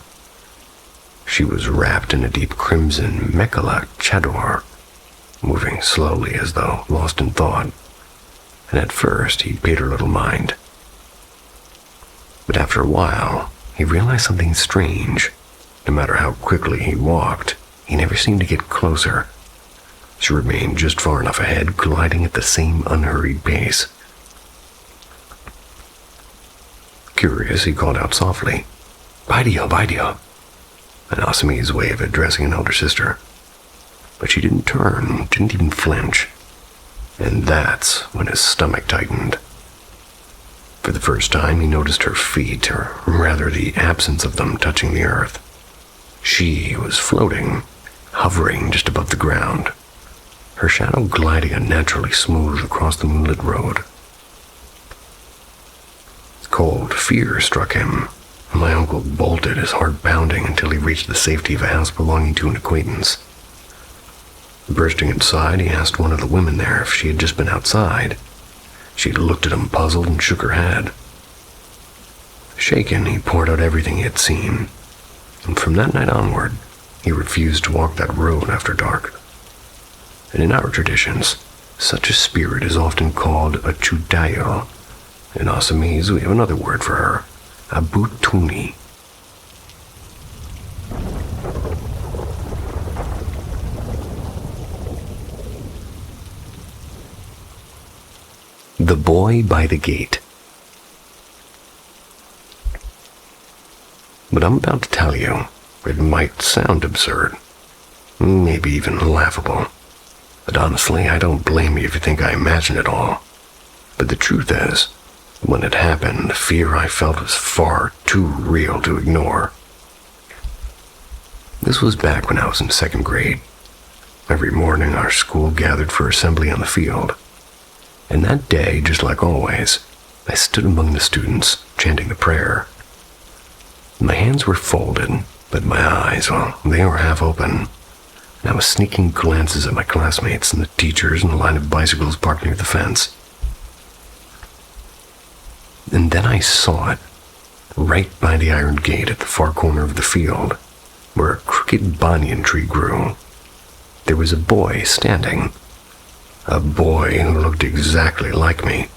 She was wrapped in a deep crimson mekhala chador, moving slowly as though lost in thought, and at first he paid her little mind. But after a while, he realized something strange. No matter how quickly he walked, he never seemed to get closer. She remained just far enough ahead, gliding at the same unhurried pace. Curious, he called out softly, "Baidio, Baidio," an Assamese way of addressing an elder sister. But she didn't turn, didn't even flinch. And that's when his stomach tightened. For the first time, he noticed her feet, or rather the absence of them, touching the earth. She was floating, hovering just above the ground, her shadow gliding unnaturally smooth across the moonlit road. Cold fear struck him. My uncle bolted, his heart pounding, until he reached the safety of a house belonging to an acquaintance. Bursting inside, he asked one of the women there if she had just been outside. She looked at him puzzled and shook her head. Shaken, he poured out everything he had seen, and from that night onward, he refused to walk that road after dark. And in our traditions, such a spirit is often called a chudayo. In Assamese, we have another word for her, a butuni. The Boy by the Gate. What I'm about to tell you, it might sound absurd, maybe even laughable, but honestly, I don't blame you if you think I imagined it all. But the truth is, when it happened, the fear I felt was far too real to ignore. This was back when I was in 2nd grade. Every morning, our school gathered for assembly on the field. And that day, just like always, I stood among the students, chanting the prayer. My hands were folded, but my eyes, well, they were half open. And I was sneaking glances at my classmates and the teachers and the line of bicycles parked near the fence. And then I saw it, right by the iron gate at the far corner of the field, where a crooked banyan tree grew. There was a boy standing. A boy who looked exactly like me.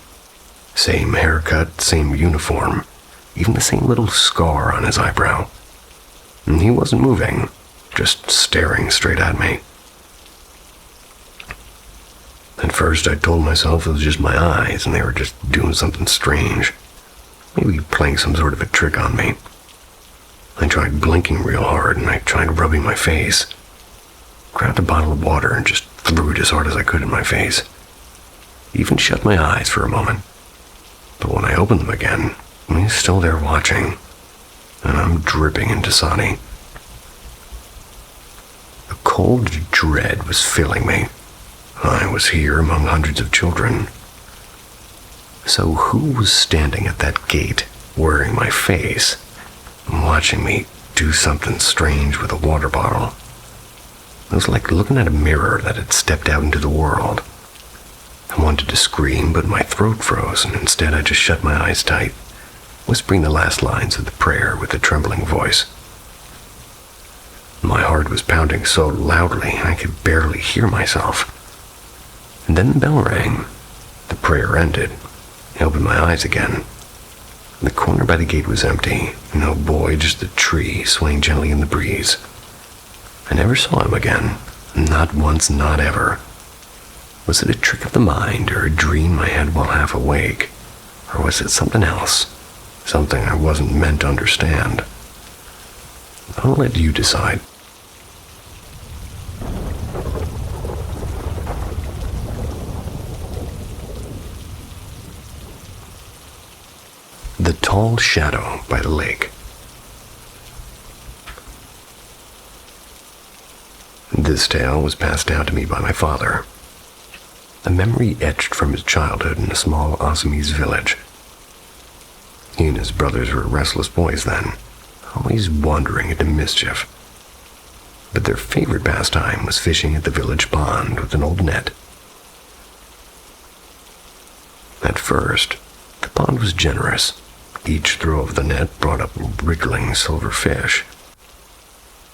Same haircut, same uniform, even the same little scar on his eyebrow. And he wasn't moving, just staring straight at me. At first I told myself it was just my eyes and they were just doing something strange. Maybe playing some sort of a trick on me. I tried blinking real hard and I tried rubbing my face. Grabbed a bottle of water and just threw it as hard as I could in my face. Even shut my eyes for a moment. But when I opened them again, he's still there watching, and I'm dripping into Dasani. A cold dread was filling me. I was here among hundreds of children. So who was standing at that gate, wearing my face, watching me do something strange with a water bottle? It was like looking at a mirror that had stepped out into the world. I wanted to scream, but my throat froze, and instead I just shut my eyes tight, whispering the last lines of the prayer with a trembling voice. My heart was pounding so loudly I could barely hear myself. And then the bell rang. The prayer ended. I opened my eyes again. The corner by the gate was empty. No boy, just the tree swaying gently in the breeze. I never saw him again. Not once, not ever. Was it a trick of the mind or a dream I had while half awake? Or was it something else? Something I wasn't meant to understand? I'll let you decide. The Tall Shadow by the Lake. This tale was passed down to me by my father. A memory etched from his childhood in a small Assamese village. He and his brothers were restless boys then, always wandering into mischief. But their favorite pastime was fishing at the village pond with an old net. At first, the pond was generous. Each throw of the net brought up wriggling silver fish.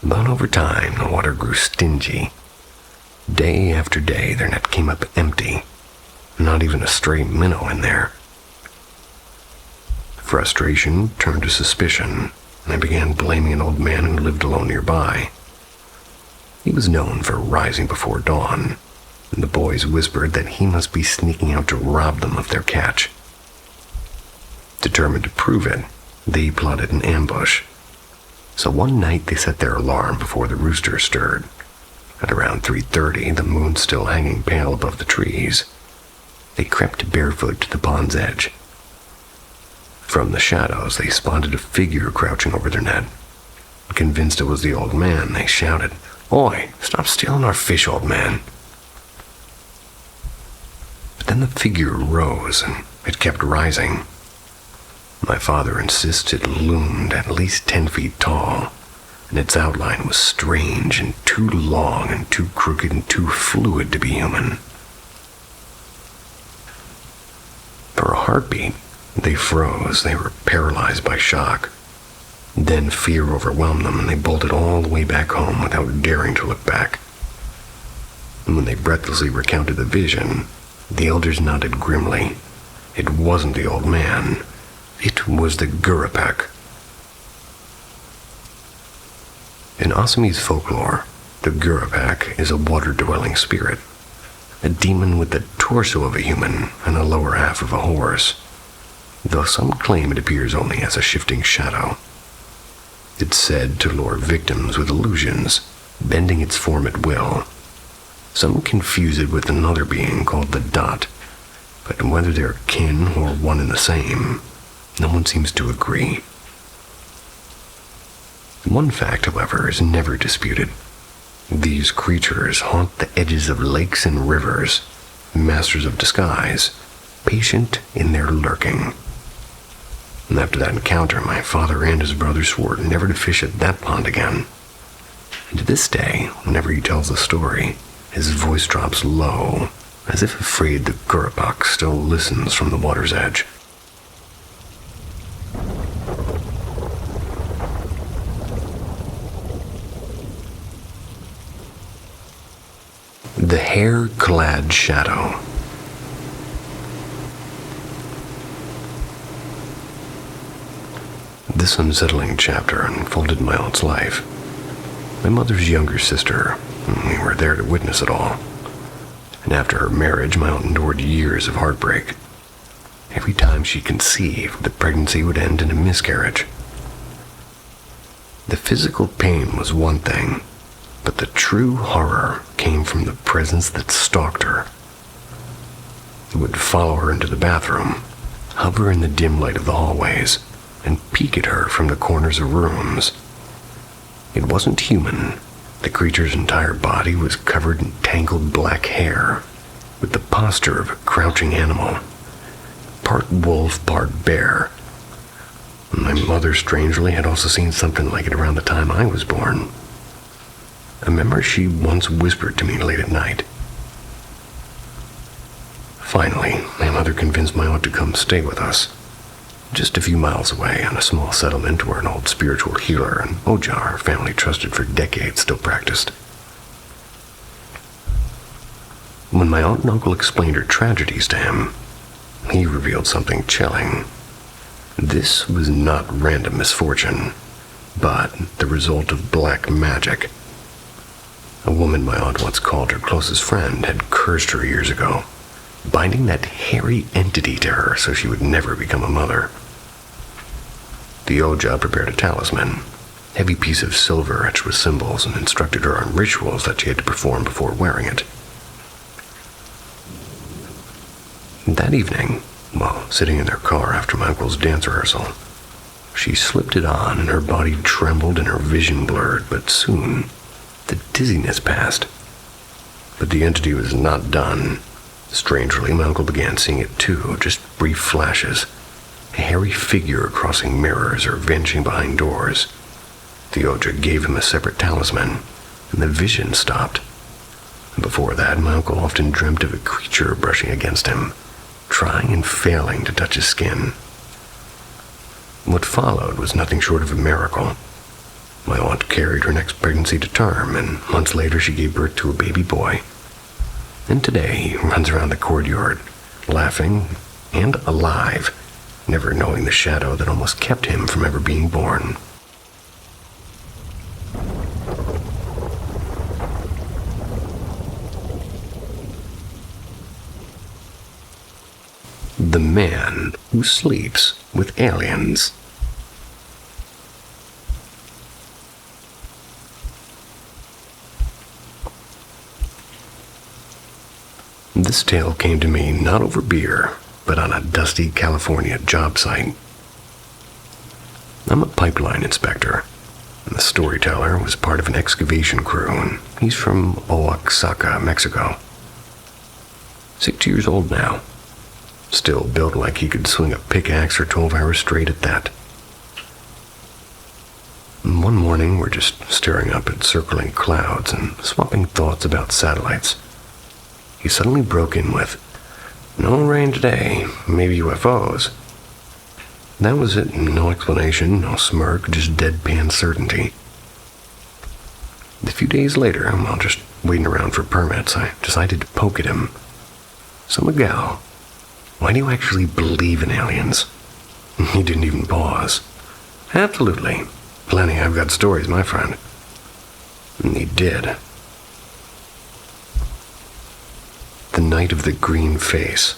But over time, the water grew stingy. Day after day, their net came up empty. Not even a stray minnow in there. Frustration turned to suspicion, and I began blaming an old man who lived alone nearby. He was known for rising before dawn, and the boys whispered that he must be sneaking out to rob them of their catch. Determined to prove it, they plotted an ambush. So one night they set their alarm before the rooster stirred. At around 3:30, the moon still hanging pale above the trees, they crept barefoot to the pond's edge. From the shadows, they spotted a figure crouching over their net. Convinced it was the old man, they shouted, "Oi, stop stealing our fish, old man." But then the figure rose, and it kept rising. My father insists it loomed at least 10 feet tall, and its outline was strange and too long and too crooked and too fluid to be human. For a heartbeat, they froze. They were paralyzed by shock. Then fear overwhelmed them, and they bolted all the way back home without daring to look back. And when they breathlessly recounted the vision, the elders nodded grimly. It wasn't the old man. It was the Gurapek. In Assamese folklore, the Gurapek is a water-dwelling spirit, a demon with the torso of a human and the lower half of a horse, though some claim it appears only as a shifting shadow. It's said to lure victims with illusions, bending its form at will. Some confuse it with another being called the Dot, but whether they're kin or one and the same, no one seems to agree. One fact, however, is never disputed. These creatures haunt the edges of lakes and rivers, masters of disguise, patient in their lurking. And after that encounter, my father and his brother swore never to fish at that pond again. And to this day, whenever he tells the story, his voice drops low, as if afraid the Gurapek still listens from the water's edge. The hair-clad shadow. This unsettling chapter unfolded in my aunt's life. My mother's younger sister. We were there to witness it all. And after her marriage, my aunt endured years of heartbreak. Every time she conceived, the pregnancy would end in a miscarriage. The physical pain was one thing, but the true horror came from the presence that stalked her. It would follow her into the bathroom, hover in the dim light of the hallways, and peek at her from the corners of rooms. It wasn't human. The creature's entire body was covered in tangled black hair, with the posture of a crouching animal, part wolf, part bear. My mother, strangely, had also seen something like it around the time I was born. I remember she once whispered to me late at night. Finally, my mother convinced my aunt to come stay with us, just a few miles away on a small settlement where an old spiritual healer and Oja, our family trusted for decades, still practiced. When my aunt and uncle explained her tragedies to him, he revealed something chilling. This was not random misfortune, but the result of black magic. A woman my aunt once called her closest friend had cursed her years ago, binding that hairy entity to her so she would never become a mother. The Oja prepared a talisman, heavy piece of silver etched with symbols, and instructed her on rituals that she had to perform before wearing it. That evening, while sitting in their car after my uncle's dance rehearsal, she slipped it on and her body trembled and her vision blurred, but soon the dizziness passed. But the entity was not done. Strangely, my uncle began seeing it too, just brief flashes. A hairy figure crossing mirrors or vanishing behind doors. The Oja gave him a separate talisman, and the vision stopped. And before that, my uncle often dreamt of a creature brushing against him, trying and failing to touch his skin. What followed was nothing short of a miracle. My aunt carried her next pregnancy to term, and months later she gave birth to a baby boy. And today he runs around the courtyard, laughing and alive, never knowing the shadow that almost kept him from ever being born. The man who sleeps with aliens. This tale came to me not over beer, but on a dusty California job site. I'm a pipeline inspector, and the storyteller was part of an excavation crew, and he's from Oaxaca, Mexico. 6 years old now. Still built like he could swing a pickaxe for 12 hours straight at that. One morning, we're just staring up at circling clouds and swapping thoughts about satellites. He suddenly broke in with, "No rain today, maybe UFOs." That was it. No explanation, no smirk, just deadpan certainty. A few days later, while just waiting around for permits, I decided to poke at him. "So Miguel, why do you actually believe in aliens?" He didn't even pause. "Absolutely. Plenty. I've got stories, my friend." And he did. The night of the green face.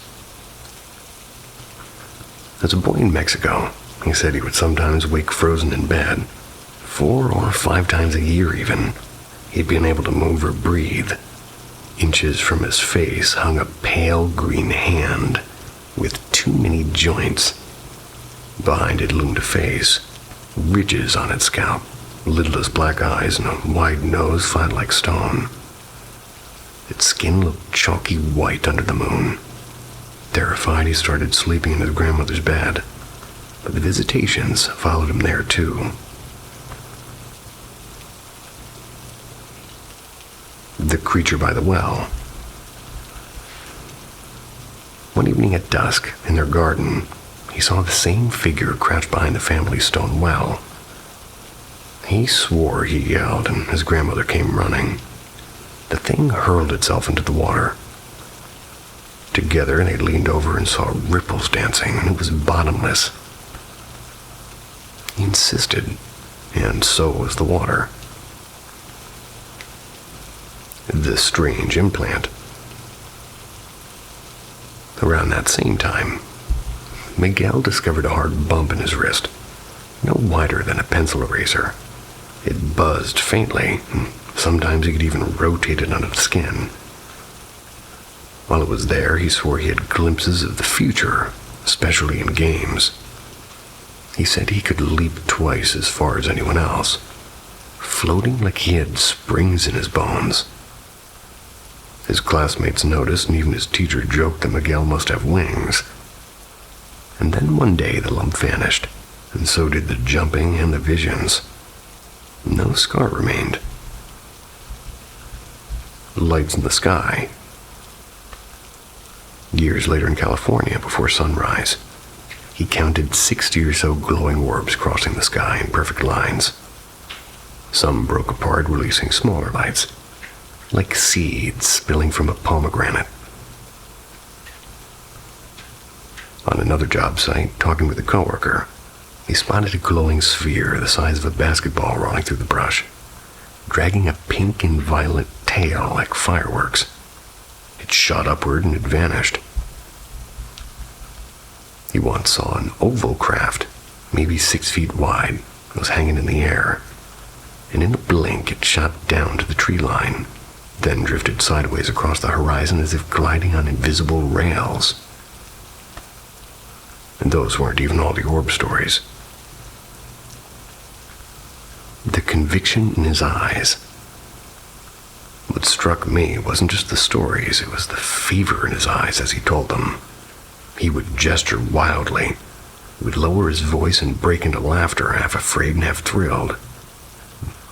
As a boy in Mexico, he said he would sometimes wake frozen in bed. 4 or 5 times a year even. He'd be unable to move or breathe. Inches from his face hung a pale green hand with too many joints. Behind it loomed a face, ridges on its scalp, lidless black eyes, and a wide nose flat like stone. Its skin looked chalky white under the moon. Terrified, he started sleeping in his grandmother's bed, but the visitations followed him there too. The creature by the well. One evening at dusk, in their garden, he saw the same figure crouched behind the family stone well. He swore he yelled, and his grandmother came running. The thing hurled itself into the water. Together, they leaned over and saw ripples dancing, and it was bottomless. He insisted, and so was the water. The strange implant. Around that same time, Miguel discovered a hard bump in his wrist, no wider than a pencil eraser. It buzzed faintly, and sometimes he could even rotate it under the skin. While it was there, he swore he had glimpses of the future, especially in games. He said he could leap twice as far as anyone else, floating like he had springs in his bones. His classmates noticed, and even his teacher joked that Miguel must have wings. And then one day the lump vanished, and so did the jumping and the visions. No scar remained. Lights in the sky. Years later in California, before sunrise, he counted 60 or so glowing orbs crossing the sky in perfect lines. Some broke apart, releasing smaller lights, like seeds spilling from a pomegranate. On another job site, talking with a coworker, he spotted a glowing sphere the size of a basketball rolling through the brush, dragging a pink and violet tail like fireworks. It shot upward and it vanished. He once saw an oval craft, maybe 6 feet wide, was hanging in the air, and in a blink it shot down to the tree line, then drifted sideways across the horizon as if gliding on invisible rails. And those weren't even all the orb stories. The conviction in his eyes. What struck me wasn't just the stories, it was the fever in his eyes as he told them. He would gesture wildly, would lower his voice and break into laughter, half afraid and half thrilled.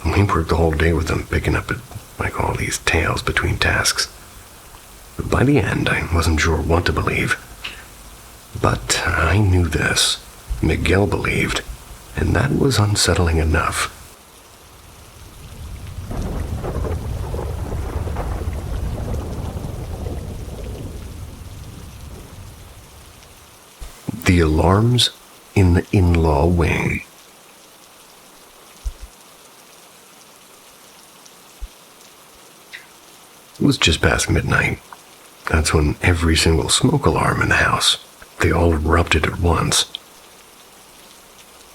We worked the whole day with him, picking up like all these tales between tasks. But by the end, I wasn't sure what to believe. But I knew this. Miguel believed, and that was unsettling enough. The alarms in the in-law wing. It was just past midnight. That's when every single smoke alarm in the house, they all erupted at once.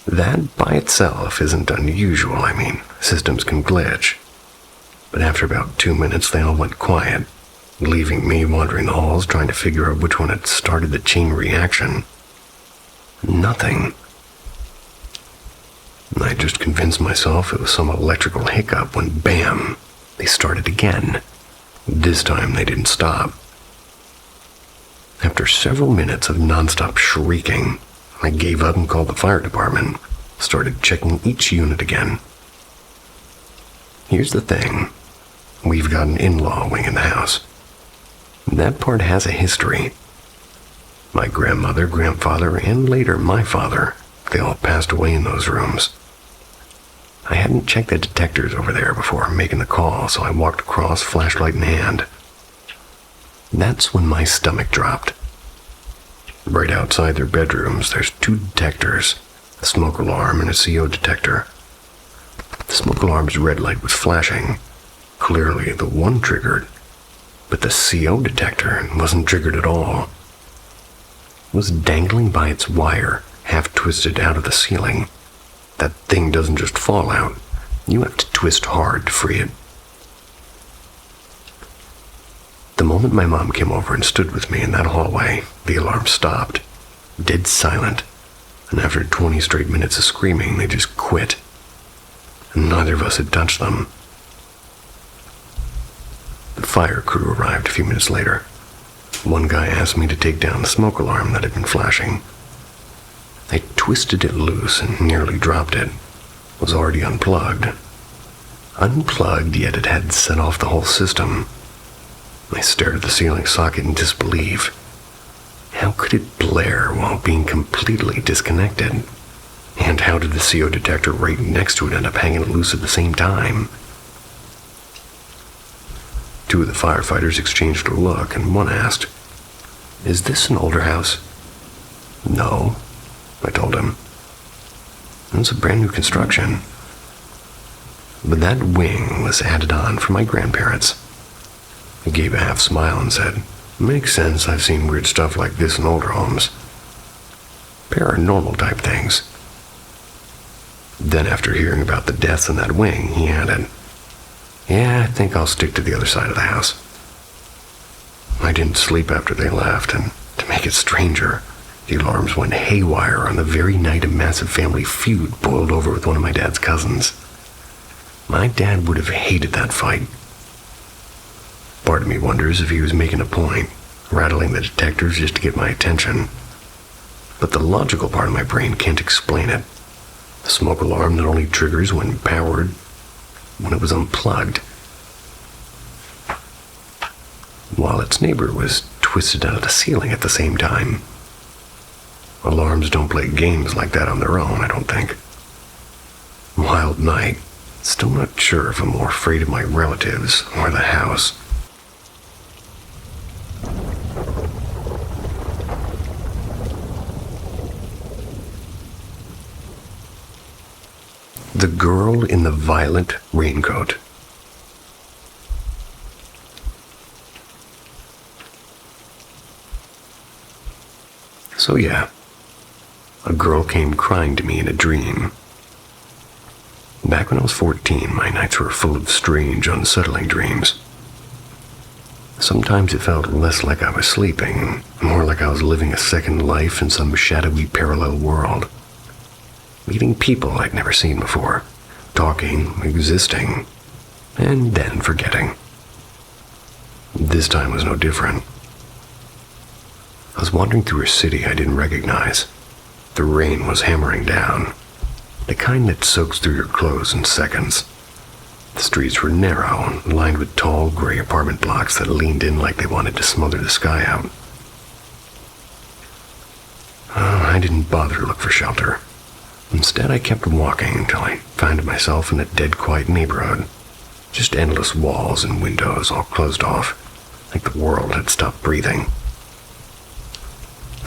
That by itself isn't unusual. I mean, systems can glitch. But after about 2 minutes, they all went quiet, leaving me wandering the halls trying to figure out which one had started the chain reaction. Nothing. I just convinced myself it was some electrical hiccup when, bam, they started again. This time they didn't stop. After several minutes of nonstop shrieking, I gave up and called the fire department. started checking each unit again. Here's the thing. We've got an in-law wing in the house. That part has a history. My grandmother, grandfather, and later my father, they all passed away in those rooms. I hadn't checked the detectors over there before making the call, so I walked across, flashlight in hand. That's when my stomach dropped. Right outside their bedrooms, there's 2 detectors, a smoke alarm and a CO detector. The smoke alarm's red light was flashing. Clearly, the one triggered, but the CO detector wasn't triggered at all. It was dangling by its wire, half twisted out of the ceiling. That thing doesn't just fall out. You have to twist hard to free it. The moment my mom came over and stood with me in that hallway, the alarm stopped, dead silent, and after 20 straight minutes of screaming, they just quit. And neither of us had touched them. The fire crew arrived a few minutes later. One guy asked me to take down the smoke alarm that had been flashing. I twisted it loose and nearly dropped it. It was already unplugged. Unplugged, yet it had set off the whole system. I stared at the ceiling socket in disbelief. How could it blare while being completely disconnected? And how did the CO detector right next to it end up hanging loose at the same time? 2 of the firefighters exchanged a look, and one asked, "Is this an older house?" "No," I told him. "It's a brand new construction." But that wing was added on for my grandparents. He gave a half smile and said, "Makes sense, I've seen weird stuff like this in older homes. Paranormal type things." Then after hearing about the deaths in that wing, he added, "Yeah, I think I'll stick to the other side of the house." I didn't sleep after they left, and to make it stranger, the alarms went haywire on the very night a massive family feud boiled over with one of my dad's cousins. My dad would have hated that fight. Part of me wonders if he was making a point, rattling the detectors just to get my attention. But the logical part of my brain can't explain it. The smoke alarm that only triggers when powered, when it was unplugged, while its neighbor was twisted out of the ceiling at the same time. Alarms don't play games like that on their own, I don't think. Wild night. Still not sure if I'm more afraid of my relatives or the house. The girl in the violet raincoat. So yeah, a girl came crying to me in a dream. Back when I was 14, my nights were full of strange, unsettling dreams. Sometimes it felt less like I was sleeping, more like I was living a second life in some shadowy parallel world. Meeting people I'd never seen before, talking, existing, and then forgetting. This time was no different. I was wandering through a city I didn't recognize. The rain was hammering down, the kind that soaks through your clothes in seconds. The streets were narrow, lined with tall, gray apartment blocks that leaned in like they wanted to smother the sky out. I didn't bother to look for shelter. Instead, I kept walking until I found myself in a dead quiet neighborhood. Just endless walls and windows all closed off, like the world had stopped breathing.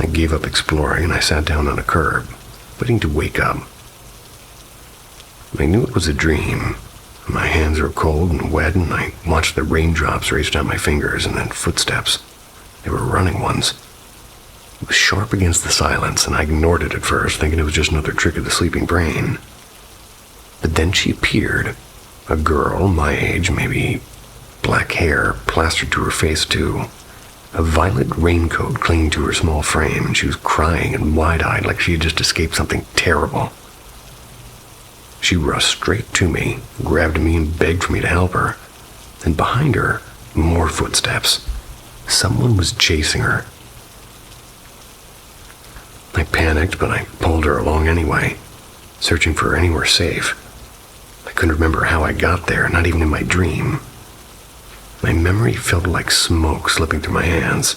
I gave up exploring and I sat down on a curb, waiting to wake up. I knew it was a dream. My hands were cold and wet, and I watched the raindrops race down my fingers and then footsteps. They were running ones. It was sharp against the silence, and I ignored it at first, thinking it was just another trick of the sleeping brain. But then she appeared. A girl, my age, maybe black hair, plastered to her face too. A violet raincoat clinging to her small frame, and she was crying and wide-eyed like she had just escaped something terrible. She rushed straight to me, grabbed me, and begged for me to help her. And behind her, more footsteps. Someone was chasing her. I panicked, but I pulled her along anyway. searching for anywhere safe. I couldn't remember how I got there, not even in my dream. My memory felt like smoke slipping through my hands.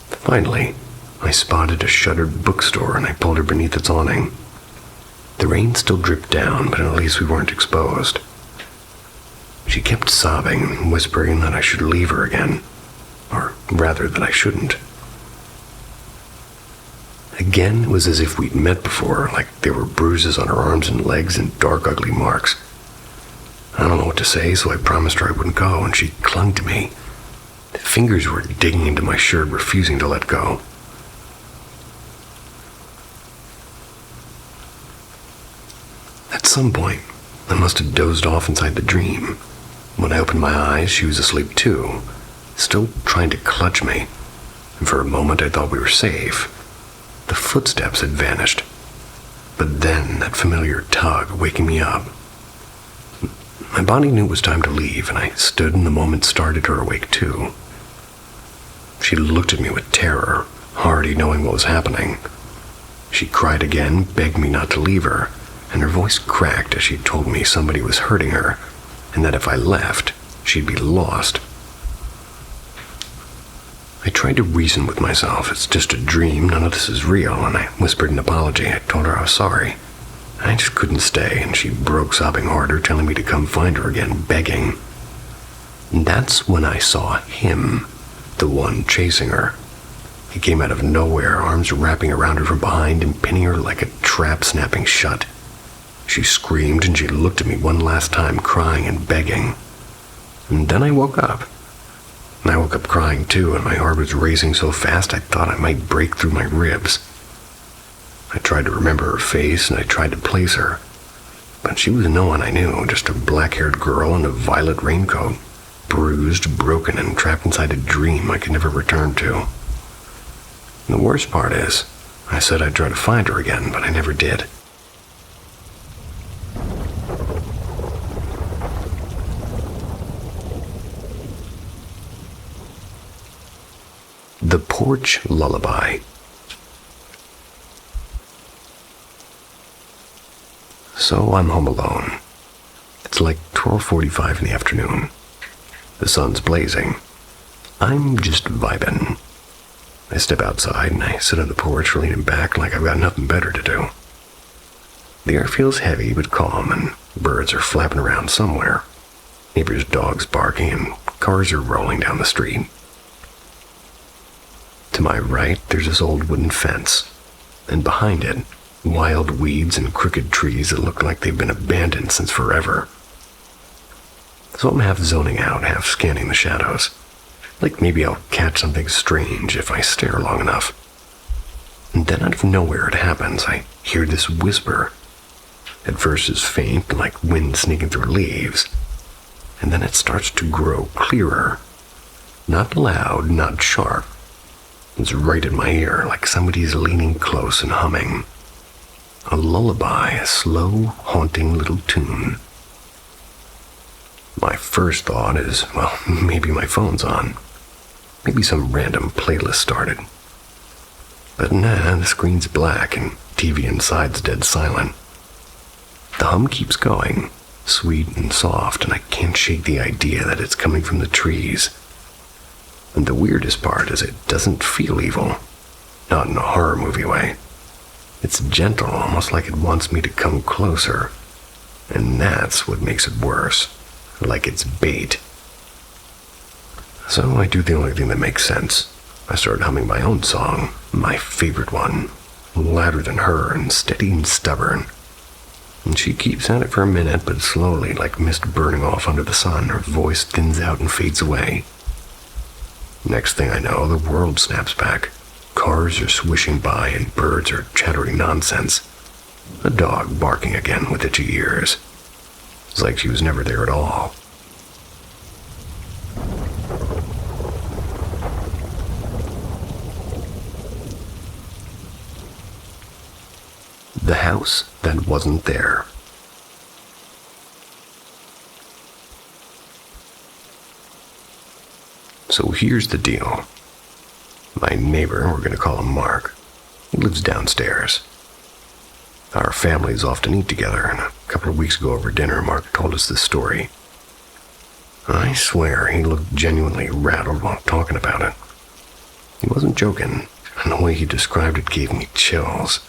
Finally, I spotted a shuttered bookstore and I pulled her beneath its awning. The rain still dripped down, but at least we weren't exposed. She kept sobbing, whispering that I should leave her again, or rather that I shouldn't. Again, it was as if we'd met before, like there were bruises on her arms and legs and dark, ugly marks. I don't know what to say, so I promised her I wouldn't go, and she clung to me. The fingers were digging into my shirt, refusing to let go. At some point, I must have dozed off inside the dream. When I opened my eyes, she was asleep too, still trying to clutch me, and for a moment I thought we were safe. The footsteps had vanished, but then that familiar tug waking me up. My body knew it was time to leave, and I stood and the moment started her awake too. She looked at me with terror, already knowing what was happening. She cried again, begged me not to leave her, and her voice cracked as she told me somebody was hurting her, and that if I left, she'd be lost. I tried to reason with myself. It's just a dream, none of this is real, and I whispered an apology. I told her I was sorry. I just couldn't stay, and she broke sobbing harder, telling me to come find her again, begging. And that's when I saw him, the one chasing her. He came out of nowhere, arms wrapping around her from behind and pinning her like a trap snapping shut. She screamed and she looked at me one last time, crying and begging. And then I woke up. And I woke up crying too, and my heart was racing so fast I thought I might break through my ribs. I tried to remember her face and I tried to place her, but she was no one I knew, just a black-haired girl in a violet raincoat, bruised, broken, and trapped inside a dream I could never return to. And the worst part is, I said I'd try to find her again, but I never did. The Porch Lullaby. So I'm home alone. It's like 12:45 in the afternoon. The sun's blazing. I'm just vibing. I step outside and I sit on the porch leaning back like I've got nothing better to do. The air feels heavy but calm and birds are flapping around somewhere. Neighbors' dogs barking and cars are rolling down the street. To my right, there's this old wooden fence, and behind it, wild weeds and crooked trees that look like they've been abandoned since forever. So I'm half zoning out, half scanning the shadows. Like maybe I'll catch something strange if I stare long enough. And then out of nowhere it happens. I hear this whisper. At first it's faint, like wind sneaking through leaves. And then it starts to grow clearer. Not loud, not sharp. It's right in my ear, like somebody's leaning close and humming. A lullaby, a slow, haunting little tune. My first thought is, well, maybe my phone's on. Maybe some random playlist started. But nah, the screen's black and TV inside's dead silent. The hum keeps going, sweet and soft, and I can't shake the idea that it's coming from the trees. And the weirdest part is it doesn't feel evil. Not in a horror movie way. It's gentle, almost like it wants me to come closer. And that's what makes it worse. Like it's bait. So I do the only thing that makes sense. I started humming my own song, my favorite one. Louder than her and steady and stubborn. And she keeps at it for a minute, but slowly, like mist burning off under the sun, her voice thins out and fades away. Next thing I know, the world snaps back. Cars are swishing by and birds are chattering nonsense. A dog barking again with itchy ears. It's like she was never there at all. The house that wasn't there. So here's the deal. My neighbor, we're going to call him Mark, he lives downstairs. Our families often eat together, and a couple of weeks ago over dinner, Mark told us this story. I swear he looked genuinely rattled while talking about it. He wasn't joking, and the way he described it gave me chills.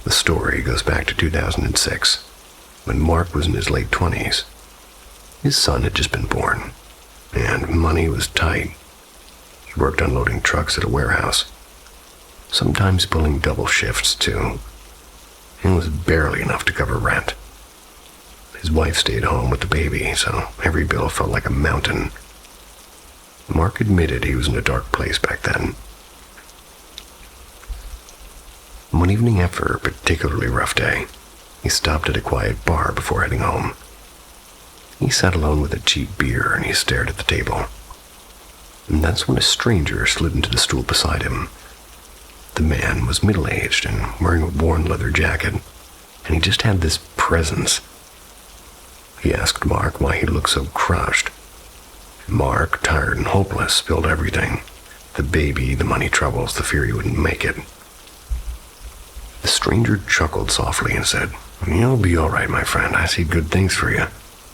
The story goes back to 2006, when Mark was in his late 20s. His son had just been born, and money was tight. He worked unloading trucks at a warehouse, sometimes pulling double shifts too. It was barely enough to cover rent. His wife stayed home with the baby, so every bill felt like a mountain. Mark admitted he was in a dark place back then. One evening after a particularly rough day, he stopped at a quiet bar before heading home. He sat alone with a cheap beer and he stared at the table. And that's when a stranger slid into the stool beside him. The man was middle-aged and wearing a worn leather jacket, and he just had this presence. He asked Mark why he looked so crushed. Mark, tired and hopeless, spilled everything. The baby, the money troubles, the fear he wouldn't make it. The stranger chuckled softly and said, "You'll be all right, my friend. I see good things for you.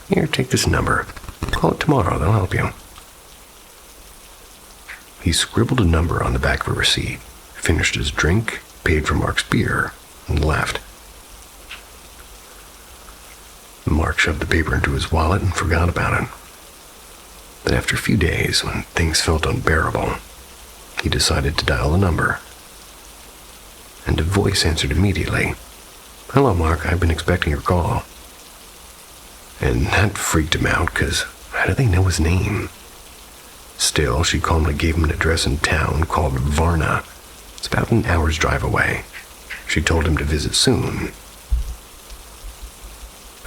Here, take this number. Call it tomorrow. They'll help you." He scribbled a number on the back of a receipt, finished his drink, paid for Mark's beer, and left. Mark shoved the paper into his wallet and forgot about it. But after a few days, when things felt unbearable, he decided to dial the number. And a voice answered immediately. "Hello, Mark, I've been expecting your call." And that freaked him out, because how did they know his name? Still, she calmly gave him an address in town called Varna. It's about an hour's drive away. She told him to visit soon.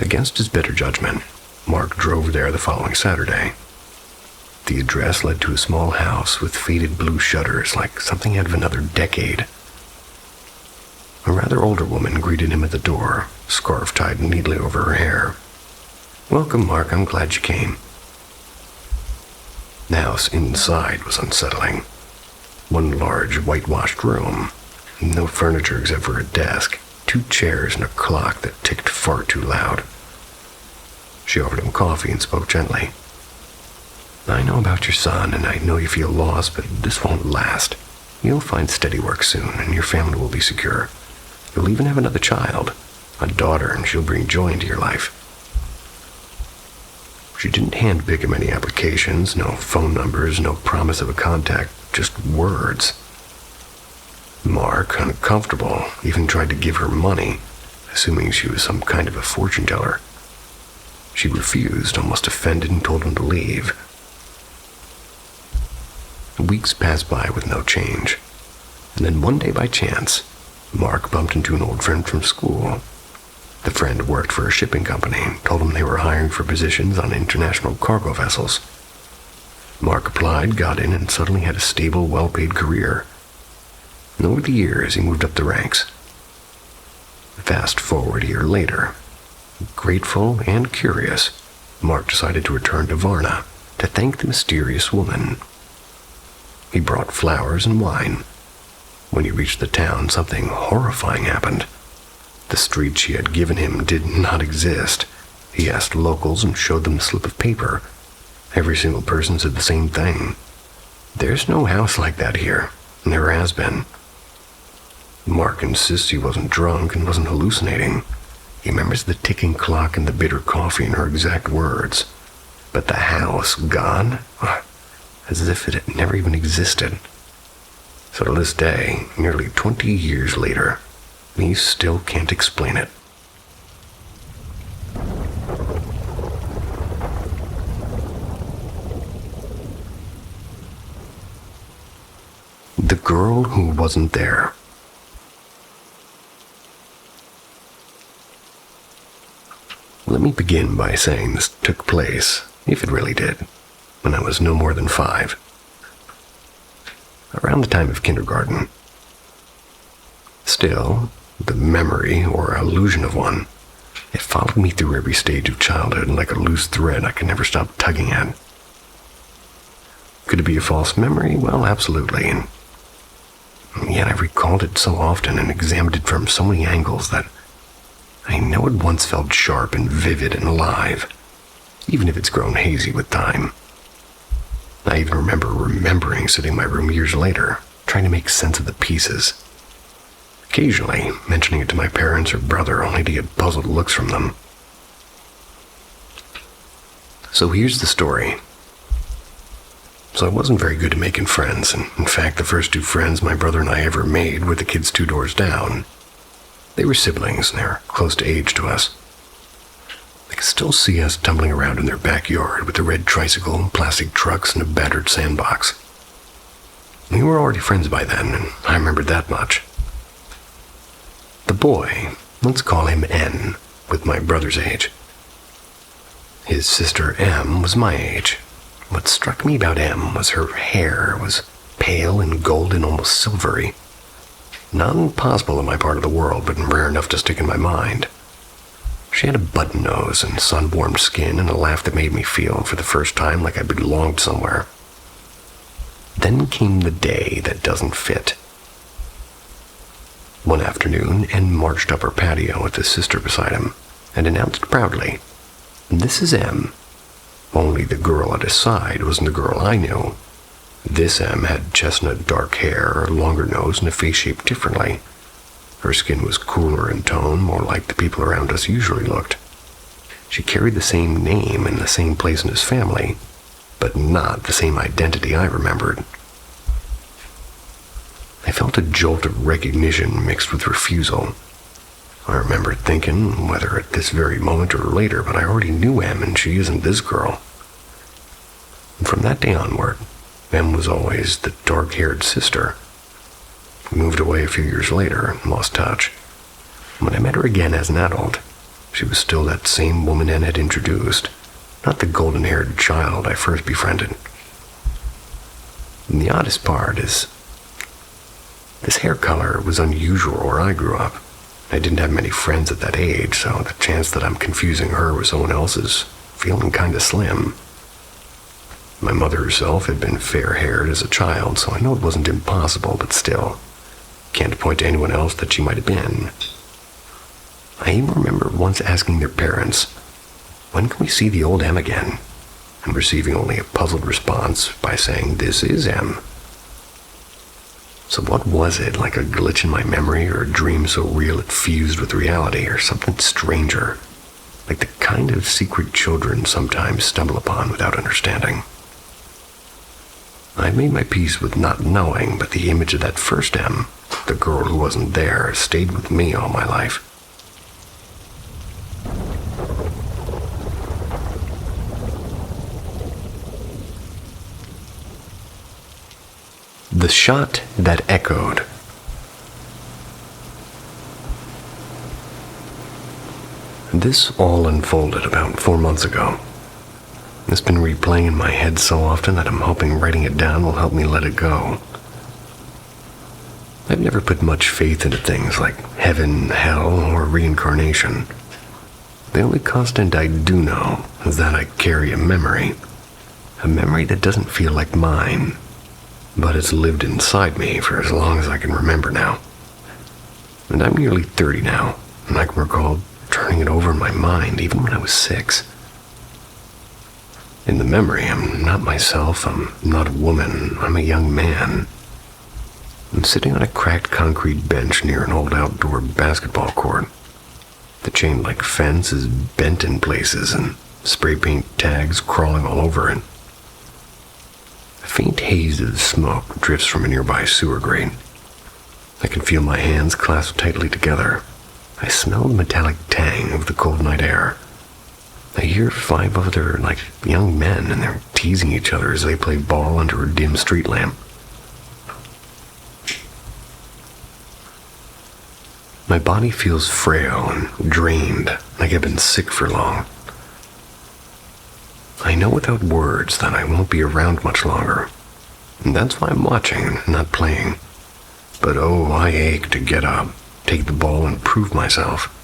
Against his better judgment, Mark drove there the following Saturday. The address led to a small house with faded blue shutters like something out of another decade. A rather older woman greeted him at the door, scarf tied neatly over her hair. "Welcome, Mark. I'm glad you came." The house inside was unsettling. One large, whitewashed room, no furniture except for a desk, 2 chairs, and a clock that ticked far too loud. She offered him coffee and spoke gently. "I know about your son, and I know you feel lost, but this won't last. You'll find steady work soon, and your family will be secure. You'll even have another child, a daughter, and she'll bring joy into your life." She didn't handpick him any applications, no phone numbers, no promise of a contact, just words. Mark, uncomfortable, even tried to give her money, assuming she was some kind of a fortune teller. She refused, almost offended, and told him to leave. Weeks passed by with no change, and then one day by chance, Mark bumped into an old friend from school. The friend worked for a shipping company and told him they were hiring for positions on international cargo vessels. Mark applied, got in, and suddenly had a stable, well-paid career. And over the years, he moved up the ranks. Fast forward a year later, grateful and curious, Mark decided to return to Varna to thank the mysterious woman. He brought flowers and wine. When he reached the town, something horrifying happened. The street she had given him did not exist. He asked locals and showed them the slip of paper. Every single person said the same thing. "There's no house like that here. Never has been." Mark insists he wasn't drunk and wasn't hallucinating. He remembers the ticking clock and the bitter coffee in her exact words. But the house gone? As if it had never even existed. So to this day, nearly 20 years later, he still can't explain it. The girl who wasn't there. Let me begin by saying this took place, if it really did, when I was no more than 5. Around the time of kindergarten. Still, the memory, or illusion of one, it followed me through every stage of childhood like a loose thread I could never stop tugging at. Could it be a false memory? Well, absolutely. And yet I recalled it so often and examined it from so many angles that I know it once felt sharp and vivid and alive, even if it's grown hazy with time. I even remember remembering sitting in my room years later, trying to make sense of the pieces. Occasionally, mentioning it to my parents or brother only to get puzzled looks from them. So here's the story. So I wasn't very good at making friends, and in fact the first 2 friends my brother and I ever made were the kids 2 doors down. They were siblings, and they were close to age to us. I can still see us tumbling around in their backyard with a red tricycle, plastic trucks, and a battered sandbox. We were already friends by then, and I remembered that much. The boy, let's call him N, with my brother's age. His sister M was my age. What struck me about M was her hair was pale and golden, almost silvery. Not impossible in my part of the world, but rare enough to stick in my mind. She had a button nose and sun-warmed skin and a laugh that made me feel, for the first time, like I belonged somewhere. Then came the day that doesn't fit. One afternoon, N marched up our patio with his sister beside him and announced proudly, "This is M." Only the girl at his side wasn't the girl I knew. This M had chestnut dark hair, a longer nose, and a face shaped differently. Her skin was cooler in tone, more like the people around us usually looked. She carried the same name and the same place in his family, but not the same identity I remembered. I felt a jolt of recognition mixed with refusal. I remember thinking, whether at this very moment or later, but I already knew M and she isn't this girl. And from that day onward, M was always the dark-haired sister. We moved away a few years later and lost touch. When I met her again as an adult, she was still that same woman N had introduced, not the golden-haired child I first befriended. And the oddest part is, this hair color was unusual where I grew up. I didn't have many friends at that age, so the chance that I'm confusing her with someone else is feeling kinda slim. My mother herself had been fair-haired as a child, so I know it wasn't impossible, but still, can't point to anyone else that she might have been. I even remember once asking their parents, "When can we see the old M again?" and receiving only a puzzled response by saying, "This is M." So what was it, like a glitch in my memory or a dream so real it fused with reality, or something stranger, like the kind of secret children sometimes stumble upon without understanding? I made my peace with not knowing, but the image of that first M, the girl who wasn't there, stayed with me all my life. The shot that echoed. This all unfolded about 4 months ago. It's been replaying in my head so often that I'm hoping writing it down will help me let it go. I've never put much faith into things like heaven, hell, or reincarnation. The only constant I do know is that I carry a memory that doesn't feel like mine, but it's lived inside me for as long as I can remember now. And I'm nearly 30 now, and I can recall turning it over in my mind even when I was 6. In the memory, I'm not myself, I'm not a woman, I'm a young man. I'm sitting on a cracked concrete bench near an old outdoor basketball court. The chain-like fence is bent in places and spray paint tags crawling all over it. A faint haze of smoke drifts from a nearby sewer grate. I can feel my hands clasped tightly together. I smell the metallic tang of the cold night air. I hear 5 other, young men, and they're teasing each other as they play ball under a dim street lamp. My body feels frail and drained, like I've been sick for long. I know without words that I won't be around much longer, and that's why I'm watching, not playing. But oh, I ache to get up, take the ball, and prove myself.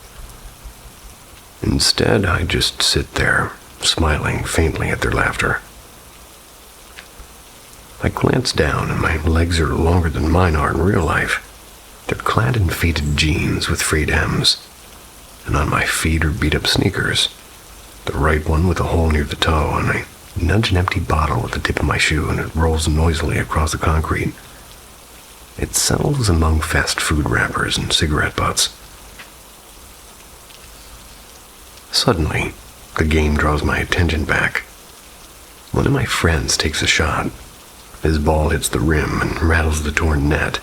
Instead, I just sit there, smiling faintly at their laughter. I glanced down, and my legs are longer than mine are in real life. They're clad in faded jeans with frayed hems, and on my feet are beat-up sneakers, the right one with a hole near the toe, and I nudge an empty bottle with the tip of my shoe, and it rolls noisily across the concrete. It settles among fast food wrappers and cigarette butts. Suddenly, the game draws my attention back. One of my friends takes a shot. His ball hits the rim and rattles the torn net.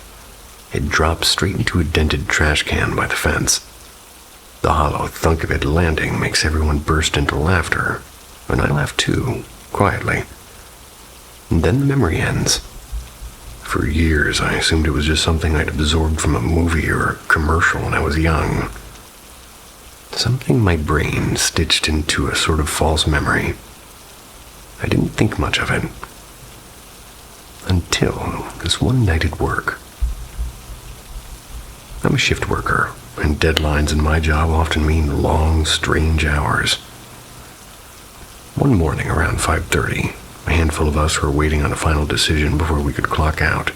It drops straight into a dented trash can by the fence. The hollow thunk of it landing makes everyone burst into laughter, and I laugh too, quietly. And then the memory ends. For years, I assumed it was just something I'd absorbed from a movie or a commercial when I was young. Something my brain stitched into a sort of false memory. I didn't think much of it. Until this one night at work. I'm a shift worker, and deadlines in my job often mean long, strange hours. One morning around 5:30, a handful of us were waiting on a final decision before we could clock out.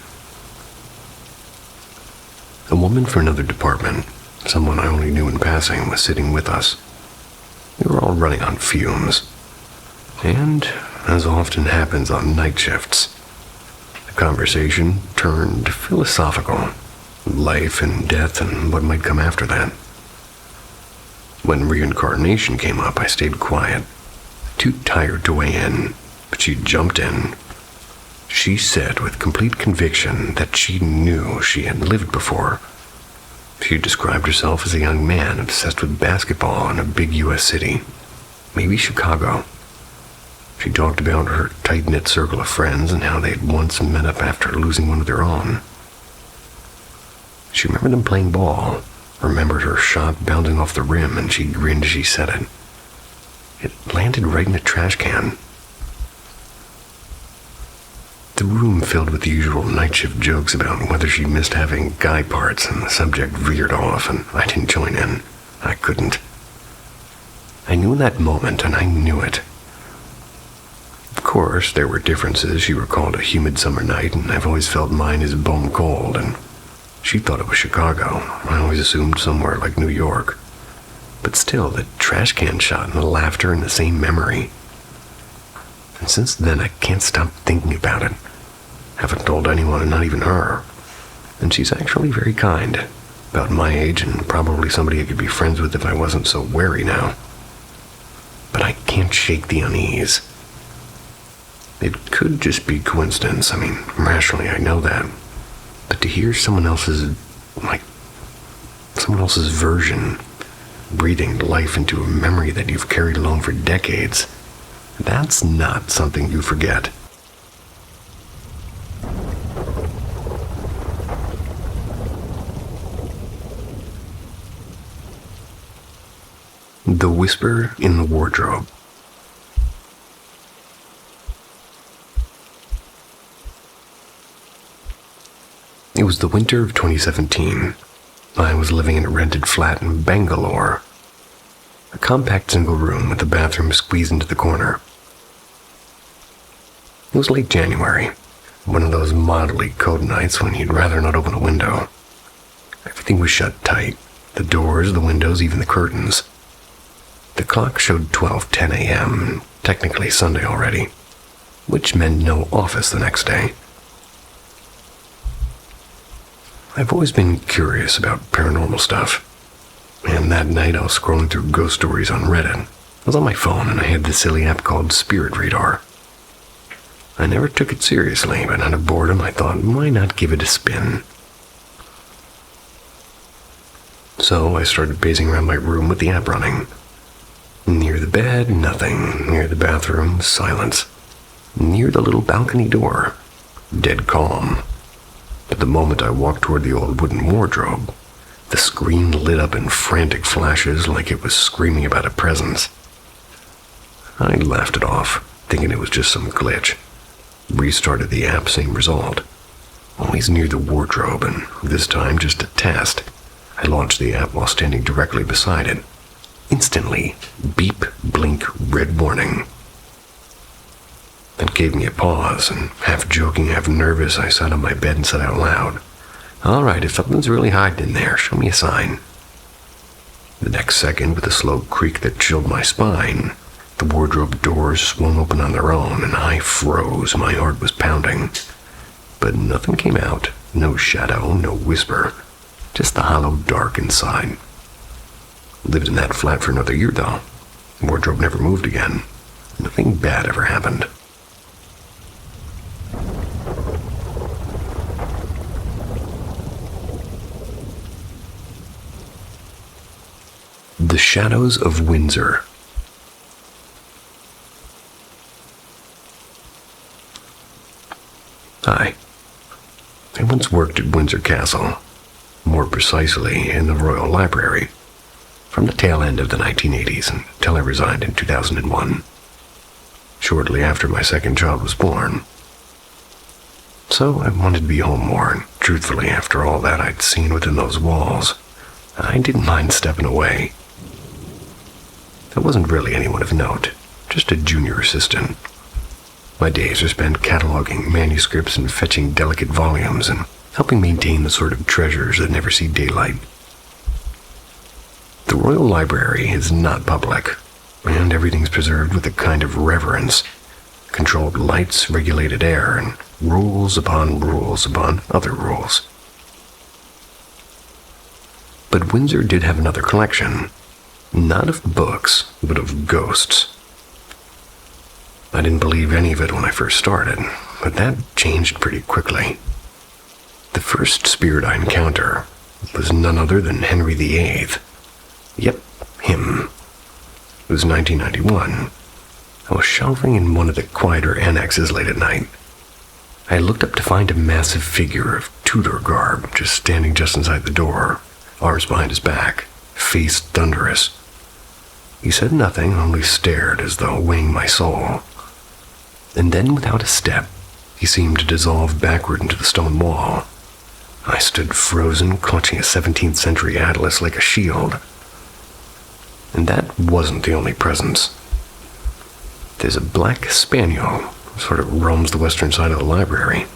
A woman from another department, someone I only knew in passing, was sitting with us. We were all running on fumes. And, as often happens on night shifts, the conversation turned philosophical. Life and death and what might come after that. When reincarnation came up, I stayed quiet, too tired to weigh in, but she jumped in. She said with complete conviction that she knew she had lived before. She described herself as a young man obsessed with basketball in a big U.S. city, maybe Chicago. She talked about her tight-knit circle of friends and how they'd once met up after losing one of their own. She remembered them playing ball, remembered her shot bouncing off the rim, and she grinned as she said it. It landed right in a trash can. The room filled with the usual night shift jokes about whether she missed having guy parts, and the subject veered off, and I didn't join in. I couldn't. I knew in that moment, and I knew it. Of course, there were differences. She recalled a humid summer night, and I've always felt mine is bone cold, and she thought it was Chicago. I always assumed somewhere like New York. But still, the trash can shot and the laughter and the same memory. And since then, I can't stop thinking about it. Haven't told anyone, and not even her. And she's actually very kind. About my age, and probably somebody I could be friends with if I wasn't so wary now. But I can't shake the unease. It could just be coincidence. I mean, rationally, I know that. But to hear someone else's version, breathing life into a memory that you've carried along for decades, that's not something you forget. The Whisper in the Wardrobe. It was the winter of 2017. I was living in a rented flat in Bangalore. A compact single room with a bathroom squeezed into the corner. It was late January, one of those mildly cold nights when you'd rather not open a window. Everything was shut tight, the doors, the windows, even the curtains. The clock showed 12:10 a.m., technically Sunday already, which meant no office the next day. I've always been curious about paranormal stuff, and that night I was scrolling through ghost stories on Reddit. I was on my phone and I had this silly app called Spirit Radar. I never took it seriously, but out of boredom I thought, why not give it a spin? So I started pacing around my room with the app running. Near the bed, nothing. Near the bathroom, silence. Near the little balcony door, dead calm. But the moment I walked toward the old wooden wardrobe, the screen lit up in frantic flashes like it was screaming about a presence. I laughed it off, thinking it was just some glitch. Restarted the app, same result. Always near the wardrobe, and this time just a test. I launched the app while standing directly beside it. Instantly, beep, blink, red warning. It gave me a pause, and half joking, half nervous, I sat on my bed and said out loud, "All right, if something's really hiding in there, show me a sign." The next second, with a slow creak that chilled my spine, the wardrobe doors swung open on their own, and I froze. My heart was pounding. But nothing came out. No shadow, no whisper. Just the hollow dark inside. Lived in that flat for another year, though. The wardrobe never moved again. Nothing bad ever happened. The Shadows of Windsor. Hi. I once worked at Windsor Castle, more precisely in the Royal Library, from the tail end of the 1980s until I resigned in 2001, shortly after my second child was born. So I wanted to be home more, and truthfully, after all that I'd seen within those walls, I didn't mind stepping away. I wasn't really anyone of note, just a junior assistant. My days are spent cataloging manuscripts and fetching delicate volumes and helping maintain the sort of treasures that never see daylight. The Royal Library is not public, and everything's preserved with a kind of reverence. Controlled lights, regulated air, and rules upon other rules. But Windsor did have another collection. Not of books, but of ghosts. I didn't believe any of it when I first started, but that changed pretty quickly. The first spirit I encountered was none other than Henry VIII. Yep, him. It was 1991. I was shelving in one of the quieter annexes late at night. I looked up to find a massive figure of Tudor garb standing just inside the door, arms behind his back, face thunderous. He said nothing, only stared as though weighing my soul. And then, without a step, he seemed to dissolve backward into the stone wall. I stood frozen, clutching a 17th century atlas like a shield. And that wasn't the only presence. There's a black spaniel who sort of roams the western side of the library.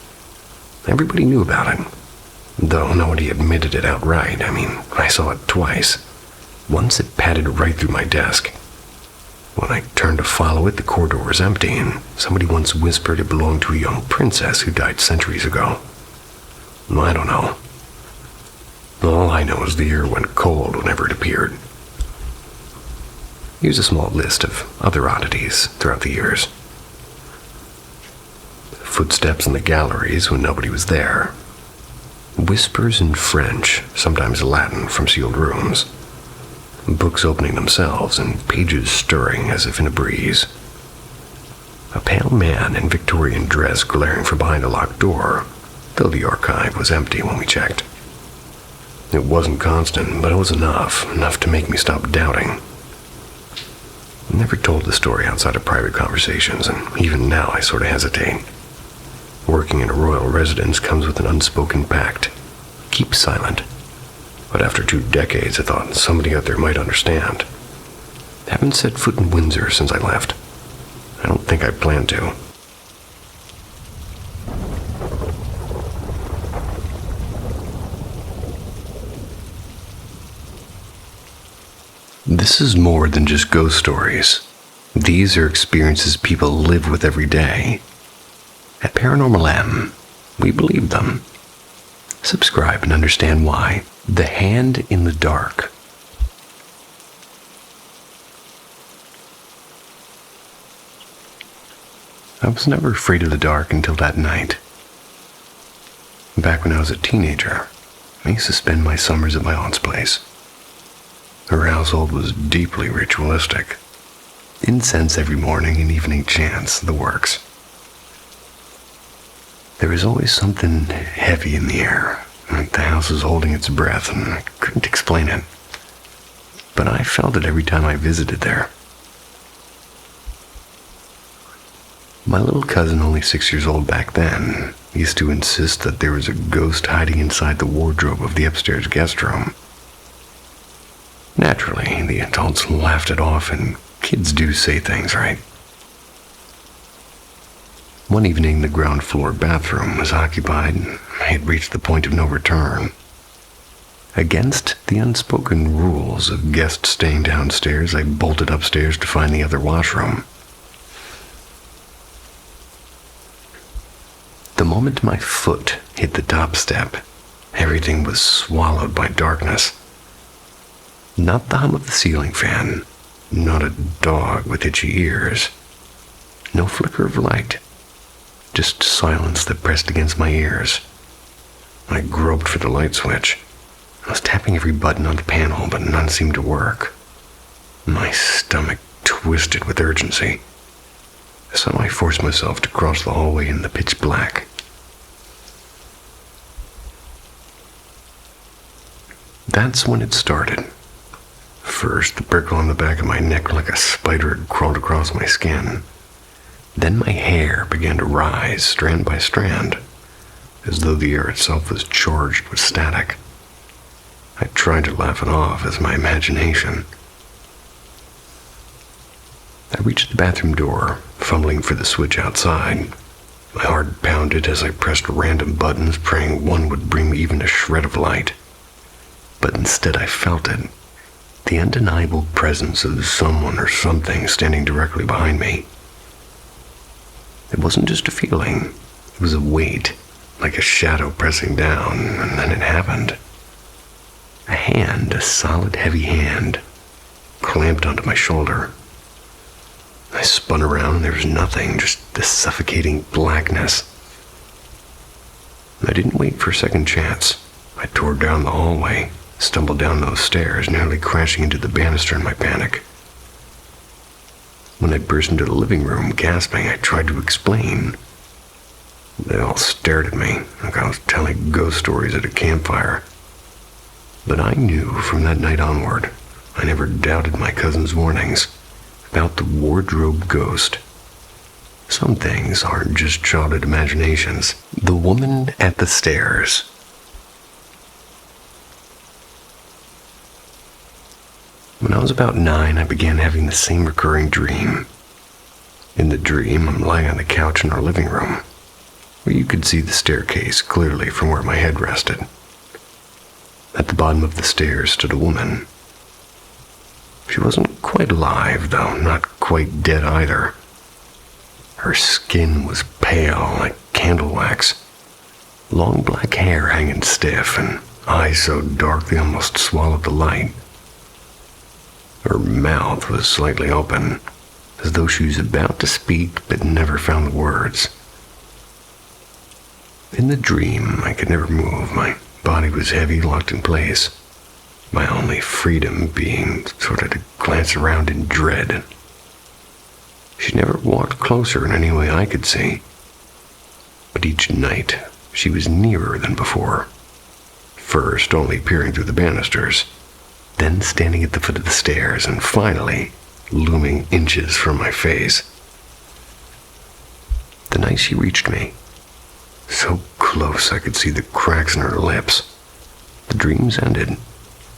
Everybody knew about it, though nobody admitted it outright. I saw it twice. Once it padded right through my desk. When I turned to follow it, the corridor was empty, and somebody once whispered it belonged to a young princess who died centuries ago. I don't know. All I know is the air went cold whenever it appeared. Here's a small list of other oddities throughout the years. Footsteps in the galleries when nobody was there. Whispers in French, sometimes Latin, from sealed rooms. Books opening themselves and pages stirring as if in a breeze. A pale man in Victorian dress glaring from behind a locked door, though the archive was empty when we checked. It wasn't constant, but it was enough to make me stop doubting. I never told the story outside of private conversations, and even now I sort of hesitate. Working in a royal residence comes with an unspoken pact. Keep silent. But after 2 decades, I thought somebody out there might understand. Haven't set foot in Windsor since I left. I don't think I plan to. This is more than just ghost stories. These are experiences people live with every day. At Paranormal M, we believe them. Subscribe and understand why. The Hand in the Dark. I was never afraid of the dark until that night. Back when I was a teenager, I used to spend my summers at my aunt's place. Her household was deeply ritualistic. Incense every morning and evening chants, the works. There was always something heavy in the air, like the house was holding its breath, and I couldn't explain it. But I felt it every time I visited there. My little cousin, only 6 years old back then, used to insist that there was a ghost hiding inside the wardrobe of the upstairs guest room. Naturally, the adults laughed it off, and kids do say things, right? One evening, the ground floor bathroom was occupied, and I had reached the point of no return. Against the unspoken rules of guests staying downstairs, I bolted upstairs to find the other washroom. The moment my foot hit the top step, everything was swallowed by darkness. Not the hum of the ceiling fan, not a dog with itchy ears, no flicker of light, just silence that pressed against my ears. I groped for the light switch. I was tapping every button on the panel, but none seemed to work. My stomach twisted with urgency. So I forced myself to cross the hallway in the pitch black. That's when it started. First, the prickle on the back of my neck like a spider had crawled across my skin. Then my hair began to rise strand by strand, as though the air itself was charged with static. I tried to laugh it off as my imagination. I reached the bathroom door, fumbling for the switch outside. My heart pounded as I pressed random buttons, praying one would bring me even a shred of light. But instead I felt it, the undeniable presence of someone or something standing directly behind me. It wasn't just a feeling, it was a weight, like a shadow pressing down, and then it happened. A hand, a solid heavy hand, clamped onto my shoulder. I spun around and there was nothing, just this suffocating blackness. I didn't wait for a second chance. I tore down the hallway, stumbled down those stairs, nearly crashing into the banister in my panic. When I burst into the living room, gasping, I tried to explain. They all stared at me, like I was telling ghost stories at a campfire. But I knew from that night onward, I never doubted my cousin's warnings about the wardrobe ghost. Some things aren't just childhood imaginations. The woman at the stairs. When I was about 9, I began having the same recurring dream. In the dream, I'm lying on the couch in our living room, where you could see the staircase clearly from where my head rested. At the bottom of the stairs stood a woman. She wasn't quite alive, though not quite dead either. Her skin was pale like candle wax, long black hair hanging stiff, and eyes so dark they almost swallowed the light. Her mouth was slightly open, as though she was about to speak but never found the words. In the dream, I could never move. My body was heavy, locked in place. My only freedom being sort of to glance around in dread. She never walked closer in any way I could see. But each night, she was nearer than before. First, only peering through the banisters, then standing at the foot of the stairs, and finally, looming inches from my face. The night she reached me, so close I could see the cracks in her lips, the dreams ended.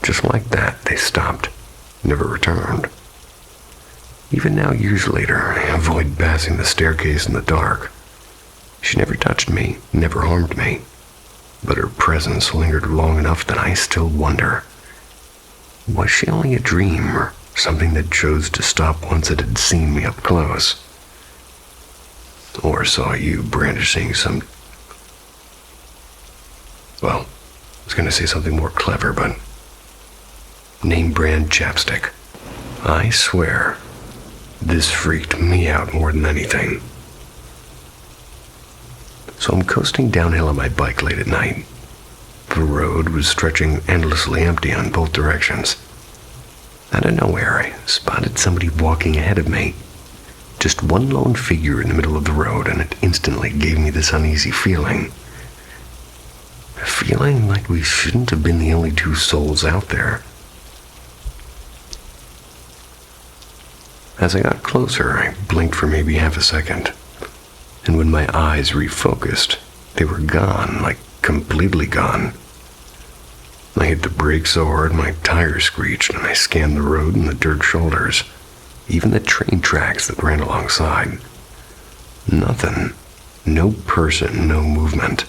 Just like that, they stopped, never returned. Even now, years later, I avoid passing the staircase in the dark. She never touched me, never harmed me, but her presence lingered long enough that I still wonder, was she only a dream or something that chose to stop once it had seen me up close? Or saw you brandishing some... Well, I was going to say something more clever, but... name brand chapstick. I swear, this freaked me out more than anything. So I'm coasting downhill on my bike late at night. The road was stretching endlessly empty on both directions. Out of nowhere, I spotted somebody walking ahead of me. Just one lone figure in the middle of the road, and it instantly gave me this uneasy feeling. A feeling like we shouldn't have been the only two souls out there. As I got closer, I blinked for maybe half a second, and when my eyes refocused, they were gone, like completely gone. I hit the brakes so hard my tires screeched, and I scanned the road and the dirt shoulders, even the train tracks that ran alongside. Nothing. No person, no movement.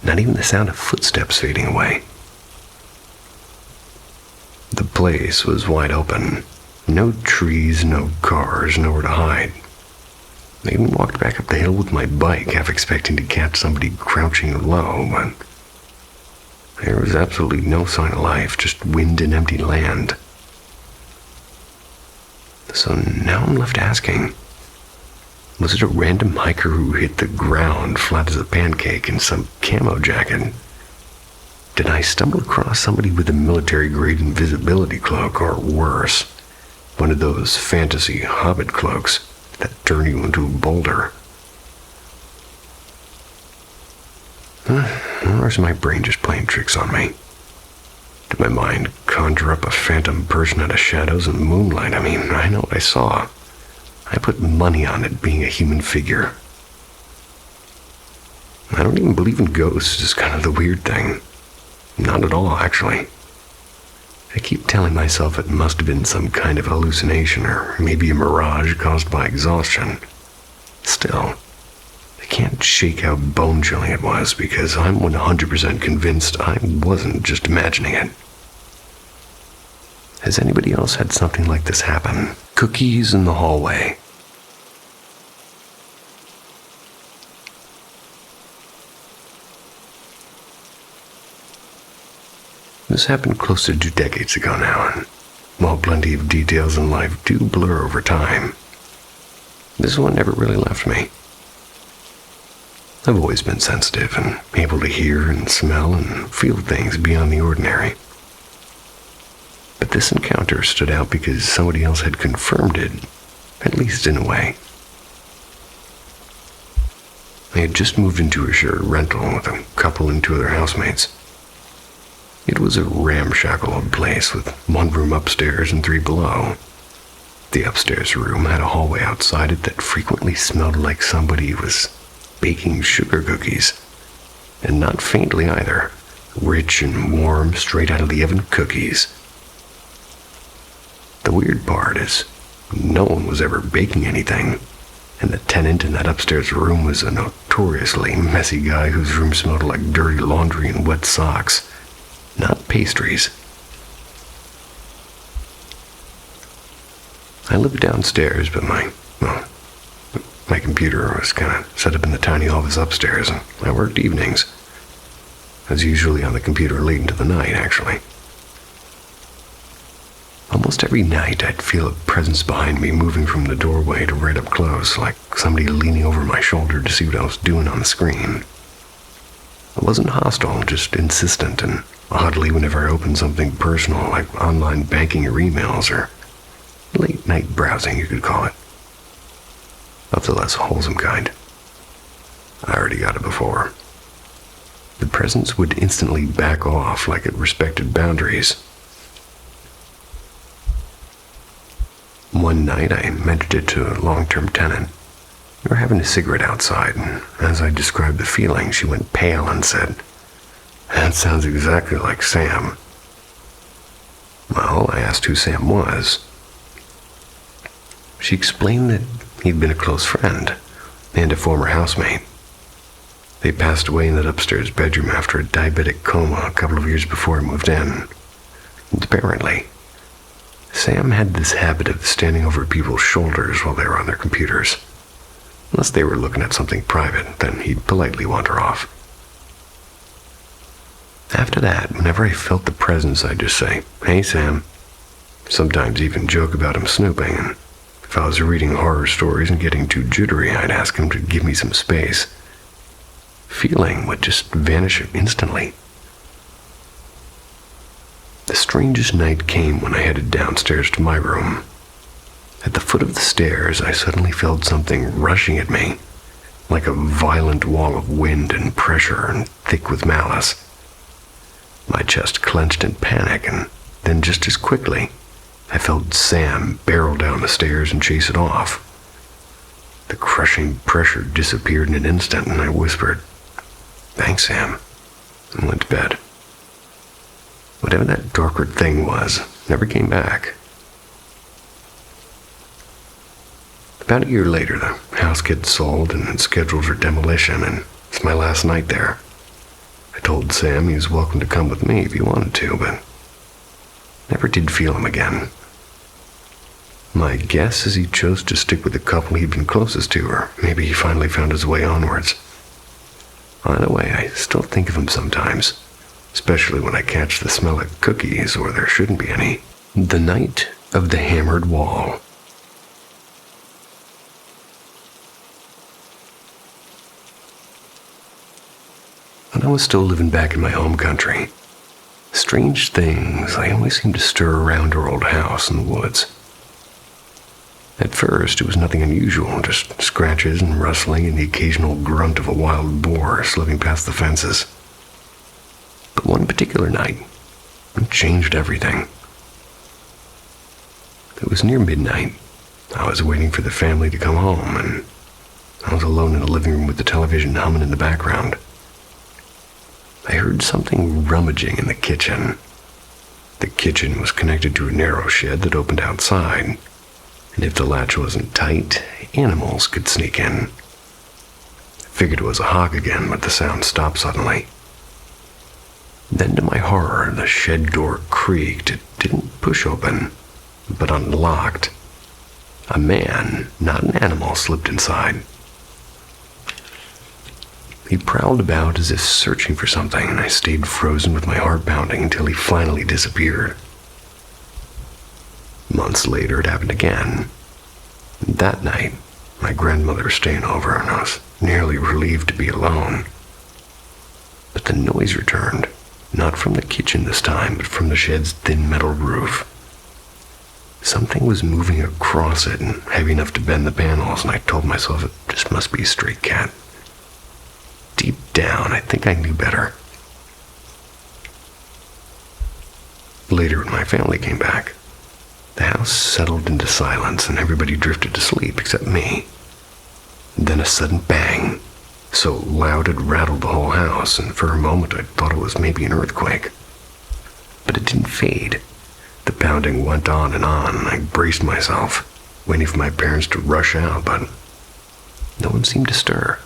Not even the sound of footsteps fading away. The place was wide open. No trees, no cars, nowhere to hide. I even walked back up the hill with my bike, half expecting to catch somebody crouching low, but there was absolutely no sign of life, just wind and empty land. So now I'm left asking, was it a random hiker who hit the ground flat as a pancake in some camo jacket? Did I stumble across somebody with a military-grade invisibility cloak, or worse, one of those fantasy hobbit cloaks that turn you into a boulder? Or is my brain just playing tricks on me? Did my mind conjure up a phantom person out of shadows and moonlight? I mean, I know what I saw. I put money on it being a human figure. I don't even believe in ghosts is kind of the weird thing. Not at all, actually. I keep telling myself it must have been some kind of hallucination or maybe a mirage caused by exhaustion. Still, I can't shake how bone-chilling it was because I'm 100% convinced I wasn't just imagining it. Has anybody else had something like this happen? Cookies in the hallway. This happened close to 2 decades ago now, and while plenty of details in life do blur over time, this one never really left me. I've always been sensitive and able to hear and smell and feel things beyond the ordinary. But this encounter stood out because somebody else had confirmed it, at least in a way. I had just moved into a shared rental with a couple and 2 other housemates. It was a ramshackle old place with 1 room upstairs and 3 below. The upstairs room had a hallway outside it that frequently smelled like somebody was baking sugar cookies. And not faintly either. Rich and warm, straight out of the oven cookies. The weird part is, no one was ever baking anything. And the tenant in that upstairs room was a notoriously messy guy whose room smelled like dirty laundry and wet socks. Not pastries. I lived downstairs, but my computer was kind of set up in the tiny office upstairs, and I worked evenings. I was usually on the computer late into the night, actually. Almost every night, I'd feel a presence behind me moving from the doorway to right up close, like somebody leaning over my shoulder to see what I was doing on the screen. It wasn't hostile, just insistent, and oddly, whenever I opened something personal, like online banking or emails, or late-night browsing, you could call it. Of the less wholesome kind. I already got it before. The presence would instantly back off like it respected boundaries. One night, I mentioned it to a long-term tenant. We were having a cigarette outside, and as I described the feeling, she went pale and said, "That sounds exactly like Sam." Well, I asked who Sam was. She explained that he'd been a close friend and a former housemate. They passed away in that upstairs bedroom after a diabetic coma a couple of years before I moved in. And apparently, Sam had this habit of standing over people's shoulders while they were on their computers. Unless they were looking at something private, then he'd politely wander off. After that, whenever I felt the presence, I'd just say, "Hey, Sam." Sometimes even joke about him snooping, and if I was reading horror stories and getting too jittery, I'd ask him to give me some space. Feeling would just vanish instantly. The strangest night came when I headed downstairs to my room. At the foot of the stairs, I suddenly felt something rushing at me, like a violent wall of wind and pressure and thick with malice. My chest clenched in panic, and then just as quickly, I felt Sam barrel down the stairs and chase it off. The crushing pressure disappeared in an instant, and I whispered, "Thanks, Sam," and went to bed. Whatever that darker thing was never came back. About a year later, the house gets sold and it's scheduled for demolition, and it's my last night there. I told Sam he was welcome to come with me if he wanted to, but never did feel him again. My guess is he chose to stick with the couple he'd been closest to, or maybe he finally found his way onwards. Either way, I still think of him sometimes, especially when I catch the smell of cookies or there shouldn't be any. The night of the hammered wall. When I was still living back in my home country, strange things, I always seemed to stir around our old house in the woods. At first, it was nothing unusual, just scratches and rustling and the occasional grunt of a wild boar slipping past the fences. But one particular night, it changed everything. It was near midnight. I was waiting for the family to come home, and I was alone in the living room with the television humming in the background. I heard something rummaging in the kitchen. The kitchen was connected to a narrow shed that opened outside, and if the latch wasn't tight, animals could sneak in. I figured it was a hawk again, but the sound stopped suddenly. Then to my horror, the shed door creaked. It didn't push open, but unlocked. A man, not an animal, slipped inside. He prowled about as if searching for something, and I stayed frozen with my heart pounding until he finally disappeared. Months later, it happened again. That night, my grandmother was staying over, and I was nearly relieved to be alone. But the noise returned, not from the kitchen this time, but from the shed's thin metal roof. Something was moving across it and heavy enough to bend the panels, and I told myself it just must be a stray cat. Deep down, I think I knew better. Later, when my family came back, the house settled into silence and everybody drifted to sleep except me. Then a sudden bang, so loud it rattled the whole house, and for a moment I thought it was maybe an earthquake. But it didn't fade. The pounding went on, and I braced myself, waiting for my parents to rush out, but no one seemed to stir.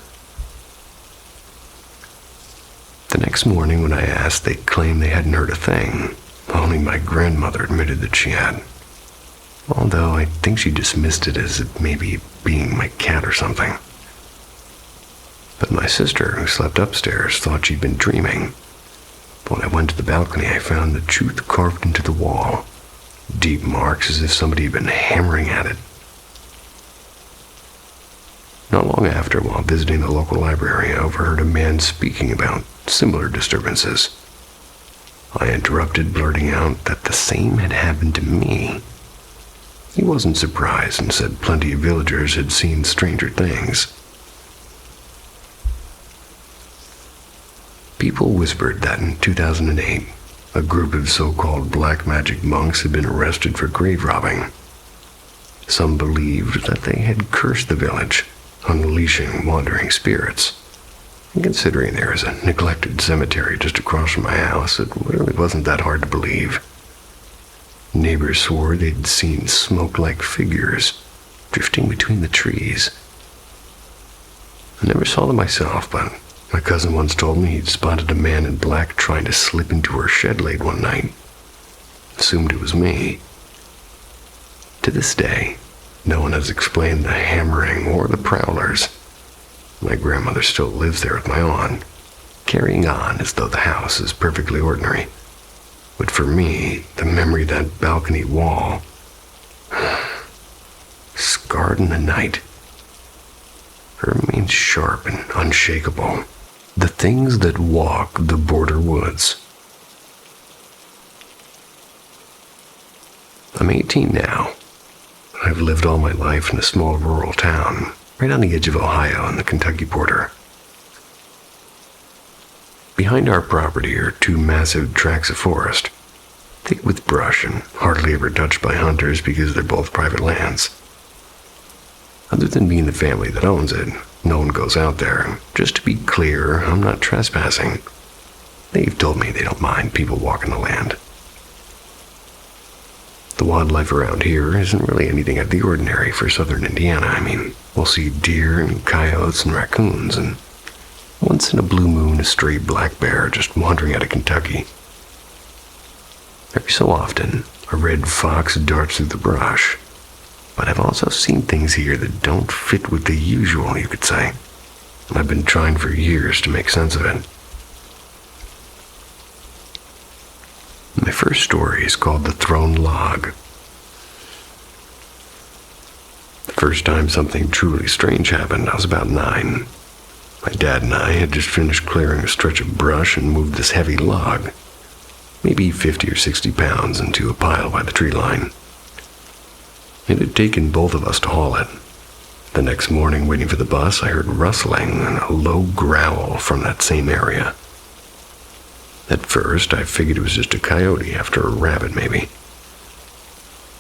The next morning when I asked, they claimed they hadn't heard a thing. Only my grandmother admitted that she had. Although I think she dismissed it as it maybe being my cat or something. But my sister, who slept upstairs, thought she'd been dreaming. When I went to the balcony, I found the truth carved into the wall. Deep marks as if somebody had been hammering at it. Not long after, while visiting the local library, I overheard a man speaking about similar disturbances. I interrupted, blurting out that the same had happened to me. He wasn't surprised and said plenty of villagers had seen stranger things. People whispered that in 2008, a group of so-called black magic monks had been arrested for grave robbing. Some believed that they had cursed the village, unleashing wandering spirits. And considering there is a neglected cemetery just across from my house, it really wasn't that hard to believe. Neighbors swore they'd seen smoke-like figures drifting between the trees. I never saw them myself, but my cousin once told me he'd spotted a man in black trying to slip into her shed late one night. Assumed it was me. To this day, no one has explained the hammering or the prowlers. My grandmother still lives there with my aunt, carrying on as though the house is perfectly ordinary. But for me, the memory of that balcony wall, scarred in the night, remains sharp and unshakable. The things that walk the border woods. I'm 18 now. I've lived all my life in a small rural town, right on the edge of Ohio and the Kentucky border. Behind our property are two massive tracts of forest, thick with brush and hardly ever touched by hunters because they're both private lands. Other than being the family that owns it, no one goes out there. Just to be clear, I'm not trespassing. They've told me they don't mind people walking the land. The wildlife around here isn't really anything out of the ordinary for southern Indiana. I mean, we'll see deer and coyotes and raccoons, and once in a blue moon, a stray black bear just wandering out of Kentucky. Every so often, a red fox darts through the brush, but I've also seen things here that don't fit with the usual, you could say. I've been trying for years to make sense of it. My first story is called The Thrown Log. The first time something truly strange happened, I was about 9. My dad and I had just finished clearing a stretch of brush and moved this heavy log, maybe 50 or 60 pounds, into a pile by the tree line. It had taken both of us to haul it. The next morning, waiting for the bus, I heard rustling and a low growl from that same area. At first, I figured it was just a coyote after a rabbit, maybe.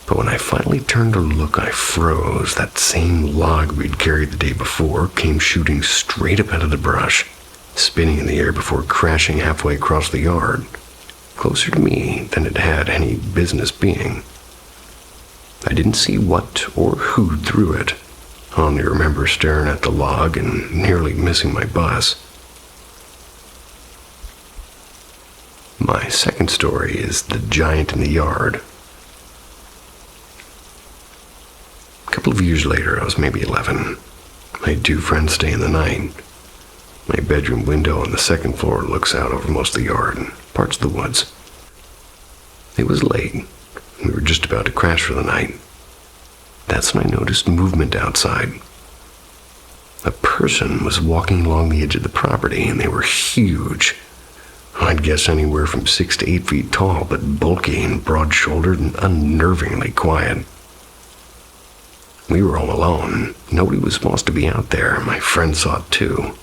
But when I finally turned to look, I froze. That same log we'd carried the day before came shooting straight up out of the brush, spinning in the air before crashing halfway across the yard, closer to me than it had any business being. I didn't see what or who threw it. I only remember staring at the log and nearly missing my bus. My second story is The Giant in the Yard. A couple of years later, I was maybe 11. I had 2 friends staying the night. My bedroom window on the second floor looks out over most of the yard and parts of the woods. It was late. We were just about to crash for the night. That's when I noticed movement outside. A person was walking along the edge of the property, and they were huge. I'd guess anywhere from 6 to 8 feet tall, but bulky and broad-shouldered and unnervingly quiet. We were all alone. Nobody was supposed to be out there. My friend saw it too.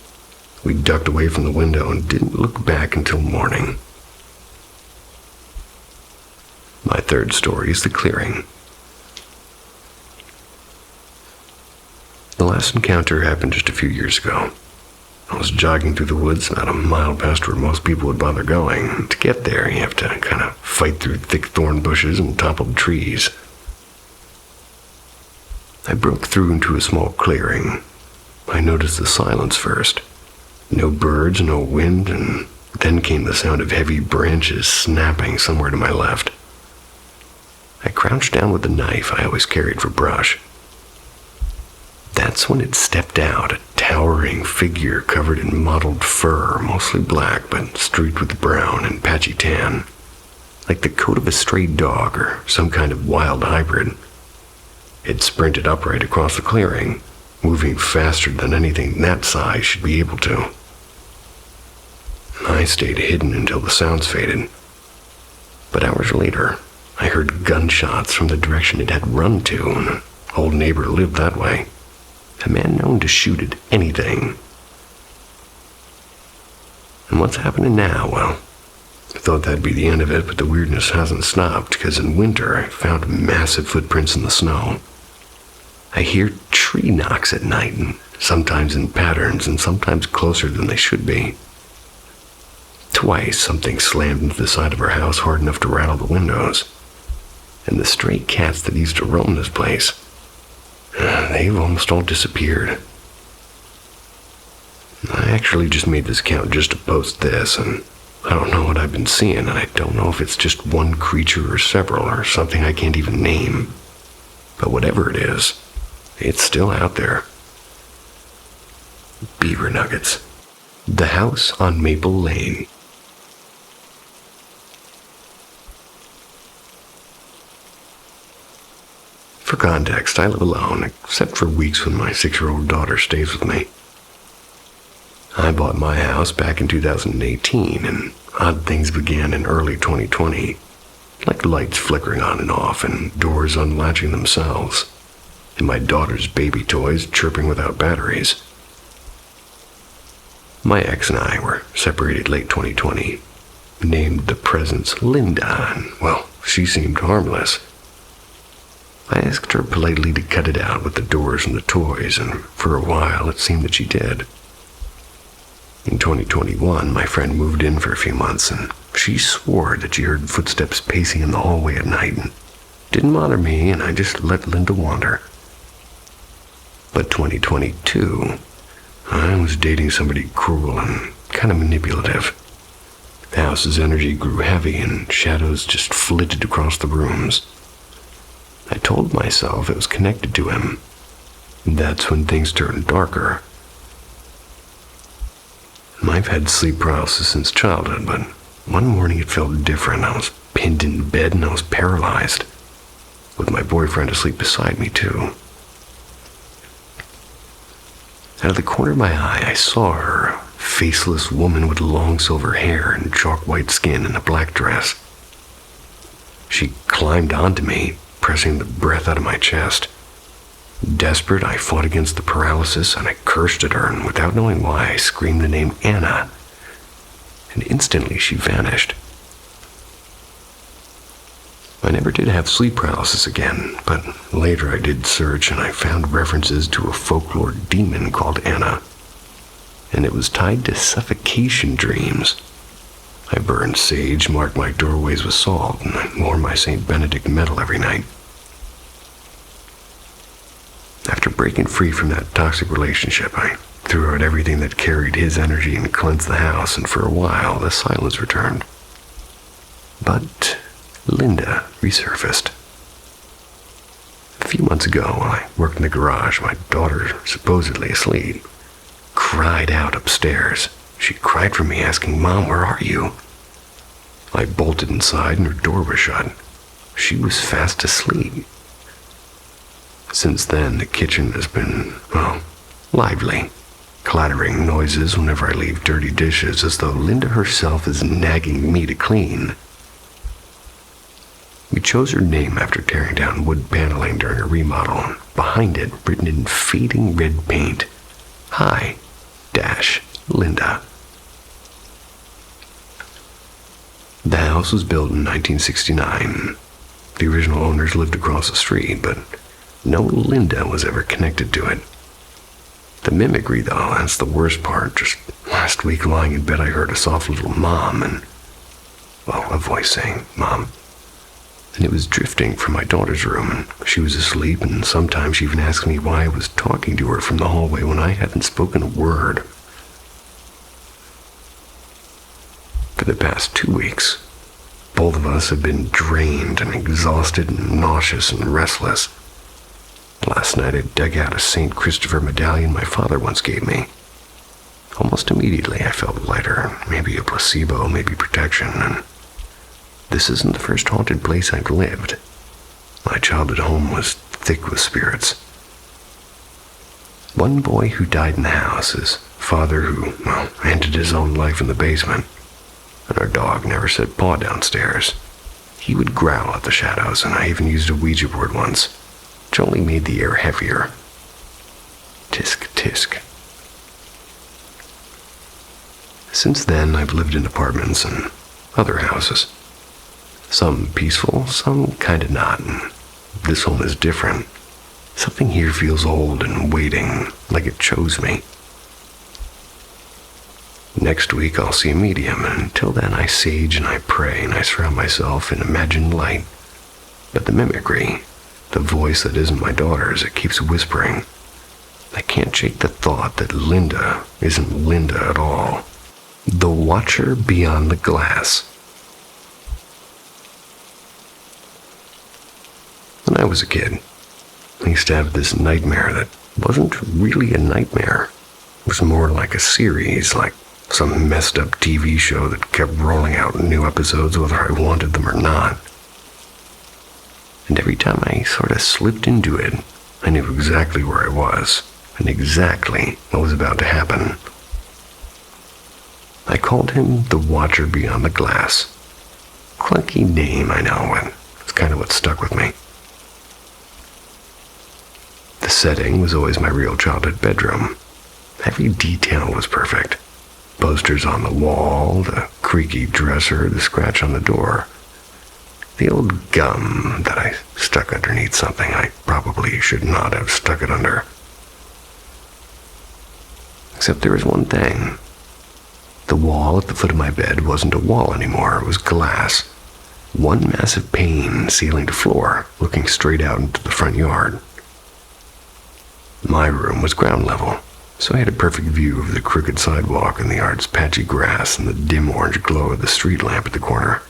We ducked away from the window and didn't look back until morning. My third story is The Clearing. The last encounter happened just a few years ago. I was jogging through the woods about a mile past where most people would bother going. To get there, you have to kind of fight through thick thorn bushes and toppled trees. I broke through into a small clearing. I noticed the silence first. No birds, no wind, and then came the sound of heavy branches snapping somewhere to my left. I crouched down with the knife I always carried for brush. That's when it stepped out, a towering figure covered in mottled fur, mostly black but streaked with brown and patchy tan, like the coat of a stray dog or some kind of wild hybrid. It sprinted upright across the clearing, moving faster than anything that size should be able to. I stayed hidden until the sounds faded. But hours later, I heard gunshots from the direction it had run to, and an old neighbor lived that way. A man known to shoot at anything. And what's happening now? Well, I thought that'd be the end of it, but the weirdness hasn't stopped, because in winter I found massive footprints in the snow. I hear tree knocks at night, and sometimes in patterns, and sometimes closer than they should be. Twice something slammed into the side of our house hard enough to rattle the windows. And the stray cats that used to roam this place, they've almost all disappeared. I actually just made this count just to post this, and I don't know what I've been seeing, and I don't know if it's just one creature or several or something I can't even name. But whatever it is, it's still out there. Beaver nuggets. The House on Maple Lane. For context, I live alone, except for weeks when my 6-year-old daughter stays with me. I bought my house back in 2018, and odd things began in early 2020, like lights flickering on and off and doors unlatching themselves, and my daughter's baby toys chirping without batteries. My ex and I were separated late 2020, named the presence Linda, and, well, she seemed harmless. I asked her politely to cut it out with the doors and the toys, and for a while it seemed that she did. In 2021, my friend moved in for a few months, and she swore that she heard footsteps pacing in the hallway at night and didn't bother me, and I just let Linda wander. But 2022, I was dating somebody cruel and kind of manipulative. The house's energy grew heavy and shadows just flitted across the rooms. I told myself it was connected to him. That's when things turned darker. I've had sleep paralysis since childhood, but one morning it felt different. I was pinned in bed and I was paralyzed, with my boyfriend asleep beside me too. Out of the corner of my eye, I saw her, a faceless woman with long silver hair and chalk white skin and a black dress. She climbed onto me, pressing the breath out of my chest. Desperate, I fought against the paralysis and I cursed at her, and without knowing why, I screamed the name Anna. And instantly she vanished. I never did have sleep paralysis again, but later I did search and I found references to a folklore demon called Anna, and it was tied to suffocation dreams. I burned sage, marked my doorways with salt, and I wore my St. Benedict medal every night. After breaking free from that toxic relationship, I threw out everything that carried his energy and cleansed the house, and for a while the silence returned. But Linda resurfaced. A few months ago, while I worked in the garage, my daughter, supposedly asleep, cried out upstairs. She cried for me, asking, "Mom, where are you?" I bolted inside and her door was shut. She was fast asleep. Since then, the kitchen has been, lively. Clattering noises whenever I leave dirty dishes, as though Linda herself is nagging me to clean. We chose her name after tearing down wood paneling during a remodel, and behind it, written in fading red paint, "Hi, Linda." The house was built in 1969. The original owners lived across the street, but no Linda was ever connected to it. The mimicry, though, that's the worst part. Just last week, lying in bed, I heard a soft little mom and, a voice saying, "Mom." And it was drifting from my daughter's room, and she was asleep, and sometimes she even asked me why I was talking to her from the hallway when I hadn't spoken a word. For the past 2 weeks, both of us have been drained and exhausted and nauseous and restless. Last night I dug out a St. Christopher medallion my father once gave me. Almost immediately I felt lighter, maybe a placebo, maybe protection, and this isn't the first haunted place I've lived. My childhood home was thick with spirits. One boy who died in the house, his father who, ended his own life in the basement, and our dog never set paw downstairs. He would growl at the shadows, and I even used a Ouija board once, which only made the air heavier. Tisk, tisk. Since then, I've lived in apartments and other houses. Some peaceful, some kinda not, and this one is different. Something here feels old and waiting, like it chose me. Next week I'll see a medium, and until then I sage and I pray and I surround myself in imagined light. But the mimicry, the voice that isn't my daughter's, it keeps whispering. I can't shake the thought that Linda isn't Linda at all. The watcher beyond the glass. When I was a kid, I used to have this nightmare that wasn't really a nightmare. It was more like a series, like some messed up TV show that kept rolling out new episodes whether I wanted them or not. And every time I sort of slipped into it, I knew exactly where I was and exactly what was about to happen. I called him the Watcher Beyond the Glass. Clunky name, I know, and it's kind of what stuck with me. The setting was always my real childhood bedroom. Every detail was perfect. Posters on the wall, the creaky dresser, the scratch on the door. The old gum that I stuck underneath something I probably should not have stuck it under. Except there was one thing. The wall at the foot of my bed wasn't a wall anymore, it was glass. One massive pane, ceiling to floor, looking straight out into the front yard. My room was ground level, so I had a perfect view of the crooked sidewalk and the yard's patchy grass and the dim orange glow of the street lamp at the corner.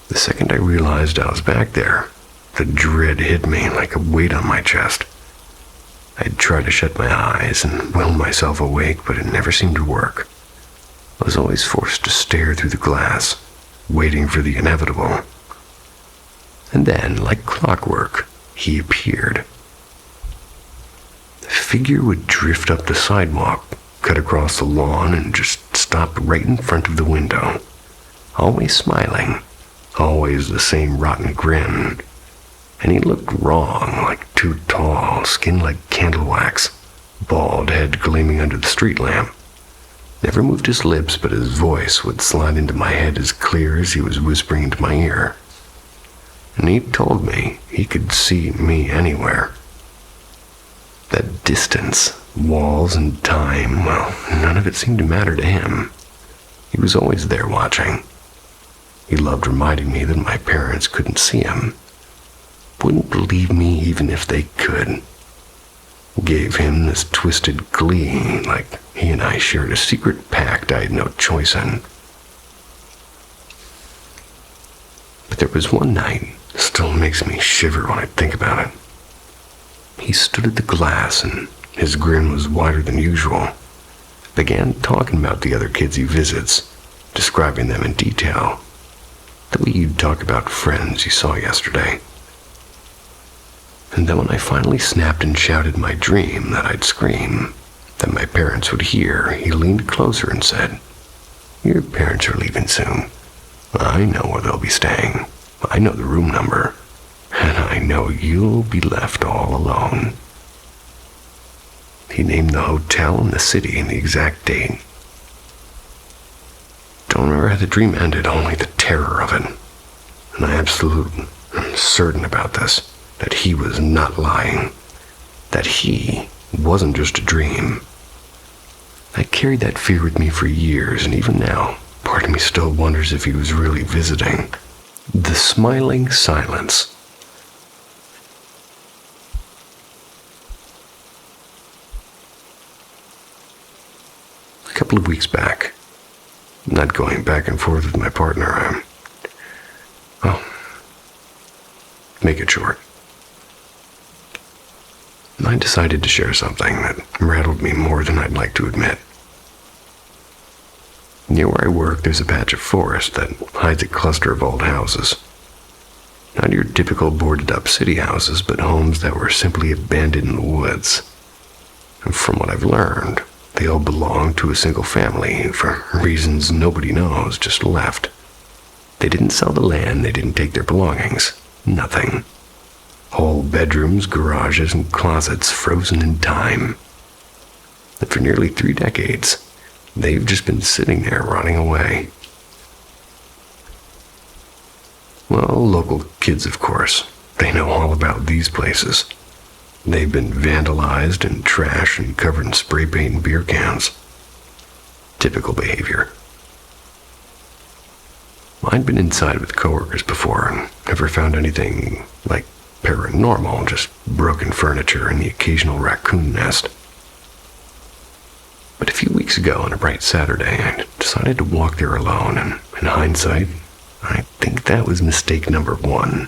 The second I realized I was back there, the dread hit me like a weight on my chest. I'd tried to shut my eyes and will myself awake, but it never seemed to work. I was always forced to stare through the glass, waiting for the inevitable. And then, like clockwork, he appeared. The figure would drift up the sidewalk, cut across the lawn, and just stop right in front of the window. Always smiling, always the same rotten grin. And he looked wrong, like too tall, skin like candle wax, bald head gleaming under the street lamp. Never moved his lips, but his voice would slide into my head as clear as he was whispering into my ear. And he told me he could see me anywhere. That distance, walls and time, well, none of it seemed to matter to him. He was always there watching. He loved reminding me that my parents couldn't see him. Wouldn't believe me even if they could. Gave him this twisted glee, like he and I shared a secret pact I had no choice in. But there was one night, still makes me shiver when I think about it. He stood at the glass and his grin was wider than usual. Began talking about the other kids he visits, describing them in detail. The way you'd talk about friends you saw yesterday. And then when I finally snapped and shouted my dream that I'd scream, that my parents would hear, he leaned closer and said, "Your parents are leaving soon. I know where they'll be staying. I know the room number. And I know you'll be left all alone." He named the hotel and the city and the exact date. Don't remember how the dream ended, only the terror of it. And I absolutely am certain about this, that he was not lying. That he wasn't just a dream. I carried that fear with me for years, and even now, part of me still wonders if he was really visiting. The smiling silence. A couple of weeks back, not going back and forth with my partner, make it short. I decided to share something that rattled me more than I'd like to admit. Near where I work, there's a patch of forest that hides a cluster of old houses. Not your typical boarded-up city houses, but homes that were simply abandoned in the woods. And from what I've learned, they all belonged to a single family who, for reasons nobody knows, just left. They didn't sell the land, they didn't take their belongings. Nothing. Whole bedrooms, garages, and closets frozen in time. And for nearly 3 decades, they've just been sitting there rotting away. Well, local kids, of course, they know all about these places. They've been vandalized and trashed and covered in spray paint and beer cans. Typical behavior. I'd been inside with coworkers before and never found anything like paranormal, just broken furniture and the occasional raccoon nest. But a few weeks ago on a bright Saturday, I decided to walk there alone, and in hindsight, I think that was mistake number 1.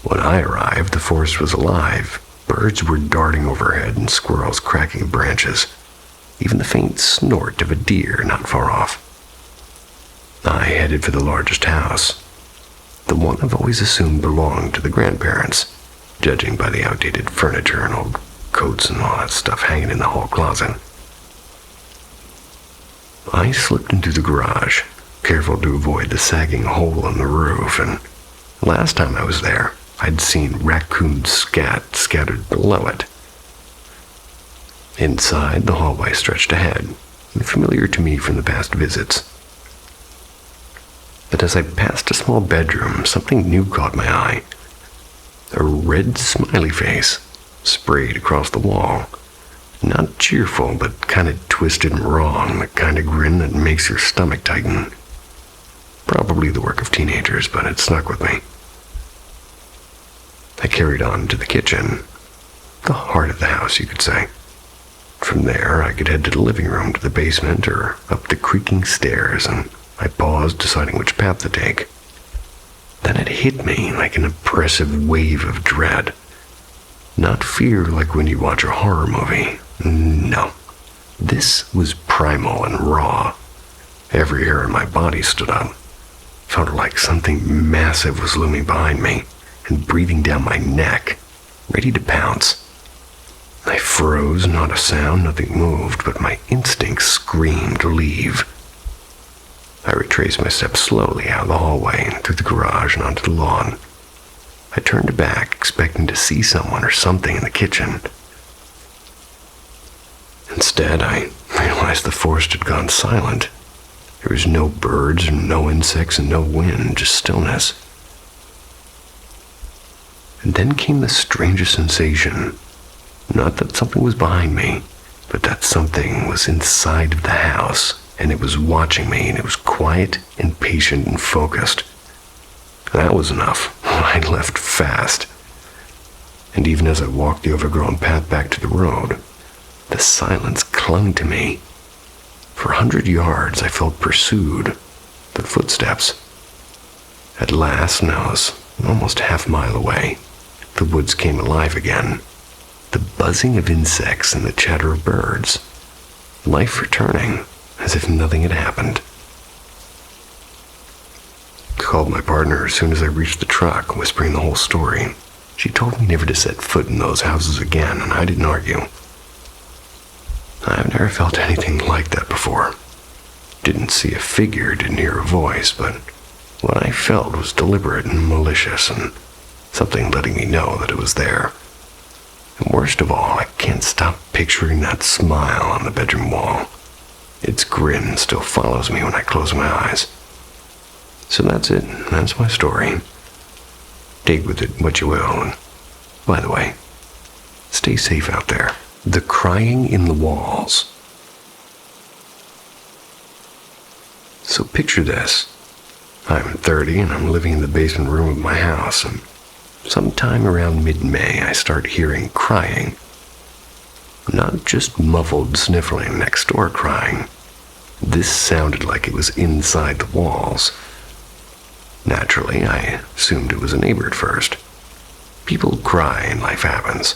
When I arrived, the forest was alive. Birds were darting overhead and squirrels cracking branches. Even the faint snort of a deer not far off. I headed for the largest house. The one I've always assumed belonged to the grandparents, judging by the outdated furniture and old coats and all that stuff hanging in the hall closet. I slipped into the garage, careful to avoid the sagging hole in the roof, and last time I was there, I'd seen raccoon scat scattered below it. Inside, the hallway stretched ahead, familiar to me from the past visits. But as I passed a small bedroom, something new caught my eye. A red smiley face sprayed across the wall. Not cheerful, but kind of twisted and wrong, the kind of grin that makes your stomach tighten. Probably the work of teenagers, but it stuck with me. I carried on to the kitchen, the heart of the house, you could say. From there, I could head to the living room, to the basement, or up the creaking stairs, and I paused, deciding which path to take. Then it hit me like an oppressive wave of dread. Not fear like when you watch a horror movie. No. This was primal and raw. Every hair in my body stood up. Felt like something massive was looming behind me and breathing down my neck, ready to pounce. I froze, not a sound, nothing moved, but my instincts screamed, leave. I retraced my steps slowly out of the hallway and through the garage and onto the lawn. I turned back, expecting to see someone or something in the kitchen. Instead, I realized the forest had gone silent. There was no birds and no insects and no wind, just stillness. And then came the strangest sensation. Not that something was behind me, but that something was inside of the house, and it was watching me, and it was quiet and patient and focused. That was enough. I left fast. And even as I walked the overgrown path back to the road, the silence clung to me. For 100 yards, I felt pursued, the footsteps. At last, and I was almost half a mile away, the woods came alive again. The buzzing of insects and the chatter of birds. Life returning, as if nothing had happened. I called my partner as soon as I reached the truck, whispering the whole story. She told me never to set foot in those houses again, and I didn't argue. I've never felt anything like that before. Didn't see a figure, didn't hear a voice, but what I felt was deliberate and malicious, and something letting me know that it was there. And worst of all, I can't stop picturing that smile on the bedroom wall. Its grin still follows me when I close my eyes. So that's it. That's my story. Take with it what you will. And by the way, stay safe out there. The crying in the walls. So picture this. I'm 30 and I'm living in the basement room of my house, and sometime around mid-May I start hearing crying. Not just muffled sniffling next door crying. This sounded like it was inside the walls. Naturally, I assumed it was a neighbor at first. People cry and life happens.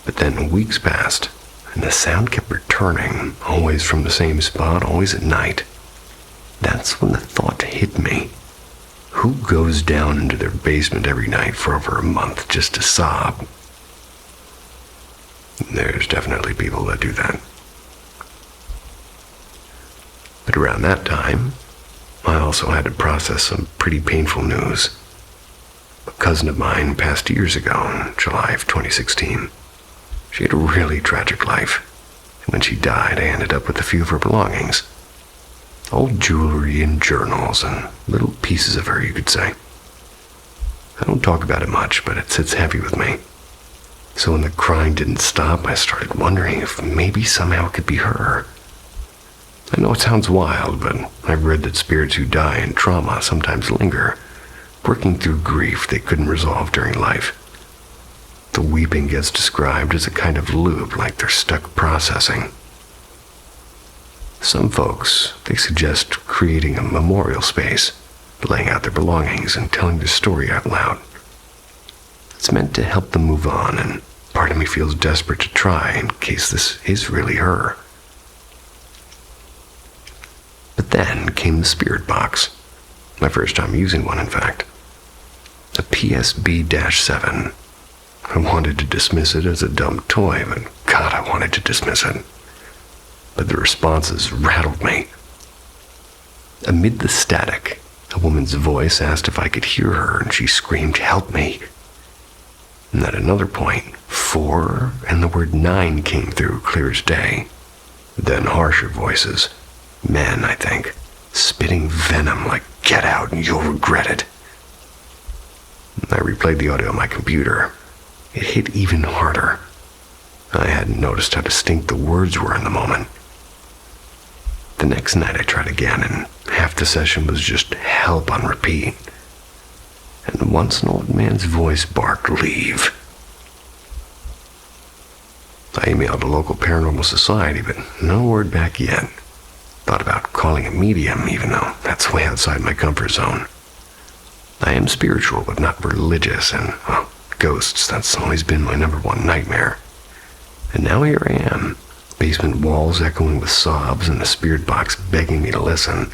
But then weeks passed, and the sound kept returning, always from the same spot, always at night. That's when the thought hit me. Who goes down into their basement every night for over a month just to sob? There's definitely people that do that. But around that time, I also had to process some pretty painful news. A cousin of mine passed years ago in July of 2016. She had a really tragic life, and when she died, I ended up with a few of her belongings. Old jewelry and journals and little pieces of her, you could say. I don't talk about it much, but it sits heavy with me. So when the crying didn't stop, I started wondering if maybe somehow it could be her. I know it sounds wild, but I've read that spirits who die in trauma sometimes linger, working through grief they couldn't resolve during life. The weeping gets described as a kind of loop, like they're stuck processing. Some folks, they suggest creating a memorial space, laying out their belongings and telling their story out loud. It's meant to help them move on, and part of me feels desperate to try in case this is really her. But then came the spirit box. My first time using one, in fact. A PSB-7. I wanted to dismiss it as a dumb toy, but God, I wanted to dismiss it. But the responses rattled me. Amid the static, a woman's voice asked if I could hear her, and she screamed, "Help me." And at another point, 4 and the word 9 came through clear as day. Then harsher voices, men, I think, spitting venom like, "Get out and you'll regret it." I replayed the audio on my computer. It hit even harder. I hadn't noticed how distinct the words were in the moment. The next night I tried again, and half the session was just help on repeat. And once an old man's voice barked, "Leave." I emailed a local paranormal society, but no word back yet. Thought about calling a medium, even though that's way outside my comfort zone. I am spiritual, but not religious, and, well, ghosts, that's always been my number one nightmare. And now here I am, basement walls echoing with sobs and a spirit box begging me to listen.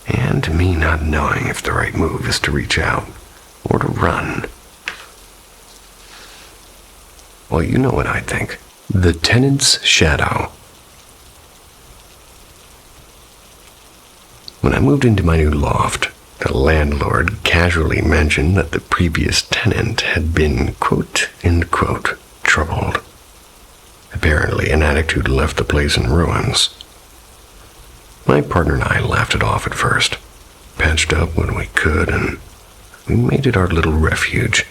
And me not knowing if the right move is to reach out or to run. Well, you know what I think. The tenant's shadow. When I moved into my new loft, the landlord casually mentioned that the previous tenant had been, quote, end quote, troubled. Apparently an addict who'd left the place in ruins. My partner and I laughed it off at first, patched up when we could, and we made it our little refuge.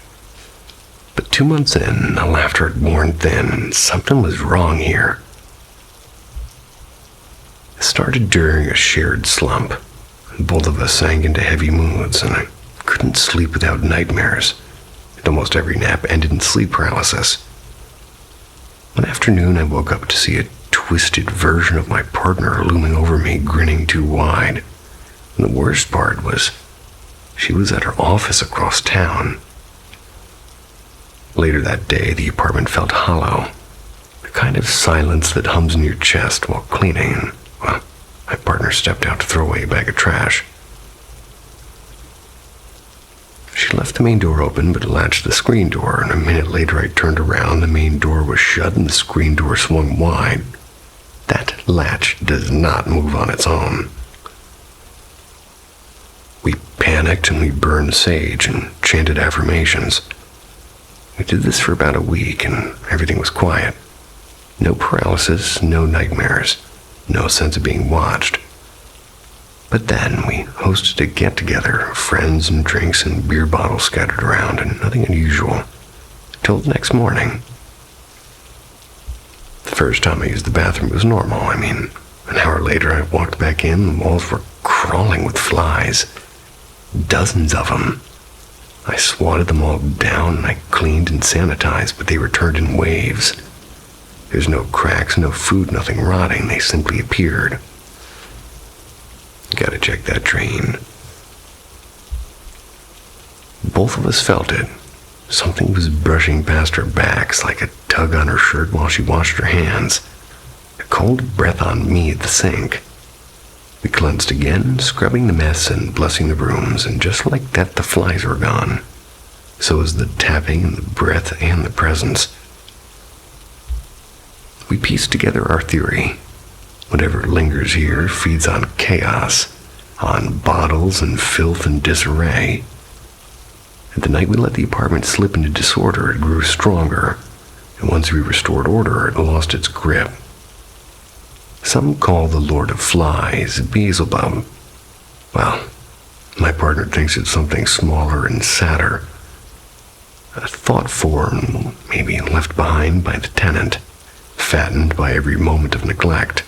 But 2 months in, the laughter had worn thin, and something was wrong here. It started during a shared slump. Both of us sank into heavy moods, and I couldn't sleep without nightmares. And almost every nap ended in sleep paralysis. One afternoon, I woke up to see a twisted version of my partner looming over me, grinning too wide. And the worst part was, she was at her office across town. Later that day, the apartment felt hollow. The kind of silence that hums in your chest while cleaning. Well, my partner stepped out to throw away a bag of trash. She left the main door open but latched the screen door, and a minute later I turned around. The main door was shut and the screen door swung wide. That latch does not move on its own. We panicked and we burned sage and chanted affirmations. We did this for about a week and everything was quiet. No paralysis, no nightmares, no sense of being watched. But then we hosted a get-together of friends and drinks and beer bottles scattered around, and nothing unusual, till the next morning. The first time I used the bathroom was normal. An hour later I walked back in, the walls were crawling with flies. Dozens of them. I swatted them all down and I cleaned and sanitized, but they returned in waves. There's no cracks, no food, nothing rotting. They simply appeared. Gotta check that drain. Both of us felt it. Something was brushing past our backs like a tug on her shirt while she washed her hands. A cold breath on me at the sink. We cleansed again, scrubbing the mess and blessing the rooms, and just like that the flies were gone. So was the tapping and the breath and the presence. We pieced together our theory. Whatever lingers here feeds on chaos, on bottles and filth and disarray. And the night we let the apartment slip into disorder, it grew stronger, and once we restored order, it lost its grip. Some call the Lord of Flies Beelzebub. Well, my partner thinks it's something smaller and sadder. A thought form, maybe left behind by the tenant, fattened by every moment of neglect.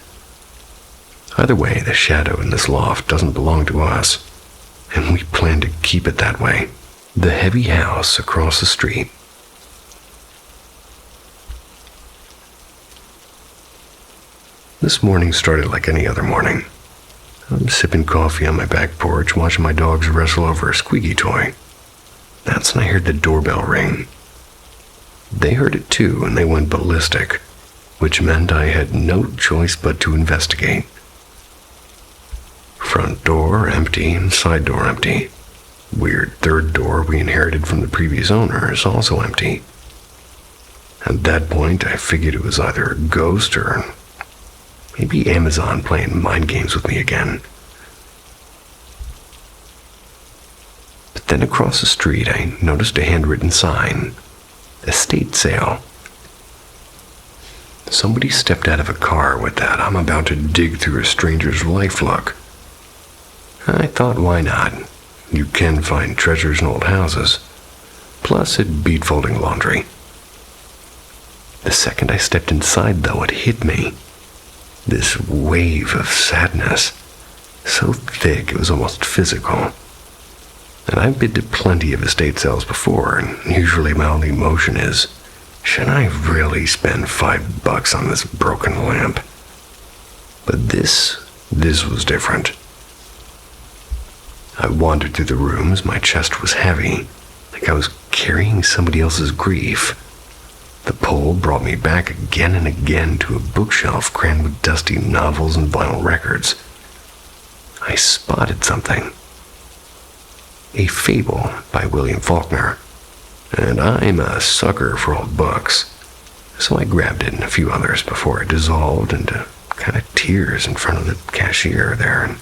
Either way, the shadow in this loft doesn't belong to us, and we plan to keep it that way. The heavy house across the street. This morning started like any other morning. I'm sipping coffee on my back porch, watching my dogs wrestle over a squeaky toy. That's when I heard the doorbell ring. They heard it too, and they went ballistic, which meant I had no choice but to investigate. Front door empty and side door empty. Weird third door we inherited from the previous owner is also empty. At that point, I figured it was either a ghost or maybe Amazon playing mind games with me again. But then across the street, I noticed a handwritten sign. Estate sale. Somebody stepped out of a car with that "I'm about to dig through a stranger's life" look. I thought, why not? You can find treasures in old houses. Plus, it beat folding laundry. The second I stepped inside, though, it hit me. This wave of sadness, so thick it was almost physical. And I've been to plenty of estate sales before, and usually my only emotion is, should I really spend $5 on this broken lamp? But this was different. I wandered through the rooms, my chest was heavy, like I was carrying somebody else's grief. The pull brought me back again and again to a bookshelf crammed with dusty novels and vinyl records. I spotted something. A Fable by William Faulkner, and I'm a sucker for old books, so I grabbed it and a few others before it dissolved into kind of tears in front of the cashier there, and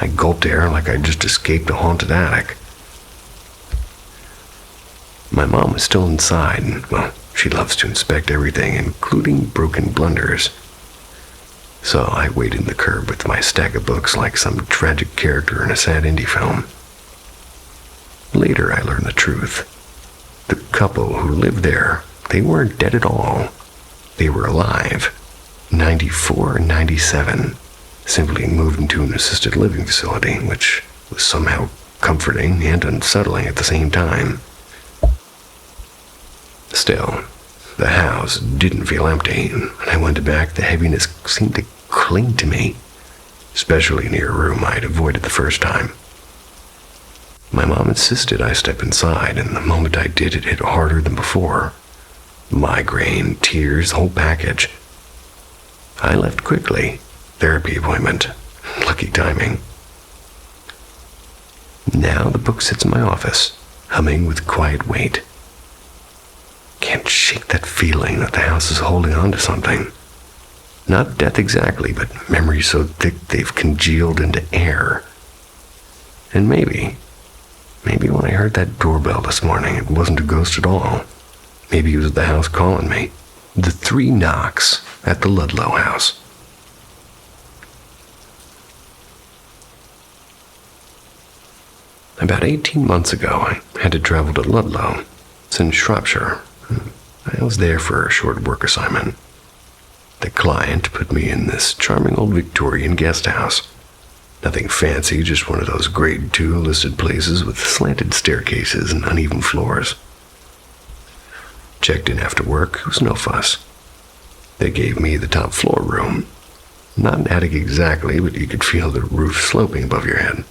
I gulped air like I'd just escaped a haunted attic. My mom was still inside, and, well, she loves to inspect everything, including broken blunders. So I waited in the curb with my stack of books like some tragic character in a sad indie film. Later I learned the truth. The couple who lived there, they weren't dead at all. They were alive. 94 and 97. Simply moved into an assisted living facility, which was somehow comforting and unsettling at the same time. Still, the house didn't feel empty, and when I went back, the heaviness seemed to cling to me, especially near a room I'd avoided the first time. My mom insisted I step inside, and the moment I did, it hit harder than before. Migraine, tears, the whole package. I left quickly. Therapy appointment. Lucky timing. Now the book sits in my office, humming with quiet weight. Can't shake that feeling that the house is holding on to something. Not death exactly, but memories so thick they've congealed into air. And maybe when I heard that doorbell this morning, it wasn't a ghost at all. Maybe it was the house calling me. The 3 knocks at the Ludlow house. About 18 months ago, I had to travel to Ludlow. It's in Shropshire. I was there for a short work assignment. The client put me in this charming old Victorian guest house. Nothing fancy, just one of those grade 2 listed places with slanted staircases and uneven floors. Checked in after work, it was no fuss. They gave me the top floor room. Not an attic exactly, but you could feel the roof sloping above your head.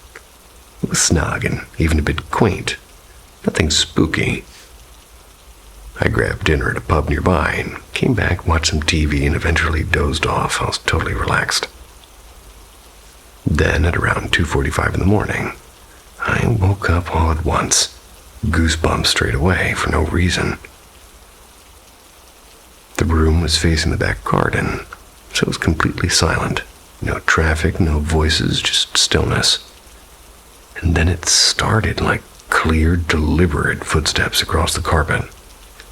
It was snug and even a bit quaint. Nothing spooky. I grabbed dinner at a pub nearby and came back, watched some TV, and eventually dozed off. I was totally relaxed. Then, at around 2:45 in the morning, I woke up all at once. Goosebumps straight away for no reason. The room was facing the back garden, so it was completely silent. No traffic, no voices, just stillness. And then it started like clear, deliberate footsteps across the carpet.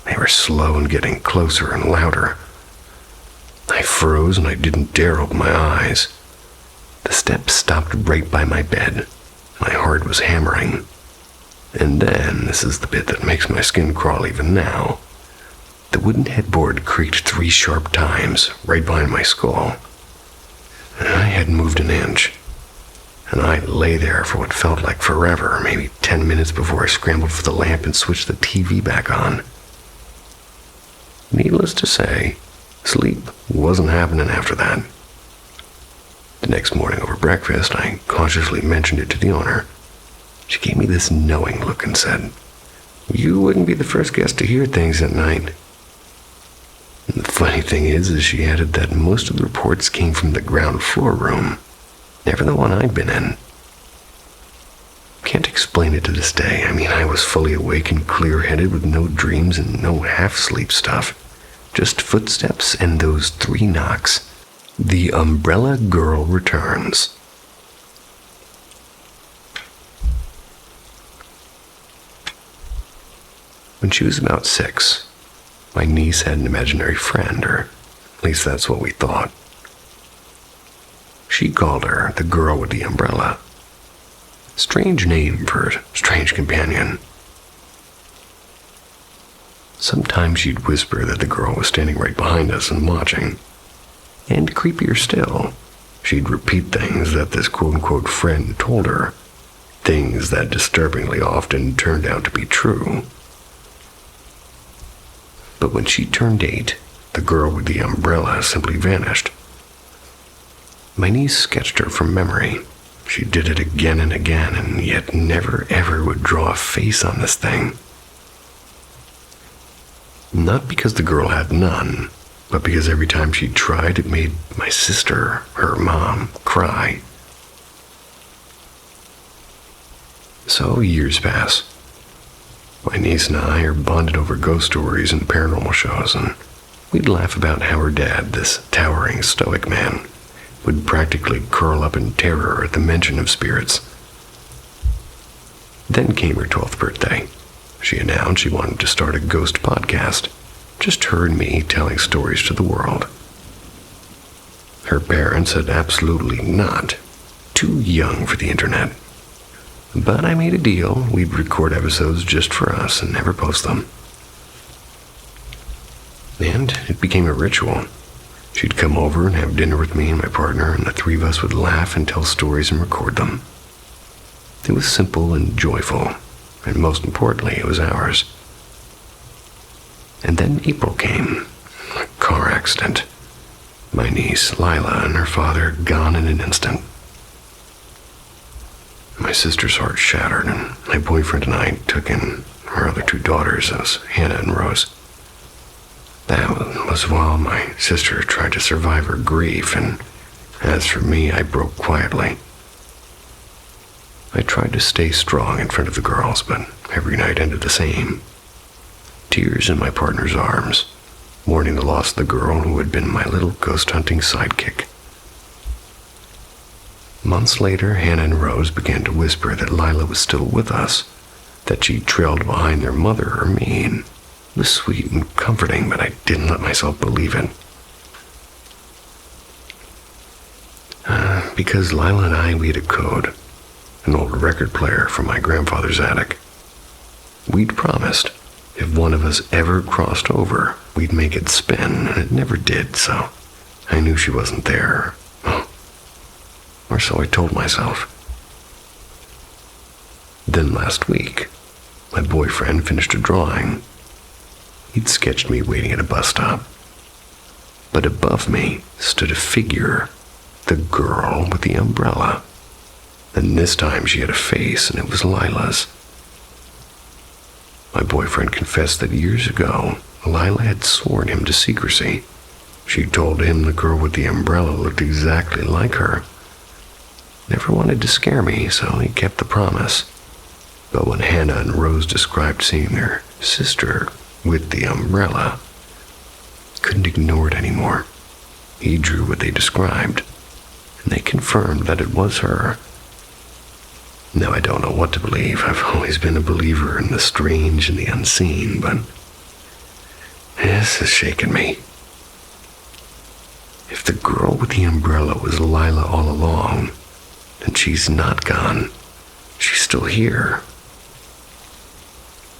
They were slow and getting closer and louder. I froze and I didn't dare open my eyes. The steps stopped right by my bed. My heart was hammering. And then, this is the bit that makes my skin crawl even now, the wooden headboard creaked 3 sharp times, right behind my skull. And I hadn't moved an inch. And I lay there for what felt like forever, maybe 10 minutes before I scrambled for the lamp and switched the TV back on. Needless to say, sleep wasn't happening after that. The next morning over breakfast, I cautiously mentioned it to the owner. She gave me this knowing look and said, "You wouldn't be the first guest to hear things at night." And the funny thing is she added that most of the reports came from the ground floor room, never the one I'd been in. Can't explain it to this day. I mean, I was fully awake and clear-headed with no dreams and no half-sleep stuff. Just footsteps and those 3 knocks. The Umbrella Girl returns. When she was about 6, my niece had an imaginary friend, or at least that's what we thought. She called her the girl with the umbrella. Strange name for a strange companion. Sometimes she'd whisper that the girl was standing right behind us and watching. And creepier still, she'd repeat things that this quote-unquote friend told her, things that disturbingly often turned out to be true. But when she turned 8, the girl with the umbrella simply vanished. My niece sketched her from memory. She did it again and again, and yet never ever would draw a face on this thing. Not because the girl had none, but because every time she tried, it made my sister, her mom, cry. So years pass. My niece and I are bonded over ghost stories and paranormal shows, and we'd laugh about how her dad, this towering stoic man, would practically curl up in terror at the mention of spirits. Then came her 12th birthday. She announced she wanted to start a ghost podcast, just her and me telling stories to the world. Her parents said absolutely not. Too young for the internet. But I made a deal. We'd record episodes just for us and never post them. And it became a ritual. She'd come over and have dinner with me and my partner, and the three of us would laugh and tell stories and record them. It was simple and joyful, and most importantly, it was ours. And then April came. A car accident. My niece, Lila, and her father gone in an instant. My sister's heart shattered, and my boyfriend and I took in our other 2 daughters, those Hannah and Rose. That was while my sister tried to survive her grief, and as for me, I broke quietly. I tried to stay strong in front of the girls, but every night ended the same. Tears in my partner's arms, mourning the loss of the girl who had been my little ghost hunting sidekick. Months later, Hannah and Rose began to whisper that Lila was still with us, that she trailed behind their mother or me, and it was sweet and comforting, but I didn't let myself believe it. Because Lila and I, we had a code, an old record player from my grandfather's attic. We'd promised, if one of us ever crossed over, we'd make it spin, and it never did, so I knew she wasn't there. Or so I told myself. Then last week, my boyfriend finished a drawing. He'd sketched me waiting at a bus stop. But above me stood a figure, the girl with the umbrella. And this time she had a face, and it was Lila's. My boyfriend confessed that years ago, Lila had sworn him to secrecy. She told him the girl with the umbrella looked exactly like her. Never wanted to scare me, so he kept the promise. But when Hannah and Rose described seeing their sister with the umbrella, couldn't ignore it anymore. He drew what they described, and they confirmed that it was her. Now I don't know what to believe. I've always been a believer in the strange and the unseen, but this has shaken me. If the girl with the umbrella was Lila all along, then she's not gone. She's still here.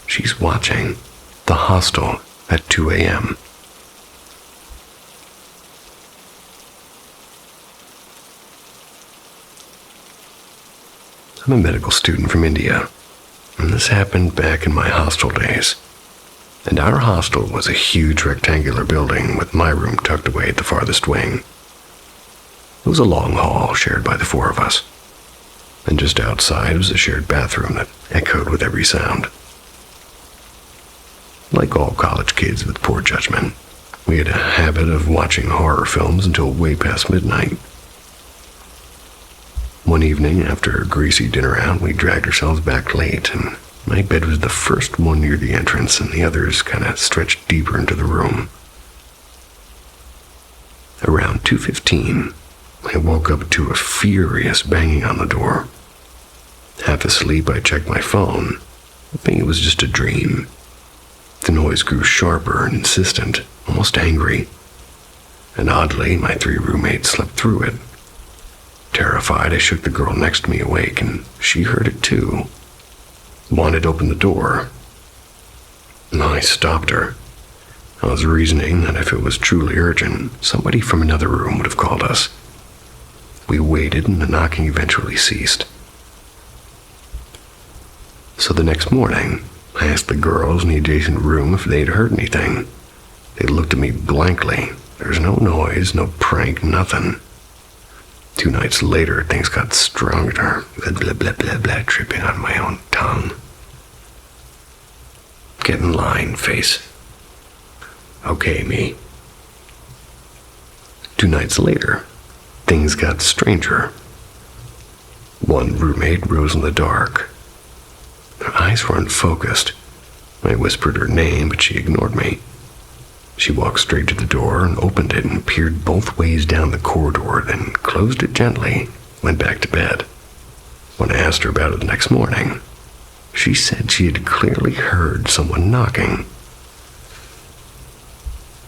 She's watching The Hostel at 2 a.m. I'm a medical student from India, and this happened back in my hostel days. And our hostel was a huge rectangular building with my room tucked away at the farthest wing. It was a long hall shared by the 4 of us, and just outside was a shared bathroom that echoed with every sound. Like all college kids with poor judgment, we had a habit of watching horror films until way past midnight. One evening, after a greasy dinner out, we dragged ourselves back late, and my bed was the first one near the entrance, and the others kind of stretched deeper into the room. Around 2:15, I woke up to a furious banging on the door. Half asleep, I checked my phone, hoping it was just a dream. The noise grew sharper and insistent, almost angry. And oddly, my 3 roommates slept through it. Terrified, I shook the girl next to me awake, and she heard it too. Wanted to open the door. I stopped her. I was reasoning that if it was truly urgent, somebody from another room would have called us. We waited and the knocking eventually ceased. So the next morning, I asked the girls in the adjacent room if they'd heard anything. They looked at me blankly. There's no noise, no prank, nothing. 2 nights later, things got stronger. Blah, blah, blah, blah, blah, tripping on my own tongue. Get in line, face. Okay, me. 2 nights later, things got stranger. One roommate rose in the dark. Her eyes were unfocused. I whispered her name, but she ignored me. She walked straight to the door and opened it and peered both ways down the corridor, then closed it gently, went back to bed. When I asked her about it the next morning, she said she had clearly heard someone knocking.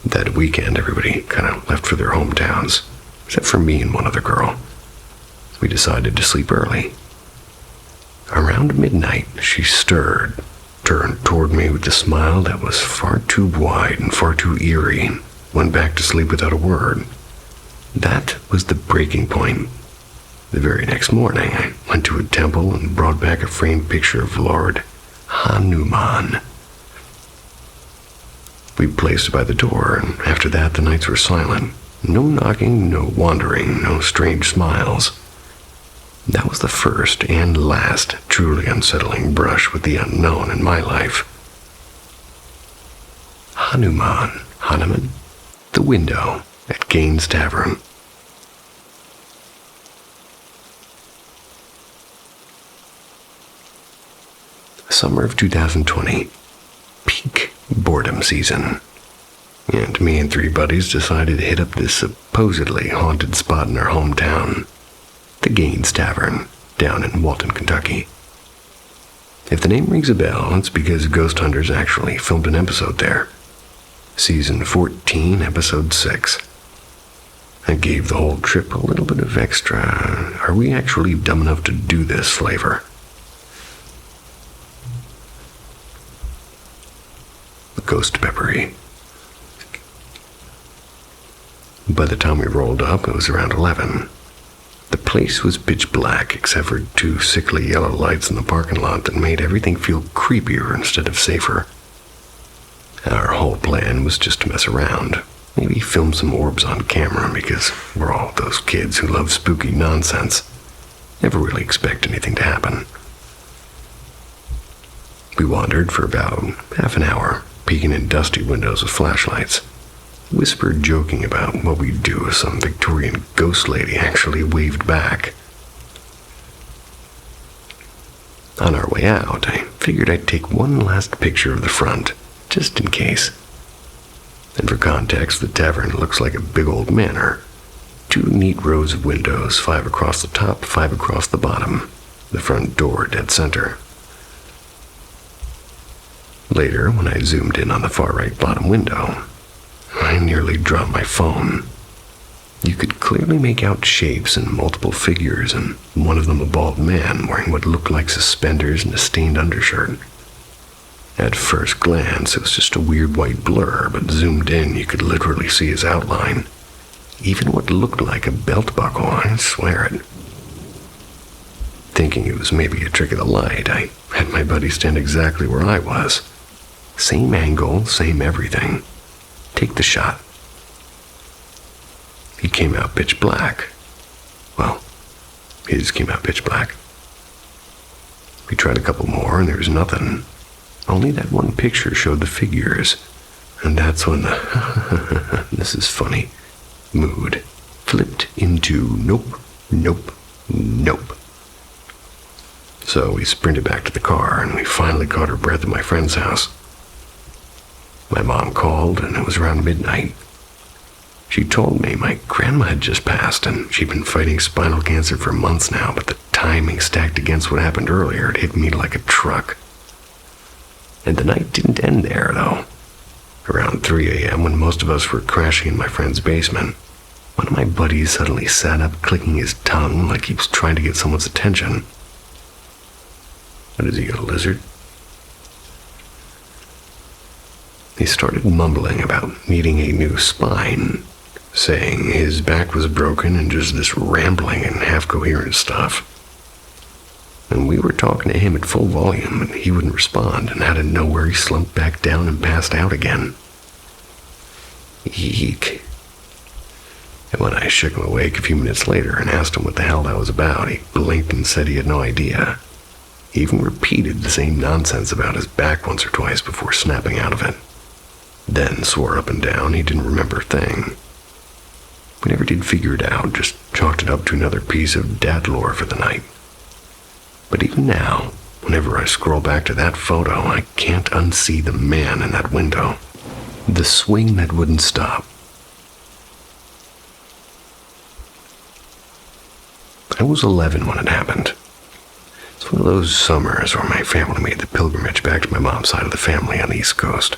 That weekend, everybody kind of left for their hometowns, except for me and one other girl. We decided to sleep early. Around midnight, she stirred, turned toward me with a smile that was far too wide and far too eerie, and went back to sleep without a word. That was the breaking point. The very next morning, I went to a temple and brought back a framed picture of Lord Hanuman. We placed it by the door, and after that, the nights were silent. No knocking, no wandering, no strange smiles. That was the first and last truly unsettling brush with the unknown in my life. Hanuman, the window at Gaines Tavern. Summer of 2020, peak boredom season, and me and 3 buddies decided to hit up this supposedly haunted spot in our hometown, the Gaines Tavern, down in Walton, Kentucky. If the name rings a bell, it's because Ghost Hunters actually filmed an episode there. Season 14, Episode 6. I gave the whole trip a little bit of extra, are we actually dumb enough to do this flavor. Ghost peppery. By the time we rolled up, it was around 11. The place was pitch black except for 2 sickly yellow lights in the parking lot that made everything feel creepier instead of safer. Our whole plan was just to mess around, maybe film some orbs on camera because we're all those kids who love spooky nonsense. Never really expect anything to happen. We wandered for about half an hour, peeking in dusty windows with flashlights, whispered joking about what we'd do if some Victorian ghost lady actually waved back. On our way out, I figured I'd take one last picture of the front, just in case. And for context, the tavern looks like a big old manor. 2 neat rows of windows, 5 across the top, 5 across the bottom, the front door dead center. Later, when I zoomed in on the far right bottom window, I nearly dropped my phone. You could clearly make out shapes and multiple figures, and one of them a bald man wearing what looked like suspenders and a stained undershirt. At first glance, it was just a weird white blur, but zoomed in, you could literally see his outline. Even what looked like a belt buckle, I swear it. Thinking it was maybe a trick of the light, I had my buddy stand exactly where I was. Same angle, same everything. Take the shot. He came out pitch black. Well, his came out pitch black. We tried a couple more and there was nothing. Only that one picture showed the figures. And that's when the this is funny mood flipped into nope, nope, nope. So we sprinted back to the car and we finally caught our breath at my friend's house. My mom called, and it was around midnight. She told me my grandma had just passed, and she'd been fighting spinal cancer for months now, but the timing stacked against what happened earlier had hit me like a truck. And the night didn't end there, though. Around 3 a.m., when most of us were crashing in my friend's basement, one of my buddies suddenly sat up, clicking his tongue like he was trying to get someone's attention. What is he, a lizard? He started mumbling about needing a new spine, saying his back was broken and just this rambling and half-coherent stuff. And we were talking to him at full volume, and he wouldn't respond, and out of nowhere he slumped back down and passed out again. Eek. And when I shook him awake a few minutes later and asked him what the hell that was about, he blinked and said he had no idea. He even repeated the same nonsense about his back once or twice before snapping out of it. Then swore up and down he didn't remember a thing. We never did figure it out, just chalked it up to another piece of dad lore for the night. But even now, whenever I scroll back to that photo, I can't unsee the man in that window. The swing that wouldn't stop. I was 11 when it happened. It's one of those summers where my family made the pilgrimage back to my mom's side of the family on the East Coast.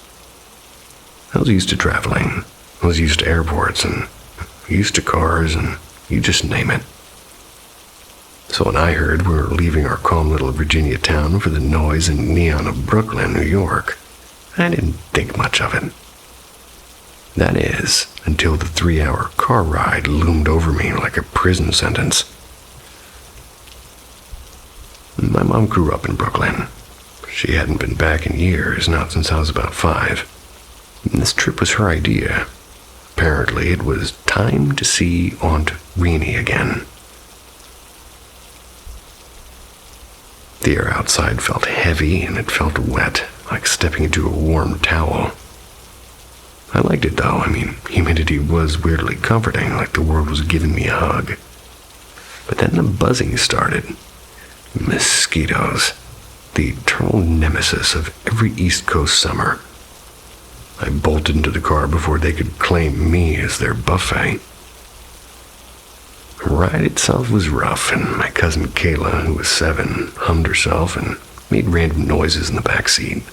I was used to traveling. I was used to airports and used to cars and you just name it. So when I heard we were leaving our calm little Virginia town for the noise and neon of Brooklyn, New York, I didn't think much of it. That is, until the 3-hour car ride loomed over me like a prison sentence. My mom grew up in Brooklyn. She hadn't been back in years, not since I was about 5. And this trip was her idea. Apparently, it was time to see Aunt Renee again. The air outside felt heavy and it felt wet, like stepping into a warm towel. I liked it though. Humidity was weirdly comforting, like the world was giving me a hug. But then the buzzing started. Mosquitoes, the eternal nemesis of every East Coast summer. I bolted into the car before they could claim me as their buffet. The ride itself was rough, and my cousin Kayla, who was 7, hummed herself and made random noises in the back seat.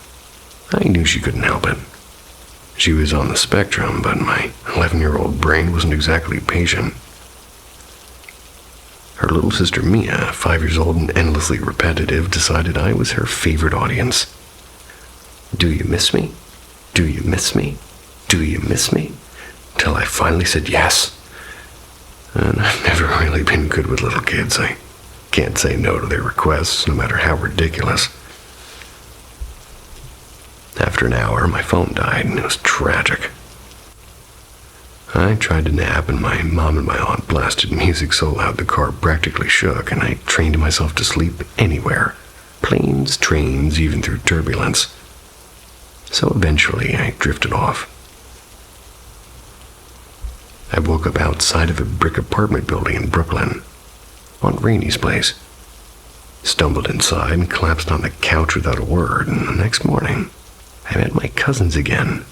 I knew she couldn't help it. She was on the spectrum, but my 11-year-old brain wasn't exactly patient. Her little sister Mia, 5 years old and endlessly repetitive, decided I was her favorite audience. Do you miss me? Do you miss me? Do you miss me? Till I finally said yes. And I've never really been good with little kids. I can't say no to their requests, no matter how ridiculous. After an hour, my phone died, and it was tragic. I tried to nap, and my mom and my aunt blasted music so loud the car practically shook, and I trained myself to sleep anywhere. Planes, trains, even through turbulence. So eventually, I drifted off. I woke up outside of a brick apartment building in Brooklyn, Aunt Rainey's place. Stumbled inside and collapsed on the couch without a word, and the next morning, I met my cousins again.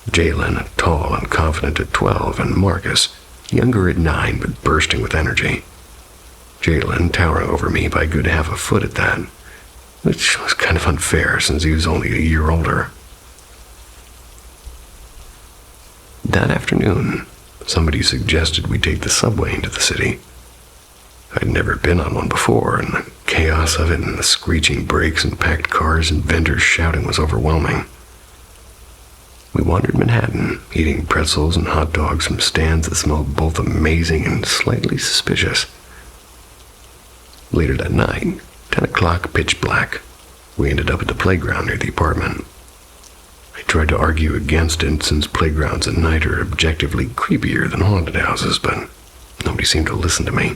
Jalen, tall and confident at 12, and Marcus, younger at 9 but bursting with energy. Jalen towering over me by a good half a foot at that, which was kind of unfair since he was only a year older. That afternoon, somebody suggested we take the subway into the city. I'd never been on one before, and the chaos of it and the screeching brakes and packed cars and vendors shouting was overwhelming. We wandered Manhattan, eating pretzels and hot dogs from stands that smelled both amazing and slightly suspicious. Later that night, 10 o'clock, pitch black, we ended up at the playground near the apartment. I tried to argue against it since playgrounds at night are objectively creepier than haunted houses, but nobody seemed to listen to me.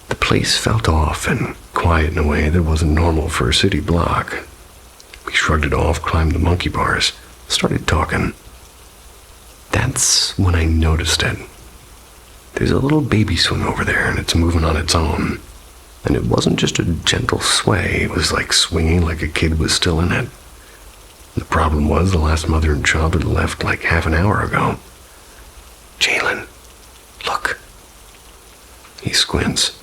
The place felt off and quiet in a way that wasn't normal for a city block. We shrugged it off, climbed the monkey bars, started talking. That's when I noticed it. There's a little baby swing over there, and it's moving on its own. And it wasn't just a gentle sway, it was like swinging like a kid was still in it. The problem was the last mother and child had left like half an hour ago. Jalen, look. He squints.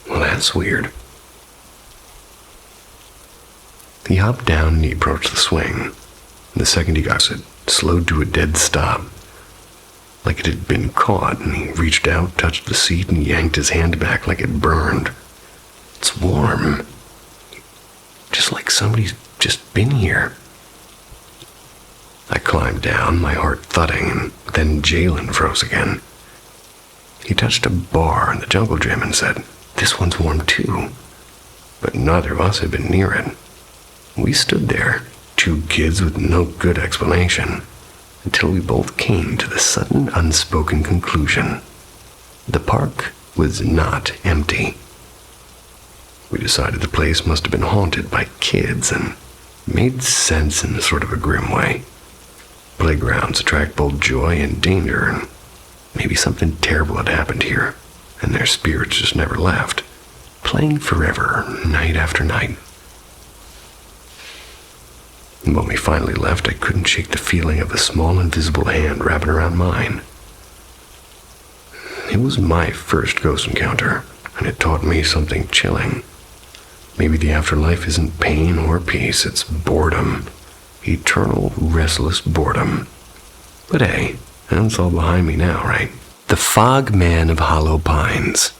Well, that's weird. He hopped down and he approached the swing. And the second he got it, slowed to a dead stop. Like it had been caught, and he reached out, touched the seat, and yanked his hand back like it burned. It's warm. Just like somebody's just been here. I climbed down, my heart thudding, and then Jalen froze again. He touched a bar in the jungle gym and said, "This one's warm too." But neither of us had been near it. We stood there, two kids with no good explanation, until we both came to the sudden unspoken conclusion. The park was not empty. We decided the place must have been haunted by kids and made sense in sort of a grim way. Playgrounds attract both joy and danger, and maybe something terrible had happened here, and their spirits just never left, playing forever, night after night. And when we finally left, I couldn't shake the feeling of a small invisible hand wrapping around mine. It was my first ghost encounter, and it taught me something chilling. Maybe the afterlife isn't pain or peace, it's boredom. Eternal, restless boredom. But hey, that's all behind me now, right? The Fog Man of Hollow Pines.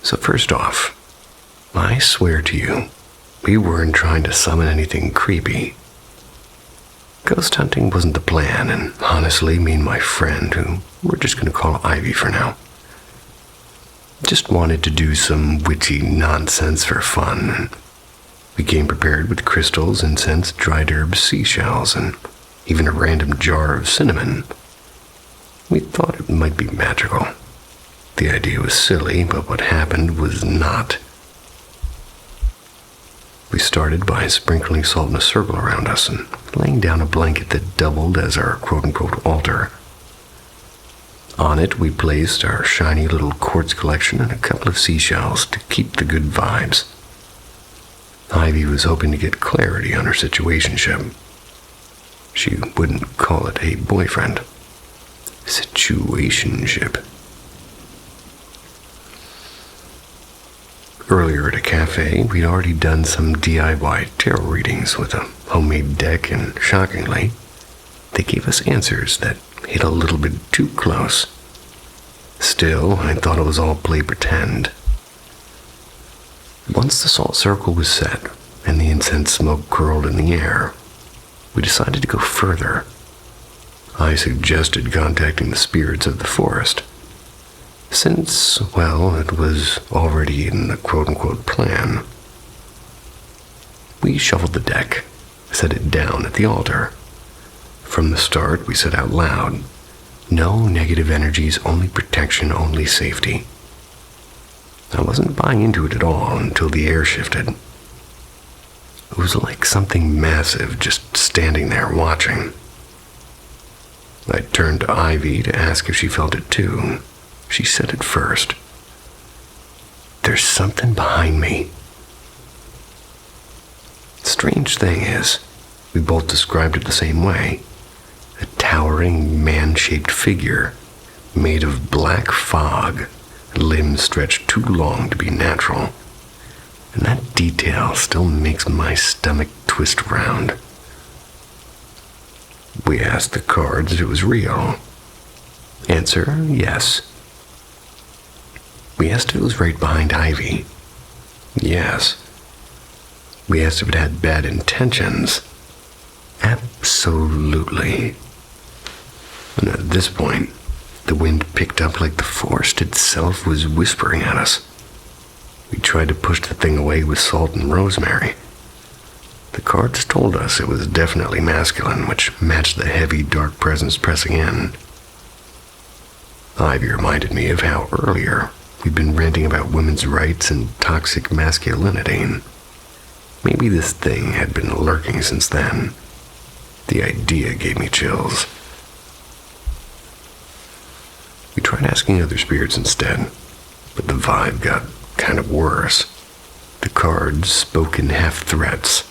So first off, I swear to you, we weren't trying to summon anything creepy. Ghost hunting wasn't the plan, and honestly, me and my friend, who we're just going to call Ivy for now, just wanted to do some witty nonsense for fun. We came prepared with crystals, incense, dried herbs, seashells, and even a random jar of cinnamon. We thought it might be magical. The idea was silly, but what happened was not. We started by sprinkling salt in a circle around us and laying down a blanket that doubled as our quote-unquote altar. On it, we placed our shiny little quartz collection and a couple of seashells to keep the good vibes. Ivy was hoping to get clarity on her situationship. She wouldn't call it a boyfriend. Situationship. Earlier at a cafe, we'd already done some DIY tarot readings with a homemade deck, and shockingly, they gave us answers that hit a little bit too close. Still, I thought it was all play pretend. Once the salt circle was set and the incense smoke curled in the air, we decided to go further. I suggested contacting the spirits of the forest, since, well, it was already in the quote-unquote plan. We shuffled the deck, set it down at the altar. From the start, we said out loud, "No negative energies, only protection, only safety." I wasn't buying into it at all until the air shifted. It was like something massive just standing there watching. I turned to Ivy to ask if she felt it too. She said it first. "There's something behind me." Strange thing is, we both described it the same way. A towering, man-shaped figure, made of black fog, limbs stretched too long to be natural. And that detail still makes my stomach twist around. We asked the cards if it was real. Answer, yes. We asked if it was right behind Ivy. Yes. We asked if it had bad intentions. Absolutely. And at this point, the wind picked up like the forest itself was whispering at us. We tried to push the thing away with salt and rosemary. The cards told us it was definitely masculine, which matched the heavy, dark presence pressing in. Ivy reminded me of how earlier we'd been ranting about women's rights and toxic masculinity. Maybe this thing had been lurking since then. The idea gave me chills. We tried asking other spirits instead, but the vibe got kind of worse. The cards spoke in half threats,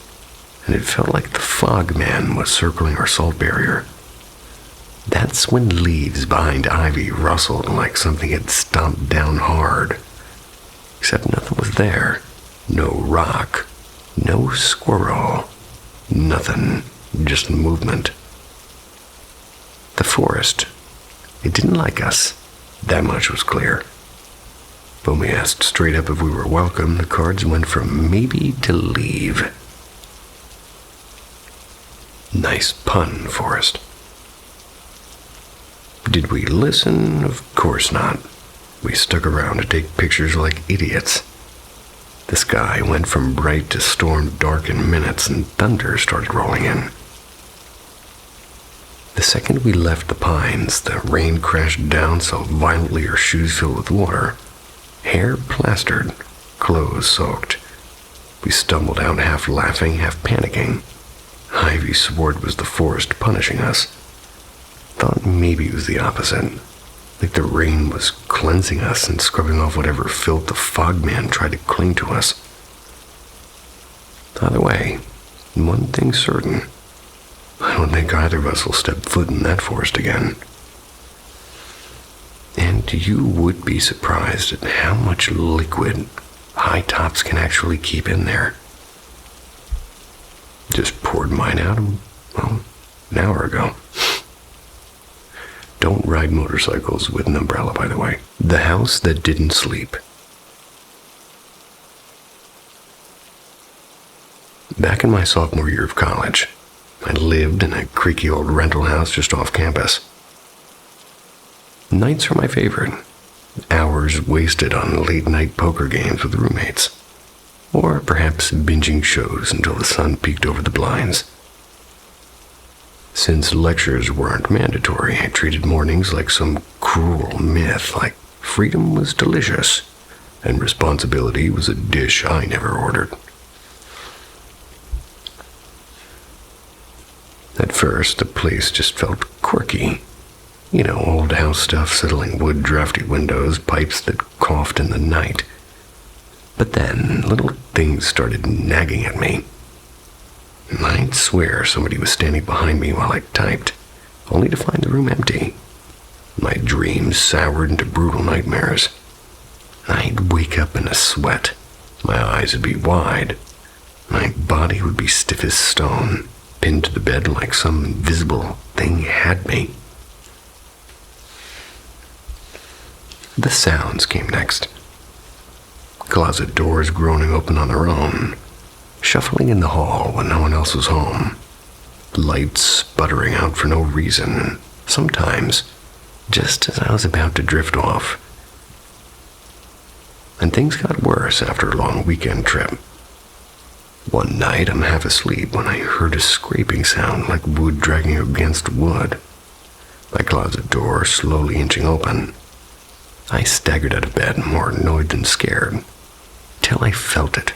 and it felt like the fog man was circling our salt barrier. That's when leaves behind Ivy rustled like something had stomped down hard. Except nothing was there. No rock, no squirrel, nothing, just movement. The forest, it didn't like us. That much was clear. When we asked straight up if we were welcome, the cards went from maybe to leave. Nice pun, Forrest. Did we listen? Of course not. We stuck around to take pictures like idiots. The sky went from bright to storm dark in minutes, and thunder started rolling in. The second we left the pines, the rain crashed down so violently our shoes filled with water. Hair plastered, clothes soaked. We stumbled out half laughing, half panicking. Ivy swore it was the forest punishing us. Thought maybe it was the opposite. Like the rain was cleansing us and scrubbing off whatever filth the fogman tried to cling to us. Either way, one thing's certain. I don't think either of us will step foot in that forest again. And you would be surprised at how much liquid high tops can actually keep in there. Just poured mine out, well, an hour ago. Don't ride motorcycles with an umbrella, by the way. The house that didn't sleep. Back in my sophomore year of college, I lived in a creaky old rental house just off campus. Nights were my favorite. Hours wasted on late-night poker games with roommates. Or perhaps binging shows until the sun peeked over the blinds. Since lectures weren't mandatory, I treated mornings like some cruel myth, like freedom was delicious, and responsibility was a dish I never ordered. At first, the place just felt quirky. You know, old house stuff, settling wood, drafty windows, pipes that coughed in the night. But then, little things started nagging at me. I'd swear somebody was standing behind me while I typed, only to find the room empty. My dreams soured into brutal nightmares. I'd wake up in a sweat. My eyes would be wide. My body would be stiff as stone, pinned to the bed like some invisible thing had me. The sounds came next. Closet doors groaning open on their own. Shuffling in the hall when no one else was home. Lights sputtering out for no reason, and sometimes just as I was about to drift off. And things got worse after a long weekend trip. One night I'm half asleep when I heard a scraping sound like wood dragging against wood. My closet door slowly inching open. I staggered out of bed, more annoyed than scared, till I felt it.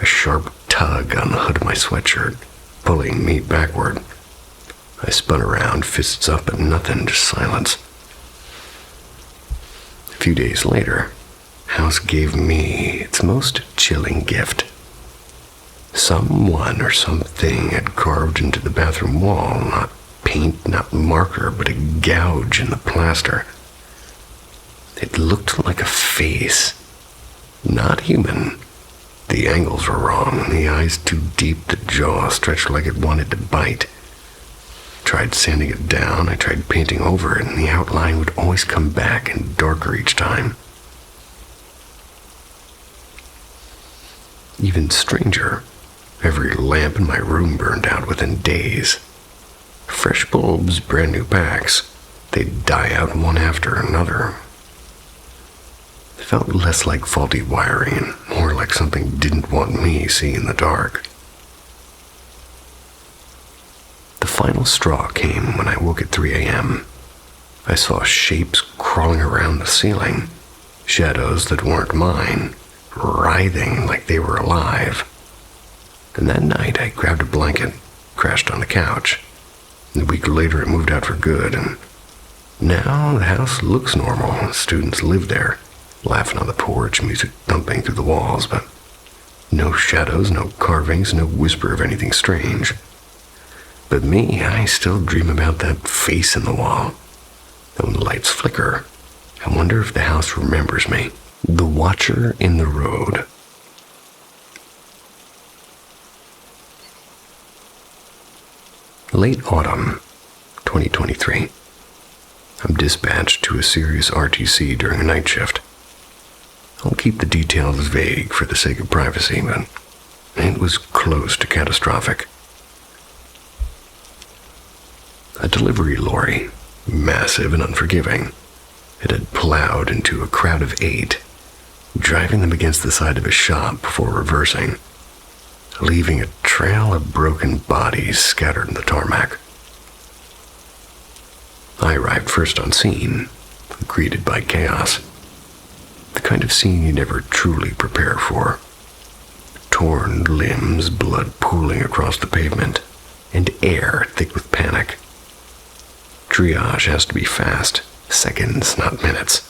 A sharp tug on the hood of my sweatshirt, pulling me backward. I spun around, fists up, but nothing, just silence. A few days later, house gave me its most chilling gift. Someone or something had carved into the bathroom wall, not paint, not marker, but a gouge in the plaster. It looked like a face, not human. The angles were wrong, the eyes too deep, the jaw stretched like it wanted to bite. I tried sanding it down, I tried painting over it, and the outline would always come back and darker each time. Even stranger, every lamp in my room burned out within days. Fresh bulbs, brand new packs, they'd die out one after another. It felt less like faulty wiring and more like something didn't want me seeing in the dark. The final straw came when I woke at 3 a.m. I saw shapes crawling around the ceiling, shadows that weren't mine, writhing like they were alive. And that night I grabbed a blanket, crashed on the couch. A week later it moved out for good, and now the house looks normal. Students live there, laughing on the porch, music thumping through the walls, but no shadows, no carvings, no whisper of anything strange. But me, I still dream about that face in the wall. And when the lights flicker, I wonder if the house remembers me. The Watcher in the Road. Late autumn, 2023. I'm dispatched to a serious RTC during a night shift. I'll keep the details vague for the sake of privacy, but it was close to catastrophic. A delivery lorry, massive and unforgiving. It had plowed into a crowd of 8, driving them against the side of a shop before reversing, leaving a trail of broken bodies scattered in the tarmac. I arrived first on scene, greeted by chaos. The kind of scene you never truly prepare for. Torn limbs, blood pooling across the pavement, and air thick with panic. Triage has to be fast, seconds, not minutes.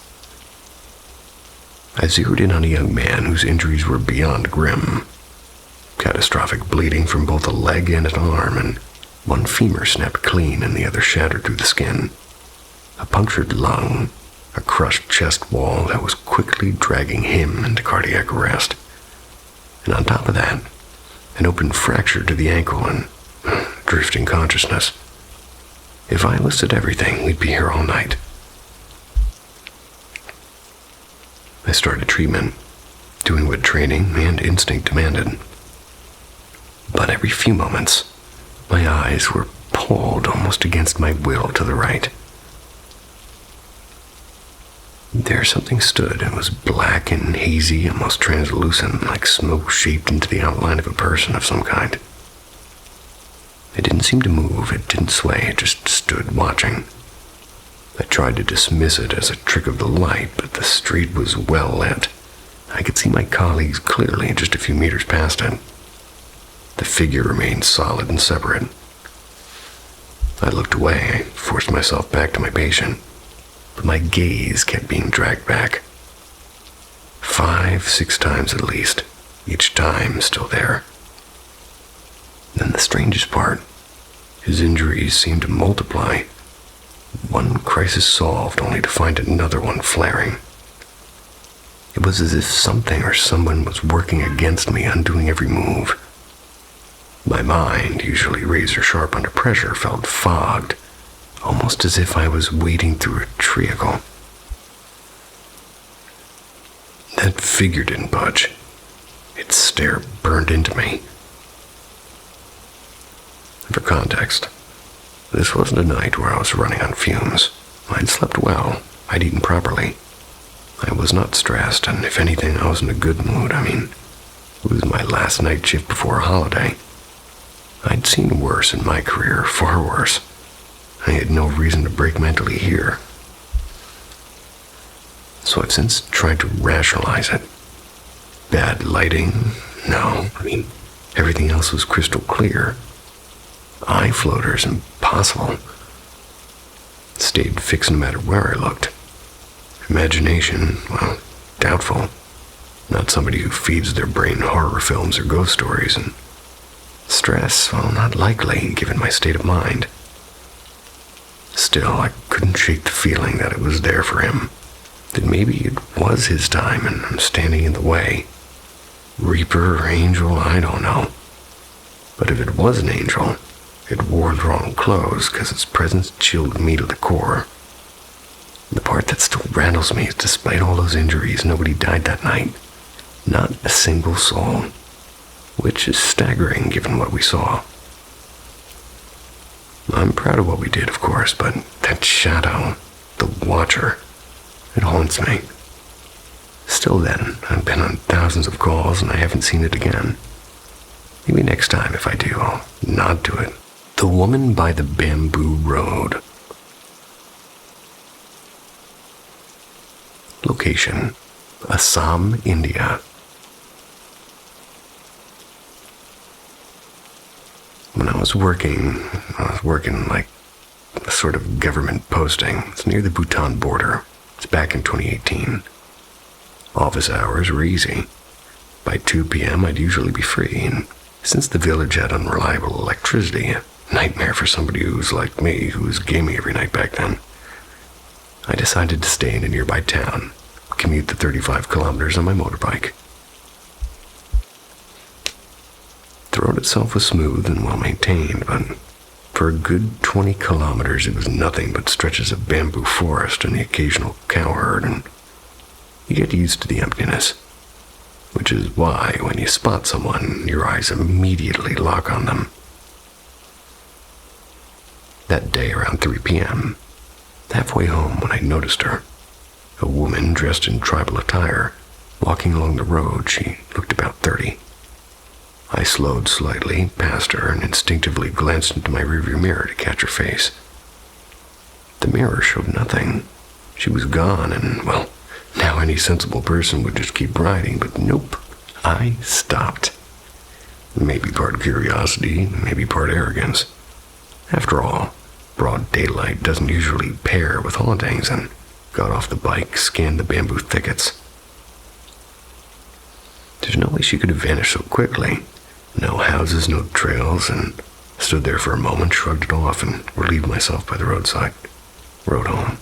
I zeroed in on a young man whose injuries were beyond grim. Catastrophic bleeding from both a leg and an arm, and one femur snapped clean and the other shattered through the skin. A punctured lung, a crushed chest wall that was quickly dragging him into cardiac arrest. And on top of that, an open fracture to the ankle and drifting consciousness. If I listed everything, we'd be here all night. I started treatment, doing what training and instinct demanded. But every few moments, my eyes were pulled almost against my will to the right. There something stood. It was black and hazy, almost translucent, like smoke shaped into the outline of a person of some kind. It didn't seem to move, it didn't sway, it just stood watching. I tried to dismiss it as a trick of the light, but the street was well lit. I could see my colleagues clearly just a few meters past it. The figure remained solid and separate. I looked away, forced myself back to my patient. But my gaze kept being dragged back. 5, 6 times at least, each time still there. Then the strangest part, his injuries seemed to multiply. One crisis solved only to find another one flaring. It was as if something or someone was working against me, undoing every move. My mind, usually razor sharp under pressure, felt fogged, almost as if I was wading through a treacle. That figure didn't budge. Its stare burned into me. For context, this wasn't a night where I was running on fumes. I'd slept well. I'd eaten properly. I was not stressed, and if anything, I was in a good mood. It was my last night shift before a holiday. I'd seen worse in my career, far worse. I had no reason to break mentally here. So I've since tried to rationalize it. Bad lighting? No. Everything else was crystal clear. Eye floaters, impossible. Stayed fixed no matter where I looked. Imagination, well, doubtful. Not somebody who feeds their brain horror films or ghost stories. And stress, well, not likely, given my state of mind. Still, I couldn't shake the feeling that it was there for him. That maybe it was his time and I'm standing in the way. Reaper or angel, I don't know. But if it was an angel, it wore the wrong clothes because its presence chilled me to the core. The part that still rattles me is despite all those injuries, nobody died that night. Not a single soul. Which is staggering given what we saw. I'm proud of what we did, of course, but that shadow, the Watcher, it haunts me. Still then, I've been on thousands of calls and I haven't seen it again. Maybe next time, if I do, I'll nod to it. The Woman by the Bamboo Road. Location, Assam, India. When I was working like a sort of government posting. It's near the Bhutan border. It's back in 2018. Office hours were easy. By 2 p.m. I'd usually be free, and since the village had unreliable electricity, a nightmare for somebody who's like me, who was gaming every night back then, I decided to stay in a nearby town, commute the 35 kilometers on my motorbike. The road itself was smooth and well-maintained, but for a good 20 kilometers it was nothing but stretches of bamboo forest and the occasional cow herd, and you get used to the emptiness, which is why when you spot someone, your eyes immediately lock on them. That day around 3 p.m., halfway home when I noticed her, a woman dressed in tribal attire, walking along the road. She looked about 30. I slowed slightly past her and instinctively glanced into my rearview mirror to catch her face. The mirror showed nothing. She was gone, and, well, now any sensible person would just keep riding, but nope. I stopped. Maybe part curiosity, maybe part arrogance. After all, broad daylight doesn't usually pair with hauntings, and got off the bike, scanned the bamboo thickets. There's no way she could have vanished so quickly. No houses, no trails, and stood there for a moment, shrugged it off, and relieved myself by the roadside. Rode home.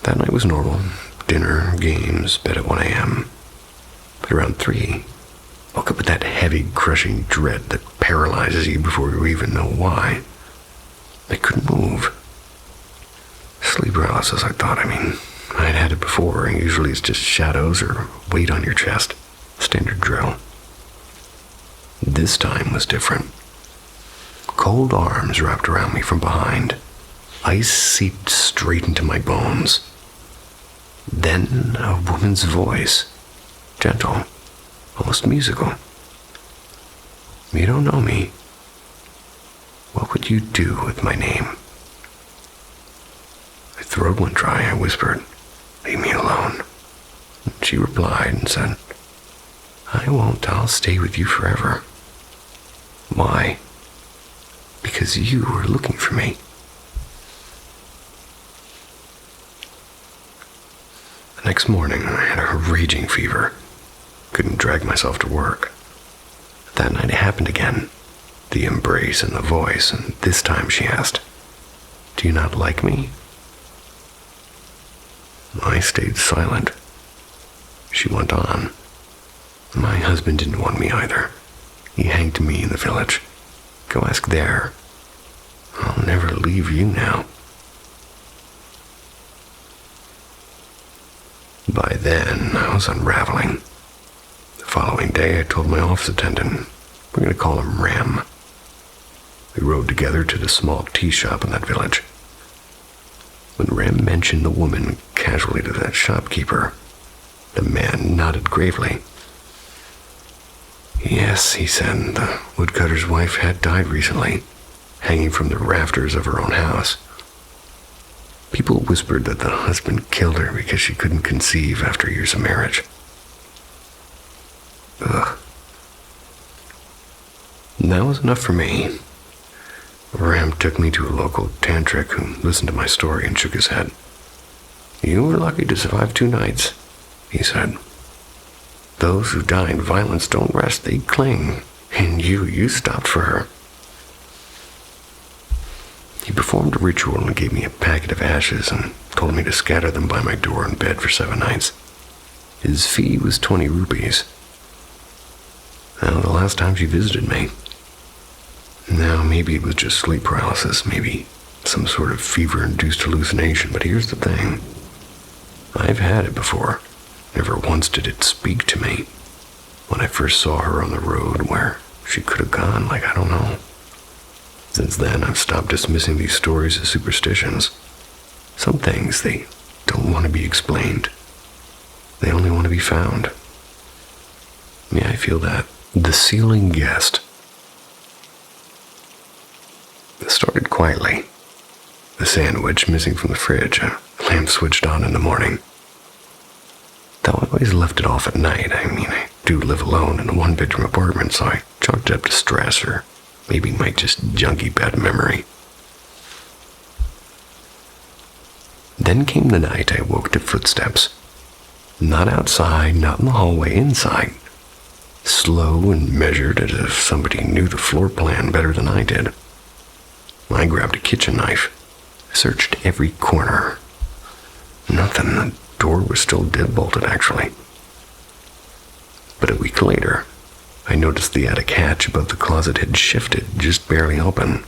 That night was normal. Dinner, games, bed at 1 a.m. But around 3, woke up with that heavy, crushing dread that paralyzes you before you even know why. I couldn't move. Sleep paralysis, I thought. I'd had it before, and usually it's just shadows or weight on your chest. Standard drill. This time was different. Cold arms wrapped around me from behind. Ice seeped straight into my bones. Then a woman's voice. Gentle. Almost musical. You don't know me. What would you do with my name? My throat went dry. I whispered, "Leave me alone." She replied and said, "I won't. I'll stay with you forever." Why? Because you were looking for me. The next morning, I had a raging fever. Couldn't drag myself to work. That night it happened again. The embrace and the voice, and this time she asked, "Do you not like me?" I stayed silent. She went on. "My husband didn't want me either. He hanged me in the village. Go ask there. I'll never leave you now." By then, I was unraveling. The following day, I told my office attendant, we're going to call him Ram. We rode together to the small tea shop in that village. When Ram mentioned the woman casually to that shopkeeper, the man nodded gravely. "Yes," he said, "the woodcutter's wife had died recently, hanging from the rafters of her own house. People whispered that the husband killed her because she couldn't conceive after years of marriage." Ugh. And that was enough for me. Ram took me to a local tantric who listened to my story and shook his head. "You were lucky to survive 2 nights, he said. "Those who die in violence don't rest, they cling. And you stopped for her." He performed a ritual and gave me a packet of ashes and told me to scatter them by my door and bed for 7 nights. His fee was 20 rupees. Now, the last time she visited me. Now, maybe it was just sleep paralysis, maybe some sort of fever-induced hallucination, but here's the thing. I've had it before. Never once did it speak to me. When I first saw her on the road, where she could have gone, I don't know. Since then, I've stopped dismissing these stories as superstitions. Some things, they don't want to be explained. They only want to be found. I feel that. The ceiling guest. It started quietly. The sandwich missing from the fridge, a lamp switched on in the morning. Though I always left it off at night. I do live alone in a 1-bedroom apartment, so I chalked it up to stress or maybe my just junky bad memory. Then came the night I woke to footsteps. Not outside, not in the hallway, inside. Slow and measured as if somebody knew the floor plan better than I did. I grabbed a kitchen knife, searched every corner. Nothing. The door was still deadbolted, actually. But a week later, I noticed the attic hatch above the closet had shifted, just barely open.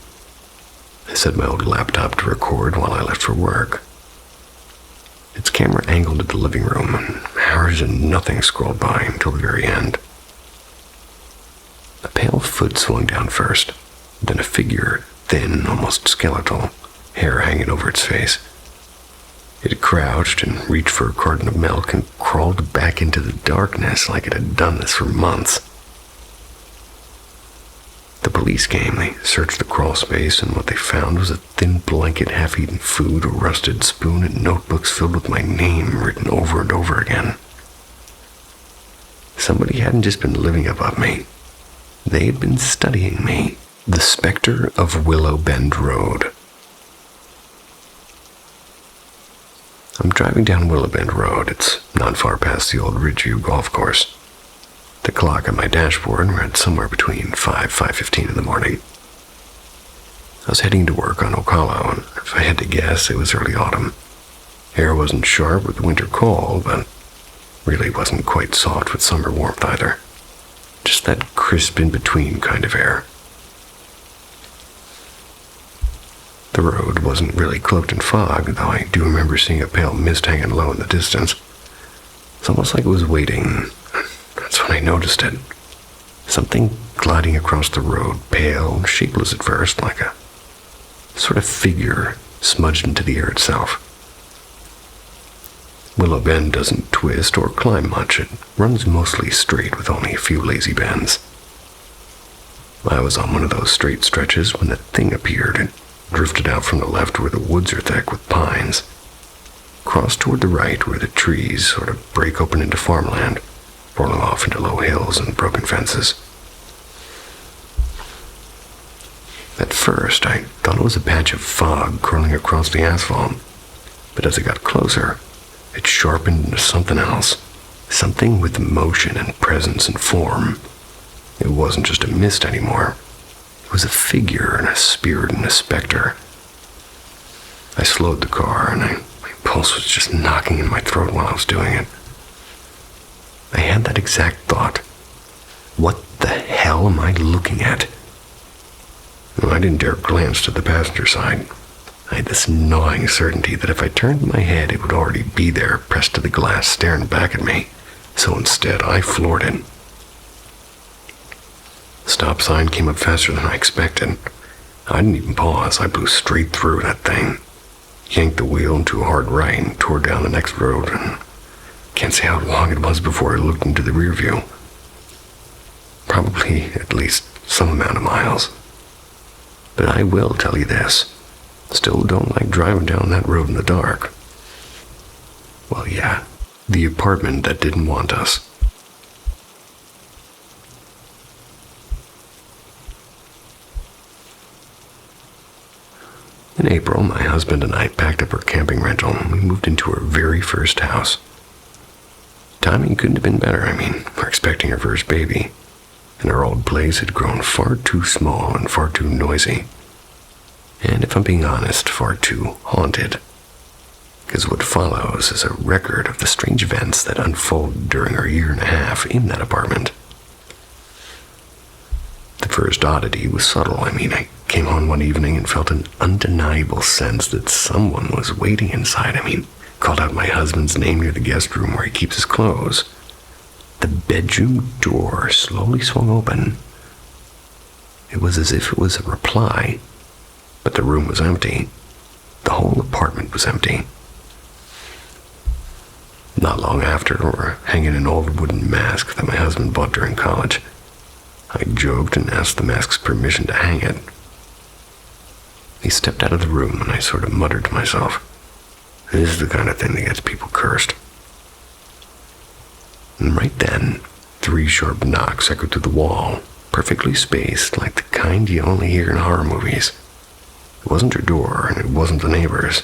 I set my old laptop to record while I left for work. Its camera angled at the living room, and hours and nothing scrolled by until the very end. A pale foot swung down first, Then a figure, thin, almost skeletal, hair hanging over its face. It crouched and reached for a carton of milk and crawled back into the darkness like it had done this for months. The police came. They searched the crawl space, and what they found was a thin blanket, half-eaten food, a rusted spoon, and notebooks filled with my name written over and over again. Somebody hadn't just been living above me. They had been studying me. The Spectre of Willow Bend Road. I'm driving down Willow Bend Road. It's not far past the old Ridgeview golf course. The clock on my dashboard read somewhere between 5:15 in the morning. I was heading to work on Ocala, and if I had to guess, it was early autumn. Air wasn't sharp with winter cold, but really wasn't quite soft with summer warmth either. Just that crisp in-between kind of air. The road wasn't really cloaked in fog, though I do remember seeing a pale mist hanging low in the distance. It's almost like it was waiting. That's when I noticed it. Something gliding across the road, pale, shapeless at first, like a sort of figure smudged into the air itself. Willow Bend doesn't twist or climb much. It runs mostly straight with only a few lazy bends. I was on one of those straight stretches when the thing appeared and drifted out from the left where the woods are thick with pines, crossed toward the right where the trees sort of break open into farmland, rolling off into low hills and broken fences. At first, I thought it was a patch of fog curling across the asphalt, but as it got closer, it sharpened into something else, something with motion and presence and form. It wasn't just a mist anymore. It was a figure and a spirit and a specter. I slowed the car, and my pulse was just knocking in my throat while I was doing it. I had that exact thought. What the hell am I looking at? Well, I didn't dare glance to the passenger side. I had this gnawing certainty that if I turned my head, it would already be there, pressed to the glass, staring back at me. So instead, I floored it. The stop sign came up faster than I expected. I didn't even pause. I blew straight through that thing, yanked the wheel into a hard right, and tore down the next road, and can't say how long it was before I looked into the rear view. Probably at least some amount of miles. But I will tell you this. Still don't like driving down that road in the dark. Well, yeah, the apartment that didn't want us. In April, my husband and I packed up our camping rental and we moved into our very first house. Timing couldn't have been better. We're expecting our first baby, and our old place had grown far too small and far too noisy. And if I'm being honest, far too haunted. Because what follows is a record of the strange events that unfolded during our year and a half in that apartment. The first oddity was subtle. I came home one evening and felt an undeniable sense that someone was waiting inside. Called out my husband's name near the guest room where he keeps his clothes. The bedroom door slowly swung open. It was as if it was a reply. But the room was empty. The whole apartment was empty. Not long after, we're hanging an old wooden mask that my husband bought during college. I joked and asked the mask's permission to hang it. He stepped out of the room and I sort of muttered to myself, this is the kind of thing that gets people cursed. And right then, 3 sharp knocks echoed through the wall, perfectly spaced like the kind you only hear in horror movies. It wasn't your door, and it wasn't the neighbors.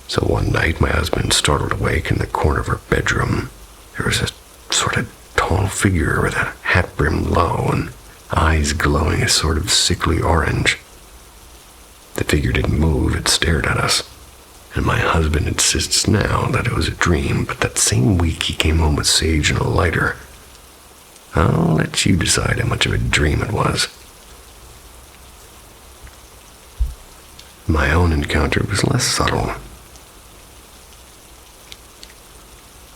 So one night, my husband startled awake in the corner of our bedroom. There was a sort of tall figure with a hat brimmed low and eyes glowing a sort of sickly orange. The figure didn't move, it stared at us. And my husband insists now that it was a dream, but that same week he came home with sage and a lighter. I'll let you decide how much of a dream it was. My own encounter was less subtle.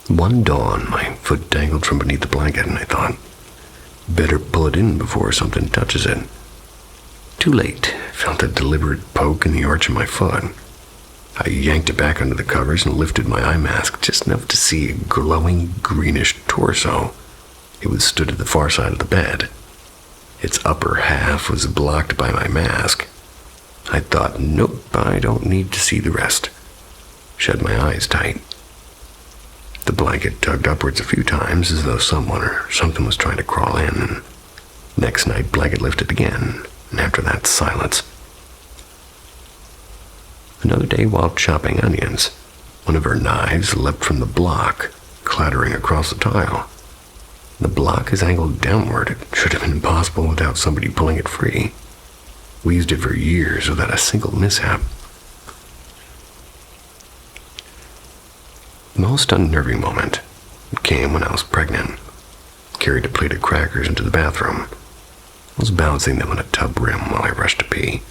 One dawn, my foot dangled from beneath the blanket, and I thought, Better pull it in before something touches it. Too late. Felt a deliberate poke in the arch of my foot. I yanked it back under the covers and lifted my eye mask just enough to see a glowing greenish torso. It was stood at the far side of the bed. Its upper half was blocked by my mask. I thought, nope, I don't need to see the rest. Shut my eyes tight. The blanket tugged upwards a few times as though someone or something was trying to crawl in, and next night blanket lifted again, and after that, silence. Another day while chopping onions, one of her knives leapt from the block, clattering across the tile. The block is angled downward. It should have been impossible without somebody pulling it free. We used it for years without a single mishap. The most unnerving moment came when I was pregnant. Carried a plate of crackers into the bathroom. I was bouncing them on a tub rim while I rushed to pee.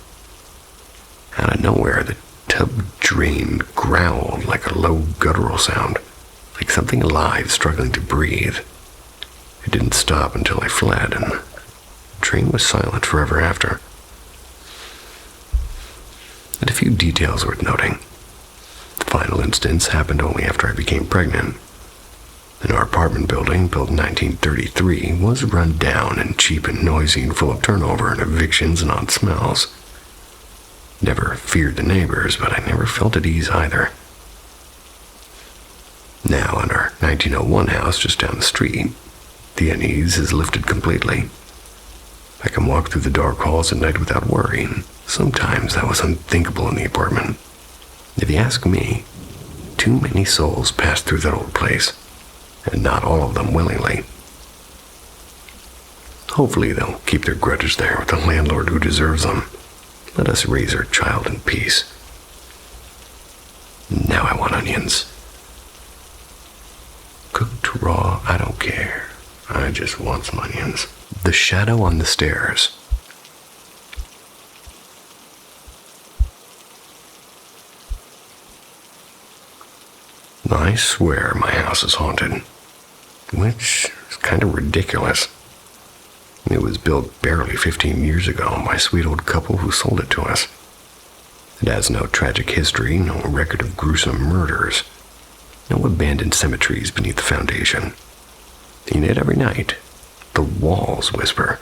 Out of nowhere, the tub drain growled like a low guttural sound, like something alive struggling to breathe. It didn't stop until I fled, and the drain was silent forever after. And a few details worth noting. The final instance happened only after I became pregnant. And our apartment building, built in 1933, was run down and cheap and noisy and full of turnover and evictions and odd smells. Never feared the neighbors, but I never felt at ease either. Now, in our 1901 house just down the street, the unease is lifted completely. I can walk through the dark halls at night without worry, and sometimes that was unthinkable in the apartment. If you ask me, too many souls passed through that old place, and not all of them willingly. Hopefully they'll keep their grudges there with the landlord who deserves them. Let us raise our child in peace. Now I want onions. Cooked raw, I don't care. I just want some onions. The shadow on the stairs. I swear my house is haunted, which is kind of ridiculous. It was built barely 15 years ago by a sweet old couple who sold it to us. It has no tragic history, no record of gruesome murders, no abandoned cemeteries beneath the foundation. And yet every night, the walls whisper.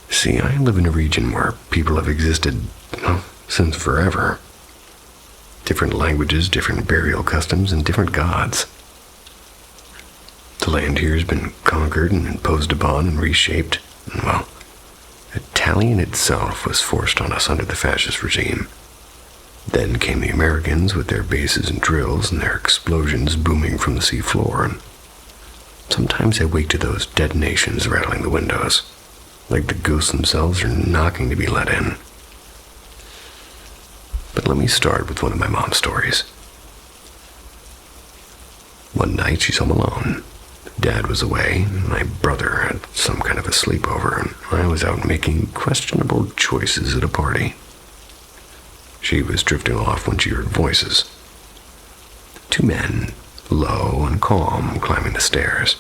See, I live in a region where people have existed, since forever. Different languages, different burial customs, and different gods. The land here has been conquered and imposed upon and reshaped, and well, Italian itself was forced on us under the fascist regime. Then came the Americans with their bases and drills and their explosions booming from the seafloor, and sometimes I wake to those detonations rattling the windows, like the ghosts themselves are knocking to be let in. But let me start with one of my mom's stories. One night she's home alone. Dad was away, and my brother had some kind of a sleepover, and I was out making questionable choices at a party. She was drifting off when she heard voices. Two men, low and calm, climbing the stairs.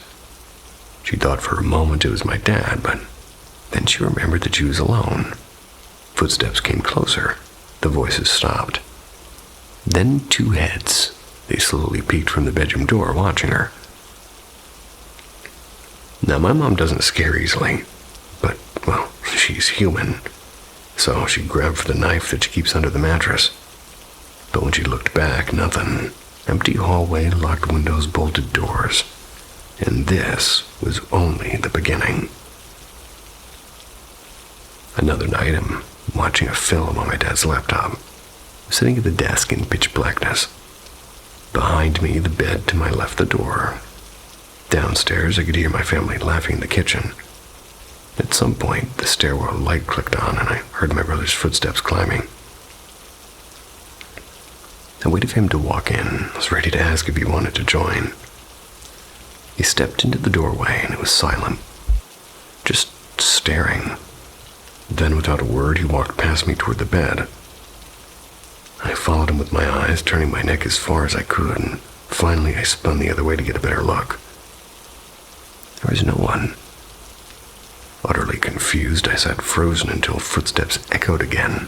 She thought for a moment it was my dad, but then she remembered that she was alone. Footsteps came closer. The voices stopped. Then two heads. They slowly peeked from the bedroom door, watching her. Now, my mom doesn't scare easily, but, well, she's human. So she grabbed for the knife that she keeps under the mattress. But when she looked back, nothing. Empty hallway, locked windows, bolted doors. And this was only the beginning. Another night, I'm watching a film on my dad's laptop. I'm sitting at the desk in pitch blackness. Behind me, the bed, to my left, the door. Downstairs, I could hear my family laughing in the kitchen. At some point, the stairwell light clicked on, and I heard my brother's footsteps climbing. I waited for him to walk in. I was ready to ask if he wanted to join. He stepped into the doorway, and it was silent. Just staring. Then, without a word, he walked past me toward the bed. I followed him with my eyes, turning my neck as far as I could, and finally I spun the other way to get a better look. There was no one. Utterly confused, I sat frozen until footsteps echoed again,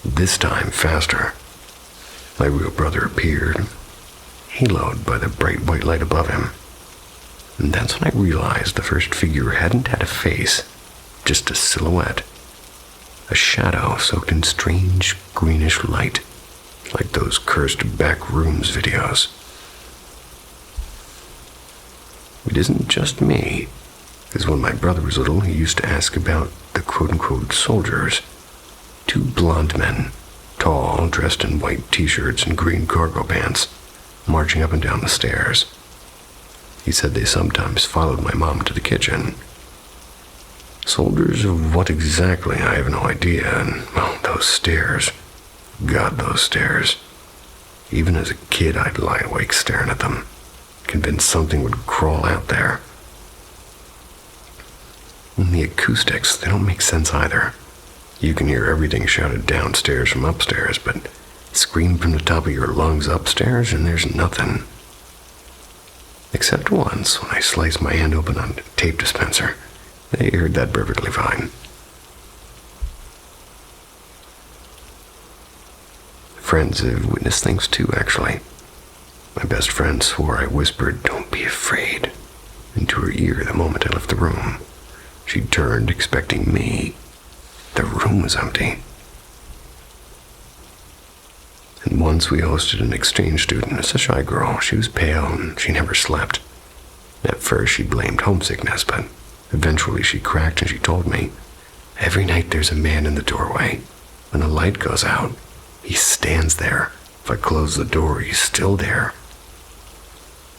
this time faster. My real brother appeared, haloed by the bright white light above him. And that's when I realized the first figure hadn't had a face, just a silhouette. A shadow soaked in strange greenish light, like those cursed back rooms videos. It isn't just me, because when my brother was little, he used to ask about the quote-unquote soldiers. Two blonde men, tall, dressed in white t-shirts and green cargo pants, marching up and down the stairs. He said they sometimes followed my mom to the kitchen. Soldiers of what exactly, I have no idea, and, well, those stairs. God, those stairs. Even as a kid, I'd lie awake staring at them, convinced something would crawl out there. And the acoustics, they don't make sense either. You can hear everything shouted downstairs from upstairs, but scream from the top of your lungs upstairs and there's nothing. Except once, when I sliced my hand open on a tape dispenser. They heard that perfectly fine. Friends have witnessed things too, actually. My best friend swore I whispered, "Don't be afraid," into her ear the moment I left the room. She turned, expecting me. The room was empty. And once we hosted an exchange student, a shy girl. She was pale and she never slept. At first she blamed homesickness, but eventually she cracked and she told me, "Every night there's a man in the doorway. When the light goes out, he stands there. If I close the door, he's still there."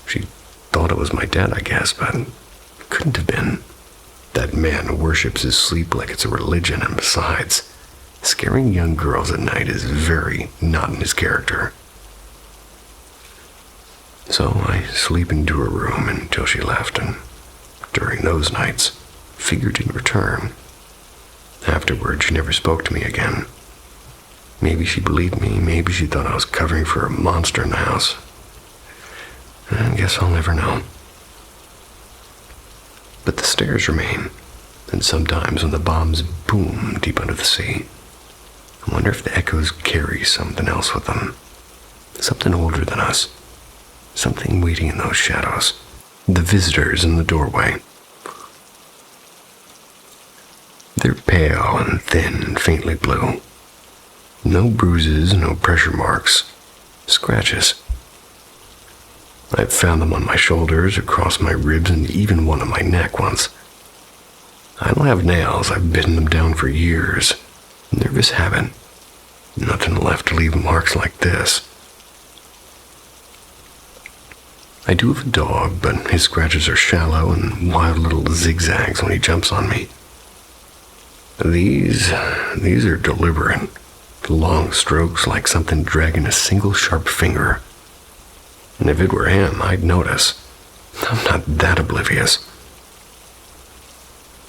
She thought it was my dad, I guess, but it couldn't have been. That man worships his sleep like it's a religion, and besides, scaring young girls at night is very not in his character. So I sleep into her room until she left, and during those nights, figure didn't return. Afterward, she never spoke to me again. Maybe she believed me, maybe she thought I was covering for a monster in the house. I guess I'll never know. But the stairs remain, and sometimes when the bombs boom deep under the sea, I wonder if the echoes carry something else with them. Something older than us. Something waiting in those shadows. The visitors in the doorway. They're pale and thin and faintly blue. No bruises, no pressure marks. Scratches. I've found them on my shoulders, across my ribs, and even one on my neck once. I don't have nails. I've bitten them down for years. Nervous habit. Nothing left to leave marks like this. I do have a dog, but his scratches are shallow and wild little zigzags when he jumps on me. These are deliberate. Long strokes like something dragging a single sharp finger. And if it were him, I'd notice. I'm not that oblivious.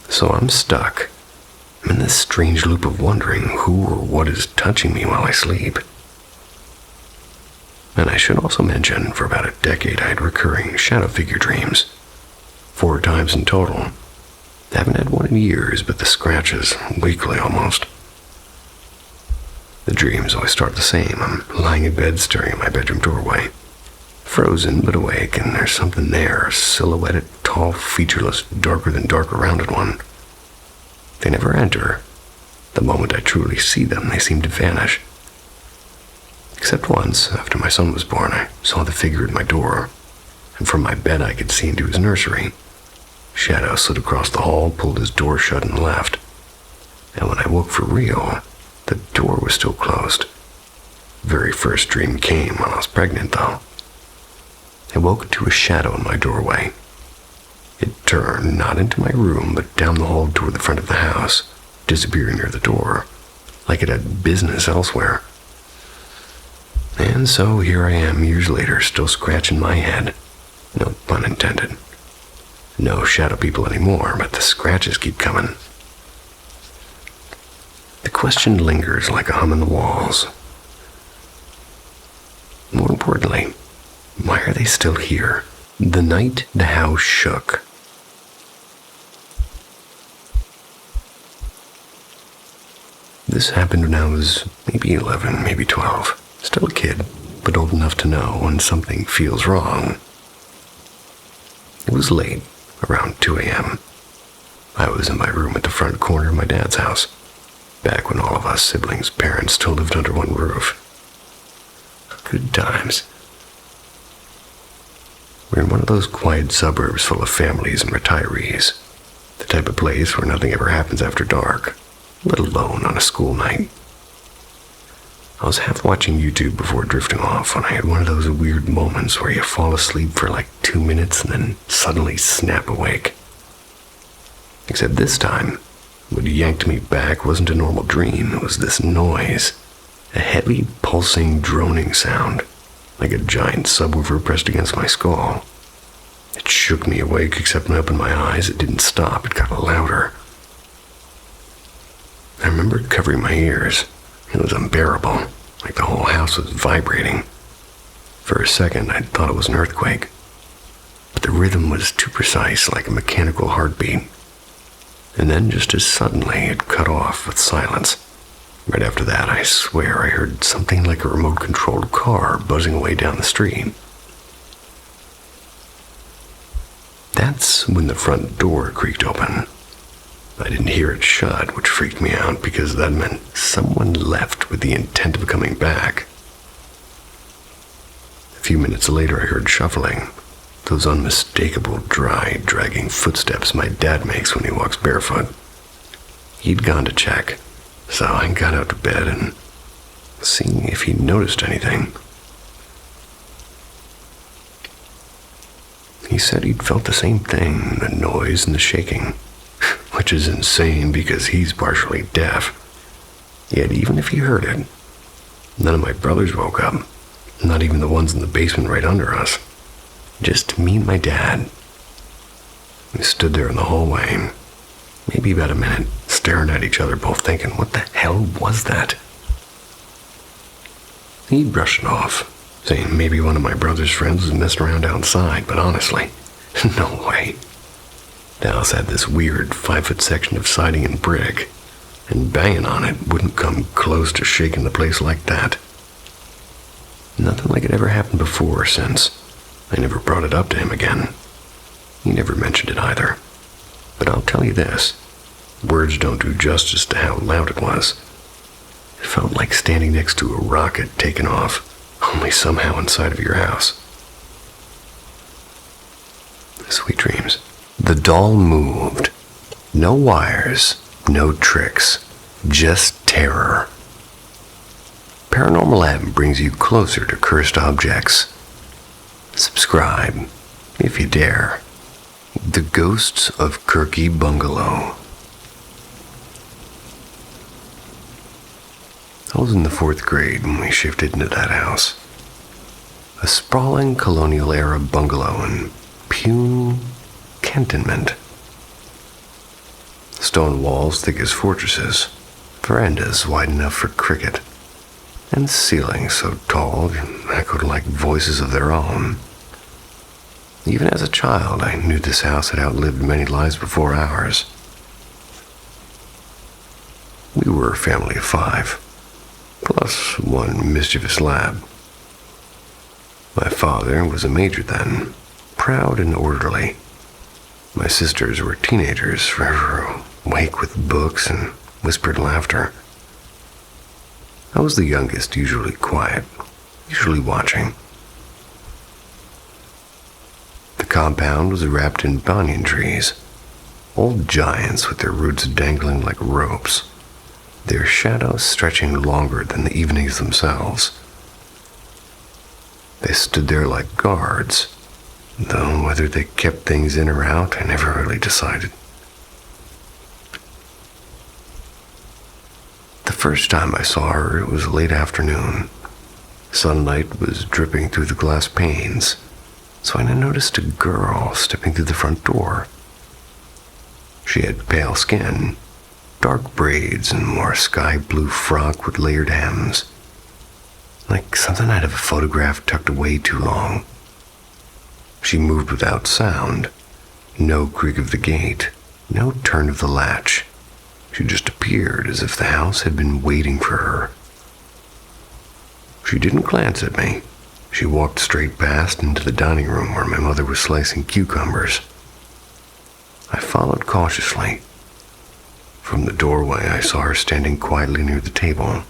So I'm stuck. I'm in this strange loop of wondering who or what is touching me while I sleep. And I should also mention, for about a decade I had recurring shadow figure dreams. 4 times in total. I haven't had one in years, but the scratches, weekly almost. The dreams always start the same. I'm lying in bed staring at my bedroom doorway. Frozen but awake, and there's something there, a silhouetted, tall, featureless, darker than dark rounded one. They never enter. The moment I truly see them, they seem to vanish. Except once, after my son was born, I saw the figure at my door, and from my bed I could see into his nursery. Shadow slid across the hall, pulled his door shut, and left. And when I woke for real, the door was still closed. Very first dream came while I was pregnant, though. I woke to a shadow in my doorway. It turned not into my room, but down the hall toward the front of the house, disappearing near the door, like it had business elsewhere. And so here I am years later, still scratching my head. No pun intended. No shadow people anymore, but the scratches keep coming. The question lingers like a hum in the walls. More importantly, why are they still here? The night the house shook, This happened when I was maybe 11, maybe 12. Still a kid, but old enough to know when something feels wrong. It was late, around 2 a.m. I was in my room at the front corner of my dad's house, back when all of us siblings' parents still lived under one roof. Good times. We're in one of those quiet suburbs full of families and retirees, the type of place where nothing ever happens after dark, let alone on a school night. I was half watching YouTube before drifting off when I had one of those weird moments where you fall asleep for like 2 minutes and then suddenly snap awake. Except this time, what yanked me back wasn't a normal dream. It was this noise, a heavy, pulsing, droning sound, like a giant subwoofer pressed against my skull. It shook me awake, except when I opened my eyes, it didn't stop. It got louder. I remember covering my ears. It was unbearable, like the whole house was vibrating. For a second, I thought it was an earthquake. But the rhythm was too precise, like a mechanical heartbeat. And then, just as suddenly, it cut off with silence. Right after that, I swear I heard something like a remote-controlled car buzzing away down the street. That's when the front door creaked open. I didn't hear it shut, which freaked me out because that meant someone left with the intent of coming back. A few minutes later, I heard shuffling, those unmistakable, dry, dragging footsteps my dad makes when he walks barefoot. He'd gone to check, so I got out to bed and seeing if he noticed anything. He said he'd felt the same thing, the noise and the shaking, which is insane because he's partially deaf. Yet even if he heard it, none of my brothers woke up, not even the ones in the basement right under us. Just me and my dad. We stood there in the hallway, maybe about a minute, staring at each other, both thinking, what the hell was that? He brushed it off, saying maybe one of my brother's friends was messing around outside, but honestly, no way. The house had this weird 5-foot section of siding and brick, and banging on it wouldn't come close to shaking the place like that. Nothing like it ever happened before or since. I never brought it up to him again. He never mentioned it either. But I'll tell you this, words don't do justice to how loud it was. It felt like standing next to a rocket taking off, only somehow inside of your house. Sweet dreams. The doll moved. No wires, no tricks, just terror. Paranormal app brings you closer to cursed objects. Subscribe, if you dare. The Ghosts of Kirky Bungalow. I was in the 4th grade when we shifted into that house. A sprawling colonial-era bungalow in Pune, Cantonment. Stone walls thick as fortresses, verandas wide enough for cricket, and ceilings so tall they echoed like voices of their own. Even as a child, I knew this house had outlived many lives before ours. We were a family of 5, plus one mischievous lad. My father was a major then, proud and orderly. My sisters were teenagers, forever awake with books and whispered laughter. I was the youngest, usually quiet, usually watching. The compound was wrapped in banyan trees, old giants with their roots dangling like ropes, their shadows stretching longer than the evenings themselves. They stood there like guards, though whether they kept things in or out, I never really decided. The first time I saw her, it was late afternoon. Sunlight was dripping through the glass panes, so I noticed a girl stepping through the front door. She had pale skin, dark braids, and wore a sky blue frock with layered hems, like something out of a photograph tucked away too long. She moved without sound, no creak of the gate, no turn of the latch. She just appeared as if the house had been waiting for her. She didn't glance at me. She walked straight past into the dining room where my mother was slicing cucumbers. I followed cautiously. From the doorway, I saw her standing quietly near the table,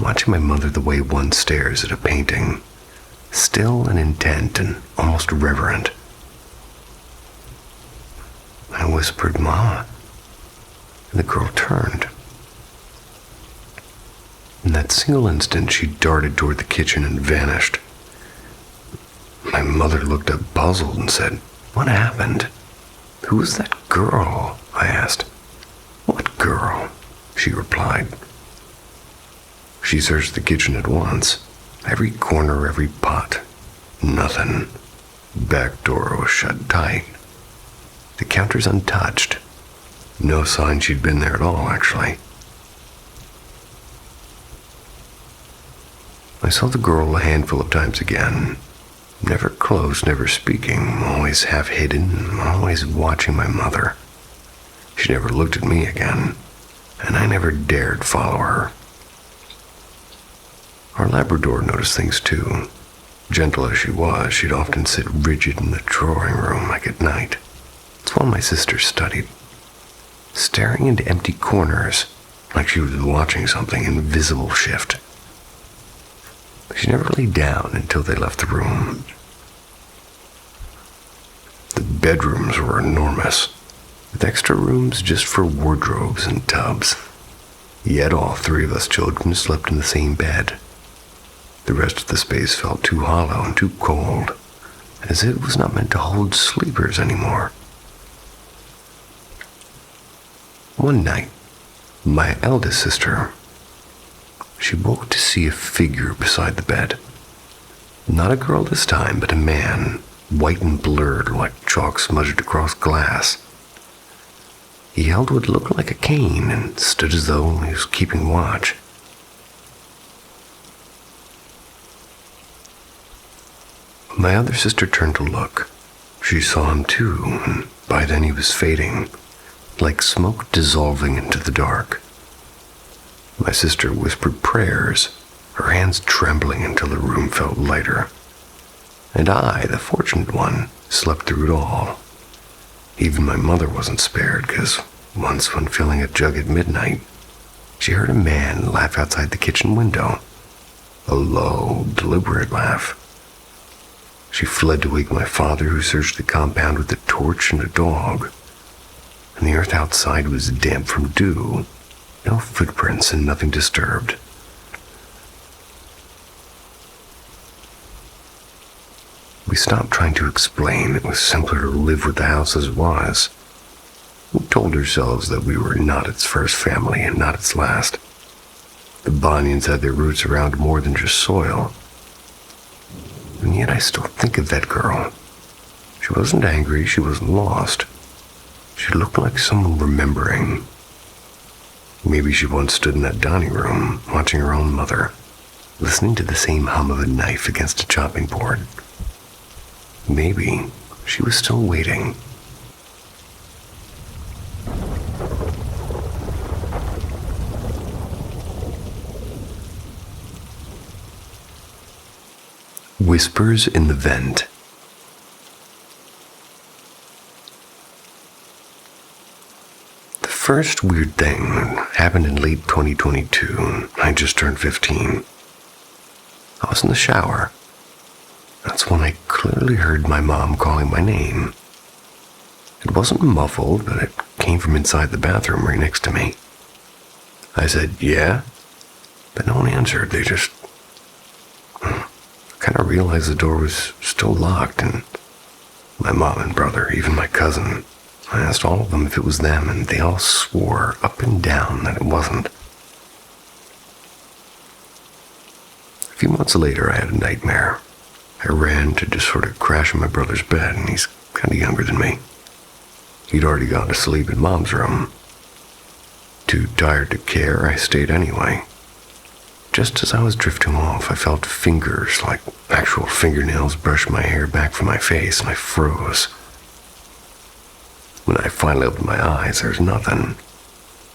watching my mother the way one stares at a painting, still and intent and almost reverent. I whispered, "Ma," and the girl turned. In that single instant, she darted toward the kitchen and vanished. My mother looked up puzzled and said, "What happened? Who was that girl?" I asked. "What girl?" she replied. She searched the kitchen at once. Every corner, every pot. Nothing. Back door was shut tight. The counter's untouched. No sign she'd been there at all, actually. I saw the girl a handful of times again. Never close, never speaking, always half hidden, always watching my mother. She never looked at me again, and I never dared follow her. Our Labrador noticed things too. Gentle as she was, she'd often sit rigid in the drawing room like at night. It's while my sister studied, staring into empty corners like she was watching something invisible shift. She never lay down until they left the room. The bedrooms were enormous, with extra rooms just for wardrobes and tubs. Yet all three of us children slept in the same bed. The rest of the space felt too hollow and too cold, as it was not meant to hold sleepers anymore. One night, my eldest sister, she woke to see a figure beside the bed. Not a girl this time, but a man, white and blurred like chalk smudged across glass. He held what looked like a cane and stood as though he was keeping watch. My other sister turned to look. She saw him too, and by then he was fading, like smoke dissolving into the dark. My sister whispered prayers, her hands trembling until the room felt lighter. And I, the fortunate one, slept through it all. Even my mother wasn't spared, because once when filling a jug at midnight, she heard a man laugh outside the kitchen window. A low, deliberate laugh. She fled to wake my father, who searched the compound with a torch and a dog. And the earth outside was damp from dew. No footprints and nothing disturbed. We stopped trying to explain. It was simpler to live with the house as it was. We told ourselves that we were not its first family and not its last. The Banyans had their roots around more than just soil. And yet I still think of that girl. She wasn't angry, she wasn't lost. She looked like someone remembering. Maybe she once stood in that dining room, watching her own mother, listening to the same hum of a knife against a chopping board. Maybe she was still waiting. Whispers in the Vent. The first weird thing happened in late 2022. I just turned 15. I was in the shower. That's when I clearly heard my mom calling my name. It wasn't muffled, but it came from inside the bathroom right next to me. I said, "Yeah?" But no one answered. They just kind of realized the door was still locked, and my mom and brother, even my cousin, I asked all of them if it was them, and they all swore up and down that it wasn't. A few months later, I had a nightmare. I ran to just sort of crash in my brother's bed, and he's kind of younger than me. He'd already gone to sleep in Mom's room. Too tired to care, I stayed anyway. Just as I was drifting off, I felt fingers, like actual fingernails, brush my hair back from my face, and I froze. When I finally opened my eyes, there was nothing.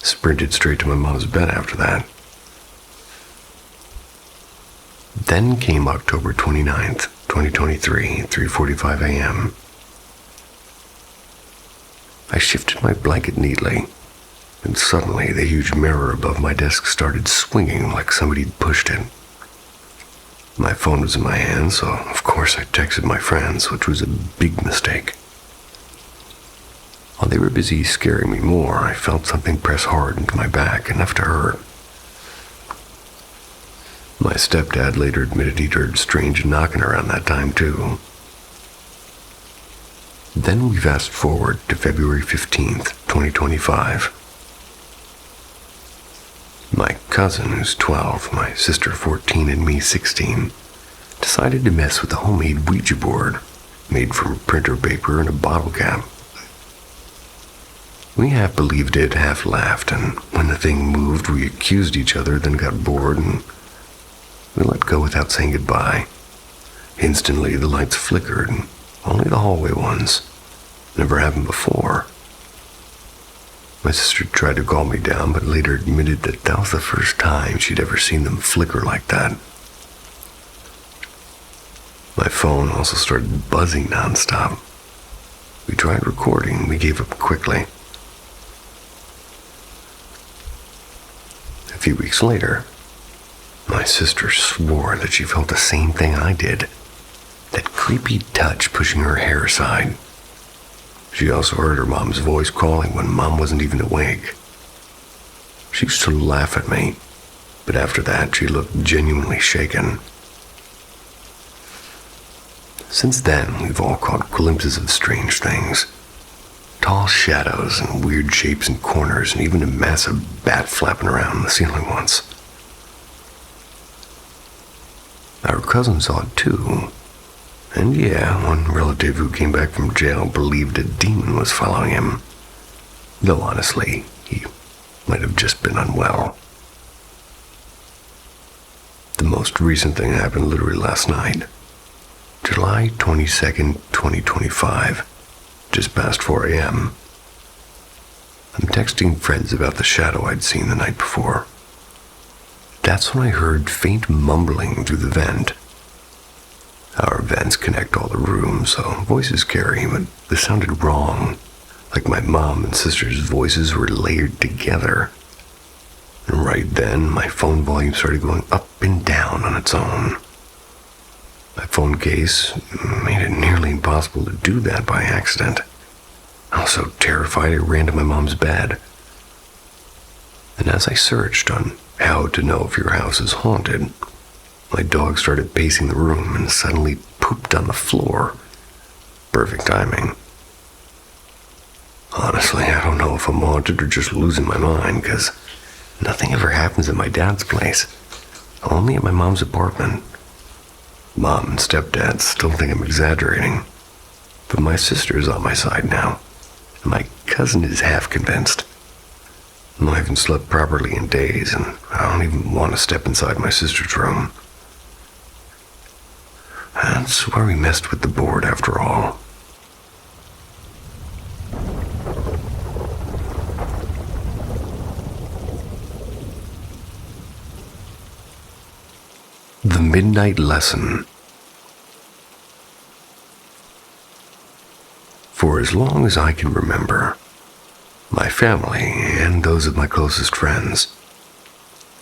sprinted straight to my mom's bed after that. Then came October 29th, 2023, 3:45 a.m. I shifted my blanket neatly, and suddenly the huge mirror above my desk started swinging like somebody'd pushed it. My phone was in my hand, so of course I texted my friends, which was a big mistake. While they were busy scaring me more, I felt something press hard into my back, enough to hurt. My stepdad later admitted he'd heard strange knocking around that time too. Then we fast forward to February 15th, 2025. My cousin, who's 12, my sister 14, and me 16, decided to mess with a homemade Ouija board made from printer paper and a bottle cap. We half believed it, half laughed, and when the thing moved, we accused each other, then got bored, and we let go without saying goodbye. Instantly, the lights flickered, only the hallway ones. Never happened before. My sister tried to calm me down, but later admitted that was the first time she'd ever seen them flicker like that. My phone also started buzzing nonstop. We tried recording, we gave up quickly. A few weeks later, my sister swore that she felt the same thing I did, that creepy touch pushing her hair aside. She also heard her mom's voice calling when Mom wasn't even awake. She used to laugh at me, but after that she looked genuinely shaken. Since then, we've all caught glimpses of strange things. Tall shadows and weird shapes in corners, and even a massive bat flapping around the ceiling once. Our cousin saw it too. And yeah, one relative who came back from jail believed a demon was following him. Though honestly, he might have just been unwell. The most recent thing happened literally last night. July 22nd, 2025, just past 4 a.m. I'm texting friends about the shadow I'd seen the night before. That's when I heard faint mumbling through the vent. Our vents connect all the rooms, so voices carry, but this sounded wrong, like my mom and sister's voices were layered together. And right then, my phone volume started going up and down on its own. My phone case made it nearly impossible to do that by accident. I was so terrified I ran to my mom's bed. And as I searched on how to know if your house is haunted, my dog started pacing the room and suddenly pooped on the floor. Perfect timing. Honestly, I don't know if I'm haunted or just losing my mind, because nothing ever happens at my dad's place. Only at my mom's apartment. Mom and stepdad still think I'm exaggerating. But my sister's on my side now. And my cousin is half convinced. I haven't slept properly in days, and I don't even want to step inside my sister's room. That's where we messed with the board after all. The Midnight Lesson. For as long as I can remember, my family and those of my closest friends,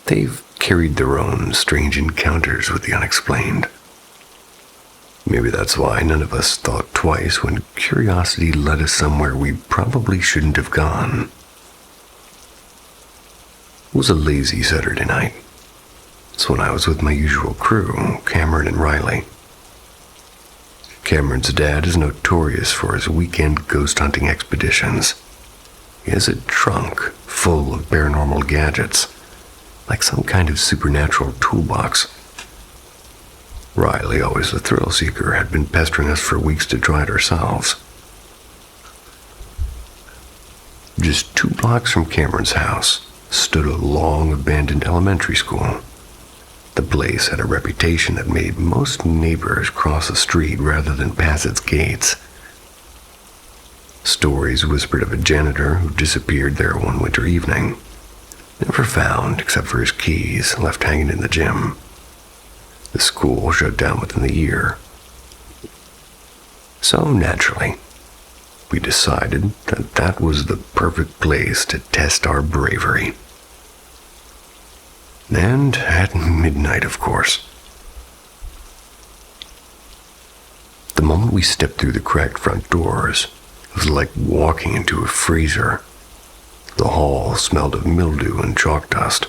they've carried their own strange encounters with the unexplained. Maybe that's why none of us thought twice when curiosity led us somewhere we probably shouldn't have gone. It was a lazy Saturday night. It's when I was with my usual crew, Cameron and Riley. Cameron's dad is notorious for his weekend ghost hunting expeditions. He has a trunk full of paranormal gadgets, like some kind of supernatural toolbox. Riley, always the thrill seeker, had been pestering us for weeks to try it ourselves. Just 2 blocks from Cameron's house stood a long abandoned elementary school. The place had a reputation that made most neighbors cross the street rather than pass its gates. Stories whispered of a janitor who disappeared there one winter evening, never found except for his keys left hanging in the gym. The school shut down within the year. So naturally, we decided that that was the perfect place to test our bravery. And at midnight, of course. The moment we stepped through the cracked front doors, it was like walking into a freezer. The hall smelled of mildew and chalk dust.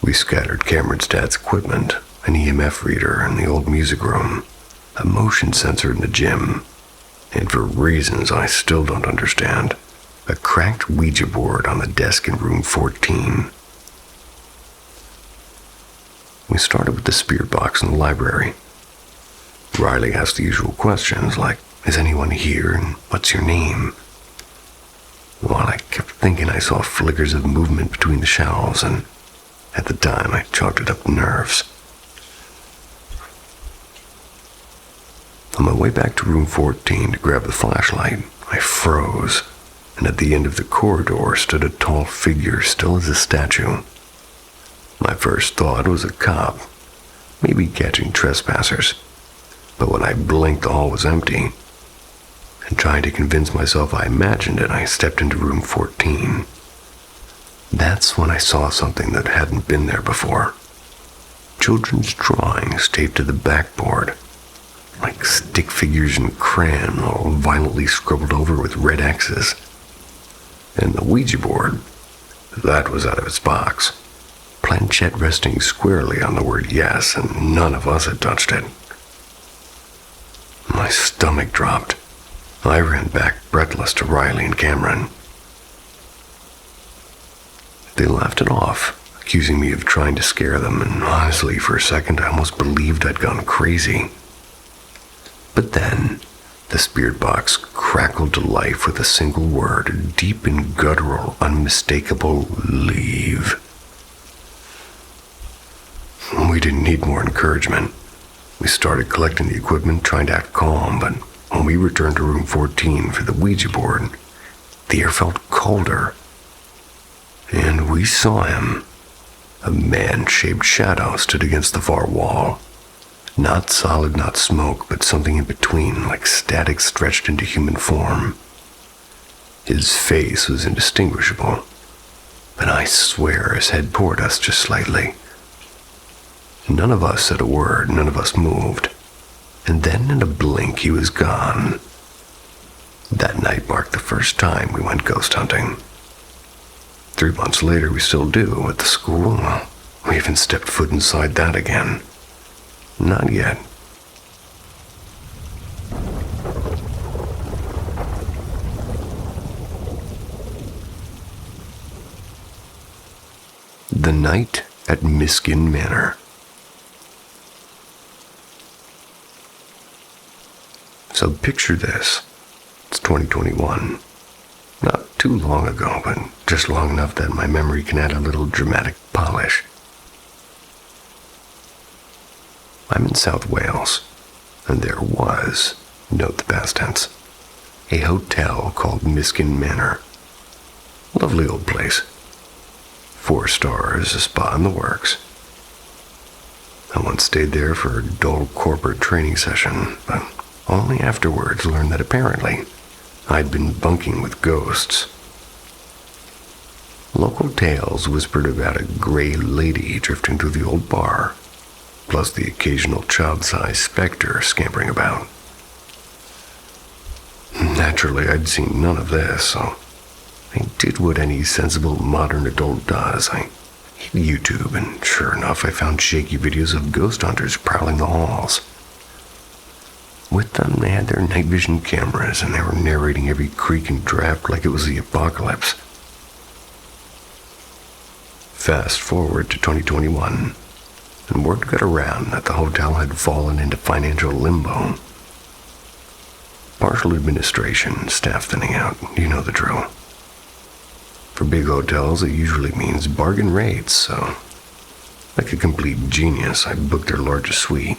We scattered Cameron's dad's equipment, an EMF reader in the old music room, a motion sensor in the gym, and for reasons I still don't understand, a cracked Ouija board on the desk in room 14. We started with the spirit box in the library. Riley asked the usual questions like, "Is anyone here and what's your name?" While I kept thinking I saw flickers of movement between the shelves, and at the time I chalked it up to nerves. On my way back to room 14 to grab the flashlight, I froze, and at the end of the corridor stood a tall figure still as a statue. My first thought was a cop, maybe catching trespassers, but when I blinked the hall was empty, and trying to convince myself I imagined it, I stepped into room 14. That's when I saw something that hadn't been there before. Children's drawings taped to the backboard, like stick figures in crayon, all violently scribbled over with red X's. And the Ouija board, that was out of its box, planchette resting squarely on the word yes, and none of us had touched it. My stomach dropped. I ran back breathless to Riley and Cameron. They laughed it off, accusing me of trying to scare them, and honestly, for a second, I almost believed I'd gone crazy. But then, the spirit box crackled to life with a single word, deep and guttural, unmistakable, leave. We didn't need more encouragement. We started collecting the equipment, trying to act calm, but when we returned to room 14 for the Ouija board, the air felt colder. And we saw him. A man-shaped shadow stood against the far wall. Not solid, not smoke, but something in between, like static stretched into human form. His face was indistinguishable, but I swear his head toward us just slightly. None of us said a word, none of us moved. And then in a blink, he was gone. That night marked the first time we went ghost hunting. 3 months later, we still do at the school. Well, we haven't stepped foot inside that again. Not yet. The Night at Miskin Manor. So picture this. It's 2021. Not too long ago, but just long enough that my memory can add a little dramatic polish. I'm in South Wales, and there was, note the past tense, a hotel called Miskin Manor. Lovely old place. 4 stars, a spa in the works. I once stayed there for a dull corporate training session, but only afterwards learned that apparently I'd been bunking with ghosts. Local tales whispered about a gray lady drifting through the old bar, plus the occasional child-sized specter scampering about. Naturally, I'd seen none of this, so I did what any sensible modern adult does. I hit YouTube, and sure enough, I found shaky videos of ghost hunters prowling the halls. With them, they had their night vision cameras, and they were narrating every creak and draft like it was the apocalypse. Fast forward to 2021, and word got around that the hotel had fallen into financial limbo. Partial administration, staff thinning out, you know the drill. For big hotels, it usually means bargain rates, so like a complete genius, I booked their largest suite,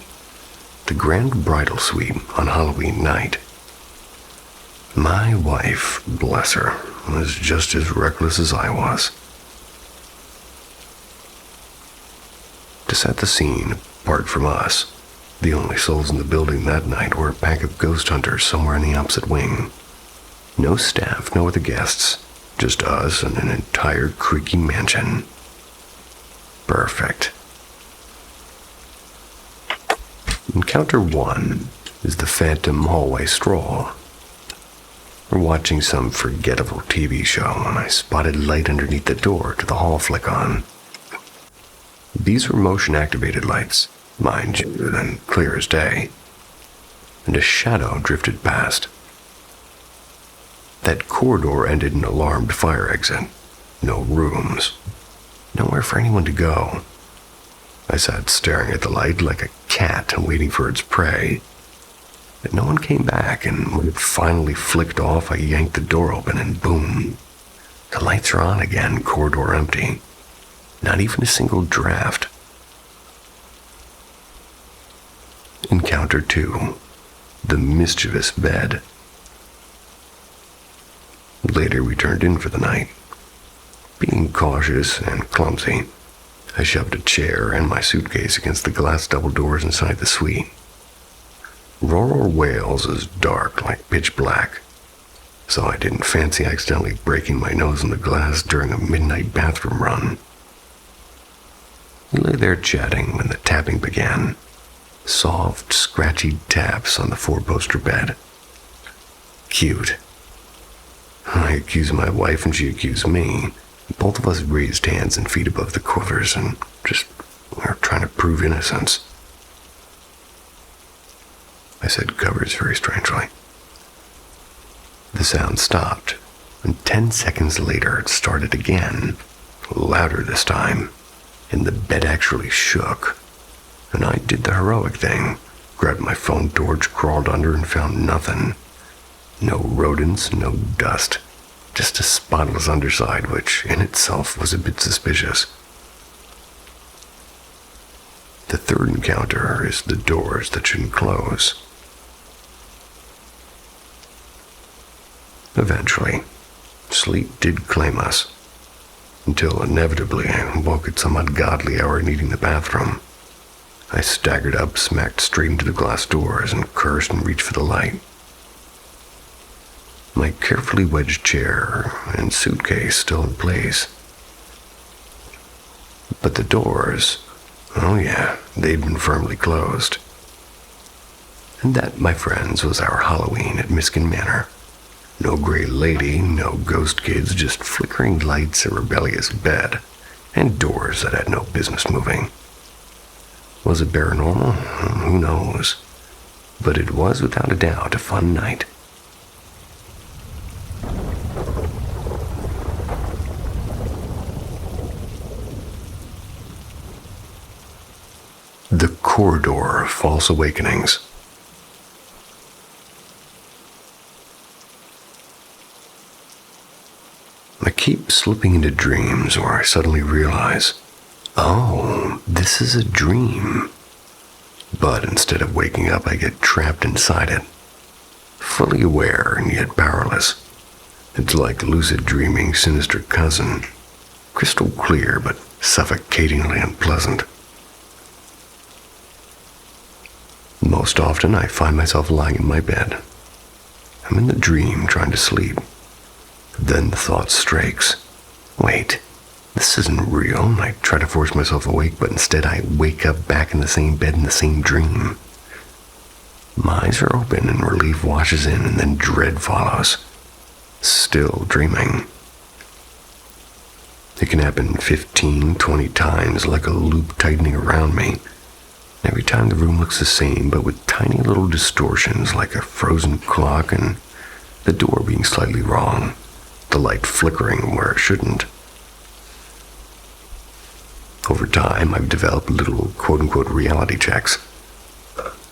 the Grand Bridal Suite, on Halloween night. My wife, bless her, was just as reckless as I was. set the scene, apart from us, the only souls in the building that night were a pack of ghost hunters somewhere in the opposite wing. No staff, no other guests, just us and an entire creaky mansion. Perfect. Encounter 1 is the phantom hallway stroll. We're watching some forgettable TV show when I spotted light underneath the door to the hall flick on. These were motion-activated lights, mind you, and clear as day, and a shadow drifted past. That corridor ended in an alarmed fire exit. No rooms. Nowhere for anyone to go. I sat staring at the light like a cat waiting for its prey. But no one came back, and when it finally flicked off, I yanked the door open and boom. The lights are on again, corridor empty. Not even a single draft. Encounter 2. The mischievous bed. Later we turned in for the night. Being cautious and clumsy, I shoved a chair and my suitcase against the glass double doors inside the suite. Rural Wales is dark, like pitch black, so I didn't fancy accidentally breaking my nose in the glass during a midnight bathroom run. We lay there chatting when the tapping began. Soft, scratchy taps on the four-poster bed. Cute. I accused my wife and she accused me. Both of us raised hands and feet above the quivers and just were trying to prove innocence. I said covers very strangely. The sound stopped, and 10 seconds later it started again, louder this time, and the bed actually shook. And I did the heroic thing, grabbed my phone torch, crawled under, and found nothing. No rodents, no dust, just a spotless underside, which in itself was a bit suspicious. The third encounter is the doors that shouldn't close. Eventually, sleep did claim us, until inevitably I woke at some ungodly hour needing the bathroom. I staggered up, smacked straight into the glass doors, and cursed and reached for the light. My carefully wedged chair and suitcase still in place. But the doors, oh yeah, they'd been firmly closed. And that, my friends, was our Halloween at Miskin Manor. No gray lady, no ghost kids, just flickering lights, a rebellious bed, and doors that had no business moving. Was it paranormal? Who knows? But it was without a doubt a fun night. The Corridor of False Awakenings. I keep slipping into dreams where I suddenly realize, oh, this is a dream. But instead of waking up, I get trapped inside it. Fully aware and yet powerless. It's like lucid dreaming's sinister cousin. Crystal clear, but suffocatingly unpleasant. Most often, I find myself lying in my bed. I'm in the dream, trying to sleep. Then the thought strikes. Wait, this isn't real. I try to force myself awake, but instead I wake up back in the same bed in the same dream. My eyes are open and relief washes in, and then dread follows. Still dreaming. It can happen 15, 20 times, like a loop tightening around me. Every time the room looks the same, but with tiny little distortions like a frozen clock and the door being slightly wrong, the light flickering where it shouldn't. Over time, I've developed little quote-unquote reality checks.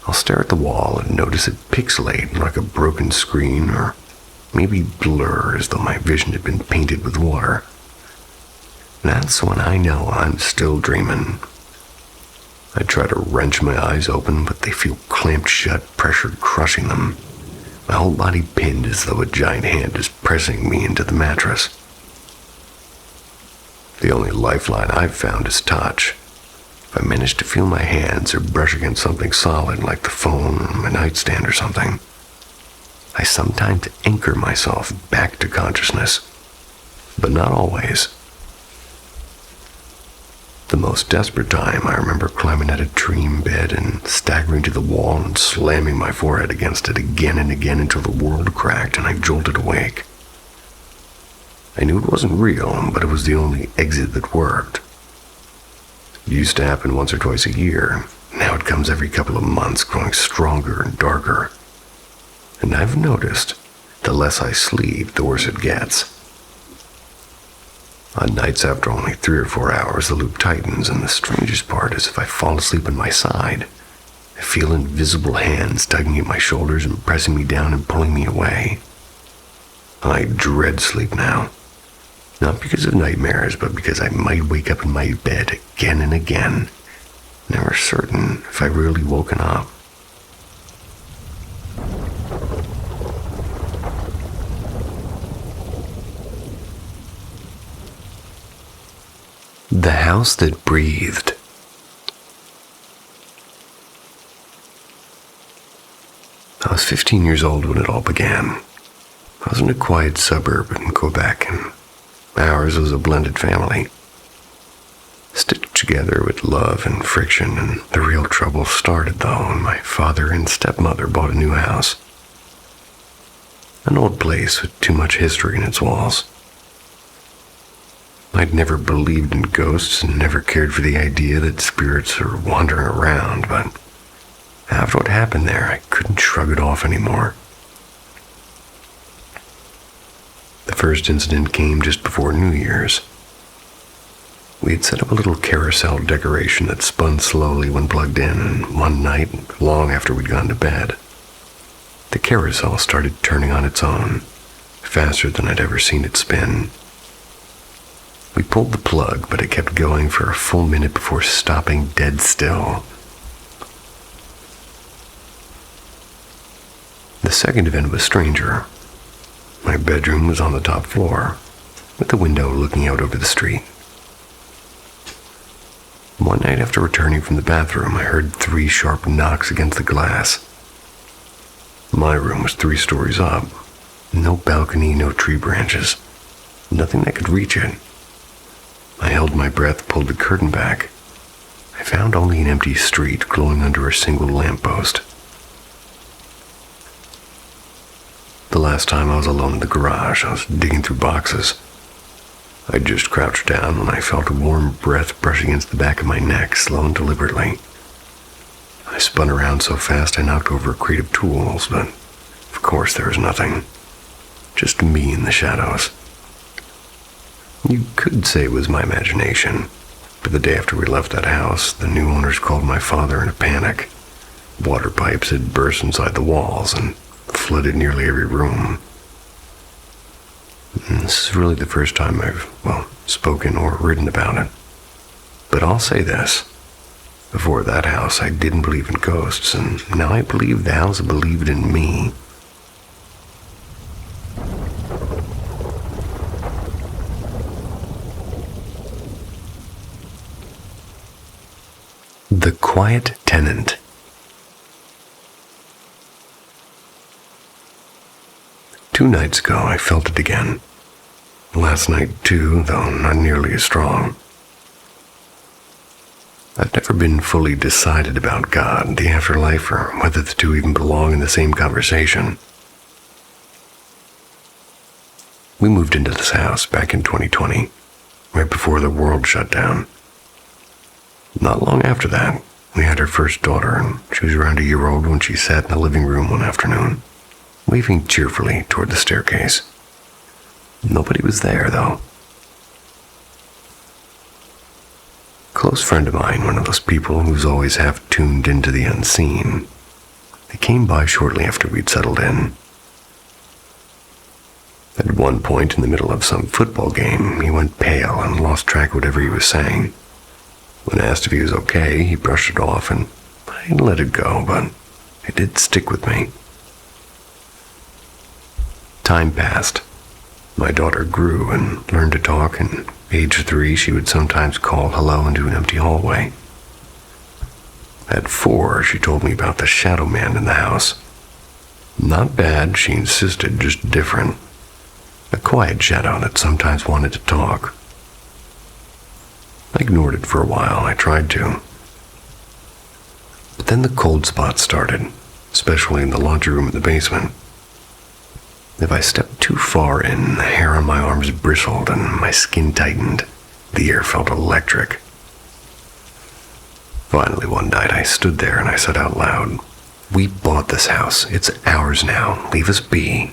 I'll stare at the wall and notice it pixelate like a broken screen, or maybe blur as though my vision had been painted with water. That's when I know I'm still dreaming. I try to wrench my eyes open, but they feel clamped shut, pressure crushing them. My whole body pinned as though a giant hand is pressing me into the mattress. The only lifeline I've found is touch. if I managed to feel my hands or brush against something solid like the phone or my nightstand or something, I sometimes anchor myself back to consciousness, but not always. The most desperate time, I remember climbing out of a dream bed and staggering to the wall and slamming my forehead against it again and again until the world cracked and I jolted awake. I knew it wasn't real, but it was the only exit that worked. It used to happen once or twice a year. Now it comes every couple of months, growing stronger and darker. And I've noticed, the less I sleep, the worse it gets. On nights after only 3 or 4 hours, the loop tightens, and the strangest part is if I fall asleep on my side, I feel invisible hands tugging at my shoulders and pressing me down and pulling me away. I dread sleep now. Not because of nightmares, but because I might wake up in my bed again and again, never certain if I've really woken up. The house that breathed. I was 15 years old when it all began. I was in a quiet suburb in Quebec, and ours was a blended family. Stitched together with love and friction, and the real trouble started, though, when my father and stepmother bought a new house. An old place with too much history in its walls. I'd never believed in ghosts and never cared for the idea that spirits are wandering around, but after what happened there, I couldn't shrug it off anymore. The first incident came just before New Year's. We had set up a little carousel decoration that spun slowly when plugged in, and one night, long after we'd gone to bed, the carousel started turning on its own, faster than I'd ever seen it spin. We pulled the plug, but it kept going for a full minute before stopping dead still. The second event was stranger. My bedroom was on the top floor, with the window looking out over the street. One night after returning from the bathroom, I heard 3 sharp knocks against the glass. My room was 3 stories up. No balcony, no tree branches. Nothing that could reach it. I held my breath, pulled the curtain back. I found only an empty street glowing under a single lamppost. The last time I was alone in the garage, I was digging through boxes. I just crouched down when I felt a warm breath brush against the back of my neck, slow and deliberately. I spun around so fast I knocked over a crate of tools, but of course there was nothing. Just me in the shadows. You could say it was my imagination, but the day after we left that house, the new owners called my father in a panic. Water pipes had burst inside the walls and flooded nearly every room. And this is really the first time I've, spoken or written about it. But I'll say this. Before that house, I didn't believe in ghosts, and now I believe the house believed in me. The Quiet Tenant. Two nights ago, I felt it again. Last night, too, though not nearly as strong. I've never been fully decided about God, the afterlife, or whether the two even belong in the same conversation. We moved into this house back in 2020, right before the world shut down. Not long after that, we had our first daughter, and she was around a year old when she sat in the living room one afternoon, waving cheerfully toward the staircase. Nobody was there, though. A close friend of mine, one of those people who's always half tuned into the unseen, they came by shortly after we'd settled in. At one point in the middle of some football game, he went pale and lost track of whatever he was saying. When asked if he was okay, he brushed it off, and I let it go, but it did stick with me. Time passed. My daughter grew and learned to talk, and age 3, she would sometimes call hello into an empty hallway. At 4, she told me about the shadow man in the house. Not bad, she insisted, just different. A quiet shadow that sometimes wanted to talk. I ignored it for a while. I tried to. But then the cold spots started, especially in the laundry room in the basement. If I stepped too far in, the hair on my arms bristled and my skin tightened. The air felt electric. Finally, one night, I stood there and I said out loud, "We bought this house. It's ours now. Leave us be."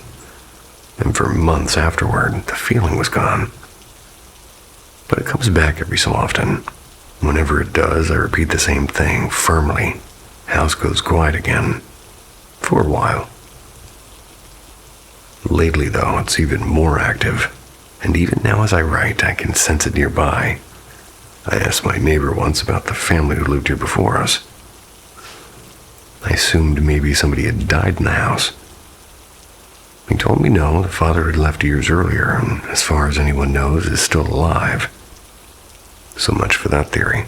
And for months afterward, the feeling was gone. But it comes back every so often. Whenever it does, I repeat the same thing firmly. House goes quiet again. For a while. Lately, though, it's even more active. And even now as I write, I can sense it nearby. I asked my neighbor once about the family who lived here before us. I assumed maybe somebody had died in the house. He told me no, the father had left years earlier, and as far as anyone knows, is still alive. So much for that theory.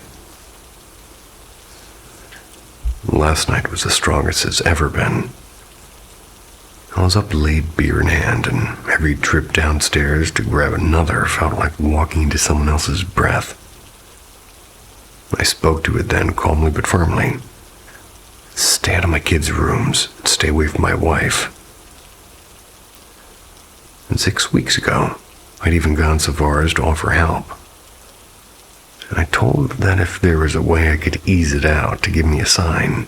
Last night was the strongest it's ever been. I was up late, beer in hand, and every trip downstairs to grab another felt like walking into someone else's breath. I spoke to it then, calmly but firmly. Stay out of my kids' rooms. Stay away from my wife. And 6 weeks ago, I'd even gone so far as to offer help. And I told it that if there was a way I could ease it out, to give me a sign.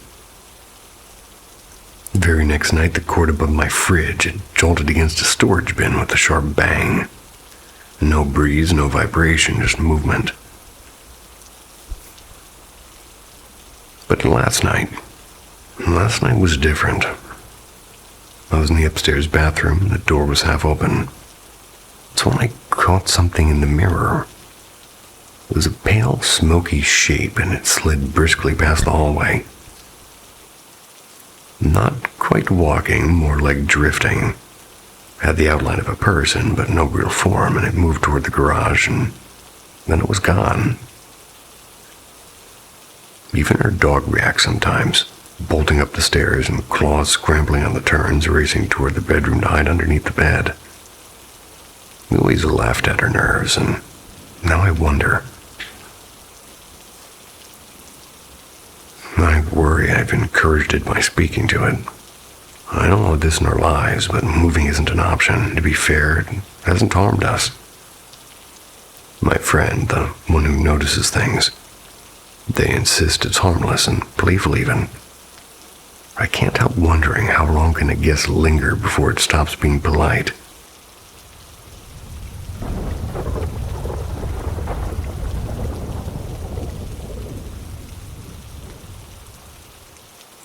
The very next night, the cord above my fridge had jolted against a storage bin with a sharp bang. No breeze, no vibration, just movement. But last night was different. I was in the upstairs bathroom, the door was half open. It's when I caught something in the mirror. It was a pale, smoky shape, and it slid briskly past the hallway. Not quite walking, more like drifting. Had the outline of a person, but no real form, and it moved toward the garage, and then it was gone. Even her dog reacts sometimes, bolting up the stairs and claws scrambling on the turns, racing toward the bedroom to hide underneath the bed. We always laughed at her nerves, and now I wonder. I worry I've encouraged it by speaking to it. I don't want this in our lives, but moving isn't an option. To be fair, it hasn't harmed us. My friend, the one who notices things, they insist it's harmless and playful even. I can't help wondering how long can a guest linger before it stops being polite.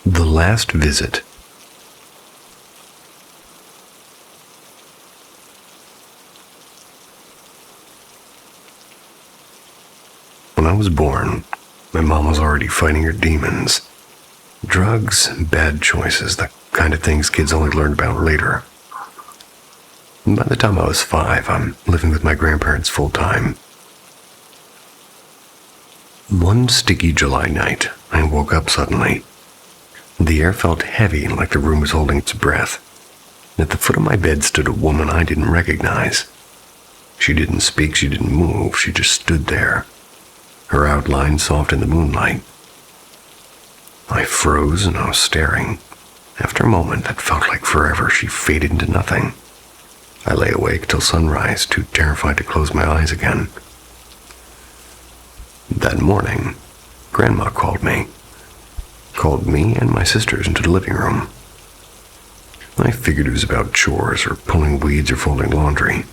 The last visit. When I was born, my mom was already fighting her demons. Drugs, bad choices, the kind of things kids only learn about later. By the time I was 5, I'm living with my grandparents full time. One sticky July night, I woke up suddenly. The air felt heavy, like the room was holding its breath. At the foot of my bed stood a woman I didn't recognize. She didn't speak, she didn't move, she just stood there, her outline soft in the moonlight. I froze and I was staring. After a moment that felt like forever, she faded into nothing. I lay awake till sunrise, too terrified to close my eyes again. That morning, Grandma called me and my sisters into the living room. I figured it was about chores or pulling weeds or folding laundry.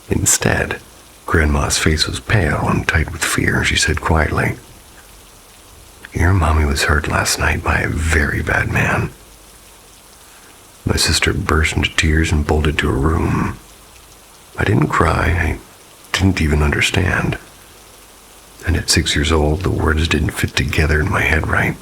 Instead, Grandma's face was pale and tight with fear. She said quietly, "Your mommy was hurt last night by a very bad man." My sister burst into tears and bolted to her room. I didn't cry. I didn't even understand. And at 6 years old, the words didn't fit together in my head right.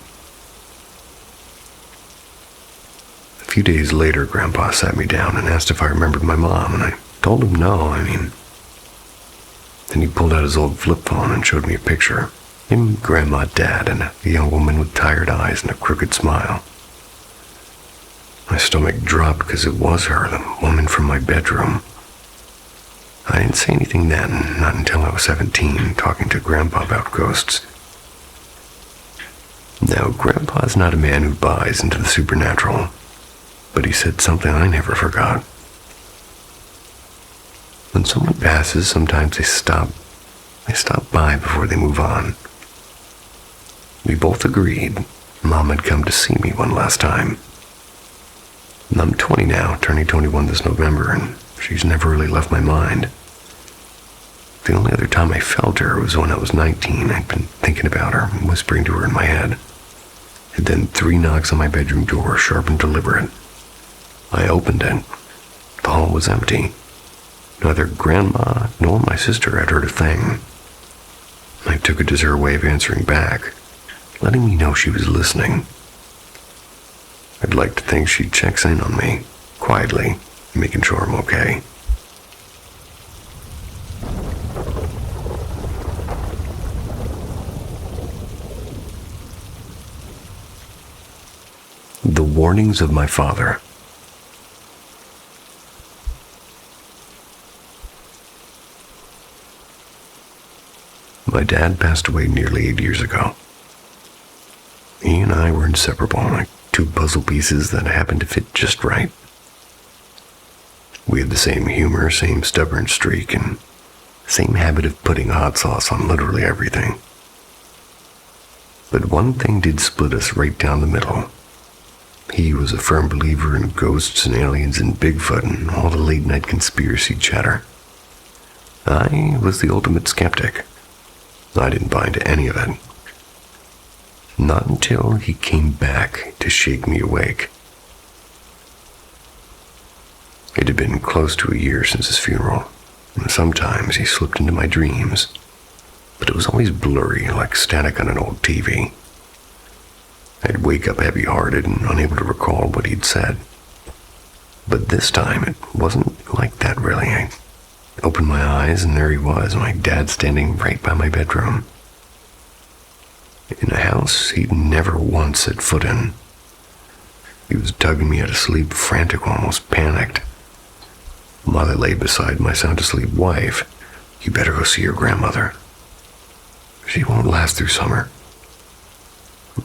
A few days later, Grandpa sat me down and asked if I remembered my mom, and I told him no, Then he pulled out his old flip phone and showed me a picture. Him, Grandma, Dad, and a young woman with tired eyes and a crooked smile. My stomach dropped because it was her, the woman from my bedroom. I didn't say anything then, not until I was 17, talking to Grandpa about ghosts. Now, Grandpa's not a man who buys into the supernatural, but he said something I never forgot. When someone passes, sometimes they stop by before they move on. We both agreed Mom had come to see me one last time. I'm 20 now, turning 21 this November, and she's never really left my mind. The only other time I felt her was when I was 19. I'd been thinking about her, whispering to her in my head. And then 3 knocks on my bedroom door, sharp and deliberate. I opened it. The hall was empty. Neither Grandma nor my sister had heard a thing. I took it as her way of answering back, letting me know she was listening. I'd like to think she checks in on me, quietly, making sure I'm okay. The warnings of my father. My dad passed away nearly 8 years ago. He and I were inseparable, like 2 puzzle pieces that happened to fit just right. We had the same humor, same stubborn streak, and same habit of putting hot sauce on literally everything. But one thing did split us right down the middle. He was a firm believer in ghosts and aliens and Bigfoot and all the late-night conspiracy chatter. I was the ultimate skeptic. I didn't buy into any of it. Not until he came back to shake me awake. It had been close to a year since his funeral, and sometimes he slipped into my dreams, but it was always blurry, like static on an old TV. I'd wake up heavy-hearted and unable to recall what he'd said. But this time, it wasn't like that, really. I opened my eyes, and there he was, my dad standing right by my bedroom. In a house he'd never once set foot in. He was tugging me out of sleep, frantic, almost panicked. While I lay beside my sound-asleep wife, "You better go see your grandmother. She won't last through summer."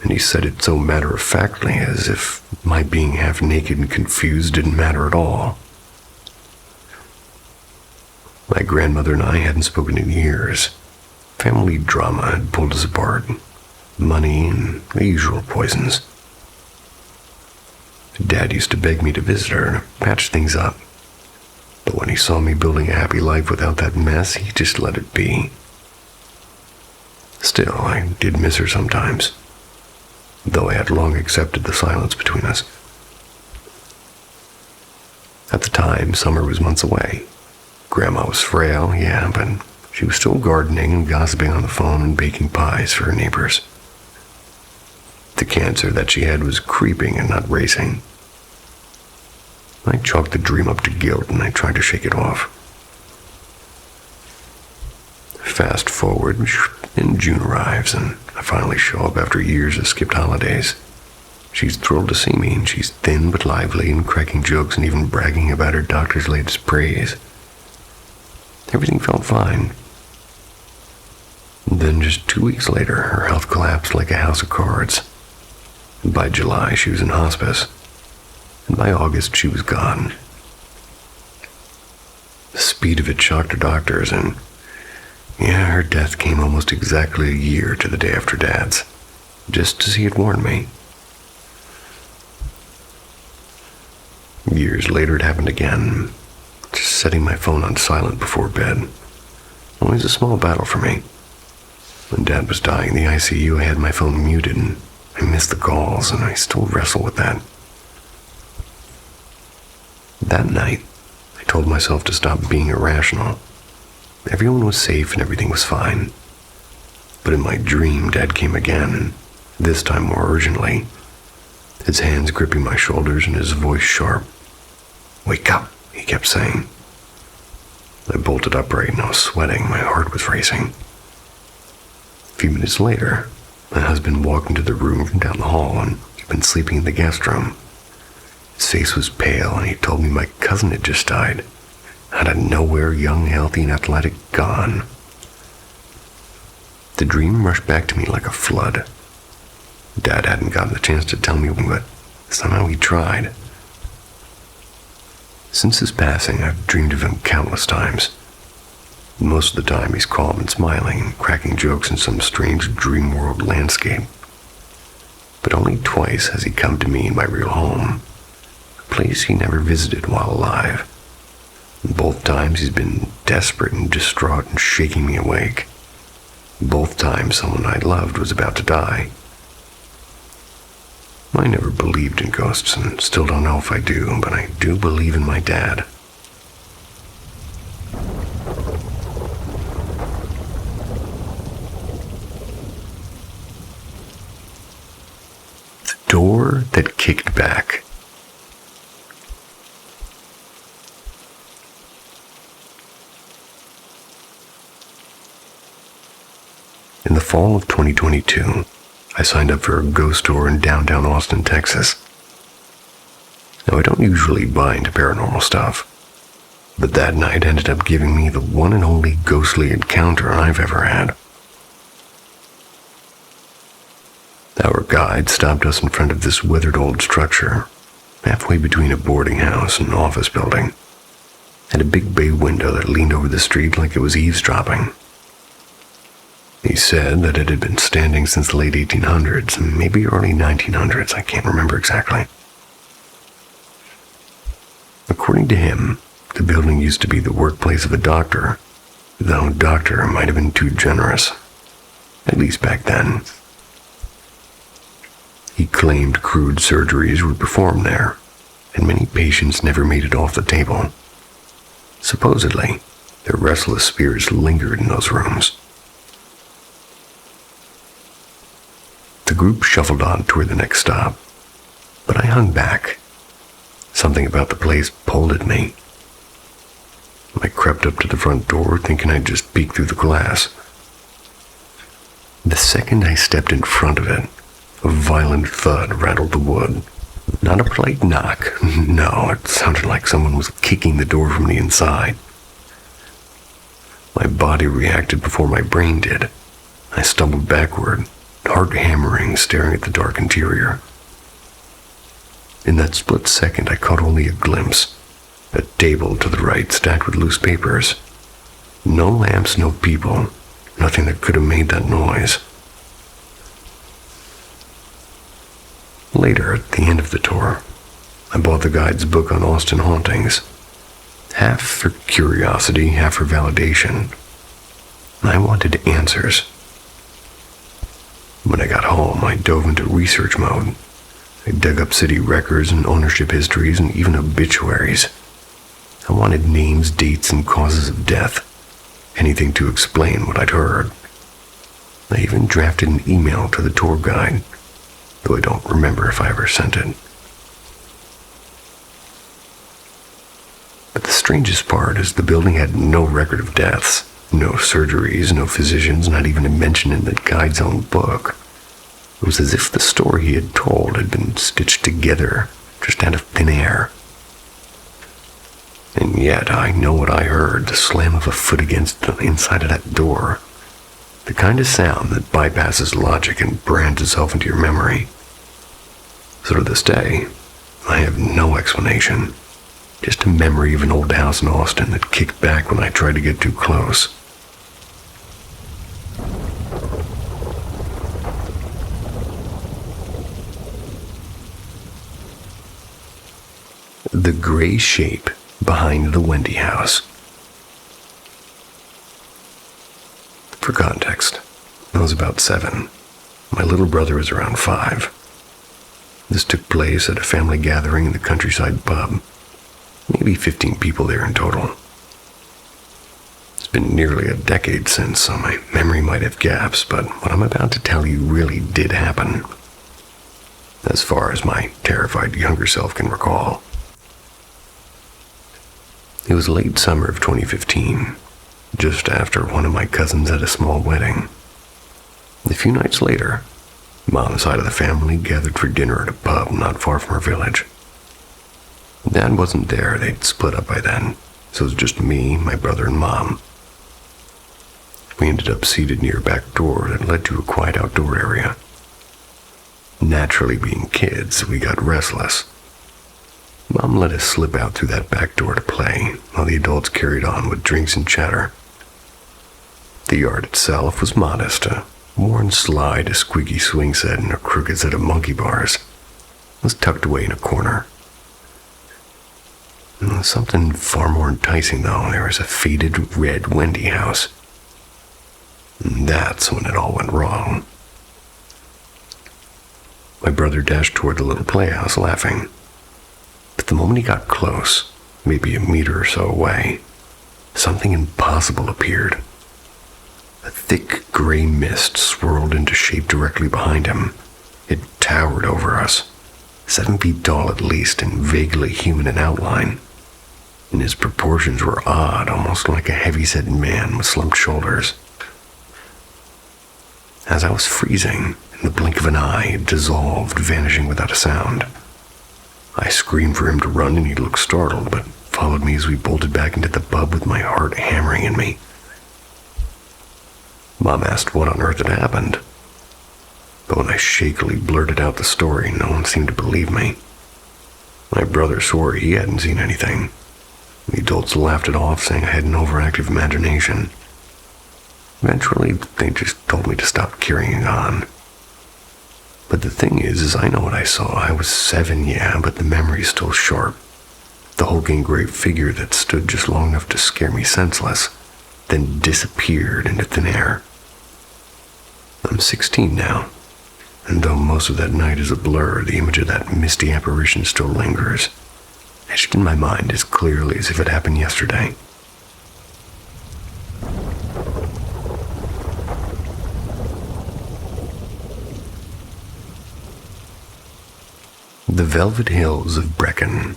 And he said it so matter-of-factly, as if my being half-naked and confused didn't matter at all. My grandmother and I hadn't spoken in years. Family drama had pulled us apart. Money and the usual poisons. Dad used to beg me to visit her and patch things up. But when he saw me building a happy life without that mess, he just let it be. Still, I did miss her sometimes, though I had long accepted the silence between us. At the time, summer was months away. Grandma was frail, yeah, but she was still gardening and gossiping on the phone and baking pies for her neighbors. The cancer that she had was creeping and not racing. I chalked the dream up to guilt and I tried to shake it off. Fast forward, and June arrives, and I finally show up after years of skipped holidays. She's thrilled to see me, and she's thin but lively and cracking jokes and even bragging about her doctor's latest praise. Everything felt fine. And then just 2 weeks later, her health collapsed like a house of cards. And by July, she was in hospice. And by August, she was gone. The speed of it shocked her doctors, and yeah, her death came almost exactly a year to the day after Dad's, just as he had warned me. Years later, it happened again, just setting my phone on silent before bed. Always a small battle for me. When Dad was dying in the ICU, I had my phone muted, and I missed the calls, and I still wrestle with that. That night, I told myself to stop being irrational. Everyone was safe and everything was fine. But in my dream, Dad came again, and this time more urgently. His hands gripping my shoulders and his voice sharp. "Wake up," he kept saying. I bolted upright and I was sweating. My heart was racing. few minutes later, my husband walked into the room from down the hall, and he'd been sleeping in the guest room. His face was pale, and he told me my cousin had just died. Out of nowhere, young, healthy, and athletic, gone. The dream rushed back to me like a flood. Dad hadn't gotten the chance to tell me, but somehow he tried. Since his passing, I've dreamed of him countless times. Most of the time, he's calm and smiling, cracking jokes in some strange dream world landscape. But only twice has he come to me in my real home, a place he never visited while alive. And both times he's been desperate and distraught and shaking me awake. Both times someone I loved was about to die. I never believed in ghosts and still don't know if I do, but I do believe in my dad. The door that kicked back. In the fall of 2022, I signed up for a ghost tour in downtown Austin, Texas. Now, I don't usually buy into paranormal stuff, but that night ended up giving me the one and only ghostly encounter I've ever had. Our guide stopped us in front of this withered old structure, halfway between a boarding house and office building. It had a big bay window that leaned over the street like it was eavesdropping. He said that it had been standing since the late 1800s, and maybe early 1900s, I can't remember exactly. According to him, the building used to be the workplace of a doctor, though doctor might have been too generous, at least back then. He claimed crude surgeries were performed there, and many patients never made it off the table. Supposedly, their restless spirits lingered in those rooms. The group shuffled on toward the next stop, but I hung back. Something about the place pulled at me. I crept up to the front door, thinking I'd just peek through the glass. The second I stepped in front of it, a violent thud rattled the wood. Not a polite knock. No, it sounded like someone was kicking the door from the inside. My body reacted before my brain did. I stumbled backward, heart hammering, staring at the dark interior. In that split second, I caught only a glimpse. A table to the right stacked with loose papers. No lamps, no people. Nothing that could have made that noise. Later, at the end of the tour, I bought the guide's book on Austin hauntings. Half for curiosity, half for validation. I wanted answers. When I got home, I dove into research mode. I dug up city records and ownership histories and even obituaries. I wanted names, dates, and causes of death. Anything to explain what I'd heard. I even drafted an email to the tour guide, though I don't remember if I ever sent it. But the strangest part is the building had no record of deaths. No surgeries, no physicians, not even a mention in the guide's own book. It was as if the story he had told had been stitched together, just out of thin air. And yet, I know what I heard, the slam of a foot against the inside of that door. The kind of sound that bypasses logic and brands itself into your memory. So to this day, I have no explanation. Just a memory of an old house in Austin that kicked back when I tried to get too close. The gray shape behind the Wendy house. For context, I was about 7. My little brother was around 5. This took place at a family gathering in the countryside pub. Maybe 15 people there in total. It's been nearly a decade since, so my memory might have gaps, but what I'm about to tell you really did happen. As far as my terrified younger self can recall. It was late summer of 2015, just after one of my cousins had a small wedding. A few nights later, Mom's side of the family gathered for dinner at a pub not far from our village. Dad wasn't there, they'd split up by then, so it was just me, my brother, and Mom. We ended up seated near a back door that led to a quiet outdoor area. Naturally, being kids, we got restless. Mom let us slip out through that back door to play, while the adults carried on with drinks and chatter. The yard itself was modest, a worn slide, a squeaky swing set, and a crooked set of monkey bars. It was tucked away in a corner. Something far more enticing, though. There was a faded red Wendy house. And that's when it all went wrong. My brother dashed toward the little playhouse, laughing. But the moment he got close, maybe a meter or so away, something impossible appeared. A thick gray mist swirled into shape directly behind him. It towered over us, 7 feet tall at least, and vaguely human in outline. And his proportions were odd, almost like a heavy-set man with slumped shoulders. As I was freezing, in the blink of an eye, it dissolved, vanishing without a sound. I screamed for him to run, and he looked startled, but followed me as we bolted back into the pub with my heart hammering in me. Mom asked what on earth had happened. But when I shakily blurted out the story, no one seemed to believe me. My brother swore he hadn't seen anything. The adults laughed it off, saying I had an overactive imagination. Eventually, they just told me to stop carrying on. But the thing is I know what I saw. I was 7, yeah, but the memory's still sharp. The hulking gray figure that stood just long enough to scare me senseless, then disappeared into thin air. I'm 16 now, and though most of that night is a blur, the image of that misty apparition still lingers, etched in my mind as clearly as if it happened yesterday. The Velvet Hills of Brecon.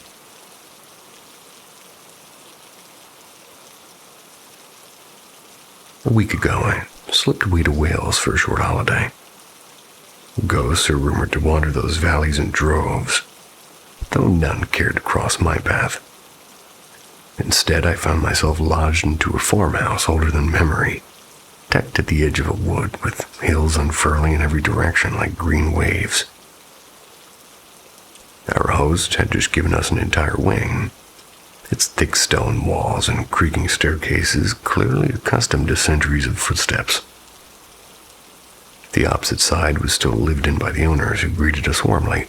A week ago, I slipped away to Wales for a short holiday. Ghosts are rumored to wander those valleys in droves, though none cared to cross my path. Instead, I found myself lodged into a farmhouse older than memory, tucked at the edge of a wood with hills unfurling in every direction like green waves. Our host had just given us an entire wing, its thick stone walls and creaking staircases clearly accustomed to centuries of footsteps. The opposite side was still lived in by the owners, who greeted us warmly.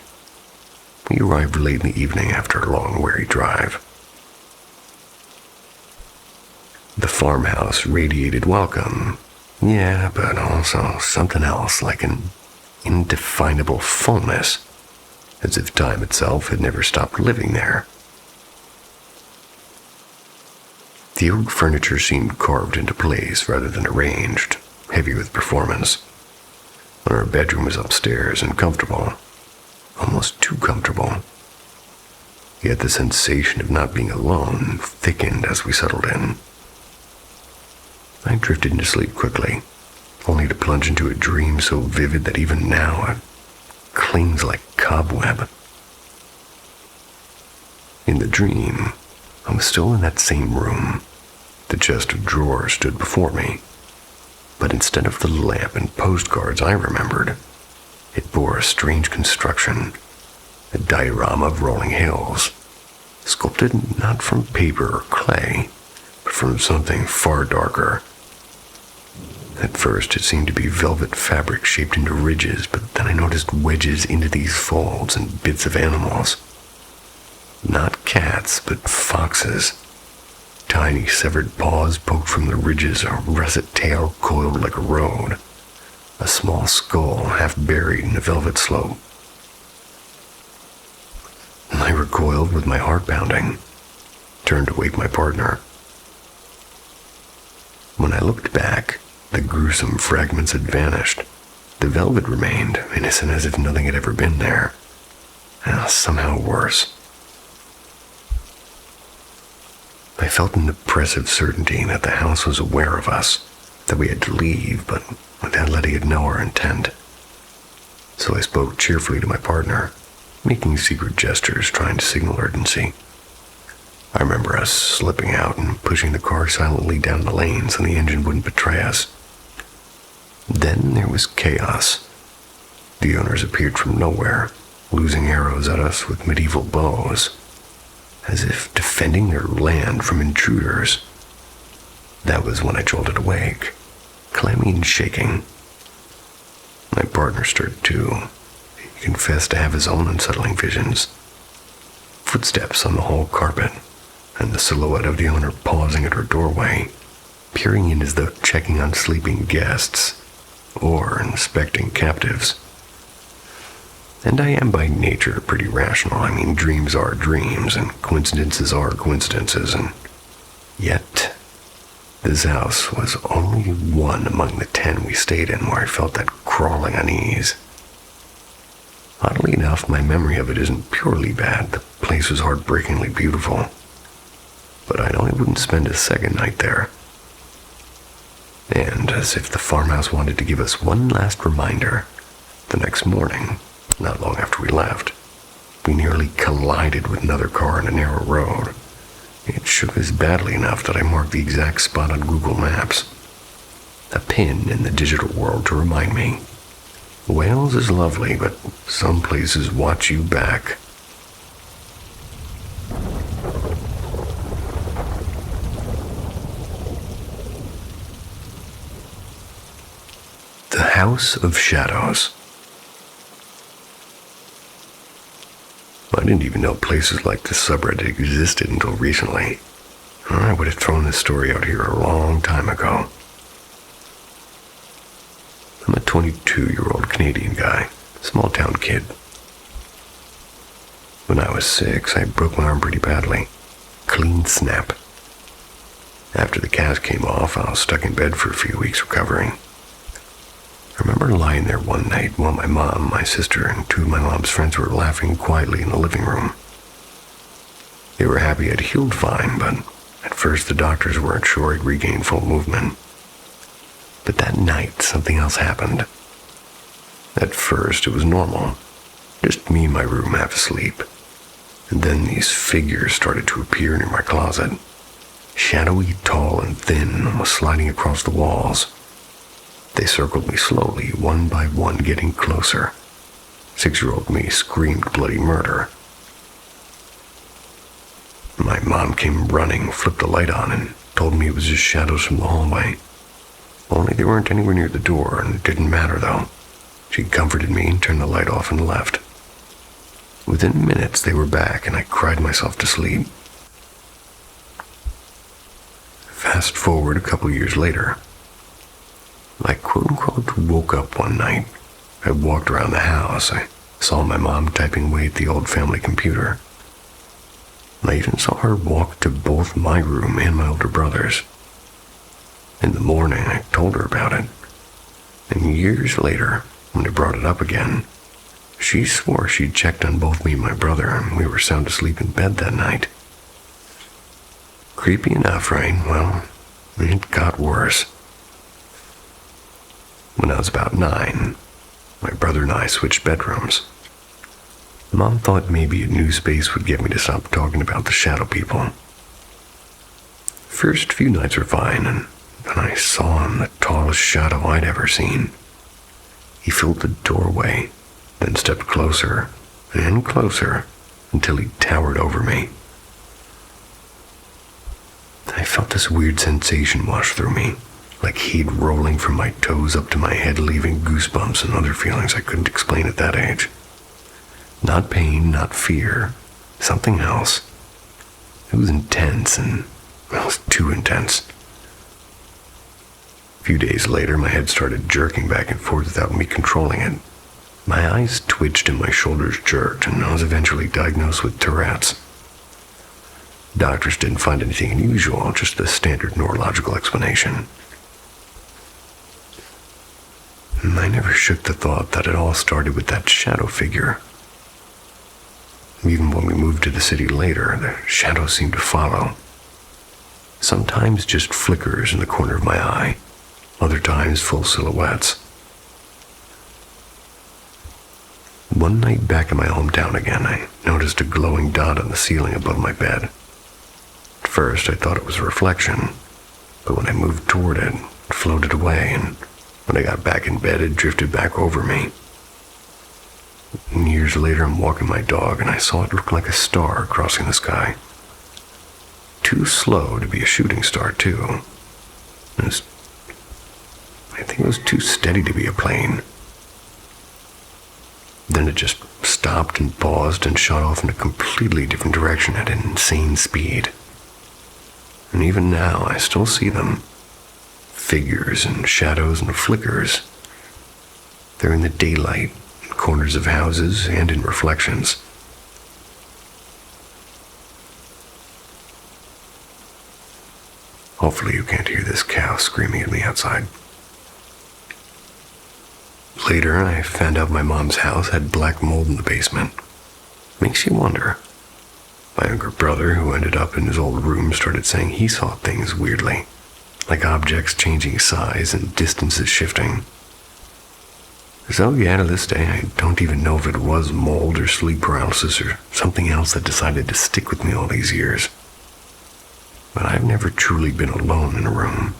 We arrived late in the evening after a long, weary drive. The farmhouse radiated welcome, yeah, but also something else, like an indefinable fullness, as if time itself had never stopped living there. The old furniture seemed carved into place rather than arranged, heavy with performance. Our bedroom was upstairs and comfortable, almost too comfortable. Yet the sensation of not being alone thickened as we settled in. I drifted into sleep quickly, only to plunge into a dream so vivid that even now it clings like cobweb. In the dream, I was still in that same room. The chest of drawers stood before me, but instead of the lamp and postcards I remembered, it bore a strange construction, a diorama of rolling hills, sculpted not from paper or clay, but from something far darker. At first, it seemed to be velvet fabric shaped into ridges, but then I noticed wedges into these folds and bits of animals. Not cats, but foxes. Tiny severed paws poked from the ridges, a russet tail coiled like a road, a small skull half buried in a velvet slope. I recoiled with my heart pounding, turned to wake my partner. When I looked back, the gruesome fragments had vanished. The velvet remained, innocent as if nothing had ever been there. Somehow worse. I felt an oppressive certainty that the house was aware of us, that we had to leave, but without letting it know our intent. So I spoke cheerfully to my partner, making secret gestures trying to signal urgency. I remember us slipping out and pushing the car silently down the lane so the engine wouldn't betray us. Then there was chaos. The owners appeared from nowhere, losing arrows at us with medieval bows, as if defending their land from intruders. That was when I jolted awake, clammy and shaking. My partner stirred too. He confessed to have his own unsettling visions. Footsteps on the hall carpet, and the silhouette of the owner pausing at her doorway, peering in as though checking on sleeping guests or inspecting captives. And I am by nature pretty rational. I mean, dreams are dreams, and coincidences are coincidences, and yet this house was only one among the 10 we stayed in where I felt that crawling unease. Oddly enough, my memory of it isn't purely bad. The place was heartbreakingly beautiful. But I know I wouldn't spend a second night there. And as if the farmhouse wanted to give us one last reminder, the next morning, not long after we left, we nearly collided with another car on a narrow road. It shook us badly enough that I marked the exact spot on Google Maps. A pin in the digital world to remind me. Wales is lovely, but some places watch you back. The House of Shadows. I didn't even know places like this subreddit existed until recently. I would have thrown this story out here a long time ago. I'm a 22-year-old Canadian guy, small town kid. When I was 6, I broke my arm pretty badly. Clean snap. After the cast came off, I was stuck in bed for a few weeks recovering. I remember lying there one night while my mom, my sister, and 2 of my mom's friends were laughing quietly in the living room. They were happy I'd healed fine, but at first the doctors weren't sure I'd regained full movement. But that night, something else happened. At first, it was normal. Just me in my room half asleep. And then these figures started to appear near my closet. Shadowy, tall, and thin, almost sliding across the walls. They circled me slowly, one by one, getting closer. 6-year-old me screamed bloody murder. My mom came running, flipped the light on, and told me it was just shadows from the hallway. Only they weren't anywhere near the door, and it didn't matter, though. She comforted me and turned the light off and left. Within minutes, they were back, and I cried myself to sleep. Fast forward a couple years later. I quote-unquote woke up one night. I walked around the house. I saw my mom typing away at the old family computer. I even saw her walk to both my room and my older brother's. In the morning, I told her about it. And years later, when I brought it up again, she swore she'd checked on both me and my brother, and we were sound asleep in bed that night. Creepy enough, right? Well, it got worse. When I was about 9, my brother and I switched bedrooms. Mom thought maybe a new space would get me to stop talking about the shadow people. First few nights were fine, and then I saw him, the tallest shadow I'd ever seen. He filled the doorway, then stepped closer and closer until he towered over me. I felt this weird sensation wash through me, like heat rolling from my toes up to my head, leaving goosebumps and other feelings I couldn't explain at that age. Not pain, not fear, something else. It was intense, and it was too intense. A few days later, my head started jerking back and forth without me controlling it. My eyes twitched and my shoulders jerked, and I was eventually diagnosed with Tourette's. Doctors didn't find anything unusual, just the standard neurological explanation. And I never shook the thought that it all started with that shadow figure. Even when we moved to the city later, the shadows seemed to follow. Sometimes just flickers in the corner of my eye, other times full silhouettes. One night back in my hometown again, I noticed a glowing dot on the ceiling above my bed. At first, I thought it was a reflection, but when I moved toward it, it floated away, and when I got back in bed, it drifted back over me. And years later, I'm walking my dog, and I saw it look like a star crossing the sky. Too slow to be a shooting star, too. I think it was too steady to be a plane. Then it just stopped and paused and shot off in a completely different direction at an insane speed. And even now, I still see them. Figures and shadows and flickers. They're in the daylight, in corners of houses, and in reflections. Hopefully you can't hear this cow screaming at me outside. Later, I found out my mom's house had black mold in the basement. Makes you wonder. My younger brother, who ended up in his old room, started saying he saw things weirdly, like objects changing size and distances shifting. So yeah, to this day, I don't even know if it was mold or sleep paralysis or something else that decided to stick with me all these years. But I've never truly been alone in a room.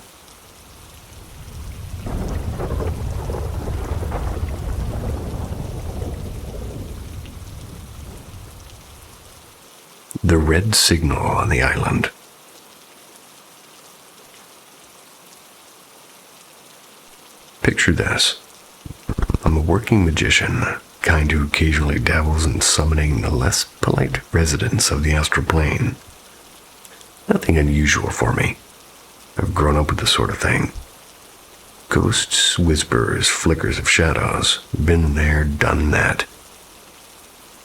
The red signal on the island. Picture this. I'm a working magician, kind who occasionally dabbles in summoning the less polite residents of the astral plane. Nothing unusual for me. I've grown up with this sort of thing. Ghosts, whispers, flickers of shadows. Been there, done that.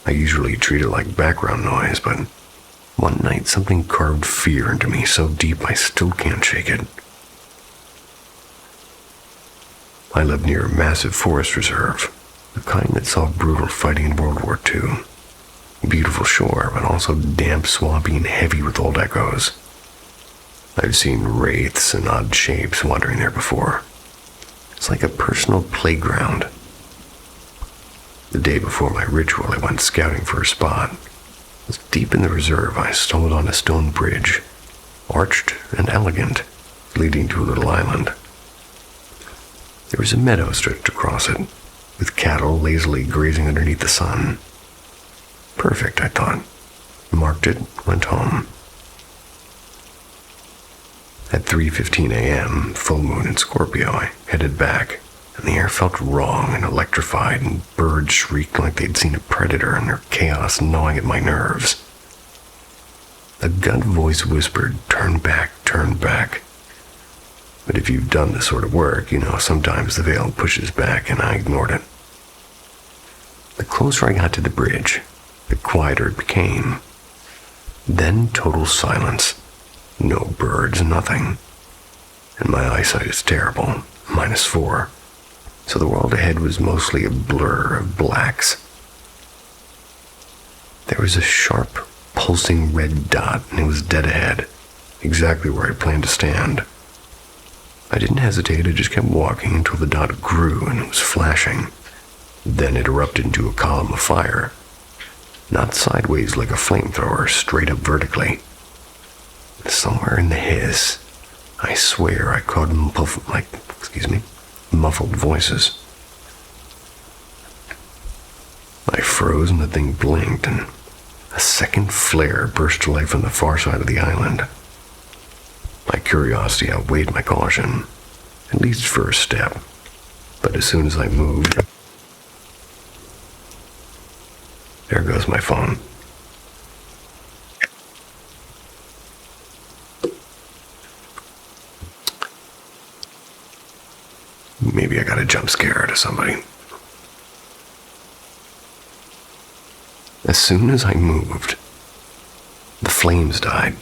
I usually treat it like background noise, but one night something carved fear into me so deep I still can't shake it. I live near a massive forest reserve, the kind that saw brutal fighting in World War II. Beautiful shore, but also damp, swampy, and heavy with old echoes. I've seen wraiths and odd shapes wandering there before. It's like a personal playground. The day before my ritual, I went scouting for a spot. It was deep in the reserve. I stumbled on a stone bridge, arched and elegant, leading to a little island. There was a meadow stretched across it, with cattle lazily grazing underneath the sun. Perfect, I thought. Marked it, went home. At 3:15 a.m., full moon in Scorpio, I headed back, and the air felt wrong and electrified, and birds shrieked like they'd seen a predator, and their chaos gnawing at my nerves. A gut voice whispered, turn back, turn back. But if you've done this sort of work, you know sometimes the veil pushes back, and I ignored it. The closer I got to the bridge, the quieter it became. Then total silence. No birds, nothing. And my eyesight is terrible, -4. So the world ahead was mostly a blur of blacks. There was a sharp, pulsing red dot, and it was dead ahead, exactly where I planned to stand. I didn't hesitate, I just kept walking until the dot grew and it was flashing. Then it erupted into a column of fire. Not sideways like a flamethrower, straight up vertically. Somewhere in the hiss, I swear I caught muffled voices. I froze and the thing blinked, and a second flare burst to life on the far side of the island. My curiosity outweighed my caution, at least for a step. But as soon as I moved, there goes my phone. Maybe I got a jump scare out of somebody. As soon as I moved, the flames died,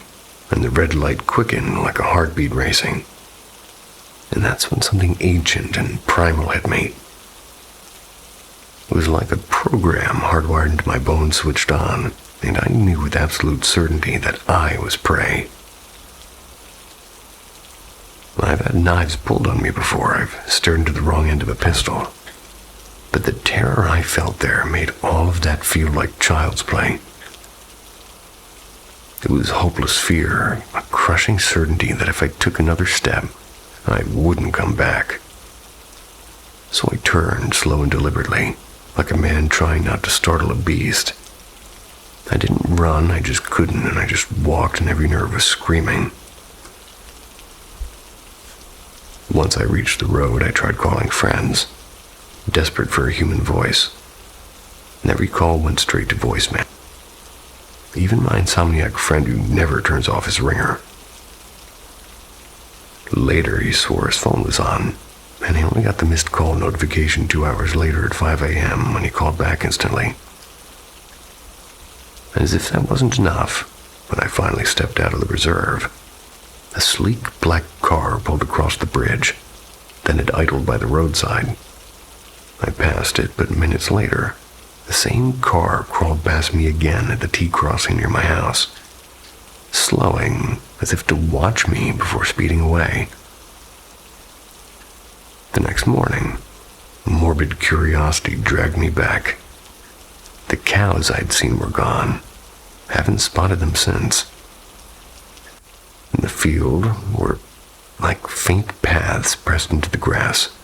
and the red light quickened like a heartbeat racing. And that's when something ancient and primal hit me. It was like a program hardwired into my bones switched on, and I knew with absolute certainty that I was prey. I've had knives pulled on me before. I've stared into the wrong end of a pistol. But the terror I felt there made all of that feel like child's play. It was hopeless fear, a crushing certainty that if I took another step, I wouldn't come back. So I turned slow and deliberately, like a man trying not to startle a beast. I didn't run, I just couldn't, and I just walked and every nerve was screaming. Once I reached the road, I tried calling friends, desperate for a human voice. And every call went straight to voicemail. Even my insomniac friend who never turns off his ringer. Later, he swore his phone was on, and he only got the missed call notification 2 hours later at 5 a.m. when he called back instantly. And as if that wasn't enough, when I finally stepped out of the reserve, a sleek black car pulled across the bridge, then it idled by the roadside. I passed it, but minutes later, the same car crawled past me again at the T-crossing near my house, slowing as if to watch me before speeding away. The next morning, morbid curiosity dragged me back. The cows I'd seen were gone. Haven't spotted them since. In the field were like faint paths pressed into the grass.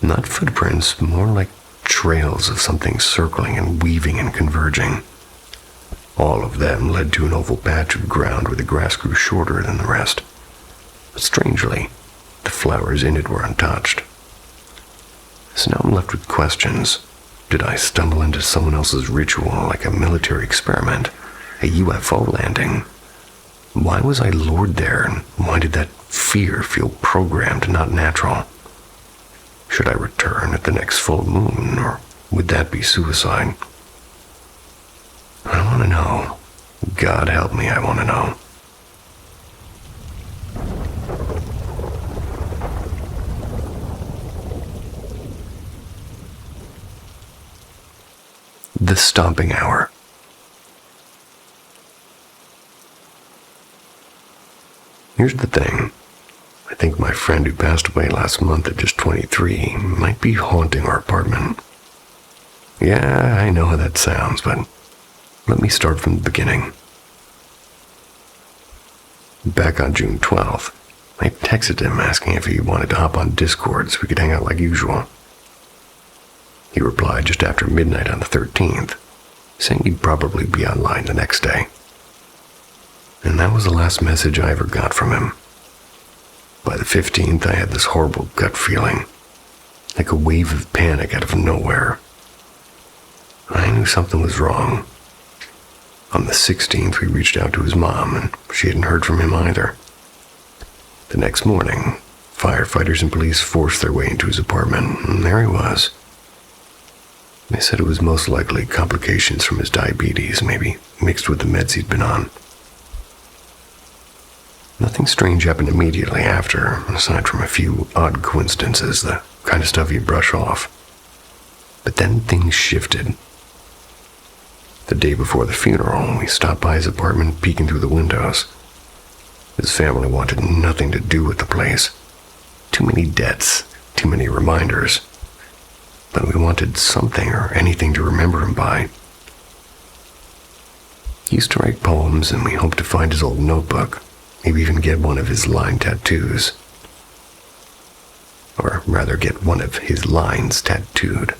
Not footprints, more like trails of something circling and weaving and converging. All of them led to an oval patch of ground where the grass grew shorter than the rest. But strangely, the flowers in it were untouched. So now I'm left with questions. Did I stumble into someone else's ritual like a military experiment? A UFO landing? Why was I lured there, and why did that fear feel programmed, not natural? Should I return at the next full moon, or would that be suicide? I want to know. God help me, I want to know. The Stomping Hour. Here's the thing. I think my friend who passed away last month at just 23 might be haunting our apartment. Yeah, I know how that sounds, but let me start from the beginning. Back on June 12th, I texted him asking if he wanted to hop on Discord so we could hang out like usual. He replied just after midnight on the 13th, saying he'd probably be online the next day. And that was the last message I ever got from him. By the 15th, I had this horrible gut feeling, like a wave of panic out of nowhere. I knew something was wrong. On the 16th, we reached out to his mom, and she hadn't heard from him either. The next morning, firefighters and police forced their way into his apartment, and there he was. They said it was most likely complications from his diabetes, maybe mixed with the meds he'd been on. Nothing strange happened immediately after, aside from a few odd coincidences, the kind of stuff you brush off. But then things shifted. The day before the funeral, we stopped by his apartment, peeking through the windows. His family wanted nothing to do with the place. Too many debts, too many reminders. But we wanted something or anything to remember him by. He used to write poems, and we hoped to find his old notebook. Maybe even get one of his line tattoos. Or rather, get one of his lines tattooed.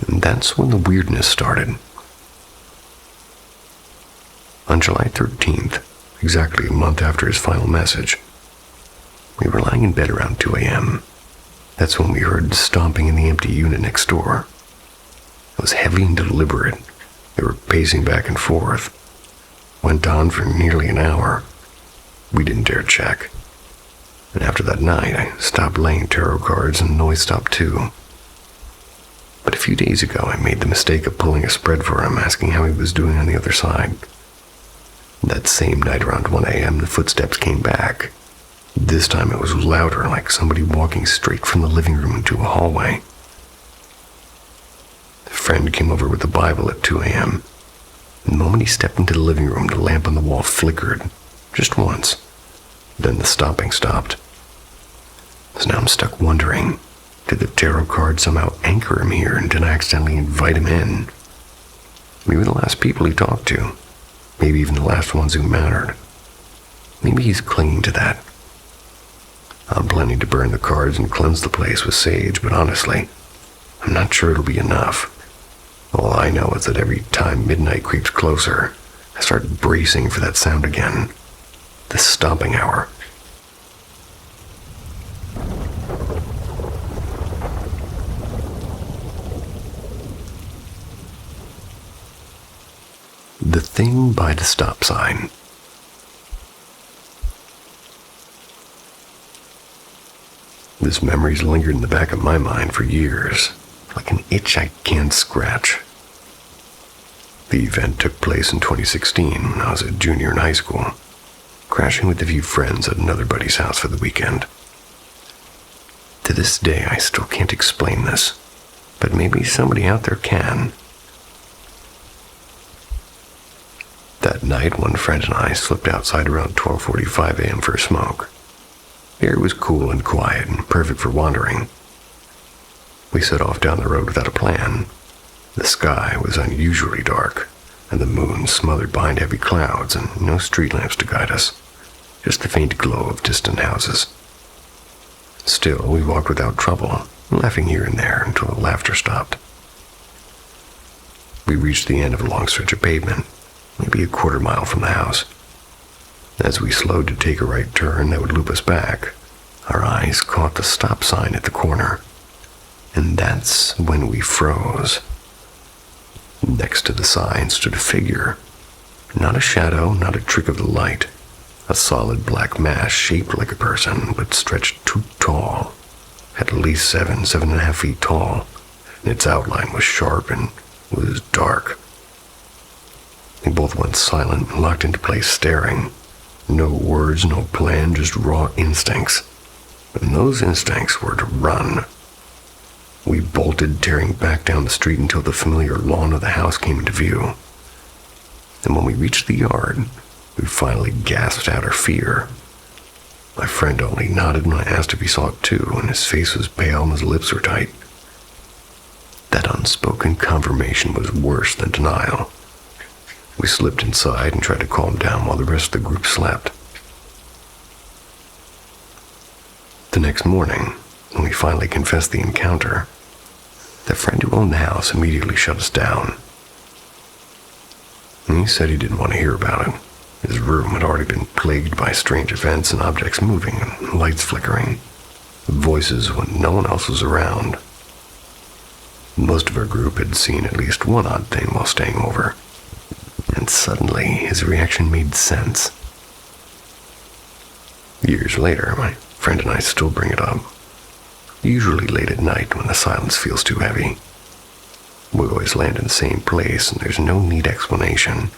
And that's when the weirdness started. On July 13th, exactly a month after his final message, we were lying in bed around 2 a.m. That's when we heard stomping in the empty unit next door. It was heavy and deliberate. They were pacing back and forth. Went on for nearly an hour. We didn't dare check. And after that night, I stopped laying tarot cards and the noise stopped too. But a few days ago, I made the mistake of pulling a spread for him, asking how he was doing on the other side. That same night around 1 a.m., the footsteps came back. This time it was louder, like somebody walking straight from the living room into a hallway. A friend came over with the Bible at 2 a.m. The moment he stepped into the living room, the lamp on the wall flickered, just once. Then the stopping stopped. So now I'm stuck wondering, did the tarot card somehow anchor him here, and did I accidentally invite him in? Maybe the last people he talked to. Maybe even the last ones who mattered. Maybe he's clinging to that. I'm planning to burn the cards and cleanse the place with sage, but honestly, I'm not sure it'll be enough. All I know is that every time midnight creeps closer, I start bracing for that sound again. The stomping hour. The thing by the stop sign. This memory's lingered in the back of my mind for years, like an itch I can't scratch. The event took place in 2016 when I was a junior in high school, crashing with a few friends at another buddy's house for the weekend. To this day, I still can't explain this, but maybe somebody out there can. That night, one friend and I slipped outside around 12:45 a.m. for a smoke. The air was cool and quiet and perfect for wandering. We set off down the road without a plan. The sky was unusually dark, and the moon smothered behind heavy clouds, and no street lamps to guide us, just the faint glow of distant houses. Still, we walked without trouble, laughing here and there until the laughter stopped. We reached the end of a long stretch of pavement, maybe a quarter mile from the house. As we slowed to take a right turn that would loop us back, our eyes caught the stop sign at the corner. And that's when we froze. Next to the sign stood a figure. Not a shadow, not a trick of the light. A solid black mass shaped like a person, but stretched too tall. At least 7.5 feet tall. And its outline was sharp and was dark. We both went silent and locked into place staring. No words, no plan, just raw instincts. And those instincts were to run. We bolted, tearing back down the street until the familiar lawn of the house came into view. And when we reached the yard, we finally gasped out our fear. My friend only nodded when I asked if he saw it too, and his face was pale and his lips were tight. That unspoken confirmation was worse than denial. We slipped inside and tried to calm down while the rest of the group slept. The next morning, when we finally confessed the encounter, the friend who owned the house immediately shut us down. He said he didn't want to hear about it. His room had already been plagued by strange events and objects moving and lights flickering, voices when no one else was around. Most of our group had seen at least one odd thing while staying over. And suddenly, his reaction made sense. Years later, my friend and I still bring it up. Usually late at night when the silence feels too heavy. We always land in the same place and there's no neat explanation.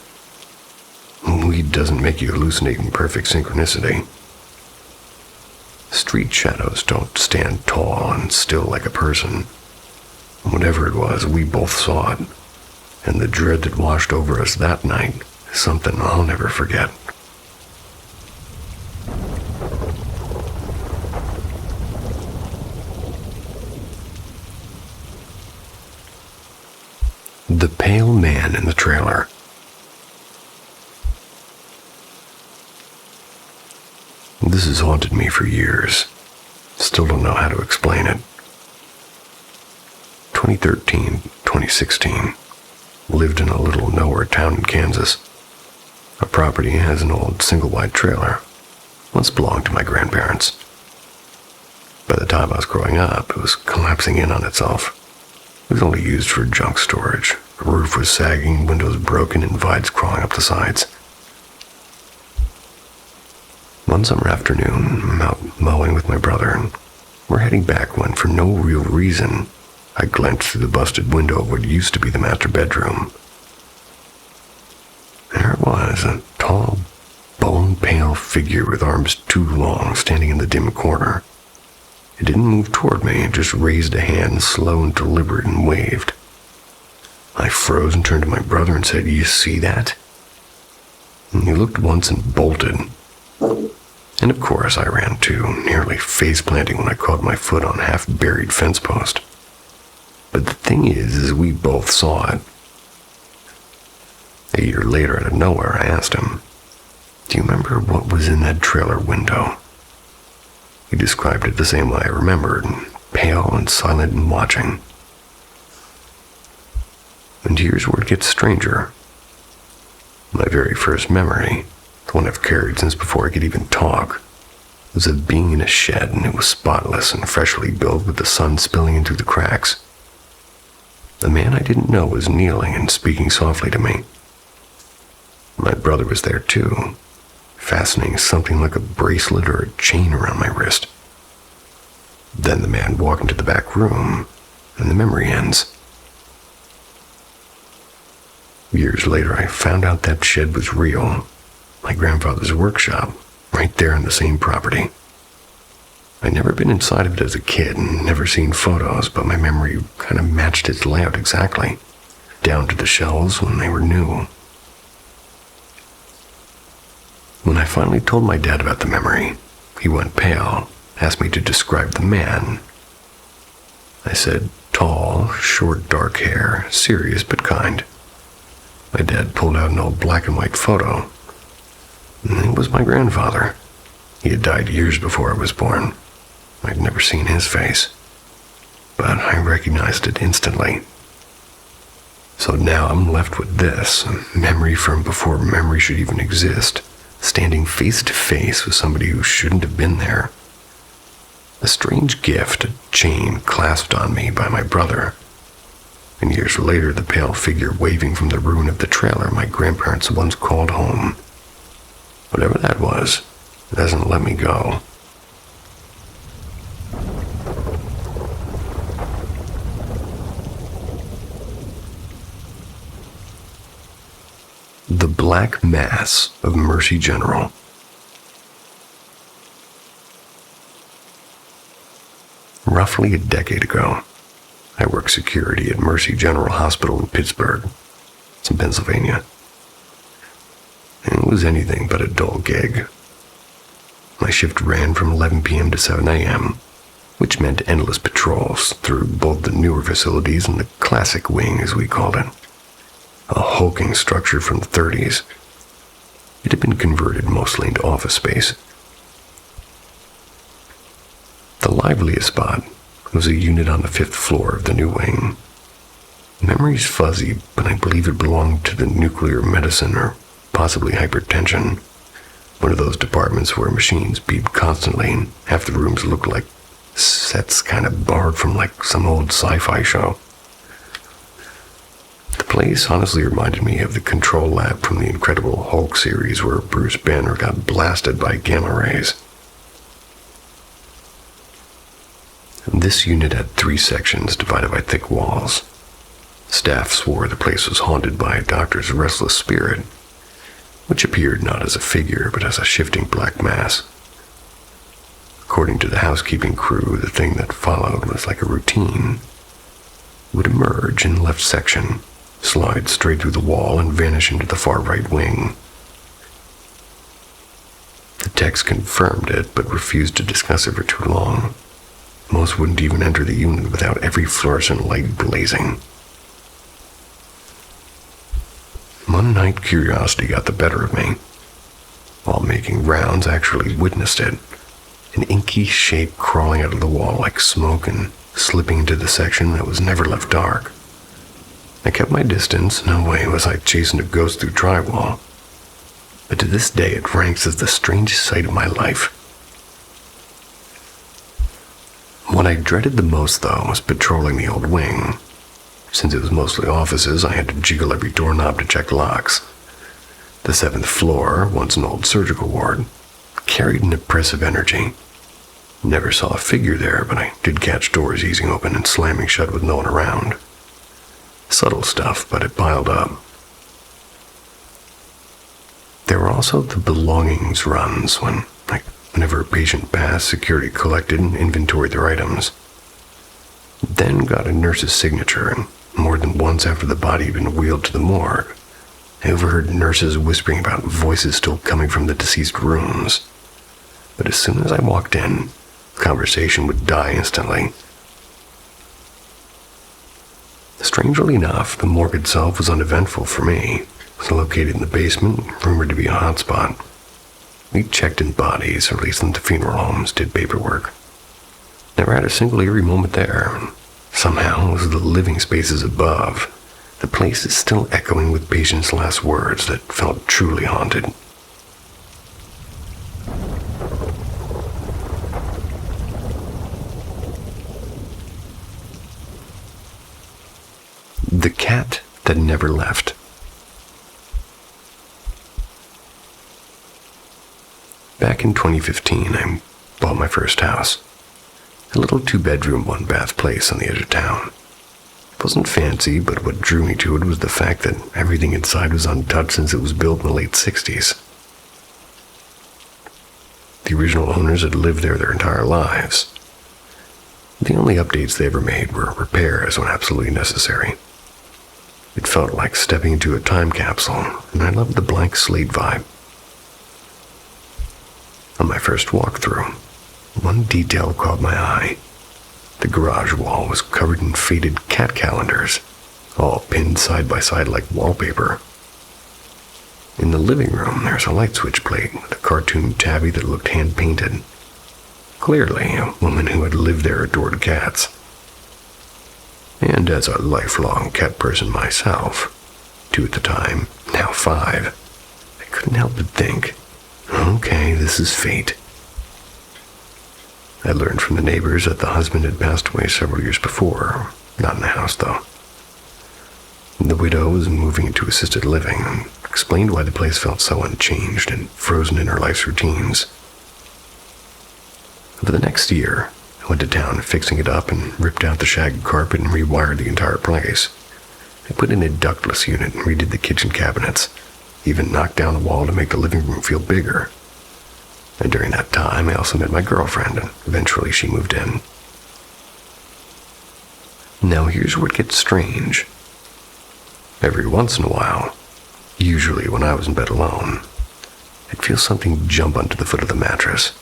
Weed doesn't make you hallucinate in perfect synchronicity. Street shadows don't stand tall and still like a person. Whatever it was, we both saw it. And the dread that washed over us that night is something I'll never forget. The pale man in the trailer. This has haunted me for years. Still don't know how to explain it. 2013, 2016. Lived in a little nowhere town in Kansas. Our property has an old single-wide trailer. Once belonged to my grandparents. By the time I was growing up, it was collapsing in on itself. It was only used for junk storage. The roof was sagging, windows broken, and vines crawling up the sides. One summer afternoon, I'm out mowing with my brother, and we're heading back when, for no real reason, I glanced through the busted window of what used to be the master bedroom. There it was, a tall, bone-pale figure with arms too long standing in the dim corner. It didn't move toward me, it just raised a hand, slow and deliberate, and waved. I froze and turned to my brother and said, "You see that?" And he looked once and bolted. And of course I ran too, nearly face-planting when I caught my foot on a half-buried fence post. But the thing is we both saw it. A year later, out of nowhere, I asked him, "Do you remember what was in that trailer window?" He described it the same way I remembered, pale and silent and watching. And here's where it gets stranger. My very first memory, the one I've carried since before I could even talk, was of being in a shed, and it was spotless and freshly built with the sun spilling in through the cracks. The man I didn't know was kneeling and speaking softly to me. My brother was there too, fastening something like a bracelet or a chain around my wrist. Then the man walked into the back room, and the memory ends. Years later, I found out that shed was real, my grandfather's workshop, right there on the same property. I'd never been inside of it as a kid and never seen photos, but my memory kind of matched its layout exactly, down to the shelves when they were new. When I finally told my dad about the memory, he went pale, asked me to describe the man. I said, tall, short, dark hair, serious but kind. My dad pulled out an old black and white photo. It was my grandfather. He had died years before I was born. I'd never seen his face, but I recognized it instantly. So now I'm left with this, a memory from before memory should even exist, standing face to face with somebody who shouldn't have been there. A strange gift, a chain clasped on me by my brother. And years later, the pale figure waving from the ruin of the trailer my grandparents once called home. Whatever that was, it hasn't let me go. The Black Mass of Mercy General. Roughly a decade ago, I worked security at Mercy General Hospital in Pittsburgh. It's in Pennsylvania. And it was anything but a dull gig. My shift ran from 11 p.m. to 7 a.m., which meant endless patrols through both the newer facilities and the classic wing, as we called it. A hulking structure from the 30s. It had been converted mostly into office space. The liveliest spot was a unit on the 5th floor of the new wing. Memory's fuzzy, but I believe it belonged to the nuclear medicine or possibly hypertension. One of those departments where machines beeped constantly and half the rooms looked like sets kind of borrowed from like some old sci-fi show. The place honestly reminded me of the control lab from the Incredible Hulk series where Bruce Banner got blasted by gamma rays. This unit had 3 sections divided by thick walls. Staff swore the place was haunted by a doctor's restless spirit, which appeared not as a figure but as a shifting black mass. According to the housekeeping crew, the thing that followed was like a routine. It would emerge in the left section, slide straight through the wall, and vanish into the far right wing. The techs confirmed it, but refused to discuss it for too long. Most wouldn't even enter the unit without every fluorescent light blazing. One night, curiosity got the better of me. While making rounds, I actually witnessed it. An inky shape crawling out of the wall like smoke and slipping into the section that was never left dark. I kept my distance. No way was I chasing a ghost through drywall. But to this day, it ranks as the strangest sight of my life. What I dreaded the most, though, was patrolling the old wing. Since it was mostly offices, I had to jiggle every doorknob to check locks. The 7th floor, once an old surgical ward, carried an oppressive energy. Never saw a figure there, but I did catch doors easing open and slamming shut with no one around. Subtle stuff, but it piled up. There were also the belongings runs whenever a patient passed, security collected and inventoried their items. Then got a nurse's signature, and more than once after the body had been wheeled to the morgue, I overheard nurses whispering about voices still coming from the deceased rooms. but as soon as I walked in, the conversation would die instantly. Strangely enough, the morgue itself was uneventful for me. It was located in the basement, rumored to be a hotspot. We checked in bodies, released them to funeral homes, did paperwork. Never had a single eerie moment there. Somehow, as the living spaces above, the place is still echoing with patients' last words that felt truly haunted. The cat that never left. Back in 2015, I bought my first house. A little 2-bedroom, 1-bath place on the edge of town. It wasn't fancy, but what drew me to it was the fact that everything inside was untouched since it was built in the late 60s. The original owners had lived there their entire lives. The only updates they ever made were repairs when absolutely necessary. It felt like stepping into a time capsule, and I loved the blank slate vibe. On my first walkthrough, one detail caught my eye. The garage wall was covered in faded cat calendars, all pinned side by side like wallpaper. In the living room, there's a light switch plate with a cartoon tabby that looked hand-painted. Clearly, a woman who had lived there adored cats. And as a lifelong cat person myself, 2 at the time, now 5, I couldn't help but think, okay, this is fate. I learned from the neighbors that the husband had passed away several years before, not in the house though. The widow was moving into assisted living and explained why the place felt so unchanged and frozen in her life's routines. For the next year, I went to town fixing it up and ripped out the shag carpet and rewired the entire place. I put in a ductless unit and redid the kitchen cabinets, even knocked down the wall to make the living room feel bigger. And during that time, I also met my girlfriend, and eventually she moved in. Now here's where it gets strange. Every once in a while, usually when I was in bed alone, I'd feel something jump onto the foot of the mattress.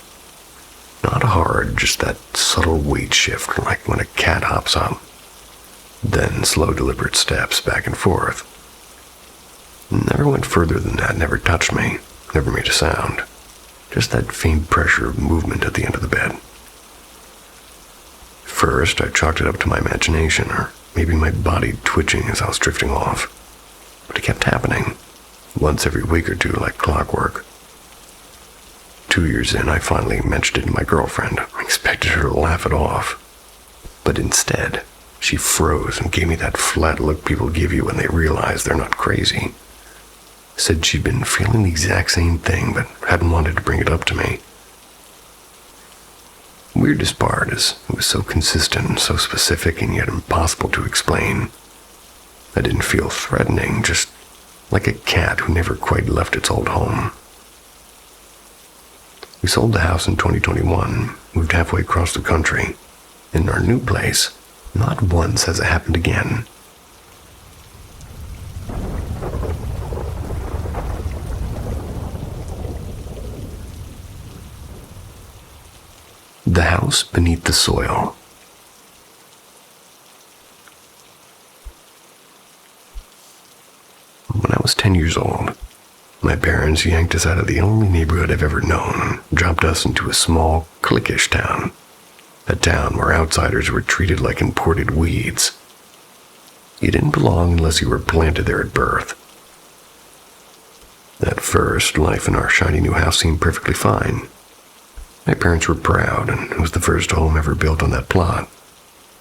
Not hard, just that subtle weight shift, like when a cat hops up. Then slow, deliberate steps back and forth. Never went further than that, never touched me, never made a sound. Just that faint pressure of movement at the end of the bed. First, I chalked it up to my imagination, or maybe my body twitching as I was drifting off. But it kept happening, once every week or two like clockwork. 2 years in, I finally mentioned it to my girlfriend. I expected her to laugh it off. But instead, she froze and gave me that flat look people give you when they realize they're not crazy. Said she'd been feeling the exact same thing, but hadn't wanted to bring it up to me. Weirdest part is it was so consistent, so specific, and yet impossible to explain. I didn't feel threatening, just like a cat who never quite left its old home. We sold the house in 2021, moved halfway across the country. In our new place, not once has it happened again. The house beneath the soil. When I was 10 years old, my parents yanked us out of the only neighborhood I've ever known, dropped us into a small, cliquish town. A town where outsiders were treated like imported weeds. You didn't belong unless you were planted there at birth. At first, life in our shiny new house seemed perfectly fine. My parents were proud, and it was the first home ever built on that plot,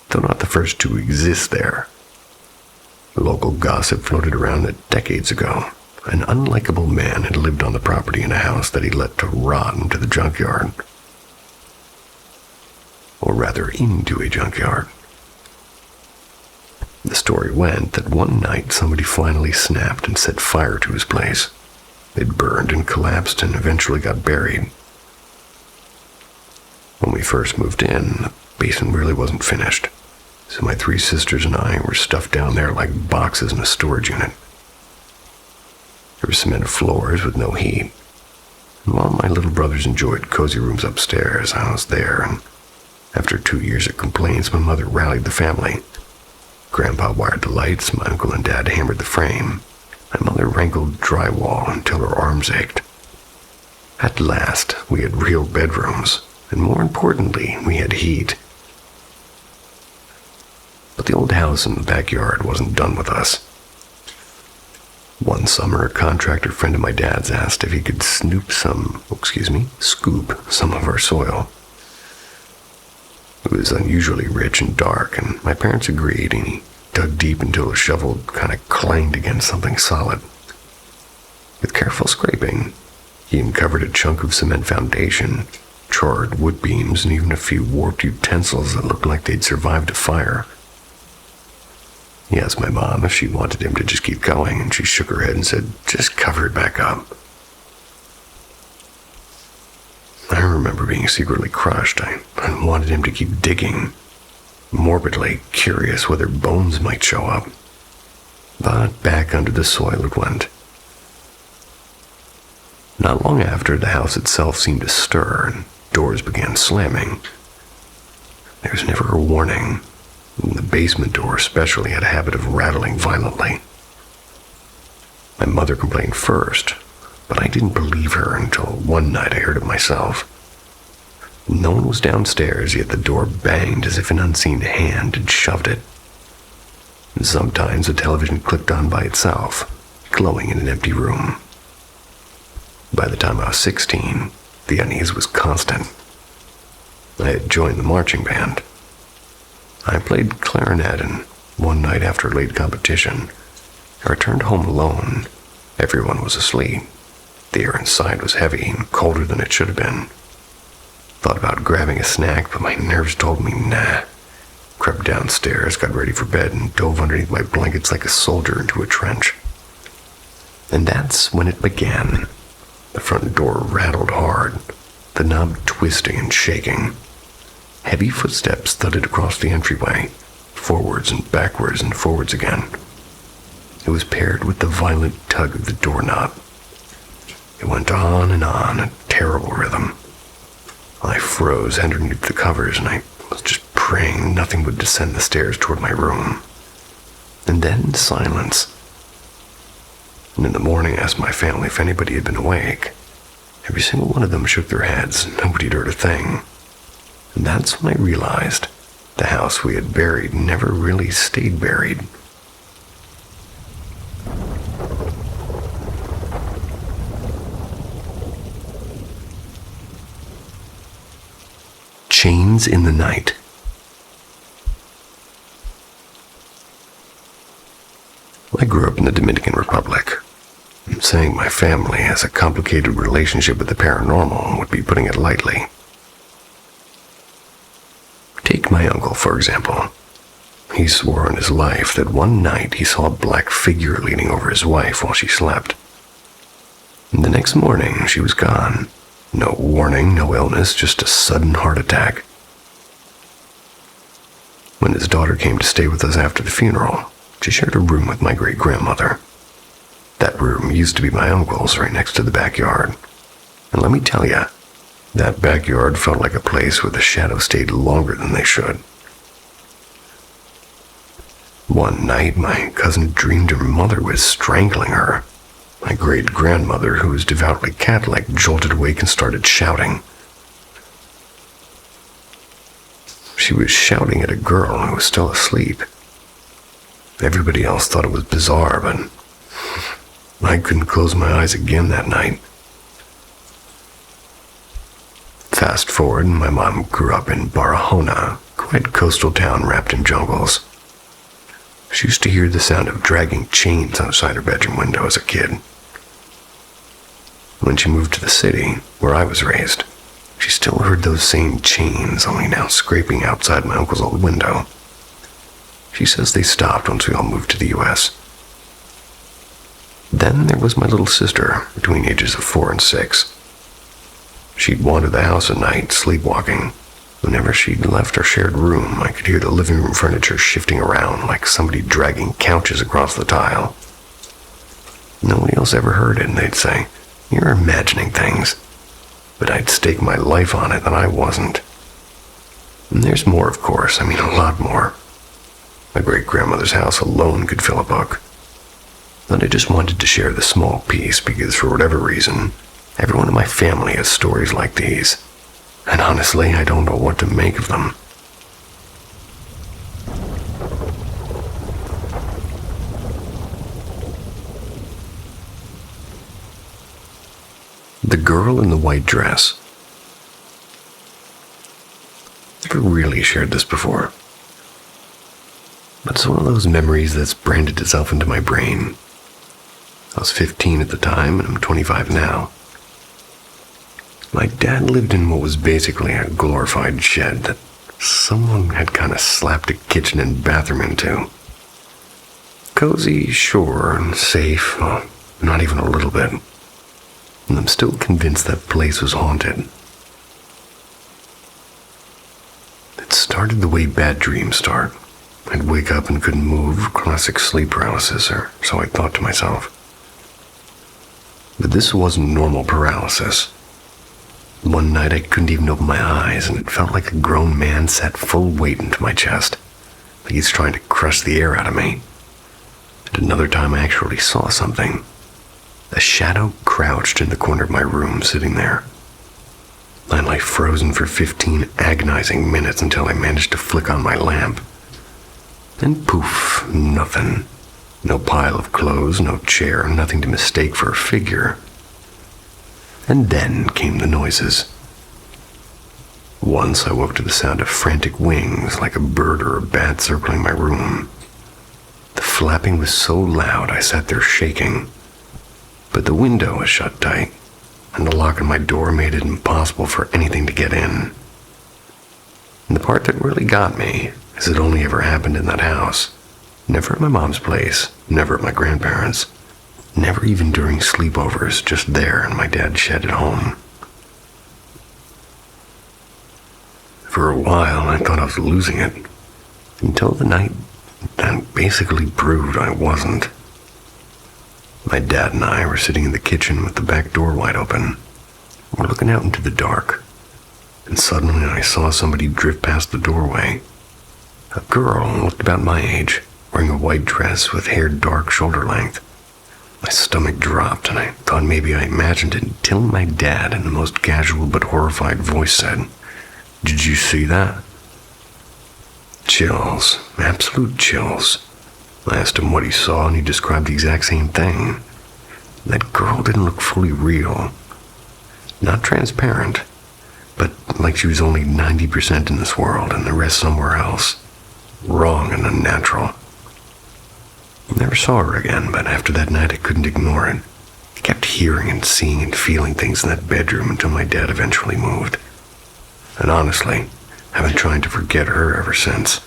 though not the first to exist there. Local gossip floated around that decades ago an unlikable man had lived on the property in a house that he let to rot into the junkyard. Or rather, into a junkyard. The story went that one night somebody finally snapped and set fire to his place. It burned and collapsed and eventually got buried. When we first moved in, the basement really wasn't finished, so my 3 sisters and I were stuffed down there like boxes in a storage unit. There were cement floors with no heat. And while my little brothers enjoyed cozy rooms upstairs, I was there, and after 2 years of complaints, my mother rallied the family. Grandpa wired the lights, my uncle and dad hammered the frame. My mother wrangled drywall until her arms ached. At last, we had real bedrooms, and more importantly, we had heat. But the old house in the backyard wasn't done with us. One summer, a contractor friend of my dad's asked if he could scoop some of our soil. It was unusually rich and dark, and my parents agreed, and he dug deep until a shovel kind of clanged against something solid. With careful scraping, he uncovered a chunk of cement foundation, charred wood beams, and even a few warped utensils that looked like they'd survived a fire. He asked my mom if she wanted him to just keep going, and she shook her head and said, "Just cover it back up." I remember being secretly crushed. I wanted him to keep digging, morbidly curious whether bones might show up. But back under the soil it went. Not long after, the house itself seemed to stir, and doors began slamming. There was never a warning. The basement door especially had a habit of rattling violently. My mother complained first, but I didn't believe her until one night I heard it myself. No one was downstairs, yet the door banged as if an unseen hand had shoved it. And sometimes the television clicked on by itself, glowing in an empty room. By the time I was 16, the unease was constant. I had joined the marching band. I played clarinet, and one night after a late competition, I returned home alone. Everyone was asleep. The air inside was heavy and colder than it should have been. Thought about grabbing a snack, but my nerves told me nah. Crept downstairs, got ready for bed, and dove underneath my blankets like a soldier into a trench. And that's when it began. The front door rattled hard, the knob twisting and shaking. Heavy footsteps thudded across the entryway, forwards and backwards and forwards again. It was paired with the violent tug of the doorknob. It went on, a terrible rhythm. I froze underneath the covers, and I was just praying nothing would descend the stairs toward my room. And then silence. And in the morning I asked my family if anybody had been awake. Every single one of them shook their heads. Nobody had heard a thing. And that's when I realized the house we had buried never really stayed buried. Chains in the Night. I grew up in the Dominican Republic. Saying my family has a complicated relationship with the paranormal would be putting it lightly. Take my uncle, for example. He swore on his life that one night he saw a black figure leaning over his wife while she slept. And the next morning, she was gone. No warning, no illness, just a sudden heart attack. When his daughter came to stay with us after the funeral, she shared a room with my great-grandmother. That room used to be my uncle's, right next to the backyard. And let me tell you, that backyard felt like a place where the shadows stayed longer than they should. One night, my cousin dreamed her mother was strangling her. My great-grandmother, who was devoutly Catholic, jolted awake and started shouting. She was shouting at a girl who was still asleep. Everybody else thought it was bizarre, but I couldn't close my eyes again that night. Fast forward, my mom grew up in Barahona, quite a coastal town wrapped in jungles. She used to hear the sound of dragging chains outside her bedroom window as a kid. When she moved to the city, where I was raised, she still heard those same chains, only now scraping outside my uncle's old window. She says they stopped once we all moved to the U.S. Then there was my little sister, between ages of 4 and 6. She'd wander the house at night, sleepwalking. Whenever she'd left our shared room, I could hear the living room furniture shifting around like somebody dragging couches across the tile. Nobody else ever heard it, and they'd say, "You're imagining things." but I'd stake my life on it that I wasn't. And there's more, of course. I mean, a lot more. My great-grandmother's house alone could fill a book. But I just wanted to share the small piece because, for whatever reason, everyone in my family has stories like these. And honestly, I don't know what to make of them. The girl in the white dress. Never really shared this before. But it's one of those memories that's branded itself into my brain. I was 15 at the time, and I'm 25 now. My dad lived in what was basically a glorified shed that someone had kind of slapped a kitchen and bathroom into. Cozy, sure, and safe, well, not even a little bit. And I'm still convinced that place was haunted. It started the way bad dreams start. I'd wake up and couldn't move, classic sleep paralysis, or so I thought to myself. But this wasn't normal paralysis. One night I couldn't even open my eyes, and it felt like a grown man sat full weight into my chest, like he's trying to crush the air out of me. And another time I actually saw something. A shadow crouched in the corner of my room, sitting there. I lay frozen for 15 agonizing minutes until I managed to flick on my lamp. And poof, nothing. No pile of clothes, no chair, nothing to mistake for a figure. And then came the noises. Once I woke to the sound of frantic wings, like a bird or a bat circling my room. The flapping was so loud I sat there shaking. But the window was shut tight, and the lock on my door made it impossible for anything to get in. And the part that really got me is it only ever happened in that house. Never at my mom's place, never at my grandparents', never even during sleepovers, just there in my dad's shed at home. For a while, I thought I was losing it, until the night that basically proved I wasn't. My dad and I were sitting in the kitchen with the back door wide open. We're looking out into the dark, and suddenly I saw somebody drift past the doorway. A girl looked about my age, wearing a white dress with hair dark shoulder length. My stomach dropped, and I thought maybe I imagined it until my dad, in the most casual but horrified voice, said, "Did you see that?" Chills, absolute chills. I asked him what he saw, and he described the exact same thing. That girl didn't look fully real. Not transparent, but like she was only 90% in this world and the rest somewhere else. Wrong and unnatural. I never saw her again, but after that night I couldn't ignore it. I kept hearing and seeing and feeling things in that bedroom until my dad eventually moved. And honestly, I've been trying to forget her ever since.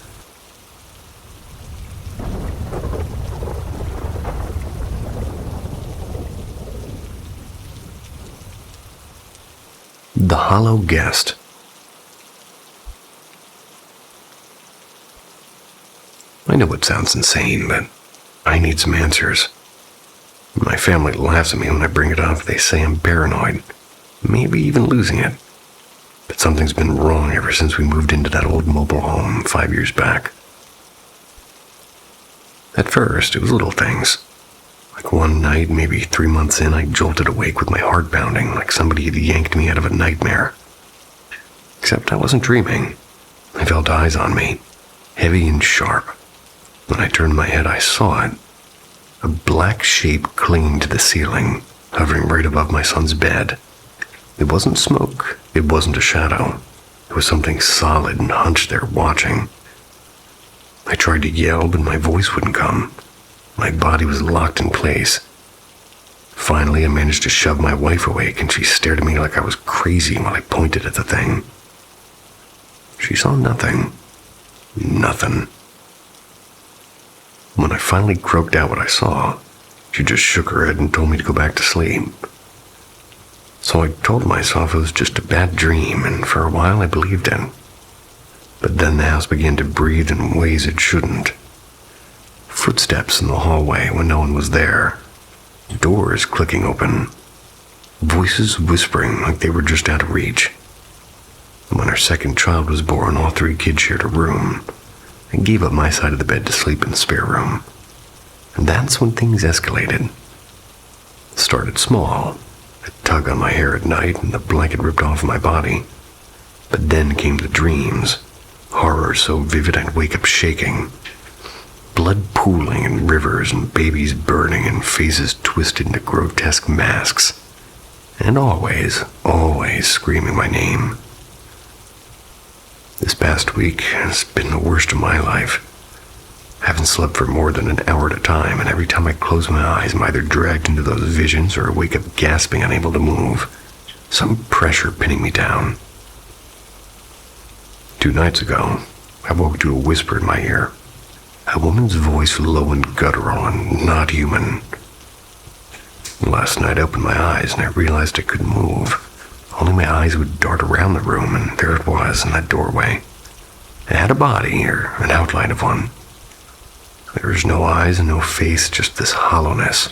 The Hollow Guest. I know it sounds insane, but I need some answers. My family laughs at me when I bring it up. They say I'm paranoid, maybe even losing it. But something's been wrong ever since we moved into that old mobile home 5 years back. At first, it was little things. Like one night, maybe 3 months in, I jolted awake with my heart pounding like somebody had yanked me out of a nightmare. Except I wasn't dreaming. I felt eyes on me, heavy and sharp. When I turned my head, I saw it. A black shape clinging to the ceiling, hovering right above my son's bed. It wasn't smoke. It wasn't a shadow. It was something solid and hunched there watching. I tried to yell, but my voice wouldn't come. My body was locked in place. Finally, I managed to shove my wife awake, and she stared at me like I was crazy while I pointed at the thing. She saw nothing. Nothing. When I finally croaked out what I saw, she just shook her head and told me to go back to sleep. So I told myself it was just a bad dream, and for a while I believed it. But then the house began to breathe in ways it shouldn't. Footsteps in the hallway when no one was there. Doors clicking open. voices whispering like they were just out of reach. And when our second child was born, all 3 kids shared a room. I gave up my side of the bed to sleep in the spare room. And that's when things escalated. It started small, a tug on my hair at night and the blanket ripped off my body. But then came the dreams, horror so vivid I'd wake up shaking. Blood pooling in rivers and babies burning and faces twisted into grotesque masks. And always screaming my name. This past week has been the worst of my life. I haven't slept for more than an hour at a time, and every time I close my eyes, I'm either dragged into those visions or I wake up gasping, unable to move. Some pressure pinning me down. 2 nights ago, I woke to a whisper in my ear. A woman's voice, low and guttural and not human. Last night I opened my eyes and I realized I couldn't move. Only my eyes would dart around the room, and there it was in that doorway. It had a body, or an outline of one. There was no eyes and no face, just this hollowness.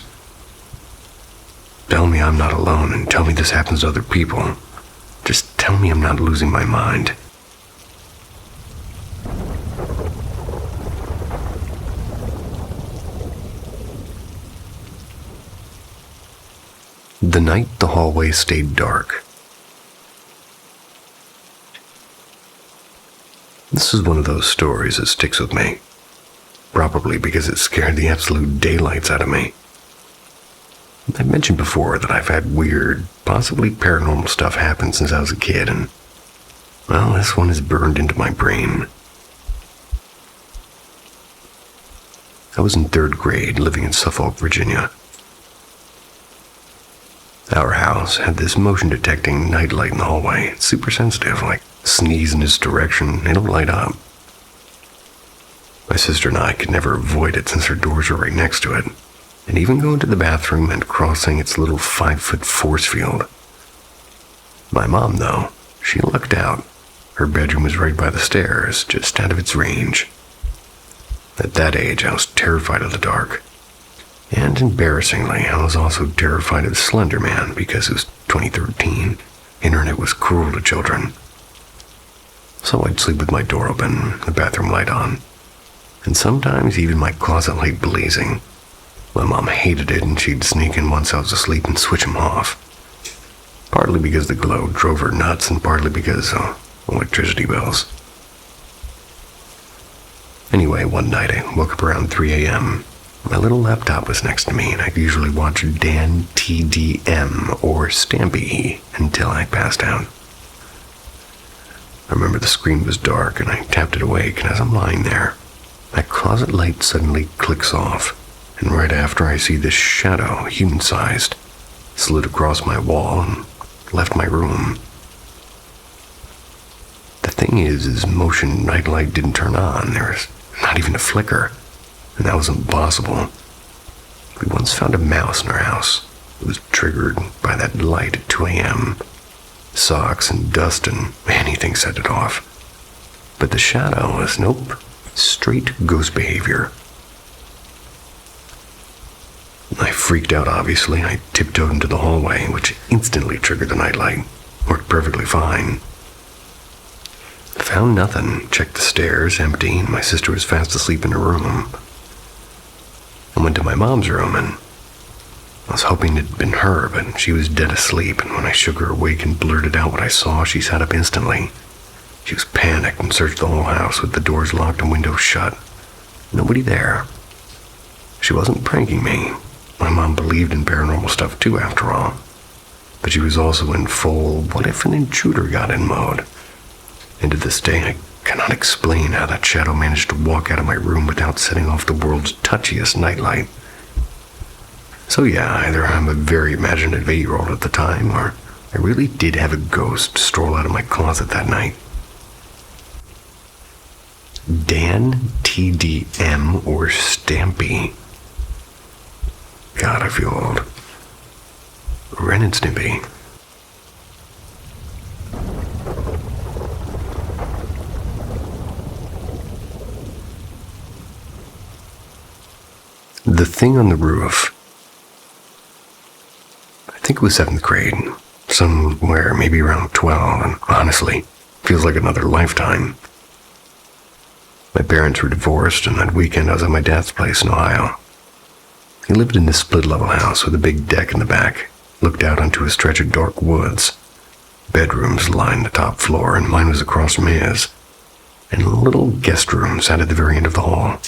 Tell me I'm not alone, and tell me this happens to other people. Just tell me I'm not losing my mind. The night the hallway stayed dark. This is one of those stories that sticks with me. Probably because it scared the absolute daylights out of me. I've mentioned before that I've had weird, possibly paranormal stuff happen since I was a kid, and, well, this one is burned into my brain. I was in 3rd grade, living in Suffolk, Virginia. Our house had this motion-detecting nightlight in the hallway. It's super sensitive, like sneeze in its direction, it'll light up. My sister and I could never avoid it since our doors were right next to it, and even going to the bathroom and crossing its little 5-foot force field. My mom, though, she lucked out. Her bedroom was right by the stairs, just out of its range. At that age, I was terrified of the dark. And embarrassingly, I was also terrified of the Slender Man because it was 2013. Internet was cruel to children. So I'd sleep with my door open, the bathroom light on, and sometimes even my closet light blazing. My mom hated it, and she'd sneak in once I was asleep and switch them off. Partly because the glow drove her nuts, and partly because of electricity bills. Anyway, one night I woke up around 3 a.m. My little laptop was next to me, and I'd usually watch Dan TDM or Stampy until I passed out. I remember the screen was dark, and I tapped it awake, and as I'm lying there, my closet light suddenly clicks off, and right after I see this shadow, human-sized, slid across my wall and left my room. The thing is motion nightlight didn't turn on. There was not even a flicker, and that was impossible. We once found a mouse in our house. It was triggered by that light at 2 a.m. Socks and dust and anything set it off. But the shadow was nope. Straight ghost behavior. I freaked out, obviously. I tiptoed into the hallway, which instantly triggered the nightlight. Worked perfectly fine. Found nothing. Checked the stairs, empty, and my sister was fast asleep in her room. I went to my mom's room, and I was hoping it'd been her, but she was dead asleep, and when I shook her awake and blurted out what I saw, she sat up instantly. She was panicked and searched the whole house with the doors locked and windows shut. Nobody there. She wasn't pranking me. My mom believed in paranormal stuff too, after all. But she was also in full what if an intruder got in mode. And to this day, I cannot explain how that shadow managed to walk out of my room without setting off the world's touchiest nightlight. So yeah, either I'm a very imaginative 8-year-old at the time, or I really did have a ghost stroll out of my closet that night. Dan TDM or Stampy. God, I feel old. Ren and Stimpy. The thing on the roof. think it was 7th grade, somewhere maybe around 12, and honestly, feels like another lifetime. My parents were divorced, and that weekend I was at my dad's place in Ohio. He lived in this split-level house with a big deck in the back, looked out onto a stretch of dark woods. Bedrooms lined the top floor, and mine was across from his, and little guest rooms sat at the very end of the hall.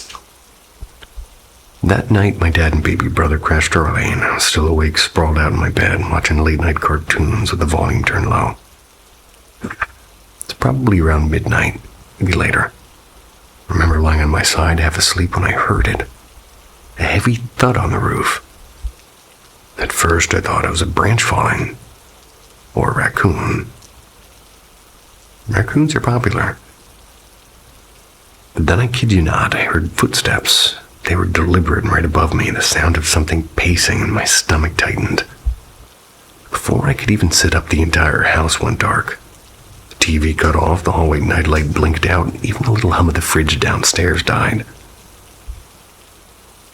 That night, my dad and baby brother crashed early, and I was still awake, sprawled out in my bed, watching late-night cartoons with the volume turned low. It's probably around midnight, maybe later. I remember lying on my side, half asleep, when I heard it. A heavy thud on the roof. At first, I thought it was a branch falling, or a raccoon. Raccoons are popular. But then, I kid you not, I heard footsteps. They were deliberate and right above me, the sound of something pacing, and my stomach tightened. Before I could even sit up, the entire house went dark. The TV cut off, the hallway nightlight blinked out, even the little hum of the fridge downstairs died.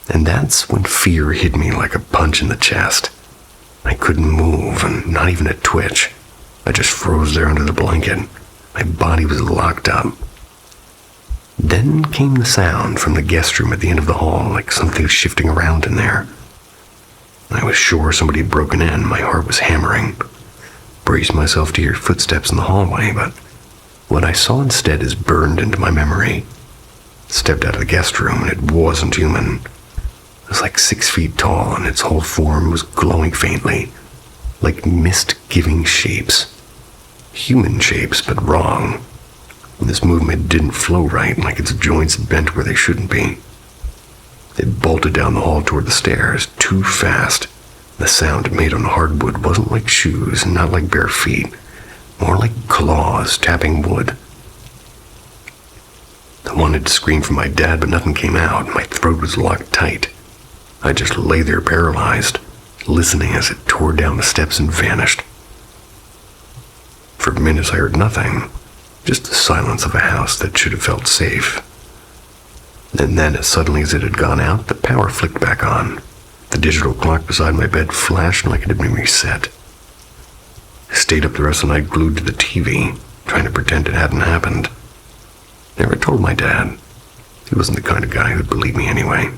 And that's when fear hit me like a punch in the chest. I couldn't move, and not even a twitch. I just froze there under the blanket. My body was locked up. Then came the sound from the guest room at the end of the hall, like something shifting around in there. I was sure somebody had broken in. My heart was hammering. Braced myself to hear footsteps in the hallway, but what I saw instead is burned into my memory. Stepped out of the guest room, and it wasn't human. It was like 6 feet tall, and its whole form was glowing faintly, like mist-giving shapes. Human shapes, but wrong. And this movement didn't flow right, like its joints bent where they shouldn't be. It bolted down the hall toward the stairs, too fast. The sound it made on hardwood wasn't like shoes, not like bare feet, more like claws tapping wood. I wanted to scream for my dad, but nothing came out. My throat was locked tight. I just lay there paralyzed, listening as it tore down the steps and vanished. For minutes I heard nothing. Just the silence of a house that should have felt safe. And then, as suddenly as it had gone out, the power flicked back on. The digital clock beside my bed flashed like it had been reset. I stayed up the rest of the night glued to the TV, trying to pretend it hadn't happened. Never told my dad. He wasn't the kind of guy who'd believe me anyway.